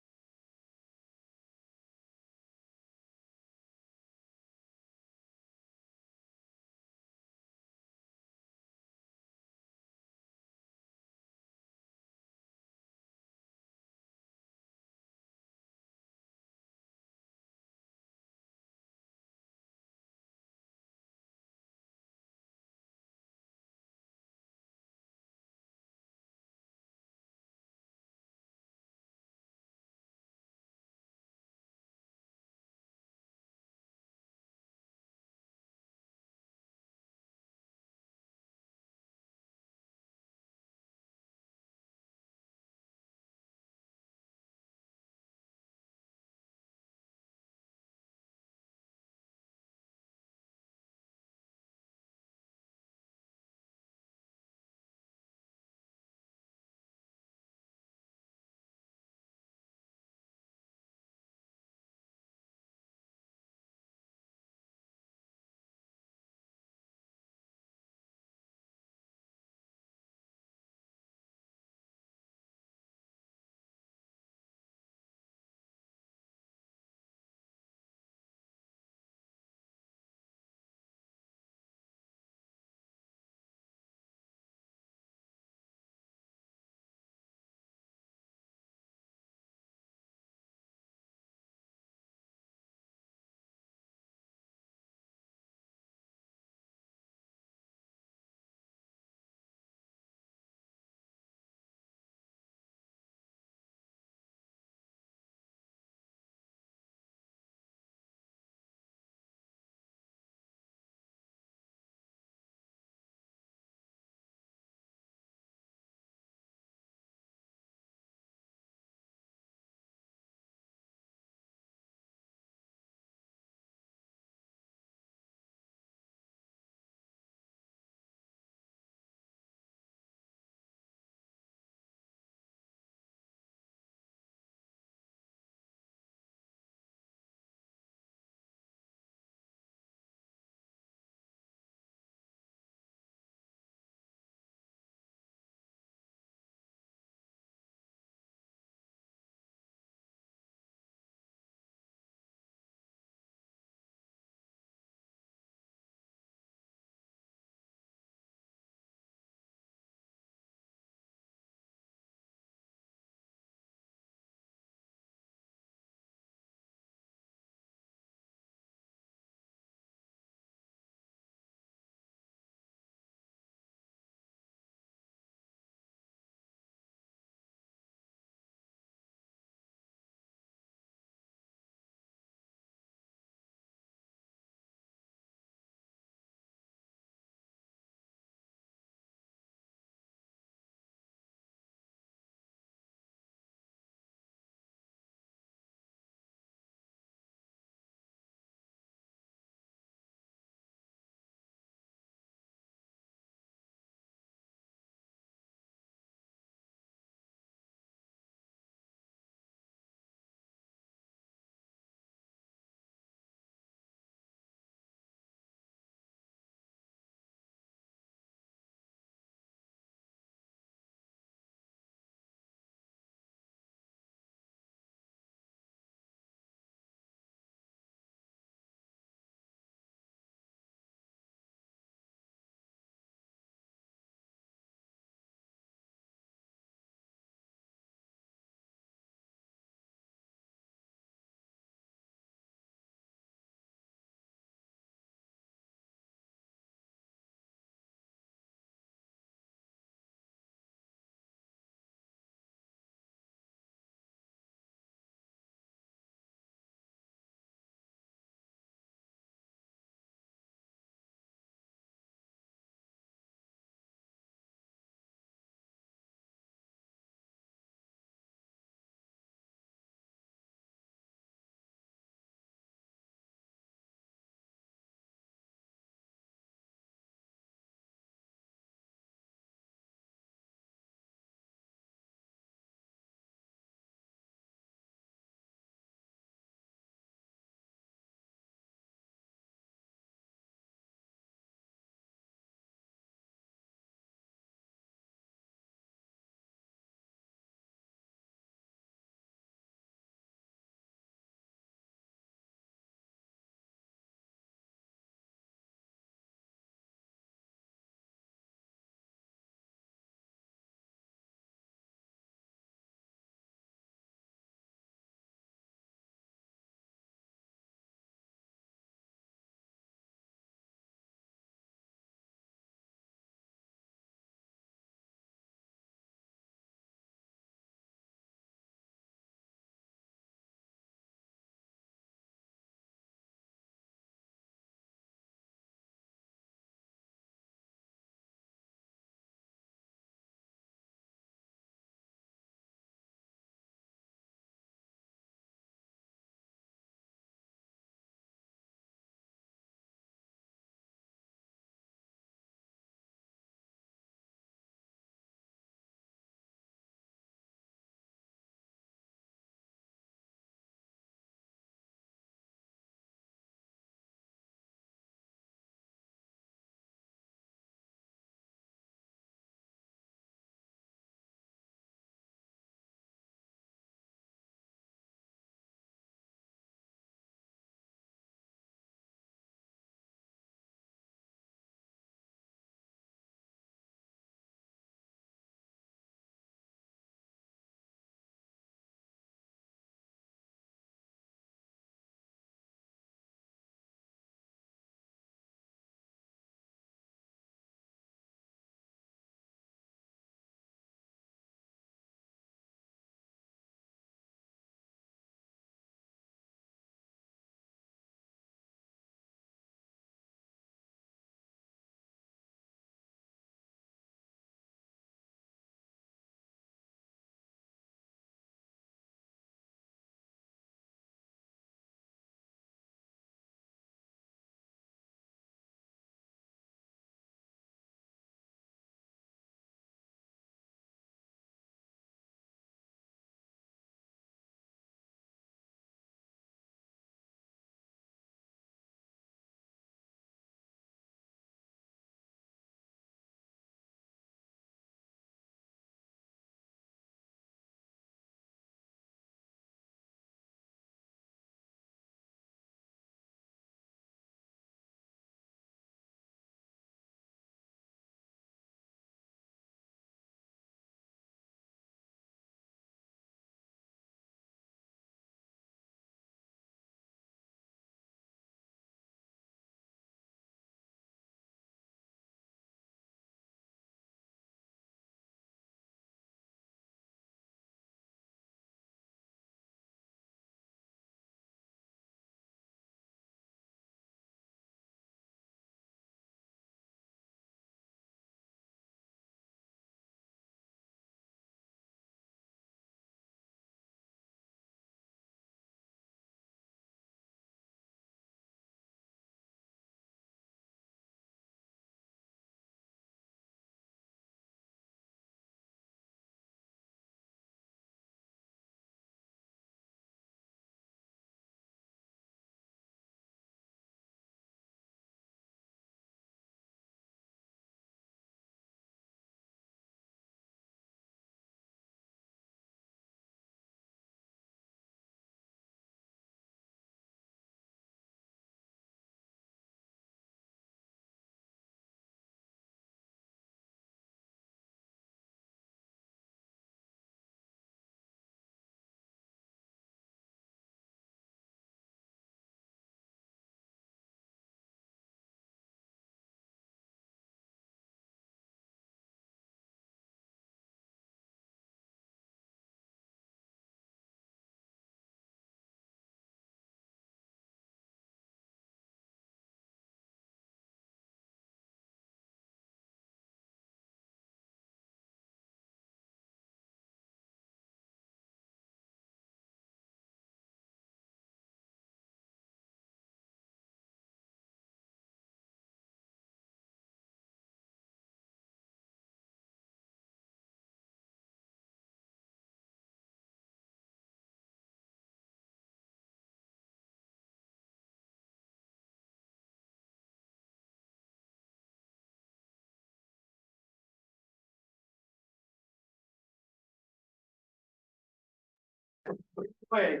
Wait.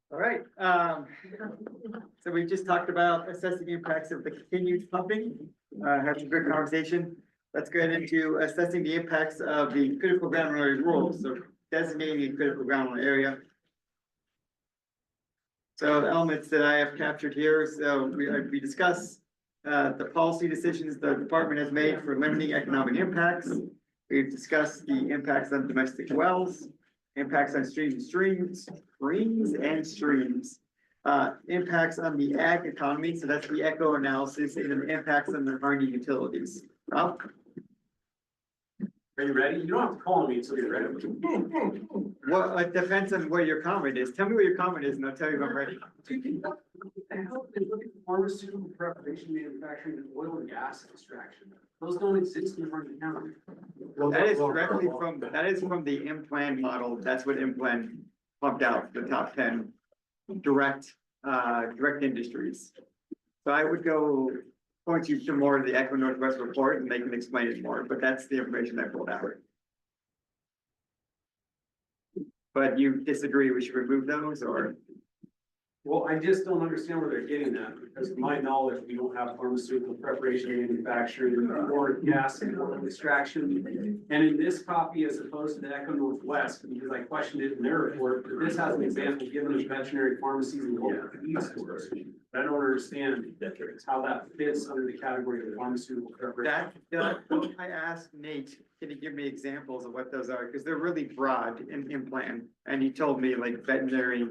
All right, so we just talked about assessing the impacts of the continued pumping, had some good conversation. Let's get into assessing the impacts of the critical groundwater area rules, so designating a critical groundwater area. So the elements that I have captured here, so we discuss the policy decisions the department has made for limiting economic impacts. We've discussed the impacts on domestic wells, impacts on streams, impacts on the ag economy, so that's the eco analysis, and then impacts on the harney utilities. Rob? Are you ready? You don't have to call on me until you're ready. Well, it depends on where your comment is. Tell me where your comment is and I'll tell you if I'm ready. I hope they look at pharmaceutical preparation, manufacturing, and oil and gas extraction. Those don't exist in Hardin County. That is directly from, that is from the M-Plan model. That's what M-Plan pumped out, the top 10 direct industries. So I would go point you to more of the Echo Northwest report and they can explain it more, but that's the information I pulled out. But you disagree we should remove those or? Well, I just don't understand where they're getting that, because to my knowledge, we don't have pharmaceutical preparation, manufacturing, or gas and oil extraction. And in this copy, as opposed to the Echo Northwest, because I questioned it in their report, but this has an example given as veterinary pharmacies and local feed stores. I don't understand how that fits under the category of pharmaceutical preparation. I asked Nate, can you give me examples of what those are? Because they're really broad in plan. And he told me like veterinary,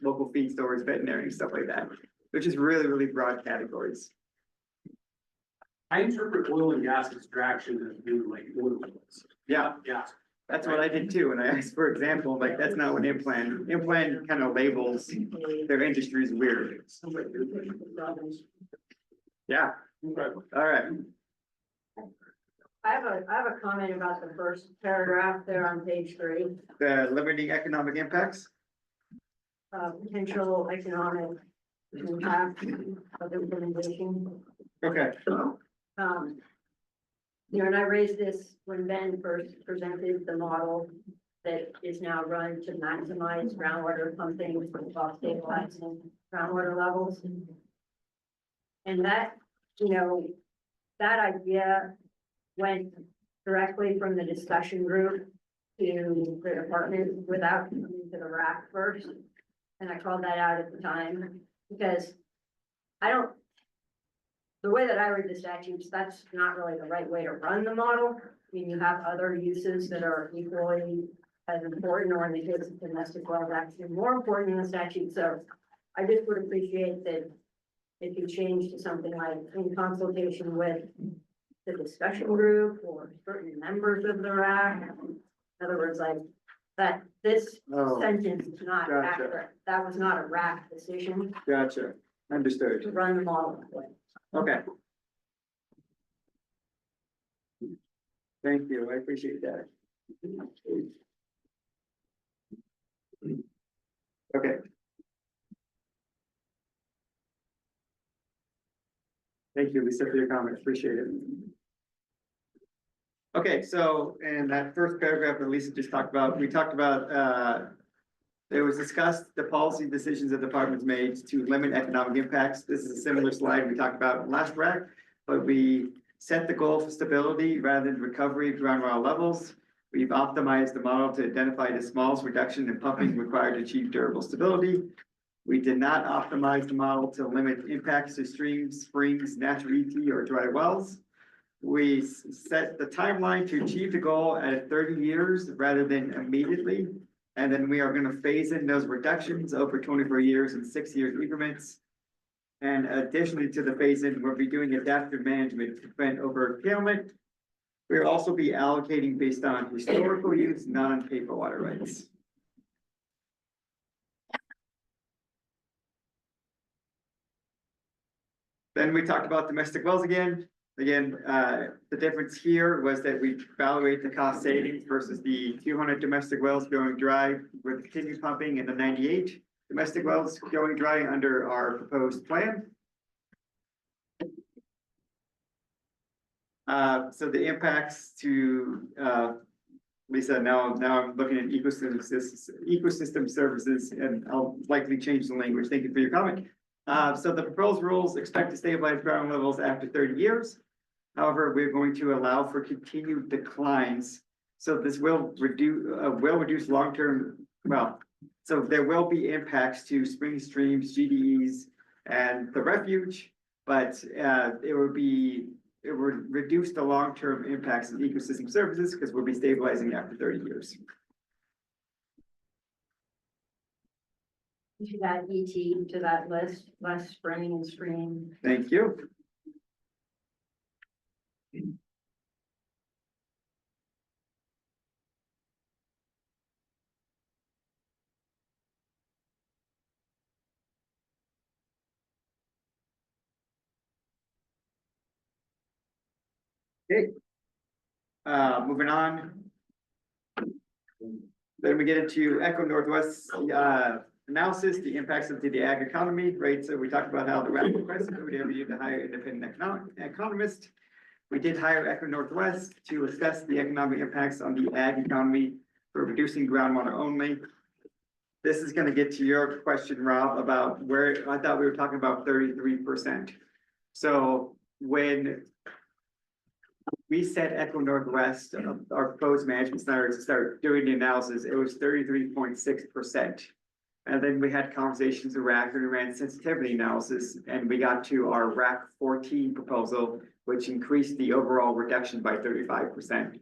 local feed stores, veterinary, stuff like that, which is really, really broad categories. I interpret oil and gas extraction as being like oil wells. Yeah. Yeah. That's what I did too. And I asked for example, like that's not what implant kind of labels their industries weird. Yeah. All right. I have a comment about the first paragraph there on page 3. The limiting economic impacts. Potential economic impact of implementation. Okay. You know, and I raised this when Ben first presented the model that is now run to maximize groundwater pumping while stabilizing groundwater levels. And that, you know, that idea went directly from the discussion group to the department without coming to the RAC first. And I called that out at the time because the way that I read the statutes, that's not really the right way to run the model. I mean, you have other uses that are equally as important, or in the case of domestic wells, actually more important in the statute. So I just would appreciate that if you change to something like in consultation with the discussion group or certain members of the RAC. In other words, like that, this sentence is not accurate. That was not a RAC decision. Gotcha. Understood. To run the model that way. Okay. Thank you. I appreciate that. Okay. Thank you, Lisa, for your comment. Appreciate it. Okay, so in that first paragraph that Lisa just talked about, we talked about, it was discussed the policy decisions that the department's made to limit economic impacts. This is a similar slide we talked about last RAC, but we set the goal for stability rather than recovery of groundwater levels. We've optimized the model to identify the smallest reduction in pumping required to achieve durable stability. We did not optimize the model to limit impacts to streams, springs, natural ET, or dry wells. We set the timeline to achieve the goal at 30 years rather than immediately. And then we are going to phase in those reductions over 24 years and 6 years increments. And additionally to the phase in, we'll be doing adaptive management to prevent overcurtailment. We'll also be allocating based on historical use, not on paper water rights. Then we talked about domestic wells again. Again, the difference here was that we evaluate the cost savings versus the 200 domestic wells going dry with continued pumping and the 98 domestic wells going dry under our proposed plan. So the impacts to Lisa, now I'm looking at ecosystem services, and I'll likely change the language. Thank you for your comment. So the proposed rules expect to stabilize ground levels after 30 years. However, we're going to allow for continued declines. So this will reduce long-term, so there will be impacts to spring streams, GDEs, and the refuge, but it would reduce the long-term impacts of ecosystem services because we'll be stabilizing after 30 years. You should add ET to that list, less spring and stream. Thank you. Okay. Moving on. Then we get into Echo Northwest analysis, the impacts of the ag economy, right? So we talked about how the RAC request, we needed to hire independent economist. We did hire Echo Northwest to assess the economic impacts on the ag economy for reducing groundwater only. This is gonna get to your question, Rob, about where I thought we were talking about 33%. So when we set Echo Northwest, our proposed management standards to start doing the analysis, it was 33.6%. And then we had conversations with RAC, and we ran sensitivity analysis, and we got to our RAC 14 proposal, which increased the overall reduction by 35%.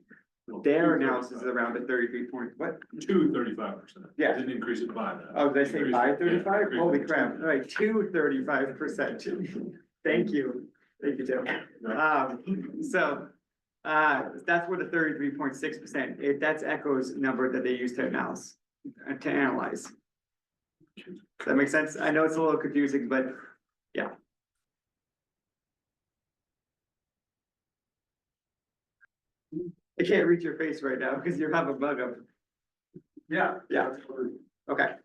Their analysis is around the 33 point, what? To 35%. Yeah. Didn't increase it by that. Oh, did I say by 35? Yeah. Holy crap, all right, to 35%. Thank you, Tim. That's what the 33.6%, that's Echo's number that they use to analyze. Does that make sense? I know it's a little confusing, but yeah. I can't reach your face right now because you have a bug up. Yeah. Yeah, okay.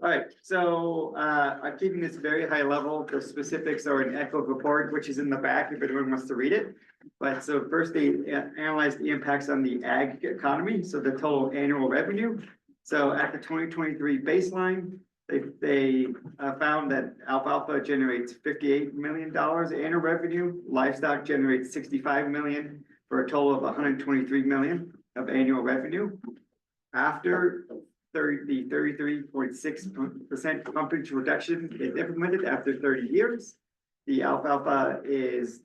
All right, so I'm keeping this very high level. The specifics are in Echo report, which is in the back if anyone wants to read it. But so first they analyzed the impacts on the ag economy, so the total annual revenue. So at the 2023 baseline, they found that alfalfa generates $58 million annual revenue. Livestock generates 65 million for a total of 123 million of annual revenue. After the 33.6% pumpage reduction is implemented after 30 years. The alfalfa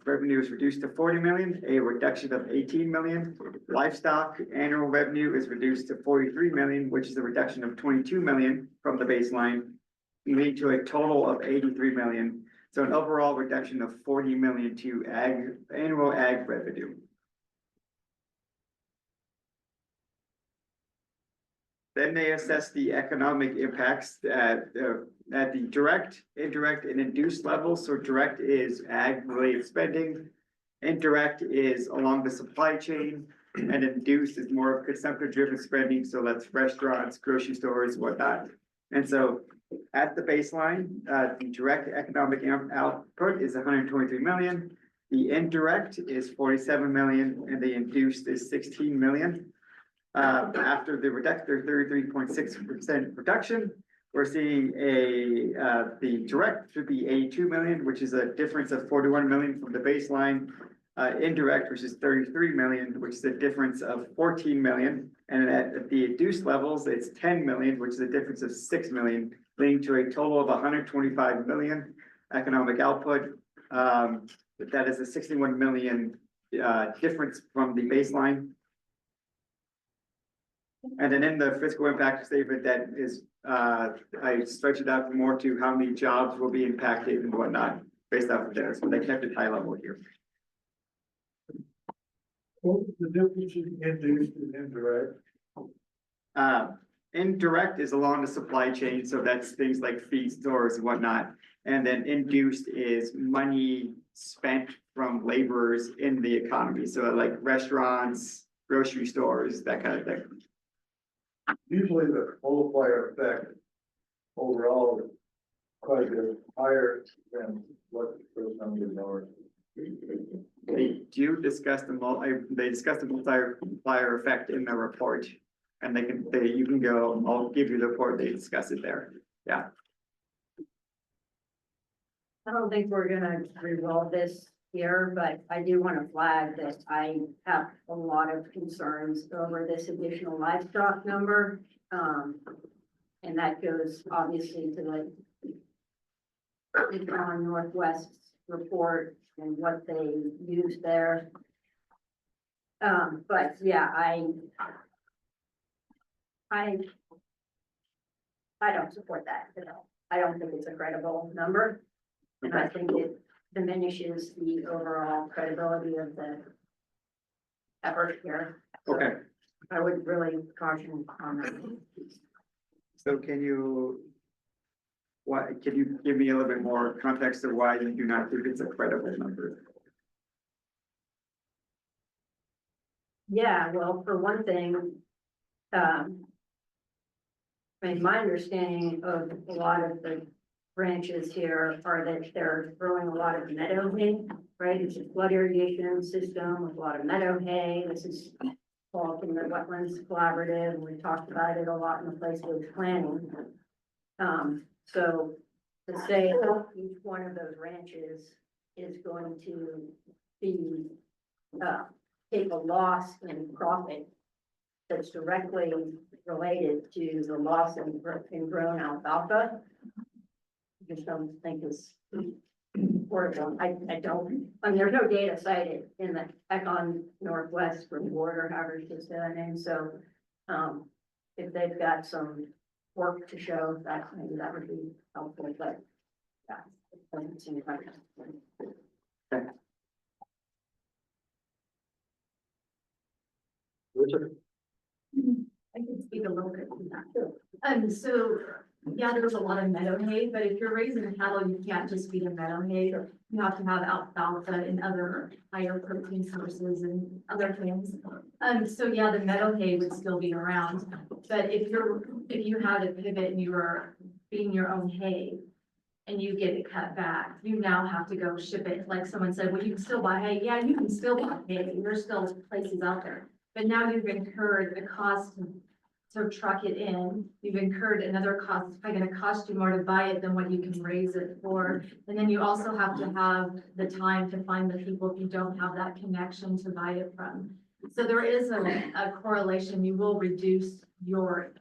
revenue is reduced to 40 million, a reduction of 18 million. Livestock annual revenue is reduced to 43 million, which is a reduction of 22 million from the baseline, leading to a total of 83 million. So an overall reduction of 40 million to annual ag revenue. Then they assess the economic impacts at the direct, indirect, and induced levels. So direct is ag-related spending, indirect is along the supply chain, and induced is more of consumptive-driven spending. So that's restaurants, grocery stores, whatnot. And so at the baseline, the direct economic output is 123 million. The indirect is 47 million, and the induced is 16 million. After the reduction, 33.6% reduction, we're seeing the direct should be 82 million, which is a difference of 41 million from the baseline. Indirect, which is 33 million, which is a difference of 14 million. And at the induced levels, it's 10 million, which is a difference of 6 million, leading to a total of 125 million economic output. That is a 61 million difference from the baseline. And then in the fiscal impact statement, that is, I stretch it out more to how many jobs will be impacted and whatnot based off of there. So they kept it high level here. What was the difference in induced and indirect? Indirect is along the supply chain, so that's things like feed stores and whatnot. And then induced is money spent from laborers in the economy. So like restaurants, grocery stores, that kind of thing. Usually the multiplier effect overall is quite a bit higher than what those numbers are. They do discuss they discuss the multiplier effect in the report. And you can go, I'll give you the report, they discuss it there. Yeah. I don't think we're gonna resolve this here, but I do want to flag that I have a lot of concerns over this additional livestock number. And that goes obviously to the Econ Northwest report and what they use there. But yeah, I don't support that at all. I don't think it's a credible number. And I think it diminishes the overall credibility of the effort here. So Okay. I would really caution on that. So can you give me a little bit more context of why you do not think it's a credible number? Yeah, well, for one thing, I mean, my understanding of a lot of the branches here are that they're growing a lot of meadow hay, right? It's a flood irrigation system with a lot of meadow hay. This is all from the Wetlands Collaborative, and we talked about it a lot in the place-based planning. So to say each one of those ranches is going to be, take a loss in profit that's directly related to the loss in grown alfalfa, I just don't think is workable. I don't, I mean, there's no data cited in the Econ Northwest report or however it's done, so, if they've got some work to show, that maybe that would be helpful, but yeah, it doesn't seem like it. Richard? I can speak a little bit to that. So, yeah, there's a lot of meadow hay, but if you're raising cattle, you can't just feed them meadow hay. You have to have alfalfa and other higher protein sources and other things. So yeah, the meadow hay would still be around, but if you had a pivot and you were feeding your own hay and you get it cut back, you now have to go ship it. Like someone said, well, you can still buy hay. Yeah, you can still buy hay. There's still places out there. But now you've incurred the cost to truck it in. You've incurred another cost. It's probably gonna cost you more to buy it than what you can raise it for. And then you also have to have the time to find the people if you don't have that connection to buy it from. So there is a correlation. You will reduce your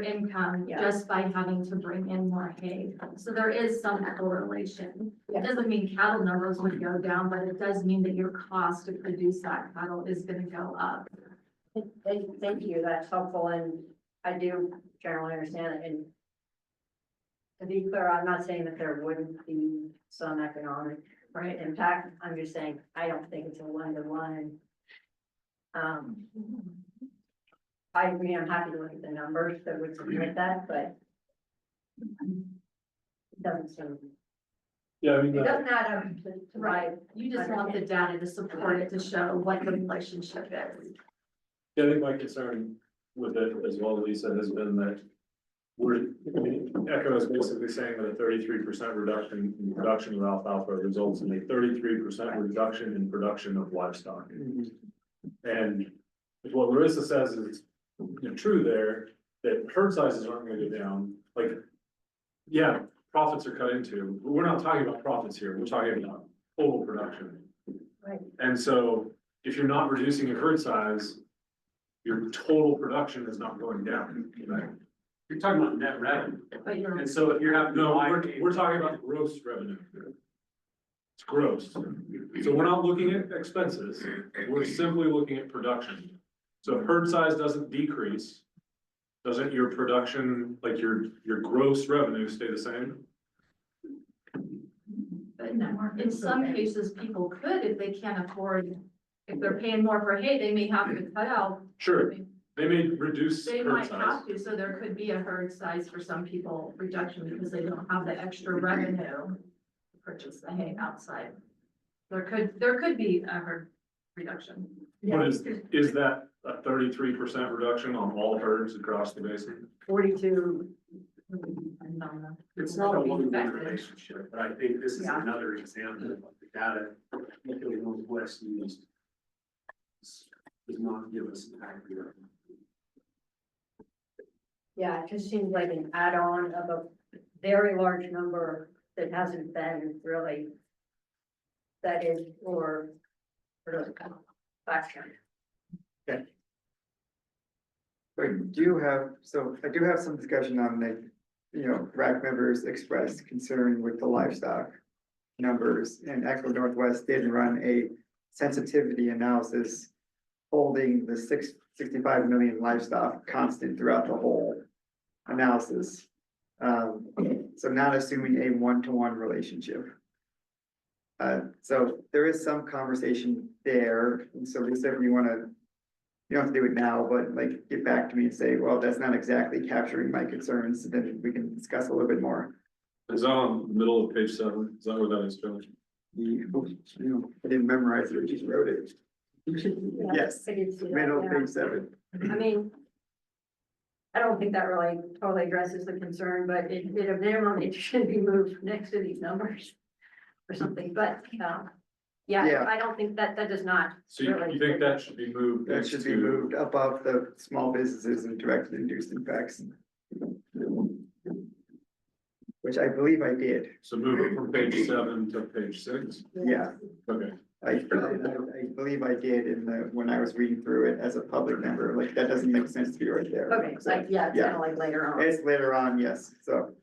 income just by having to bring in more hay. So there is some correlation. It doesn't mean cattle numbers would go down, but it does mean that your cost to produce that cattle is gonna go up. Thank you, that's helpful, and I do generally understand it, and to be clear, I'm not saying that there wouldn't be some economic impact, I'm just saying, I don't think it's a one-to-one. I mean, I'm happy to look at the numbers that would submit that, but it doesn't seem, Yeah, I mean, it doesn't add up to right. You just want the data to support it, to show what the relationship is. yeah, I think my concern with it as well, Lisa, has been that Echo is basically saying that a 33% reduction in production of alfalfa results in a 33% reduction in production of livestock. And if what Larissa says is true there, that herd sizes aren't going to go down, like, yeah, profits are cut into, but we're not talking about profits here, we're talking about total production. Right. And so if you're not reducing your herd size, your total production is not going down. Right? You're talking about net revenue. But you're. And so if you're having. No, we're talking about gross revenue. It's gross. So we're not looking at expenses. We're simply looking at production. So if herd size doesn't decrease, doesn't your production, like your gross revenue stay the same? But in some cases, people could, if they can't afford, if they're paying more for hay, they may have to cut out. Sure, they may reduce They herd might size. have to, so there could be a herd size for some people reduction because they don't have the extra revenue to purchase the hay outside. There could be a herd reduction. What is that a 33% reduction on all herds across the basin? 42. depending on the. It's not a one-to-one affected. relationship, but I think this is Yeah. another example of the data particularly Northwest used. Does not give us an accurate. Yeah, it just seems like an add-on of a very large number that hasn't been really vetted or sort of fact-checked. I do have some discussion on the, RAC members expressed concern with the livestock numbers, and Echo Northwest did run a sensitivity analysis holding the 65 million livestock constant throughout the whole analysis. So not assuming a one-to-one relationship. So there is some conversation there, and so Lisa, if you wanna, you don't have to do it now, but like, get back to me and say, well, that's not exactly capturing my concerns, then we can discuss a little bit more. Is that on the middle of page 7? Is that where that is, Joe? I didn't memorize it, I just wrote it. Yes, I did see that, middle of yeah. page 7. I mean, I don't think that really totally addresses the concern, but it, at a minimum, it should be moved next to these numbers or something, but, Yeah. yeah, I don't think that does not. So you really- think that should be moved That next should be to, moved above the small businesses and direct induced impacts. Which I believe I did, so move it from page 7 to page 6? yeah, Okay. I believe I did when I was reading through it as a public member, like, that doesn't make sense to be right there. Okay, So, like, yeah, it's kind of like later on. It's later on, yes, so.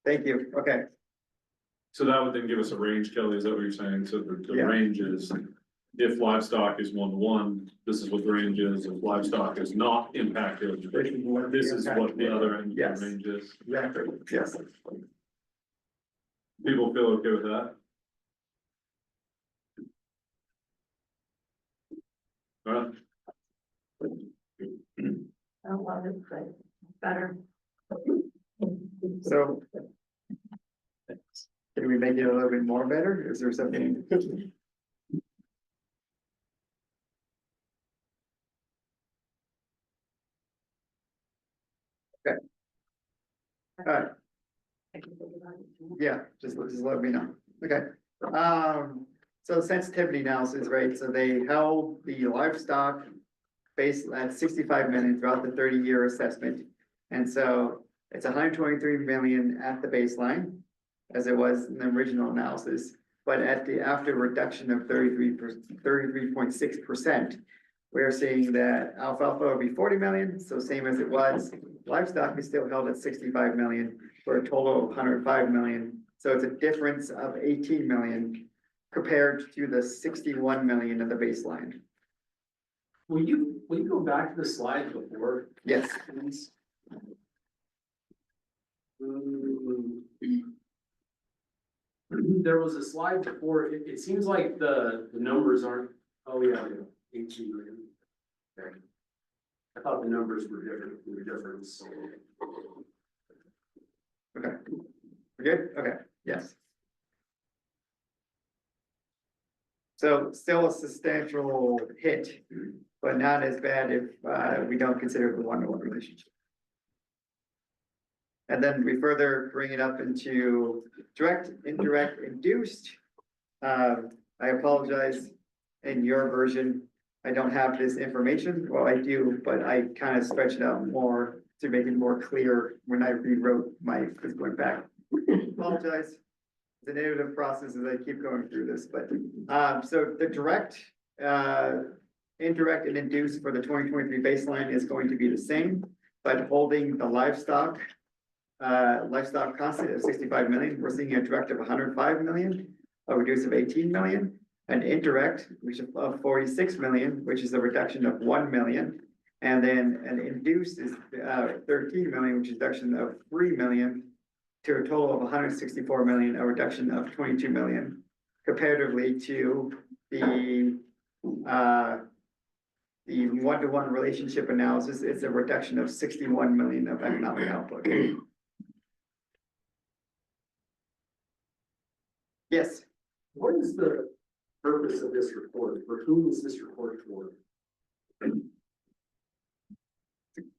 Thank you, okay, So that would then give us a range, Kelly, is that what you're saying? So the Yeah. range is, if livestock is 1-to-1, this is what the range is. If livestock is not impacted, this is what the other end of Yes. the range is. exactly, yes. People feel okay with that? All right, I don't love it, but better. So. Can we make it a little bit more better? Is there something? Okay. All right, I can think about it too. yeah, just let me know. Okay. So sensitivity analysis, right? So they held the livestock base at 65 million throughout the 30-year assessment. And so it's 123 million at the baseline, as it was in the original analysis. But after reduction of 33.6%, we're seeing that alfalfa will be 40 million, so same as it was. Livestock is still held at 65 million for a total of 105 million. So it's a difference of 18 million compared to the 61 million of the baseline. Will you go back to the slide before? Yes. Please? There was a slide before, it seems like the numbers aren't, oh yeah, 18 million. Okay. I thought the numbers were different, so. Okay. We're good? Okay, yes. So still a substantial hit, but not as bad if we don't consider the one-to-one relationship. And then we further bring it up into direct, indirect, induced. I apologize, in your version, I don't have this information. Well, I do, but I kind of stretched it out more to make it more clear when I rewrote my, because going back. Apologize. The iterative process as I keep going through this, but, so the direct, indirect and induced for the 2023 baseline is going to be the same, but holding the livestock constant at 65 million, we're seeing a direct of 105 million, a reduce of 18 million, an indirect, which is of 46 million, which is a reduction of 1 million, and then an induced is 13 million, which is a reduction of 3 million, to a total of 164 million, a reduction of 22 million, comparatively to the one-to-one relationship analysis, it's a reduction of 61 million of economic output. Yes, What is the purpose of this report? For whom is this report for?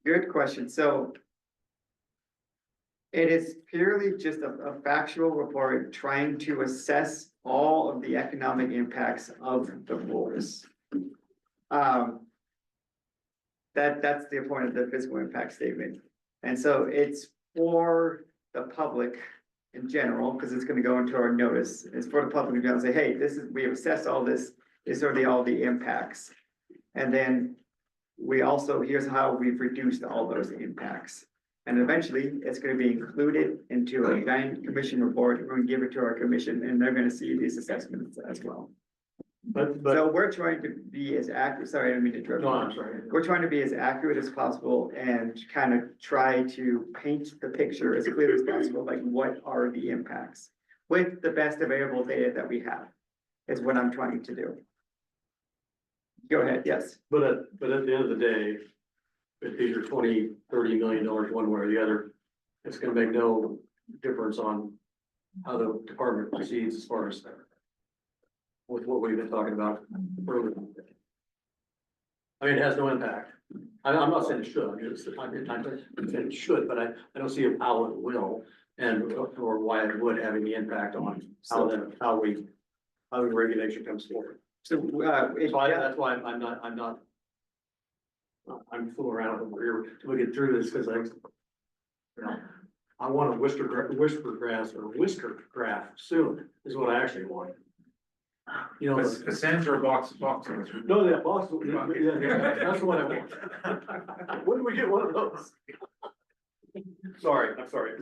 good question. So It is purely just a factual report trying to assess all of the economic impacts of the rules. That's the point of the fiscal impact statement. And so it's for the public in general, because it's gonna go into our notice. It's for the public in general, say, hey, we have assessed all this, these are all the impacts. And then we also, here's how we've reduced all those impacts. And eventually, it's gonna be included into a giant commission report. We're gonna give it to our commission, and they're gonna see these assessments as well. So we're trying to be as accurate, sorry, I didn't mean to interrupt. No, I'm sorry. We're trying to be as accurate as possible and kind of try to paint the picture as clear as possible, like what are the impacts? With the best available data that we have, is what I'm trying to do. Go ahead, yes. But at the end of the day, if these are $20, $30 million one way or the other, it's gonna make no difference on how the department proceeds as far as with what we've been talking about earlier. I mean, it has no impact. I'm not saying it should, I'm just, I'm saying it should, but I don't see how it will and or why it would have any impact on how regulation comes forward. So, That's why I'm fooling around over here to get through this because I want a whisper graph soon is what I actually want. You know, A cent or a box. no, that box, yeah, that's what I want. When do we get one of those? Sorry, I'm sorry.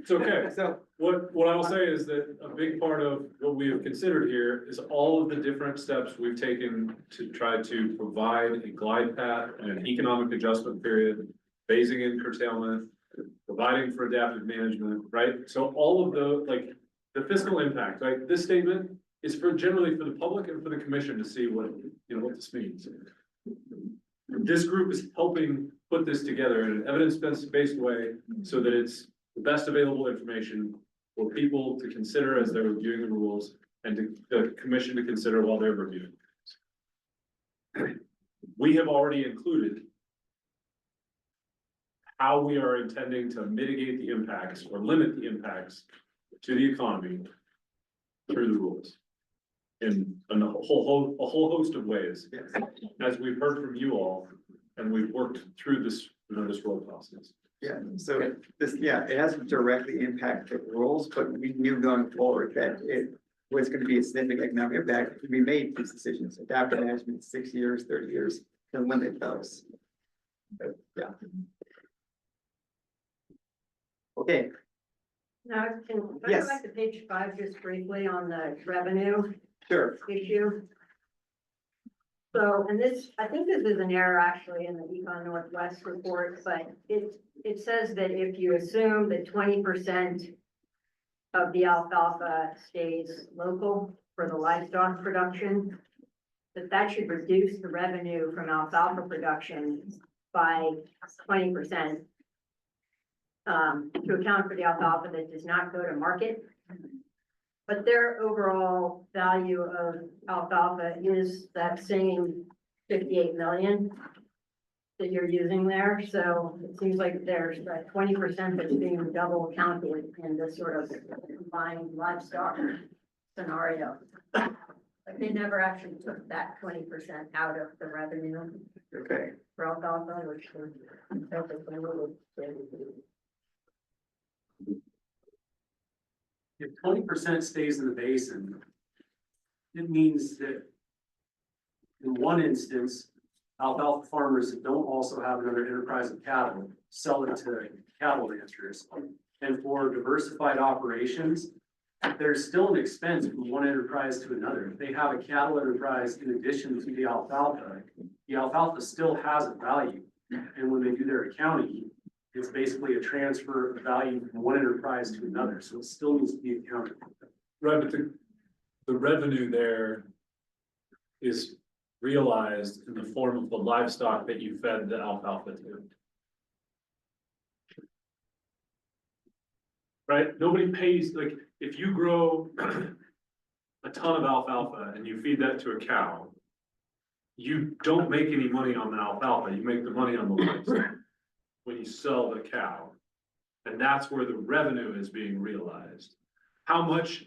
It's okay. So, What I will say is that a big part of what we have considered here is all of the different steps we've taken to try to provide a glide path and an economic adjustment period, phasing in curtailment, providing for adaptive management, right? So all of the, like, the fiscal impact, right? This statement is generally for the public and for the commission to see what this means. This group is helping put this together in an evidence-based way so that it's the best available information for people to consider as they're reviewing the rules and to the commission to consider while they're reviewing. We have already included how we are intending to mitigate the impacts or limit the impacts to the economy through the rules in a whole host of ways, as we've heard from you all, and we've worked through this rule process. yeah, so it hasn't directly impacted the rules, but we knew going forward that it was gonna be a significant economic impact. We made these decisions, adaptive management, 6 years, 30 years, to limit those. But, yeah. Okay, Now, can I Yes. go back to page 5 just briefly on the revenue sure. issue? So, and this, I think this is an error actually in the Econ Northwest report, but it says that if you assume that 20% of the alfalfa stays local for the livestock production, that should reduce the revenue from alfalfa production by 20%. To account for the alfalfa that does not go to market. But their overall value of alfalfa is that same 58 million that you're using there. So it seems like there's that 20% that's being double counted in this sort of combined livestock scenario. But they never actually took that 20% out of the revenue Okay, for alfalfa, which was. If 20% stays in the basin, it means that in one instance, alfalfa farmers that don't also have another enterprise of cattle sell it to cattle ranchers. And for diversified operations, there's still an expense from one enterprise to another. If they have a cattle enterprise in addition to the alfalfa still has a value. And when they do their accounting, it's basically a transfer of value from one enterprise to another, so it still needs to be accounted for. Right, but the revenue there is realized in the form of the livestock that you fed the alfalfa to. Right, nobody pays, like, if you grow a ton of alfalfa and you feed that to a cow, you don't make any money on the alfalfa, you make the money on the livestock when you sell the cow. And that's where the revenue is being realized. How much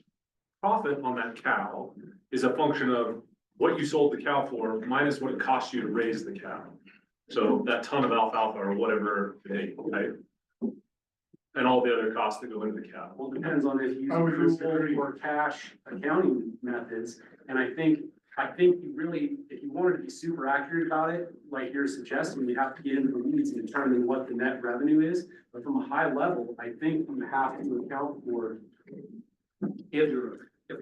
profit on that cow is a function of what you sold the cow for minus what it cost you to raise the cow. So that ton of alfalfa or whatever it ate, right? And all the other costs that go into the cow. Well, it depends on if you use accrual or cash accounting methods. And I think you really, if you wanted to be super accurate about it, like you're suggesting, you have to get into the weeds and determine what the net revenue is. But from a high level, I think you have to account for if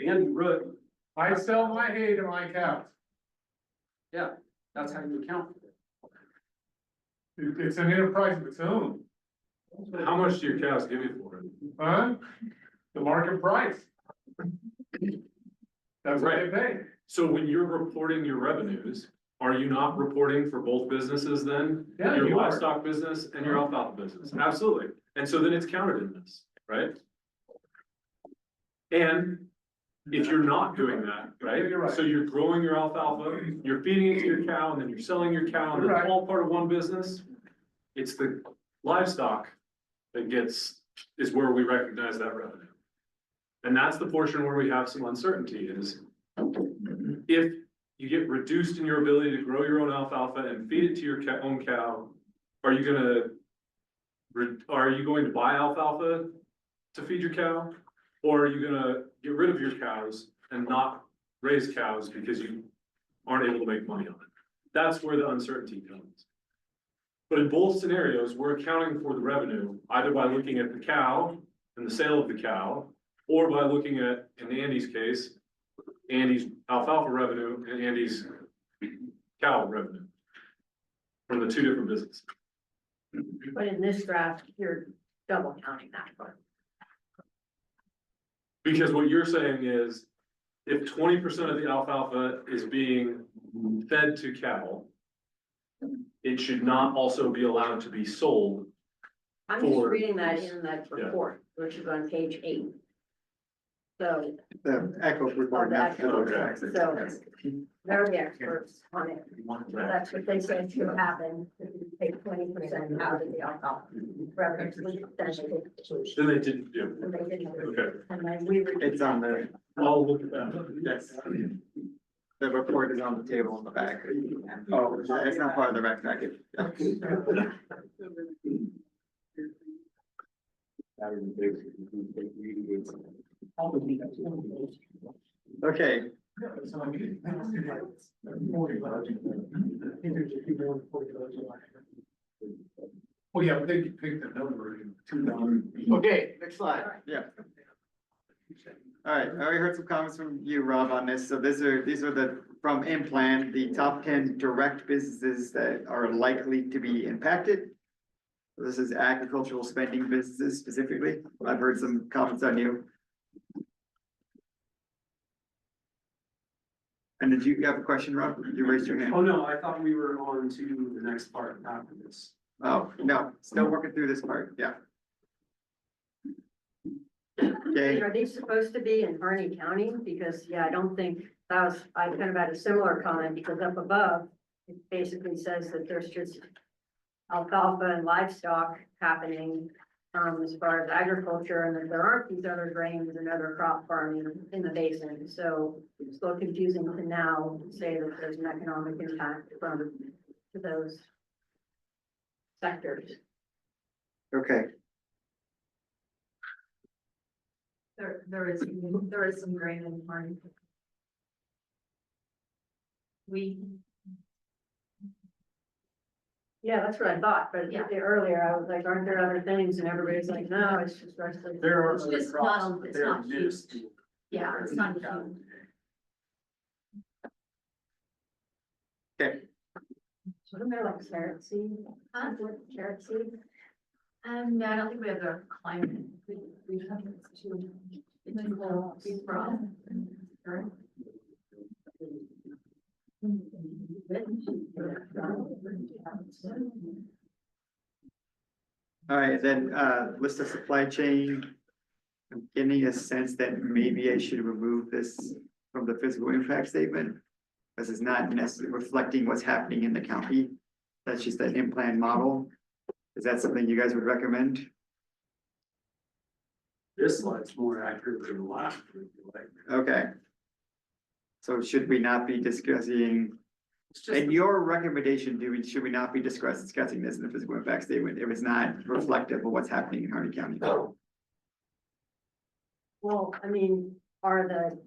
Andy Root. I sell my hay to my cows. Yeah, that's how you account for it. It's an enterprise of its own, How much do your cows give you for it? huh? The market price. That's what they pay. So when you're reporting your revenues, are you not reporting for both businesses then? Yeah, Your you are. livestock business and your alfalfa business, absolutely. And so then it's counted in this, right? And if you're not doing that, right? You're right. So you're growing your alfalfa, you're feeding it to your cow, and then you're selling your cow, and You're it's right. all part of one business. It's the livestock that is where we recognize that revenue. And that's the portion where we have some uncertainty is if you get reduced in your ability to grow your own alfalfa and feed it to your own cow, are you going to buy alfalfa to feed your cow? Or are you gonna get rid of your cows and not raise cows because you aren't able to make money on it? That's where the uncertainty comes. But in both scenarios, we're accounting for the revenue either by looking at the cow and the sale of the cow, or by looking at, in Andy's case, Andy's alfalfa revenue and Andy's cow revenue from the two different businesses. But in this draft, you're double counting that part. Because what you're saying is, if 20% of the alfalfa is being fed to cattle, it should not also be allowed to be sold. I'm just For- reading that in that Yeah. report, which is on page 8. So, The echo report. the not the actual- track. so they're the experts on it. That's what they said should happen, if you take 20% out of the alcohol revenue. Then they didn't do. And they didn't. Okay. And then we. It's on the, I'll look at that. yes. The report is on the table in the back. Oh, it's not part of the rec package. Okay, Well, yeah, they picked the number in $2. Okay, next slide. yeah. All right, I already heard some comments from you, Rob, on this. So these are from in-plan, the top 10 direct businesses that are likely to be impacted. This is agricultural spending businesses specifically. I've heard some comments on you. And did you have a question, Rob? You raised your hand. Oh, no, I thought we were on to the next part after this. Oh, no, still working through this part, yeah. Okay, Are these supposed to be in Harney County? Because, yeah, I don't think I kind of had a similar comment because up above, it basically says that there's just alfalfa and livestock happening, as far as agriculture, and that there aren't these other grains and other crop farming in the basin. So it's a little confusing to now say that there's an economic impact to those sectors. okay, There is some grain in farming. Yeah, that's what I thought, but earlier I was like, aren't there other things? And everybody's like, no, it's just rest of. There are It's other just crops, not- but it's they're not huge. minuscule. Yeah, it's not huge. okay. Wasn't there like carrot seed? Carrot seed? No, I don't think we have the climate. We have it's too cold, too broad. All right, then, list of supply chain. I'm getting a sense that maybe I should remove this from the physical impact statement. This is not necessarily reflecting what's happening in the county. That's just an in-plan model. Is that something you guys would recommend? This slide's more accurate than the last one, like. Okay. So should we not be discussing, It's just, and your recommendation, should we not be discussing this in the physical impact statement if it's not reflective of what's happening in Harney County? Well, I mean, are the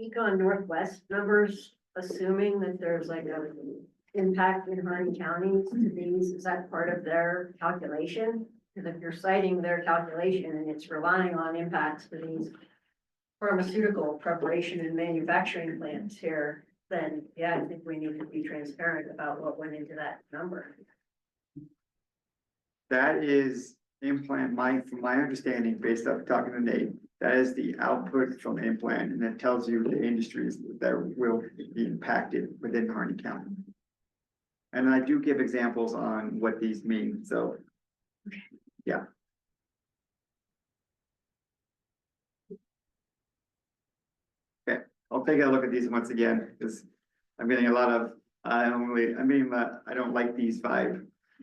Econ Northwest numbers assuming that there's like a impact in Harney County to these? Is that part of their calculation? Because if you're citing their calculation and it's relying on impacts to these pharmaceutical preparation and manufacturing plants here, then yeah, I think we need to be transparent about what went into that number. That is implant, from my understanding, based off talking to Nate, that is the output from the implant, and it tells you the industries that will be impacted within Harney County. And I do give examples on what these mean, so, yeah. Okay, I'll take a look at these once again, because I'm getting a lot of, I don't like these 5.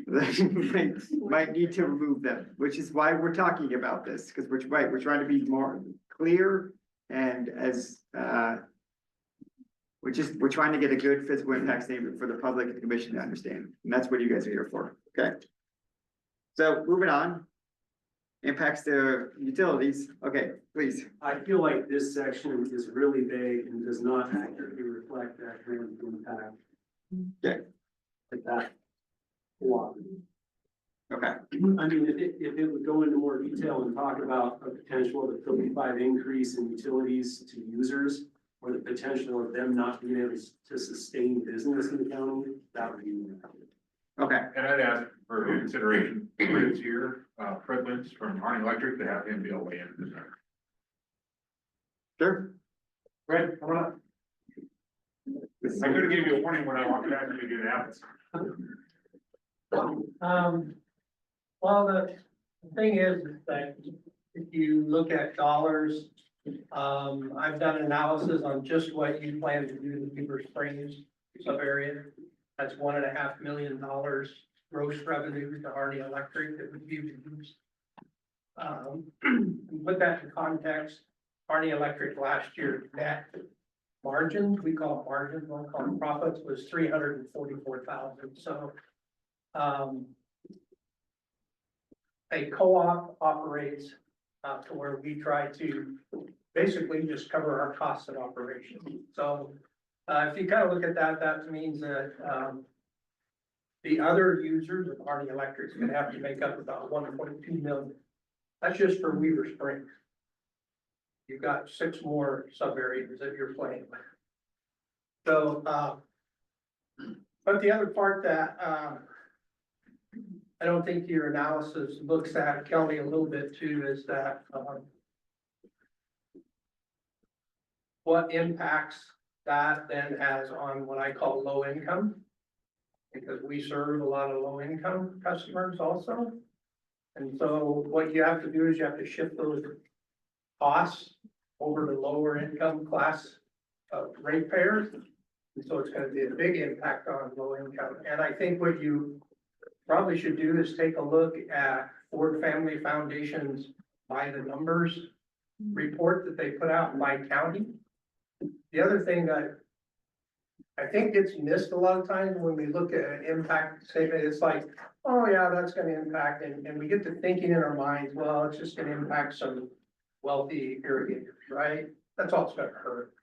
Might need to remove them, which is why we're talking about this, because we're trying to be more clear and as, we're trying to get a good physical impact statement for the public and the commission to understand, and that's what you guys are here for, okay? So moving on, impacts to utilities, okay, please. I feel like this section is really vague and does not accurately reflect that kind of impact. Okay. Like that. Wow. Okay. I mean, if it would go into more detail and talk about a potential of a 35 increase in utilities to users, or the potential of them not being able to sustain business in the county, that would be. Okay. And I'd ask for consideration, Fred's here, Fred's from Harney Electric, to have him be able to answer this. Sure. Fred, come on up. I could have gave you a warning when I walked back to get apples. Well, the thing is that if you look at dollars, I've done analysis on just what you plan to do in Beaver Springs sub-area. That's $1.5 million gross revenue to Harney Electric that would be reduced. Put that in context, Harney Electric last year net margins, we call it margins, we don't call it profits, was $344,000. So a co-op operates to where we try to basically just cover our costs of operation. So if you kind of look at that, that means that the other users of Harney Electric is going to have to make up about 1.2 million. That's just for Weaver Springs. You've got 6 more sub areas that you're playing with. So, but the other part that I don't think your analysis looks at, Kelly, a little bit too, is that what impacts that then has on what I call low income, because we serve a lot of low income customers also. And so what you have to do is you have to shift those costs over to lower income class of ratepayers. And so it's going to be a big impact on low income. And I think what you probably should do is take a look at Ford Family Foundation's by the numbers report that they put out by county. The other thing that I think gets missed a lot of times when we look at an impact statement, it's like, oh yeah, that's going to impact, and we get to thinking in our minds, well, it's just going to impact some wealthy irrigators, right? That's all it's going to hurt.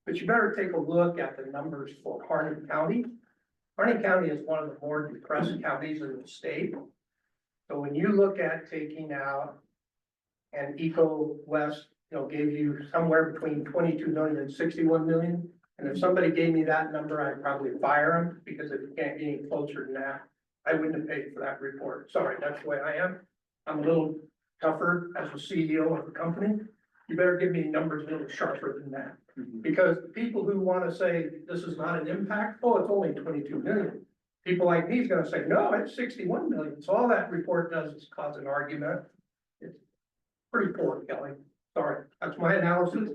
But you better take a look at the numbers for Harney County. Harney County is one of the more depressed counties in the state. So when you look at taking out, and Eco West, gave you somewhere between 22 million and 61 million. And if somebody gave me that number, I'd probably fire them, because if you can't get any closer than that, I wouldn't have paid for that report. Sorry, that's the way I am. I'm a little tougher as a CEO of a company. You better give me numbers a little sharper than that. Because people who want to say this is not an impact, oh, it's only 22 million. People like me is going to say, no, it's 61 million. So all that report does is cause an argument. It's pretty poor, Kelly. Sorry, that's my analysis.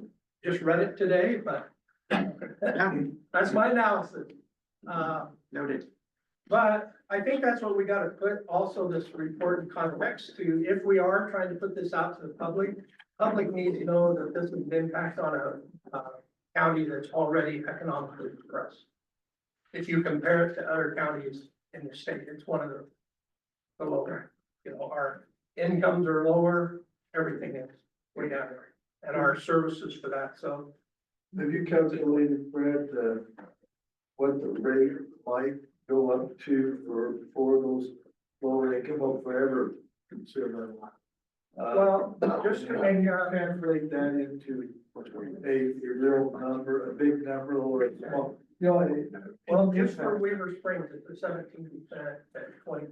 Just read it today, but that's my analysis. Noted. But I think that's what we gotta put also this report in context to, if we are trying to put this out to the public needs to know that this is an impact on a county that's already economically depressed. If you compare it to other counties in the state, it's one of the lower, our incomes are lower, everything is way down there. And our services for that, so Have you calculated, Brad, what the rate might go up to for those lower income or forever consumer? Well, just to make, Translate that into a real number, a big number or a small, well, just for Weaver Springs, it's a 17% and 20%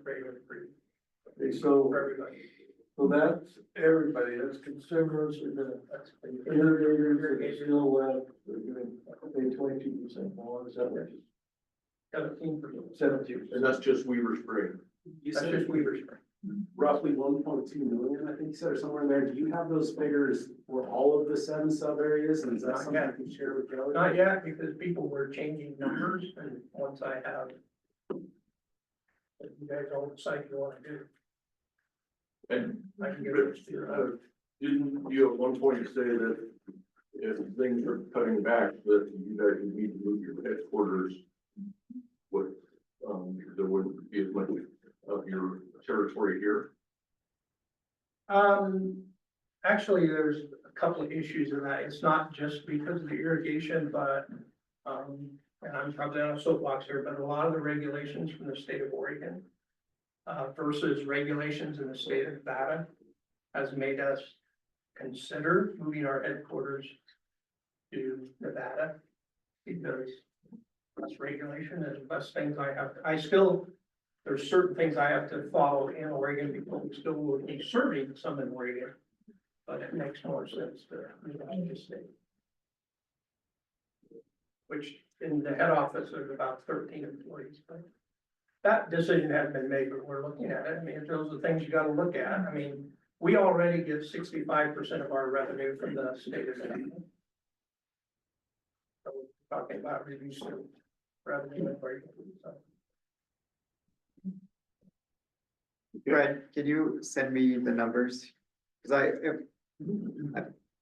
rate increase Okay, so, for everybody. so that's everybody, that's consumers, and the irrigators, and still, they're gonna pay 22% more, is that what? 17%. 17%. And that's just Weaver Spring. You That's said just Weaver Springs. roughly 1.2 million, I think you said, or somewhere in there. Do you have those figures for all of the 7 sub areas? And is that Not something yet. you can share with Kelly? Not yet, because people were changing numbers, and once I have, if you guys all decide you wanna do, And I can give it to you. didn't you at one point say that if things are cutting back, that you guys would need to move your headquarters? What, there wouldn't be as much of your territory here? Actually, there's a couple of issues in that. It's not just because of the irrigation, but, and I'm probably on a soapbox here, but a lot of the regulations from the state of Oregon versus regulations in the state of Nevada has made us consider moving our headquarters to Nevada because less regulation is less things there's certain things I have to follow in Oregon because we still will be serving some in Oregon. But it makes more sense to move out of the state. Which in the head office, there's about 13 employees, but that decision hasn't been made, but we're looking at it. I mean, those are things you gotta look at. I mean, we already get 65% of our revenue from the state of Nevada. So we're talking about reducing revenue in Oregon, so. Brad, can you send me the numbers? Cause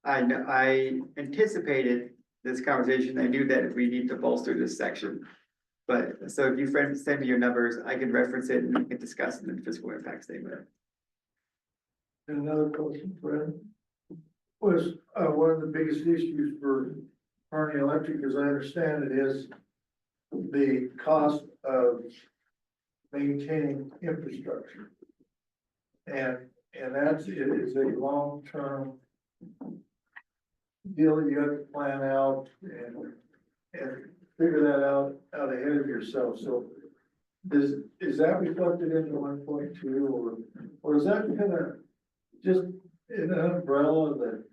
I know, I anticipated this conversation. I knew that we need to bolster this section. But, so if you send me your numbers, I can reference it and we can discuss it in the fiscal impact statement. And another question, Fred, was, one of the biggest issues for Kearney Electric, as I understand it, is the cost of maintaining infrastructure. And that's, it is a long-term deal that you have to plan out and figure that out ahead of yourself. So is that reflected in the 1.2 or is that kind of just in an umbrella that?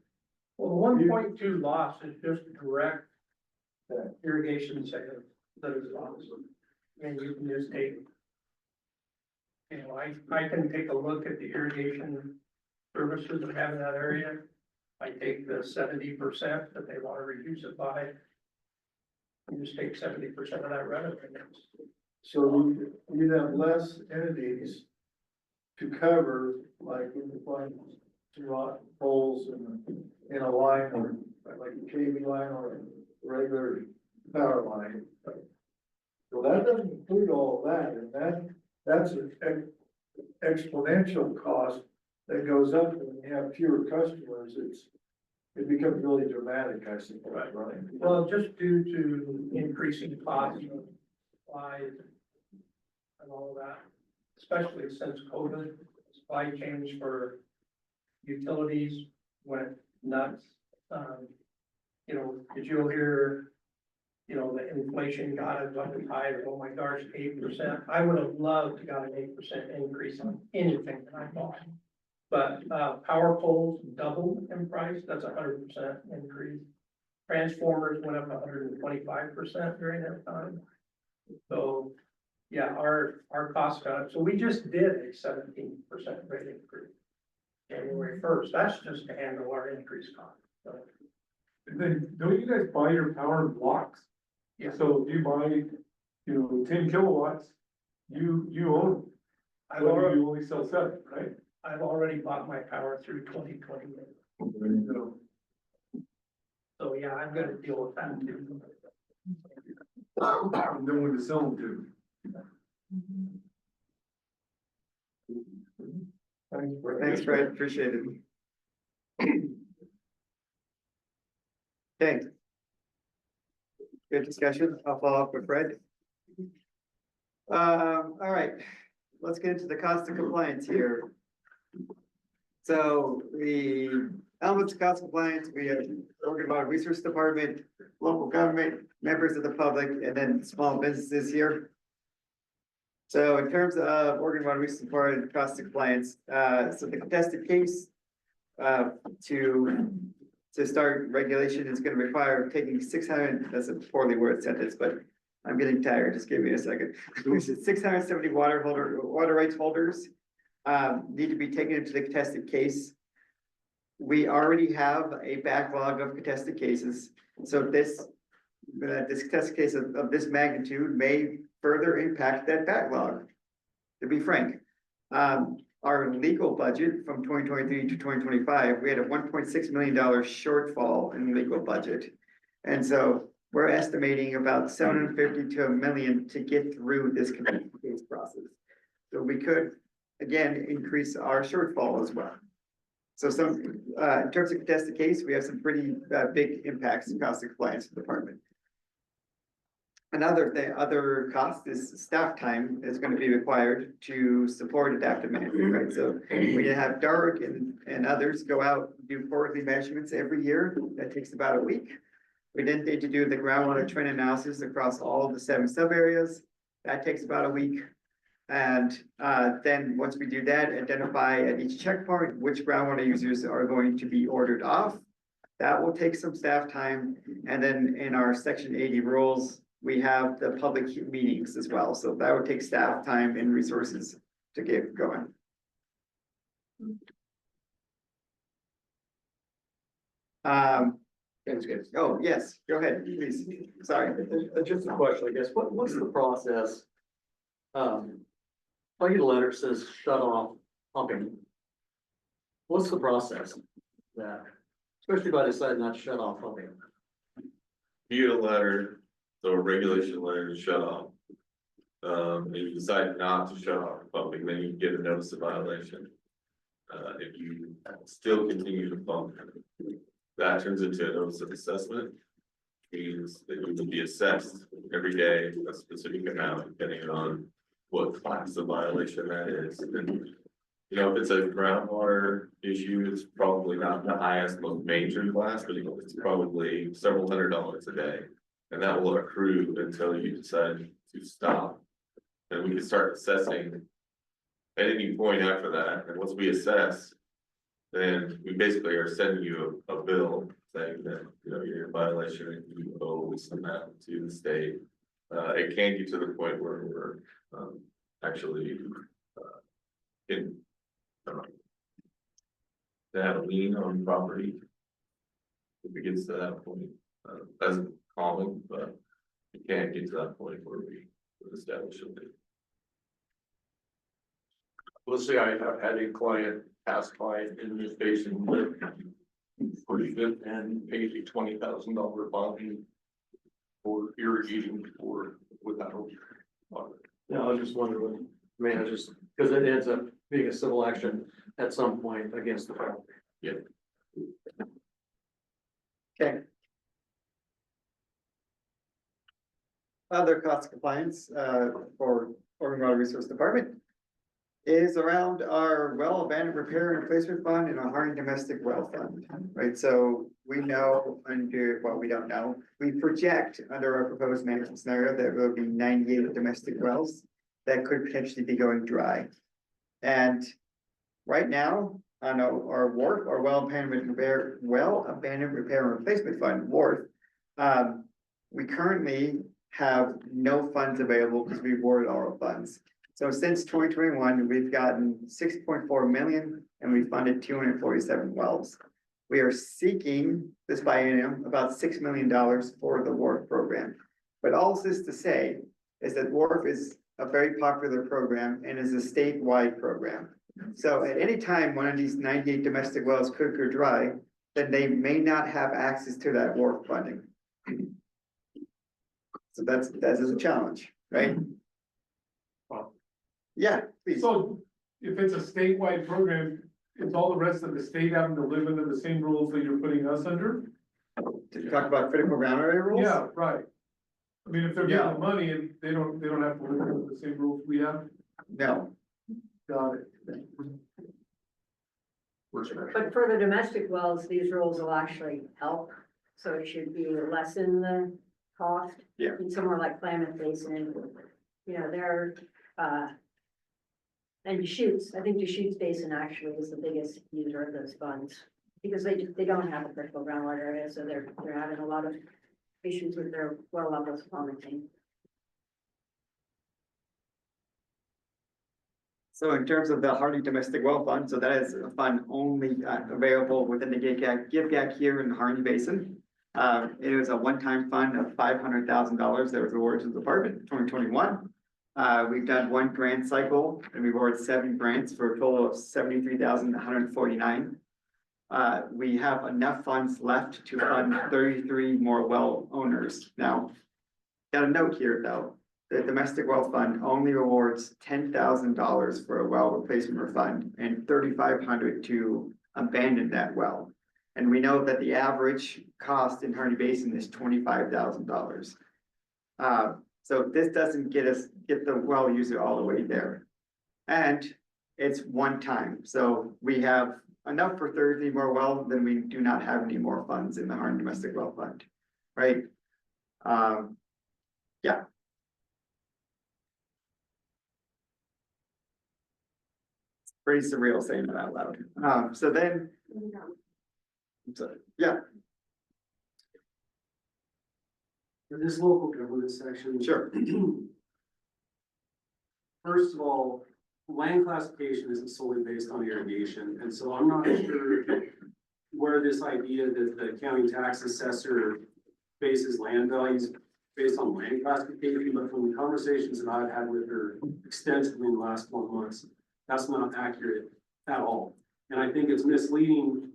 Well, the 1.2 loss is just direct irrigation sales that is lost. And you can just take, I can take a look at the irrigation services we have in that area. I take the 70% that they want to reduce it by. And just take 70% of that revenue. So you have less entities to cover, like when you find some rock poles in a line or like a KV line or a regular power line. So that doesn't include all of that, and that's an exponential cost that goes up when you have fewer customers. It becomes really dramatic, I suppose, right? Well, just due to increasing costs of supplies and all of that, especially since COVID, supply chains for utilities went nuts. Did you hear, the inflation got as up as high as, oh my gosh, 8%. I would have loved to got an 8% increase on anything that I bought. But, power poles doubled in price, that's 100% increase. Transformers went up 125% during that time. So, yeah, our costs got up. So we just did a 17% rate increase. January 1st, that's just to handle our increased cost. So, Then, don't you guys buy your power in blocks? Yeah. So if you buy, 10 kilowatts, You own, I've whether already, you only sell 7, right? I've already bought my power through 2028. So yeah, I'm gonna deal with that too. And then when to sell them to. Thanks, Fred, appreciate it. Okay. Good discussion, I'll follow up with Fred. All right, let's get into the cost of compliance here. So the elements of cost of compliance, we have Oregon Water Resource Department, local government, members of the public, and then small businesses here. So in terms of Oregon Water Resource Department cost of compliance, so the contested case to start regulation is gonna require taking 600, that's a poorly worded sentence, but I'm getting tired, just give me a second. 670 water rights holders need to be taken into the contested case. We already have a backlog of contested cases, so this contested case of this magnitude may further impact that backlog, to be frank. Our legal budget from 2023 to 2025, we had a $1.6 million shortfall in legal budget. And so we're estimating about 750 to $1 million to get through this case process. So we could, again, increase our shortfall as well. So in terms of contested case, we have some pretty big impacts in cost of compliance to the department. Another thing, other cost is staff time is going to be required to support adaptive management, right? So we have Dark and others go out and do quarterly measurements every year. That takes about a week. We then need to do the groundwater trend analysis across all of the 7 sub areas. That takes about a week. And then once we do that, identify at each checkpoint which groundwater users are going to be ordered off. That will take some staff time. And then in our section 80 rules, we have the public meetings as well. So that would take staff time and resources to get going. Oh, yes, go ahead, please. Sorry. Just a question, I guess. What's the process? If I get a letter that says shut off pumping. What's the process that, especially if I decide not to shut off pumping? You get a letter, so a regulation letter to shut off. If you decide not to shut off pumping, then you get a notice of violation. If you still continue to pump, that turns into a notice of assessment. Means that you will be assessed every day a specific amount depending on what class of violation that is. And, you know, if it's a groundwater issue, it's probably not the highest, most major class, but it's probably several $100s a day. And that will accrue until you decide to stop. And we can start assessing at any point after that. And once we assess, then we basically are sending you a bill saying that, you know, you're in violation and you owe this amount to the state. It can get to the point where we're actually in to have a lien on property. If it gets to that point, that's common, but it can't get to that point where we would establish a lien. Let's say I have had a client pass by in this basin with pretty good and pays a $20,000 bond for irrigating for without water. Yeah, I was just wondering, I mean, just because it ends up being a civil action at some point against the property. Yeah. Okay. Other cost of compliance for Oregon Water Resource Department is around our well abandoned repair and replacement fund and our hardened domestic well fund, right? So we know under, well, we don't know, we project under our proposed management scenario that there will be 98 domestic wells that could potentially be going dry. And right now, on our WARF, our well abandonment repair and replacement fund, WARF, we currently have no funds available because we awarded all our funds. So since 2021, we've gotten 6.4 million and we funded 247 wells. We are seeking this biennium about $6 million for the WARF program. But all this to say is that WARF is a very popular program and is a statewide program. So at any time, one of these 98 domestic wells could go dry, then they may not have access to that WARF funding. So that is a challenge, right? Yeah, please. So if it's a statewide program, is all the rest of the state having to live under the same rules that you're putting us under? Did you talk about critical ground area rules? Yeah, right. I mean, if they're getting the money and they don't have to live under the same rules we have, No. got it. But for the domestic wells, these rules will actually help, so it should be lessen the cost. Yeah. In somewhere like Klamath Basin, you know, they're, and Deschutes, I think Deschutes Basin actually is the biggest user of those funds. Because they don't have a critical groundwater area, so they're having a lot of issues with their well levels plummeting. So in terms of the Hardy Domestic Well Fund, so that is a fund only available within the GIVGAC here in the Hardy Basin. It was a one-time fund of $500,000 that was awarded to the department in 2021. We've done one grant cycle and we've awarded 7 grants for a total of $73,149. We have enough funds left to fund 33 more well owners. Now, got a note here though. The domestic well fund only awards $10,000 for a well replacement fund and $3,500 to abandon that well. And we know that the average cost in Hardy Basin is $25,000. So this doesn't get the well user all the way there. And it's one time. So we have enough for 30 more wells, then we do not have any more funds in the Hardy Domestic Well Fund, right? Yeah. Pretty surreal saying it out loud. So then, yeah, For this local government section. sure. First of all, land classification isn't solely based on irrigation, and so I'm not sure where this idea that the county tax assessor bases land values based on land classification, but from the conversations that I've had with her extensively in the last 4 months, that's not accurate at all. And I think it's misleading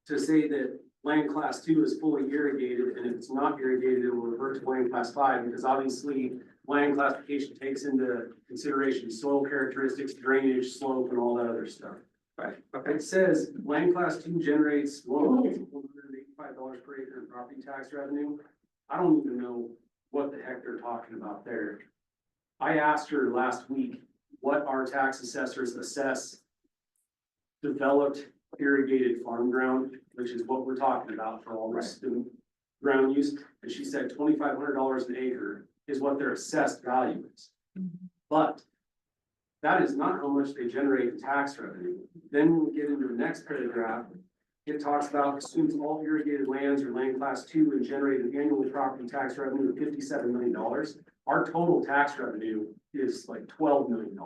to say that land class 2 is fully irrigated, and if it's not irrigated, it will revert to land class 5, because obviously land classification takes into consideration soil characteristics, drainage, slope, and all that other stuff. Right. It says land class 2 generates $185 per acre in property tax revenue. I don't even know what the heck they're talking about there. I asked her last week what our tax assessors assess developed irrigated farm ground, which is what we're talking about for all this ground use. And she said $2,500 an acre is what their assessed value is. But that is not how much they generate in tax revenue. Then when we get into the next paragraph, it talks about assumes all irrigated lands are land class 2 and generate an annual property tax revenue of $57 million. Our total tax revenue is like $12 million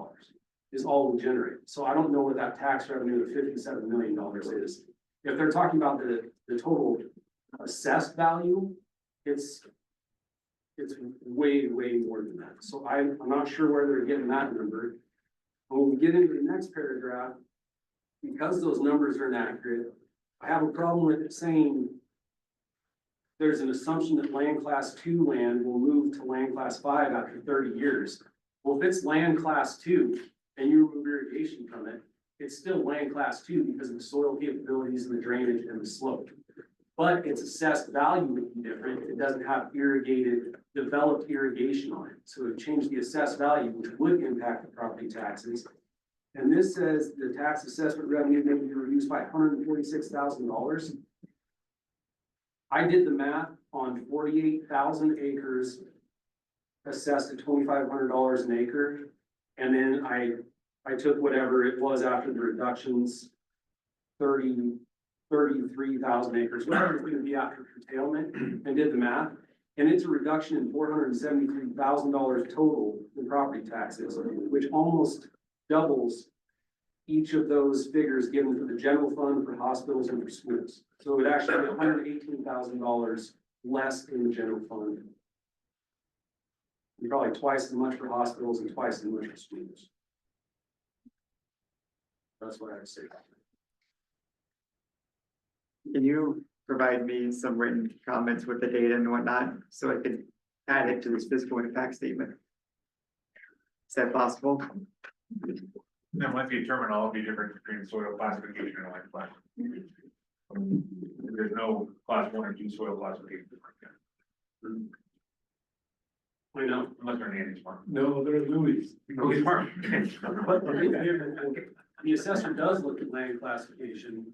is all we generate. So I don't know what that tax revenue of $57 million is. If they're talking about the total assessed value, it's way, way more than that. So I'm not sure where they're getting that number. When we get into the next paragraph, because those numbers are inaccurate, I have a problem with it saying there's an assumption that land class 2 land will move to land class 5 after 30 years. Well, if it's land class 2 and you remove irrigation from it, it's still land class 2 because of the soil capabilities and the drainage and the slope. But its assessed value would be different if it doesn't have developed irrigation on it. So it changed the assessed value, which would impact the property taxes. And this says the tax assessment revenue may be reduced by $146,000. I did the math on 48,000 acres assessed at $2,500 an acre. And then I took whatever it was after the reductions, 33,000 acres, whatever it's going to be after curtailment, and did the math. And it's a reduction in $473,000 total in property taxes, which almost doubles each of those figures given for the general fund, for hospitals, and for schools. So it would actually be $118,000 less in the general fund. and probably twice as much for hospitals and twice as much for schools. That's what I would say. Can you provide me some written comments with the data and whatnot, so I can add it to this physical impact statement? Is that possible? There might be a terminology difference between soil classification and land class. There's no class 1 or 2 soil classification. I know. Unless they're Andy's farm. No, they're Louis. Louis farm. The assessor does look at land classification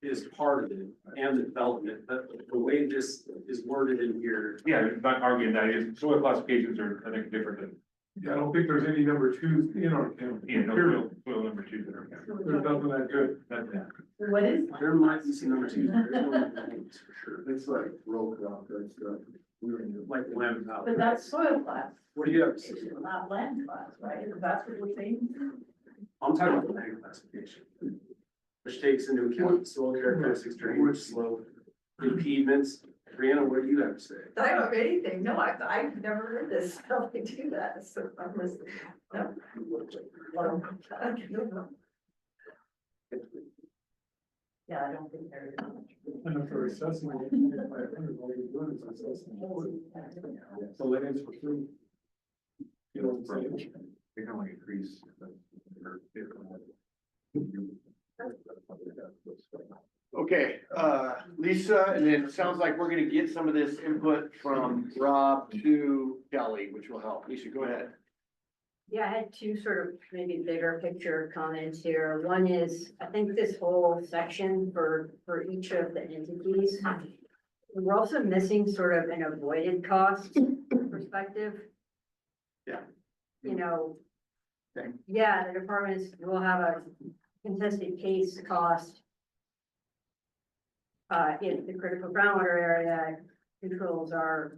is part of it and the development, but the way this is worded in here. Yeah, I'm not arguing that is, soil classifications are, I think, different than. Yeah, I don't think there's any number 2s in our county. Yeah, no, soil number 2 that are. There's nothing that good. What is? There might be some number 2. There's no number 1s for sure. It's like roll crop, that stuff. Like land. But that's soil class, What do you have? not land class, right? If that's what we're saying. I'm talking about land classification, which takes into account soil characteristics, drainage, slope, impediments. Brianna, what do you have to say? I don't have anything, no, I've never heard this, how they do that, so I'm listening. No. Yeah, I don't think there is. And if they're assessing, all you're doing is assessing. So lands for free. You know what I'm saying? They can only increase. Okay, Lisa, and then it sounds like we're gonna get some of this input from Rob to Kelly, which will help. Lisa, go ahead. Yeah, I had two sort of maybe bigger picture comments here. One is, I think this whole section for each of the entities, we're also missing sort of an avoided cost perspective. Yeah. You know, Okay. yeah, the departments will have a contested case cost if the critical groundwater area controls are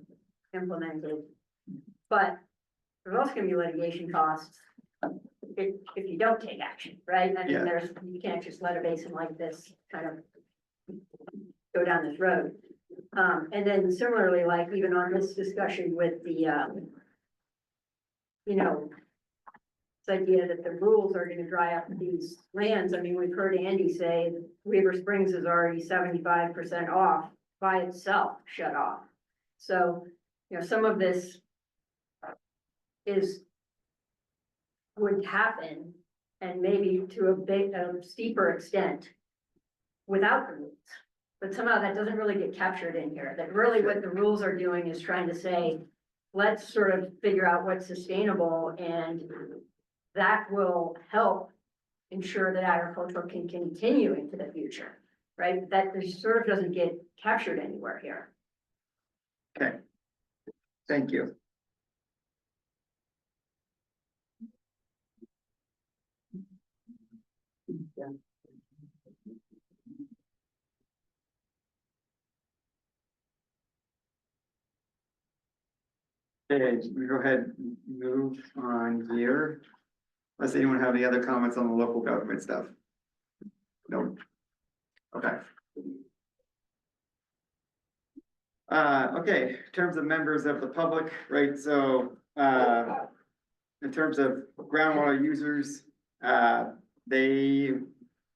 implemented. But there's also gonna be litigation costs if you don't take action, right? I Yeah. mean, you can't just let a basin like this kind of go down this road. And then similarly, like even on this discussion with the, you know, this idea that the rules are gonna dry up these lands. I mean, we've heard Andy say Weaver Springs is already 75% off by itself, shut off. So, you know, some of this would happen, and maybe to a steeper extent without the rules. But somehow that doesn't really get captured in here, that really what the rules are doing is trying to say, let's sort of figure out what's sustainable, and that will help ensure that agriculture can continue into the future, right? That this sort of doesn't get captured anywhere here. Okay. Thank you. Okay, we go ahead and move on here. Unless anyone have any other comments on the local government stuff? No. Okay. Okay, in terms of members of the public, right, so, in terms of groundwater users, they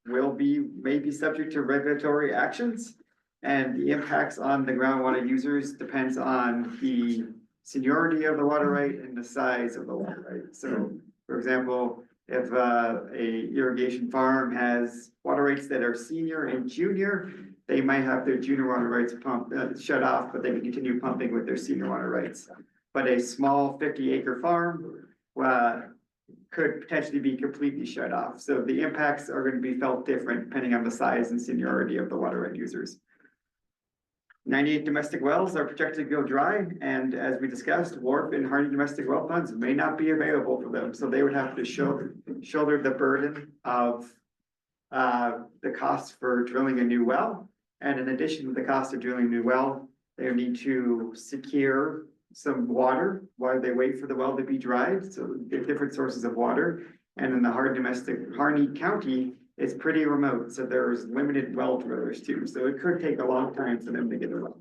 will be, may be subject to regulatory actions. And the impacts on the groundwater users depends on the seniority of the water right and the size of the water right. So, for example, if a irrigation farm has water rights that are senior and junior, they might have their junior water rights shut off, but they can continue pumping with their senior water rights. But a small 50-acre farm could potentially be completely shut off. So the impacts are going to be felt different depending on the size and seniority of the water right users. 98 domestic wells are projected to go dry, and as we discussed, WARF and Hardy domestic well funds may not be available for them, so they would have to shoulder the burden of the costs for drilling a new well. And in addition to the cost of drilling a new well, they need to secure some water while they wait for the well to be dried, so get different sources of water. And in the Harney County, it's pretty remote, so there's limited well drillers too, so it could take a long time for them to get a well.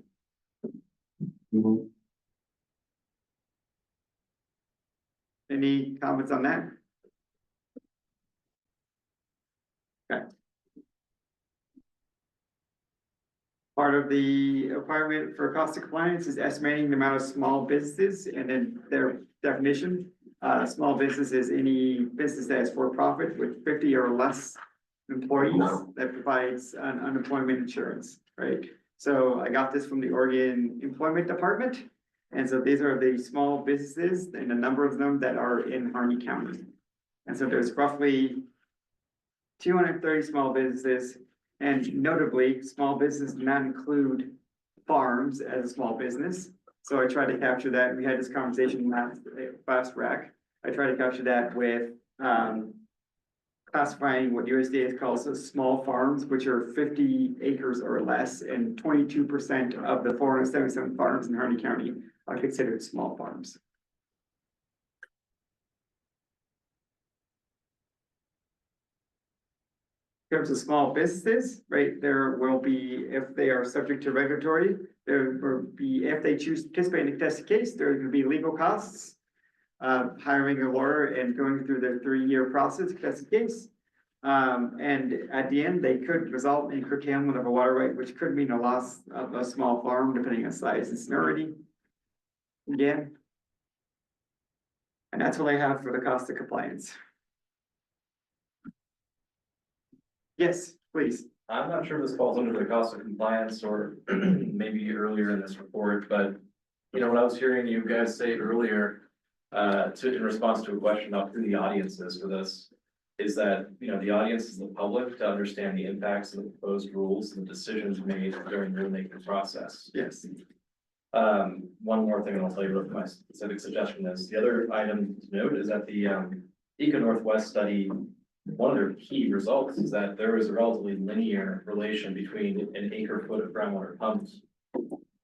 Any comments on that? Okay. Part of the requirement for cost of compliance is estimating the amount of small businesses and then their definition. Small business is any business that is for profit with 50 or less employees that provides an unemployment insurance, right? So I got this from the Oregon Employment Department. And so these are the small businesses and a number of them that are in Harney County. And so there's roughly 230 small businesses. And notably, small business do not include farms as a small business. So I tried to capture that. We had this conversation last RAC. I tried to capture that with classifying what USDA calls as small farms, which are 50 acres or less, and 22% of the 477 farms in Harney County are considered small farms. In terms of small businesses, right, there will be, if they are subject to regulatory, there will be, if they choose to participate in a contested case, there are going to be legal costs. Hiring a lawyer and going through their 3-year process, if that's the case. And at the end, they could result in curtailment of a water right, which could mean a loss of a small farm, depending on size and severity. Again. And that's what I have for the cost of compliance. Yes, please. I'm not sure if this falls under the cost of compliance or maybe earlier in this report, but you know, what I was hearing you guys say earlier, in response to a question about who the audience is for this, is that, you know, the audience is the public to understand the impacts of the proposed rules and the decisions made during the rulemaking process. Yes. One more thing, and I'll tell you what my specific suggestion is. The other item to note is that the Eco Northwest study, one of their key results is that there is a relatively linear relation between an acre foot of groundwater pumped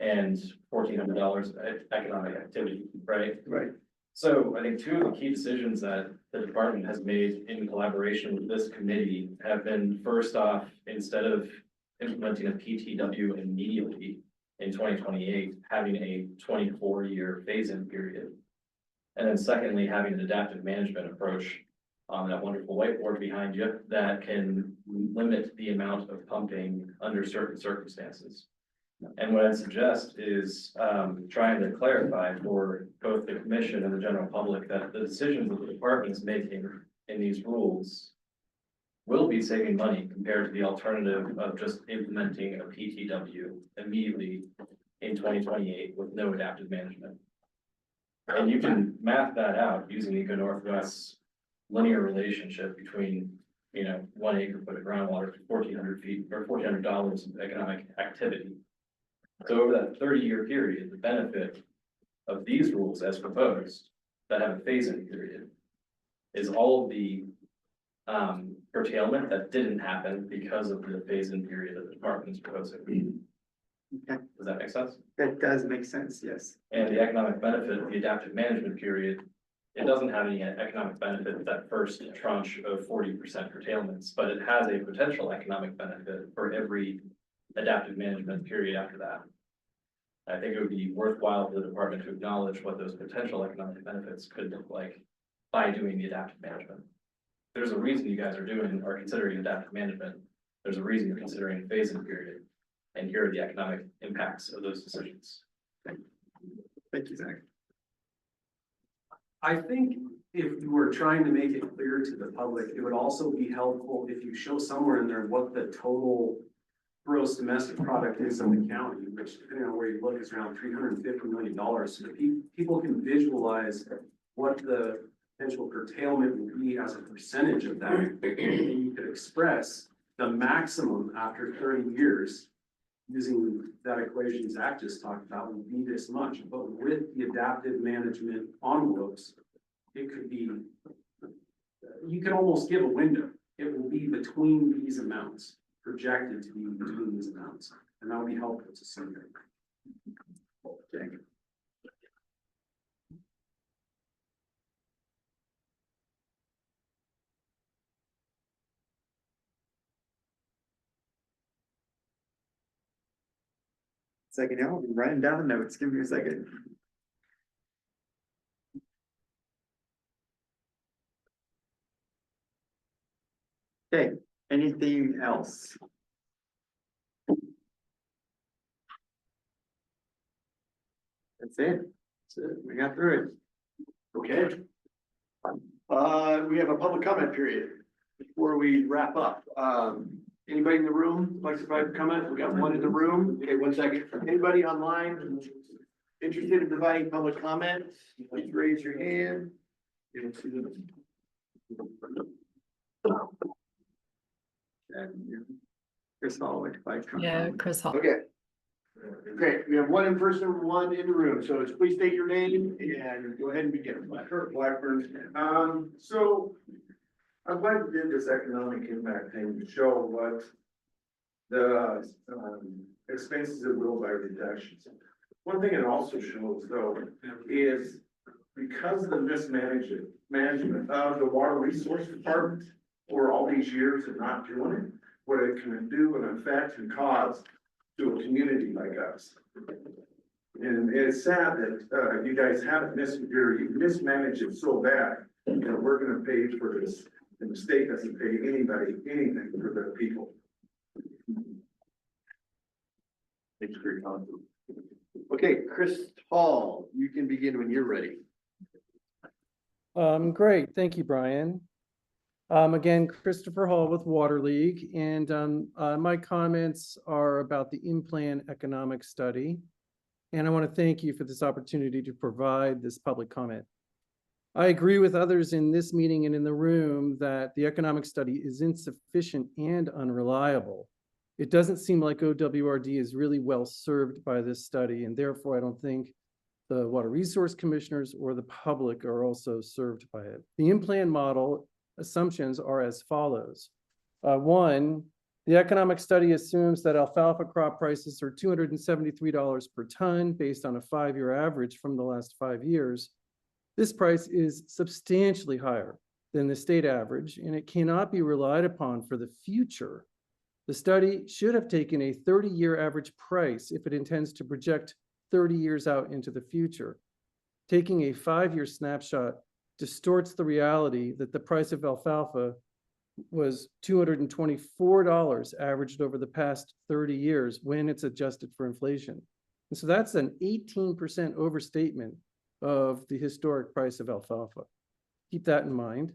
and $1,400 economic activity, right? Right. So I think two of the key decisions that the department has made in collaboration with this committee have been, first off, instead of implementing a PTW immediately in 2028, having a 24-year phase-in period. And then secondly, having an adaptive management approach on that wonderful whiteboard behind you that can limit the amount of pumping under certain circumstances. And what I'd suggest is trying to clarify for both the commission and the general public that the decisions that the department is making in these rules will be saving money compared to the alternative of just implementing a PTW immediately in 2028 with no adaptive management. And you can map that out using Eco Northwest's linear relationship between, you know, 1 acre foot of groundwater to 1,400 feet or $1,400 of economic activity. So over that 30-year period, the benefit of these rules as proposed that have a phase-in period is all of the curtailment that didn't happen because of the phase-in period that the department is proposing. Okay. Does that make sense? That does make sense, yes. And the economic benefit of the adaptive management period, it doesn't have any economic benefit that first tranche of 40% curtailments, but it has a potential economic benefit for every adaptive management period after that. I think it would be worthwhile for the department to acknowledge what those potential economic benefits could look like by doing the adaptive management. There's a reason you guys are considering adaptive management. There's a reason you're considering phase-in period. And here are the economic impacts of those decisions. Thank you, Zach. I think if you were trying to make it clear to the public, it would also be helpful if you show somewhere in there what the total gross domestic product is in the county, which depending on where you look is around $350 million. So that people can visualize what the potential curtailment would be as a percentage of that. And you could express the maximum after 30 years using that equation Zach just talked about would be this much, but with the adaptive management envelopes, it could be, you can almost give a window. It will be between these amounts, projected to be between these amounts, and that would be helpful to see. Okay. Second, I'll be writing down the notes. Give me a second. Okay, anything else? That's it. That's it. We got through it. Okay. We have a public comment period before we wrap up. Anybody in the room like to provide a comment? We got one in the room. Okay, 1 second. Anybody online interested in providing public comment? Please raise your hand. You don't see them. Chris Hall, if I come. Yeah, Chris Hall. Okay. Great. We have one in person, one in the room. So please state your name and go ahead and begin. Kurt Blackburn. So I'm glad you did this economic impact thing to show what the expenses it will by reductions. One thing it also shows though is because of the management of the water resource department for all these years and not doing it, what it can do and affect and cause to a community like us. And it's sad that you guys haven't you mismanaged it so bad that we're gonna pay for this, and the state doesn't pay anybody anything for the people. Thanks for your comment. Okay, Chris Hall, you can begin when you're ready. Great, thank you, Brian. Again, Christopher Hall with Water League, and my comments are about the in-plan economic study. And I want to thank you for this opportunity to provide this public comment. I agree with others in this meeting and in the room that the economic study is insufficient and unreliable. It doesn't seem like OWRD is really well served by this study, and therefore I don't think the Water Resource Commissioners or the public are also served by it. The in-plan model assumptions are as follows. One, the economic study assumes that alfalfa crop prices are $273 per ton based on a 5-year average from the last 5 years. This price is substantially higher than the state average, and it cannot be relied upon for the future. The study should have taken a 30-year average price if it intends to project 30 years out into the future. Taking a 5-year snapshot distorts the reality that the price of alfalfa was $224 averaged over the past 30 years when it's adjusted for inflation. And so that's an 18% overstatement of the historic price of alfalfa. Keep that in mind.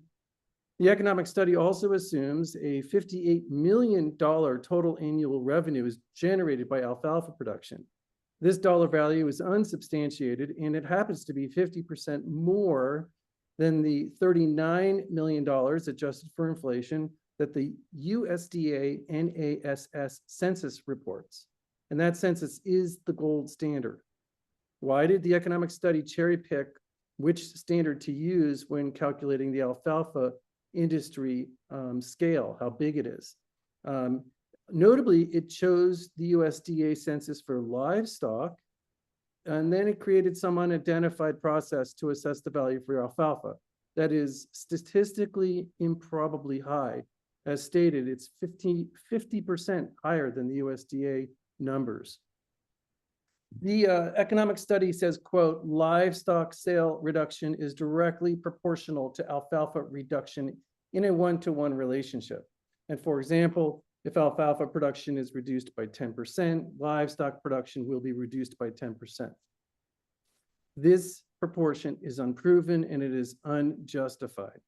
The economic study also assumes a $58 million total annual revenue is generated by alfalfa production. This dollar value is unsubstantiated, and it happens to be 50% more than the $39 million adjusted for inflation that the USDA NASS census reports. And that census is the gold standard. Why did the economic study cherry pick which standard to use when calculating the alfalfa industry scale, how big it is? Notably, it chose the USDA census for livestock, and then it created some unidentified process to assess the value for alfalfa. That is statistically improbably high. As stated, it's 50% higher than the USDA numbers. The economic study says, quote, livestock sale reduction is directly proportional to alfalfa reduction in a 1-to-1 relationship. And for example, if alfalfa production is reduced by 10%, livestock production will be reduced by 10%. This proportion is unproven and it is unjustified.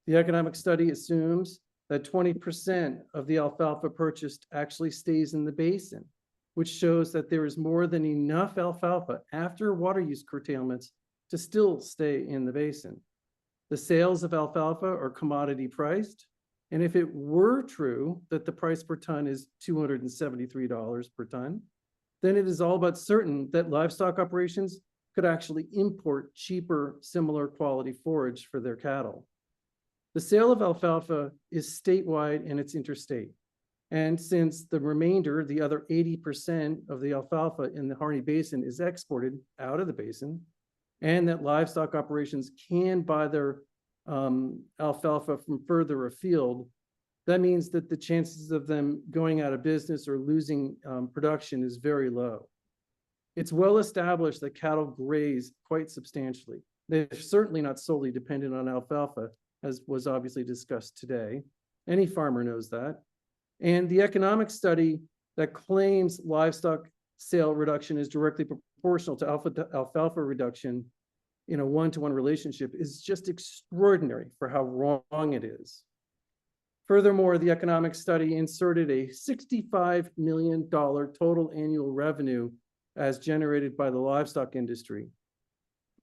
The economic study assumes that 20% of the alfalfa purchased actually stays in the basin, which shows that there is more than enough alfalfa after water use curtailments to still stay in the basin. The sales of alfalfa are commodity priced, and if it were true that the price per ton is $273 per ton, then it is all but certain that livestock operations could actually import cheaper, similar quality forage for their cattle. The sale of alfalfa is statewide and it's interstate. And since the remainder, the other 80% of the alfalfa in the Harney Basin is exported out of the basin, and that livestock operations can buy their alfalfa from further afield, that means that the chances of them going out of business or losing production is very low. It's well established that cattle graze quite substantially. They're certainly not solely dependent on alfalfa, as was obviously discussed today. Any farmer knows that. And the economic study that claims livestock sale reduction is directly proportional to alfalfa reduction in a one-to-one relationship is just extraordinary for how wrong it is. Furthermore, the economic study inserted a $65 million total annual revenue as generated by the livestock industry.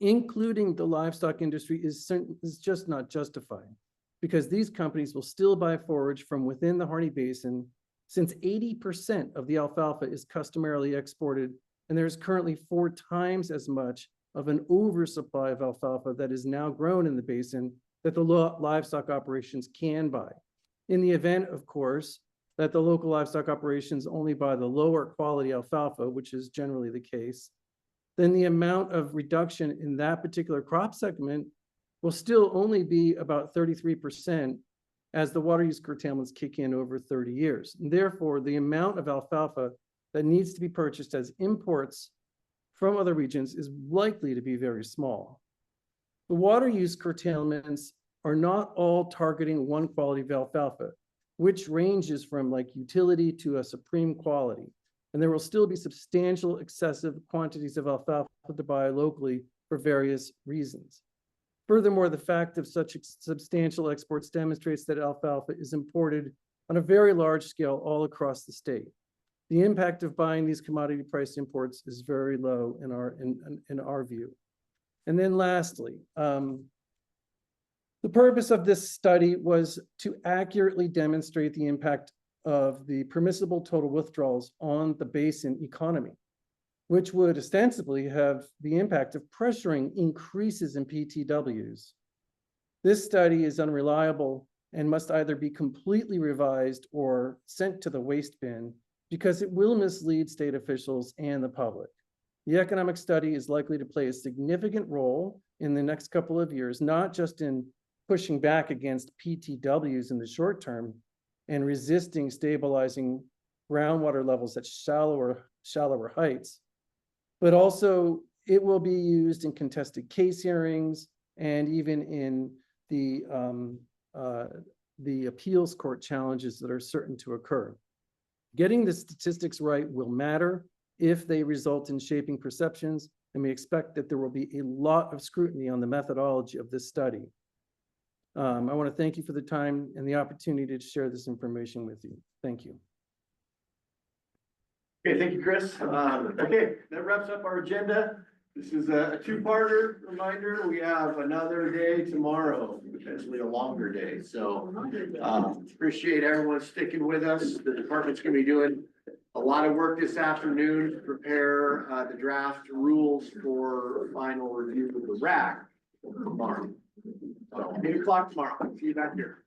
Including the livestock industry is just not justified because these companies will still buy forage from within the Harney Basin since 80% of the alfalfa is customarily exported and there's currently 4 times as much of an oversupply of alfalfa that is now grown in the basin that the livestock operations can buy. In the event, of course, that the local livestock operations only buy the lower quality alfalfa, which is generally the case, then the amount of reduction in that particular crop segment will still only be about 33% as the water use curtailments kick in over 30 years. And therefore, the amount of alfalfa that needs to be purchased as imports from other regions is likely to be very small. The water use curtailments are not all targeting one quality of alfalfa, which ranges from like utility to a supreme quality. And there will still be substantial excessive quantities of alfalfa to buy locally for various reasons. Furthermore, the fact of such substantial exports demonstrates that alfalfa is imported on a very large scale all across the state. The impact of buying these commodity price imports is very low in our view. And then lastly, the purpose of this study was to accurately demonstrate the impact of the permissible total withdrawals on the basin economy, which would ostensibly have the impact of pressuring increases in PTWs. This study is unreliable and must either be completely revised or sent to the waste bin because it will mislead state officials and the public. The economic study is likely to play a significant role in the next couple of years, not just in pushing back against PTWs in the short term and resisting stabilizing groundwater levels at shallower heights, but also it will be used in contested case hearings and even in the appeals court challenges that are certain to occur. Getting the statistics right will matter if they result in shaping perceptions, and we expect that there will be a lot of scrutiny on the methodology of this study. I want to thank you for the time and the opportunity to share this information with you. Thank you. Okay, thank you, Chris. Okay, that wraps up our agenda. This is a two-parter reminder. We have another day tomorrow, potentially a longer day. So appreciate everyone sticking with us. The department's gonna be doing a lot of work this afternoon to prepare the draft rules for final review of the RAC tomorrow. So 8 o'clock tomorrow. See you back here.